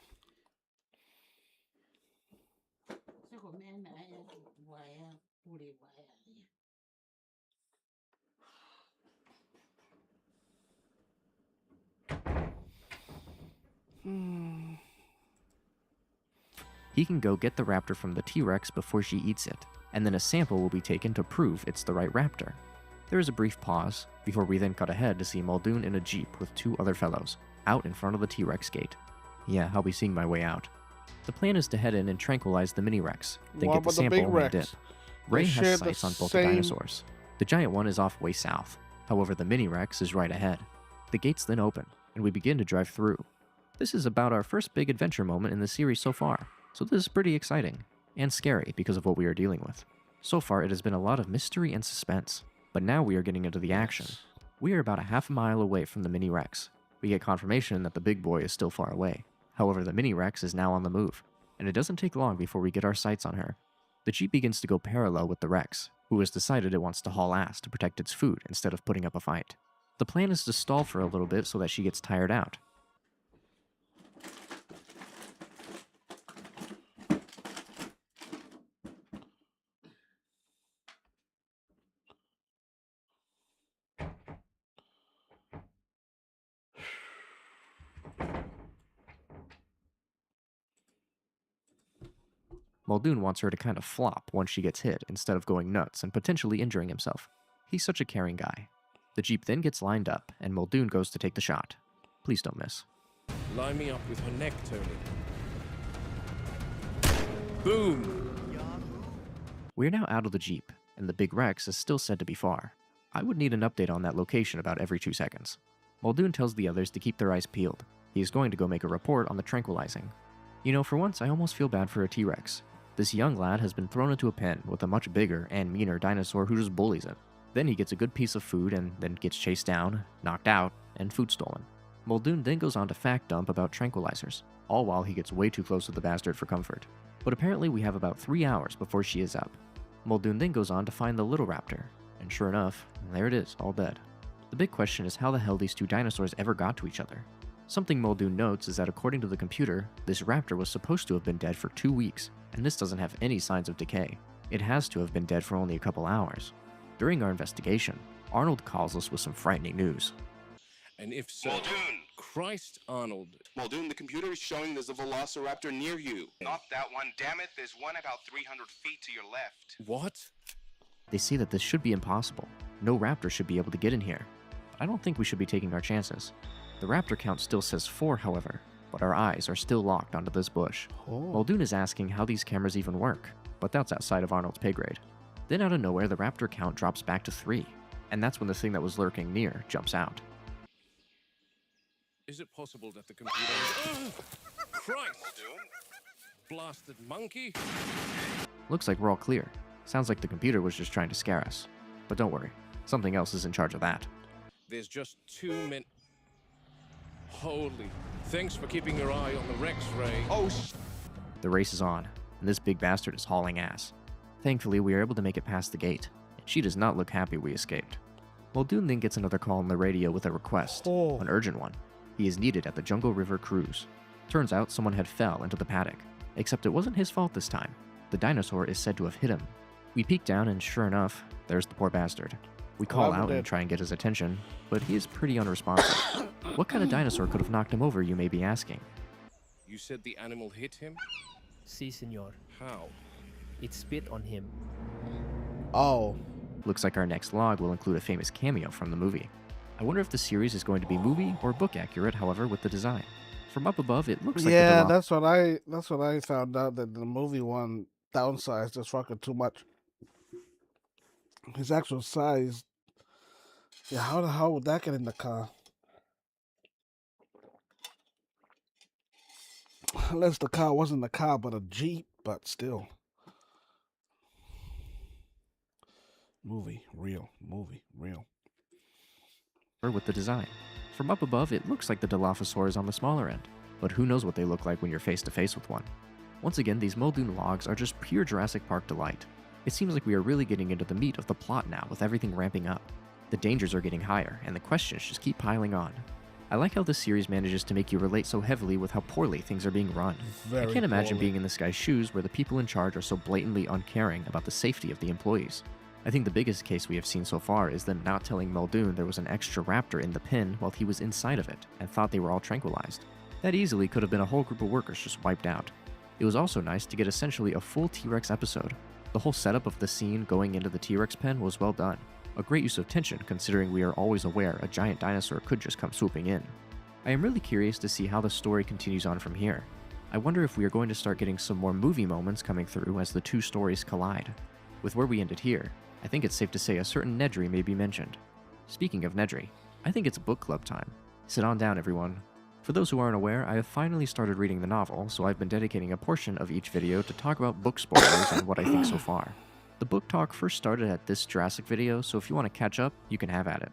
He can go get the raptor from the T-Rex before she eats it, and then a sample will be taken to prove it's the right raptor. There is a brief pause, before we then cut ahead to see Muldoon in a jeep with 2 other fellows, out in front of the T-Rex gate. Yeah, I'll be seeing my way out. The plan is to head in and tranquilize the mini-Rex, then get the sample and dip. Ray has sights on both the dinosaurs. The giant one is off way south, however the mini-Rex is right ahead. The gates then open, and we begin to drive through. This is about our first big adventure moment in the series so far, so this is pretty exciting, and scary because of what we are dealing with. So far it has been a lot of mystery and suspense, but now we are getting into the action. We are about a half mile away from the mini-Rex. We get confirmation that the big boy is still far away. However, the mini-Rex is now on the move, and it doesn't take long before we get our sights on her. The Jeep begins to go parallel with the Rex, who has decided it wants to haul ass to protect its food instead of putting up a fight. The plan is to stall for a little bit so that she gets tired out. Muldoon wants her to kind of flop once she gets hit instead of going nuts and potentially injuring himself. He's such a caring guy. The Jeep then gets lined up, and Muldoon goes to take the shot. Please don't miss. Line me up with her neck, Tony. Boom! We're now out of the Jeep, and the big Rex is still said to be far. I would need an update on that location about every 2 seconds. Muldoon tells the others to keep their eyes peeled. He is going to go make a report on the tranquilizing. You know, for once I almost feel bad for a T-Rex. This young lad has been thrown into a pen with a much bigger and meaner dinosaur who just bullies it. Then he gets a good piece of food and then gets chased down, knocked out, and food stolen. Muldoon then goes on to fact dump about tranquilizers, all while he gets way too close to the bastard for comfort. But apparently we have about 3 hours before she is up. Muldoon then goes on to find the little raptor, and sure enough, there it is, all dead. The big question is how the hell these 2 dinosaurs ever got to each other. Something Muldoon notes is that according to the computer, this raptor was supposed to have been dead for 2 weeks, and this doesn't have any signs of decay. It has to have been dead for only a couple hours. During our investigation, Arnold calls us with some frightening news. And if so, Muldoon! Christ, Arnold. Muldoon, the computer is showing there's a velociraptor near you. Not that one, damn it. There's one about 300 feet to your left. What? They say that this should be impossible. No raptor should be able to get in here. But I don't think we should be taking our chances. The raptor count still says 4, however, but our eyes are still locked onto this bush. Muldoon is asking how these cameras even work, but that's outside of Arnold's pay grade. Then out of nowhere, the raptor count drops back to 3, and that's when the thing that was lurking near jumps out. Is it possible that the computer... Oh, Christ! Blasted monkey! Looks like we're all clear. Sounds like the computer was just trying to scare us. But don't worry, something else is in charge of that. There's just 2 minutes. Holy. Thanks for keeping your eye on the Rex, Ray. Oh, The race is on, and this big bastard is hauling ass. Thankfully, we are able to make it past the gate. She does not look happy we escaped. Muldoon then gets another call on the radio with a request, an urgent one. He is needed at the Jungle River Cruise. Turns out someone had fell into the paddock, except it wasn't his fault this time. The dinosaur is said to have hit him. We peek down and sure enough, there's the poor bastard. We call out and try and get his attention, but he is pretty unresponsive. What kind of dinosaur could have knocked him over, you may be asking? You said the animal hit him? Si, senor. How? It spit on him. Oh. Looks like our next log will include a famous cameo from the movie. I wonder if the series is going to be movie or book accurate, however, with the design. From up above, it looks like that's what I found out, that the movie one downsized just fucking too much. His actual size. Yeah, how the hell would that get in the car? Unless the car wasn't a car but a Jeep, but still. Movie, real. With the design. From up above, it looks like the Dilophosaur is on the smaller end, but who knows what they look like when you're face to face with one. Once again, these Muldoon logs are just pure Jurassic Park delight. It seems like we are really getting into the meat of the plot now, with everything ramping up. The dangers are getting higher, and the questions just keep piling on. I like how this series manages to make you relate so heavily with how poorly things are being run. I can't imagine being in this guy's shoes where the people in charge are so blatantly uncaring about the safety of the employees. I think the biggest case we have seen so far is them not telling Muldoon there was an extra raptor in the pen while he was inside of it, and thought they were all tranquilized. That easily could have been a whole group of workers just wiped out. It was also nice to get essentially a full T-Rex episode. The whole setup of the scene going into the T-Rex pen was well done. A great use of tension considering we are always aware a giant dinosaur could just come swooping in. I am really curious to see how the story continues on from here. I wonder if we are going to start getting some more movie moments coming through as the two stories collide. With where we ended here, I think it's safe to say a certain Nedry may be mentioned. Speaking of Nedry, I think it's book club time. Sit on down, everyone. For those who aren't aware, I have finally started reading the novel, so I've been dedicating a portion of each video to talk about book spoilers and what I think so far. The book talk first started at this Jurassic video, so if you want to catch up, you can have at it.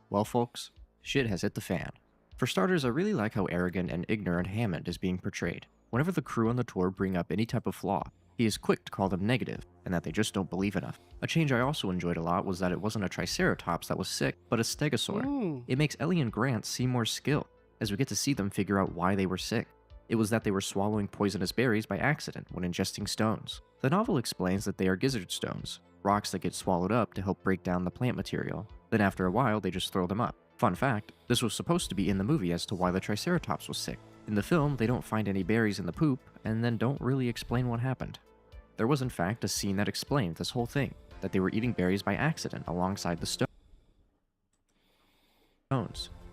Well folks, shit has hit the fan. For starters, I really like how arrogant and ignorant Hammond is being portrayed. Whenever the crew on the tour bring up any type of flaw, he is quick to call them negative, and that they just don't believe enough. A change I also enjoyed a lot was that it wasn't a Triceratops that was sick, but a Stegosaur. It makes Ellie and Grant seem more skilled, as we get to see them figure out why they were sick. It was that they were swallowing poisonous berries by accident when ingesting stones. The novel explains that they are gizzard stones, rocks that get swallowed up to help break down the plant material. Then after a while, they just throw them up. Fun fact, this was supposed to be in the movie as to why the Triceratops was sick. In the film, they don't find any berries in the poop, and then don't really explain what happened. There was in fact a scene that explained this whole thing, that they were eating berries by accident alongside the stones,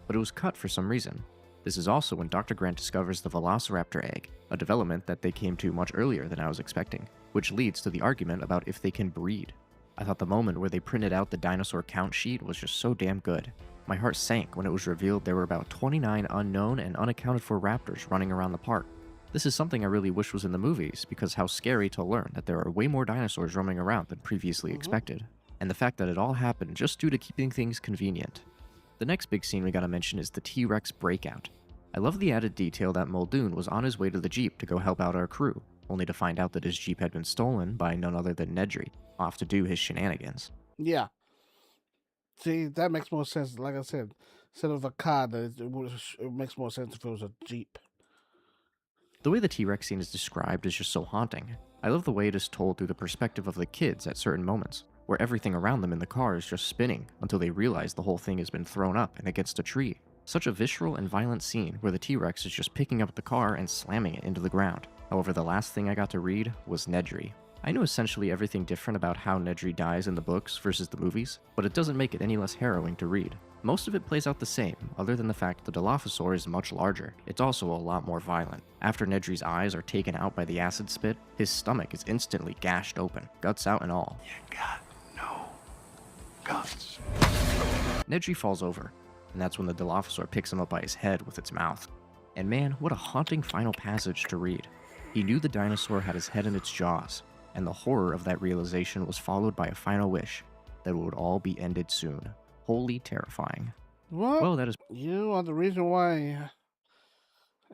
but it was cut for some reason. This is also when Dr. Grant discovers the Velociraptor egg, a development that they came to much earlier than I was expecting, which leads to the argument about if they can breed. I thought the moment where they printed out the dinosaur count sheet was just so damn good. My heart sank when it was revealed there were about 29 unknown and unaccounted for raptors running around the park. This is something I really wish was in the movies, because how scary to learn that there are way more dinosaurs roaming around than previously expected, and the fact that it all happened just due to keeping things convenient. The next big scene we gotta mention is the T-Rex breakout. I love the added detail that Muldoon was on his way to the Jeep to go help out our crew, only to find out that his Jeep had been stolen by none other than Nedry, off to do his shenanigans. Yeah. See, that makes more sense. Like I said, instead of a car, it makes more sense if it was a Jeep. The way the T-Rex scene is described is just so haunting. I love the way it is told through the perspective of the kids at certain moments, where everything around them in the car is just spinning until they realize the whole thing has been thrown up and against a tree. Such a visceral and violent scene where the T-Rex is just picking up the car and slamming it into the ground. However, the last thing I got to read was Nedry. I knew essentially everything different about how Nedry dies in the books versus the movies, but it doesn't make it any less harrowing to read. Most of it plays out the same, other than the fact the Dilophosaur is much larger. It's also a lot more violent. After Nedry's eyes are taken out by the acid spit, his stomach is instantly gashed open, guts out and all. You got no guts. Nedry falls over. and that's when the Dilophosaur picks him up by his head with its mouth. And man, what a haunting final passage to read. He knew the dinosaur had his head in its jaws, and the horror of that realization was followed by a final wish that it would all be ended soon. Wholly terrifying. What? Well, that is... You are the reason why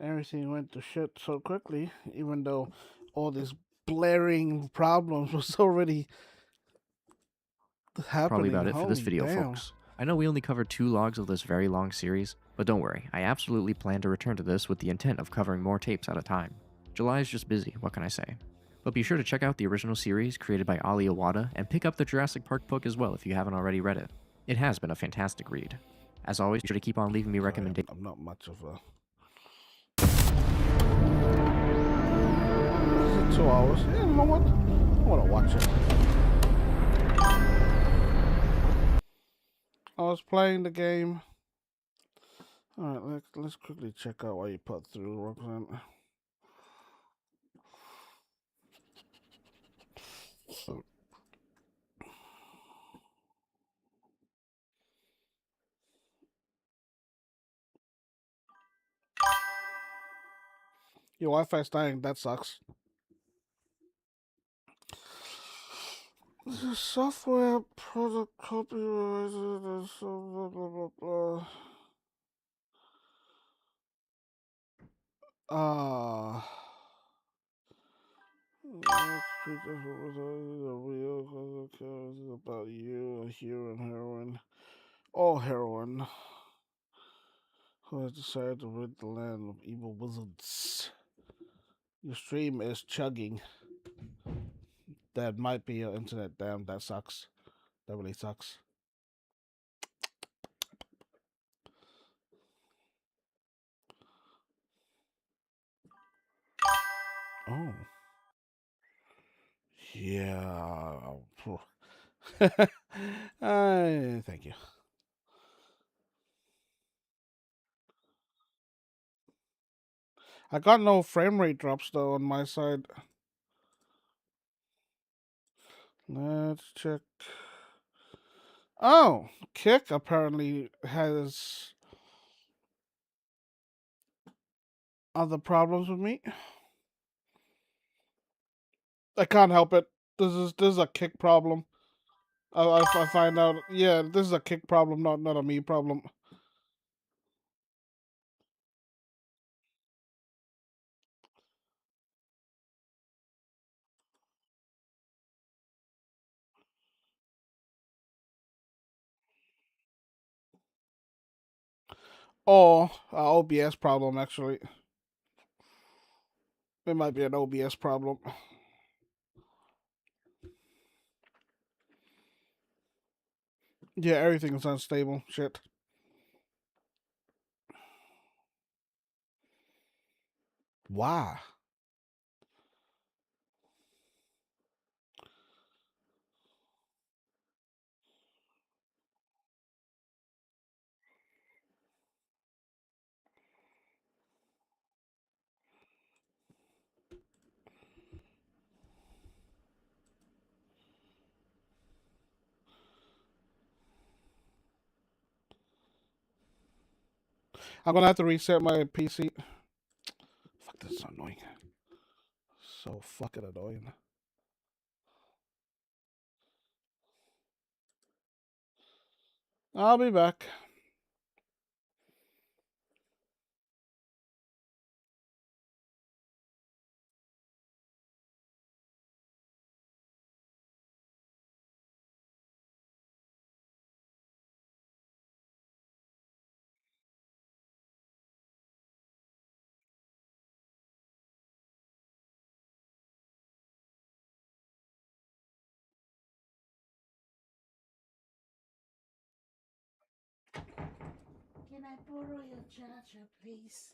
everything went to shit so quickly, even though all these blaring problems was already happening. Probably about it for this Holy video, damn. folks. I know we only covered 2 logs of this very long series, but don't worry, I absolutely plan to return to this with the intent of covering more tapes at a time. July is just busy, what can I say? But be sure to check out the original series created by Ali Awada and pick up the Jurassic Park book as well if you haven't already read it. It has been a fantastic read. As always, be sure to keep on leaving me recommendations. I'm not much of a... 2 hours. Yeah, you know what? I want to watch it. I was playing the game. Alright, let's quickly check out what you put through, Roxanne. Your Wi-Fi's dying, that sucks. The software product copyrighted and so blah blah blah blah. About you, a hero and heroine. All heroine who has decided to rid the land of evil wizards. Your stream is chugging. That might be your internet. Damn, that sucks. That really sucks. Oh. Yeah. Thank you. I got no frame rate drops though on my side. Let's check. Oh, Kick apparently has other problems with me. I can't help it. This is a Kick problem. I find out. Yeah, this is a Kick problem, not a me problem. Or OBS problem, actually. It might be an OBS problem. Yeah, everything is unstable. Shit. Why? I'm gonna have to reset my PC. Fuck, this is so annoying. So fucking annoying. I'll be back. Can I borrow your charger, please?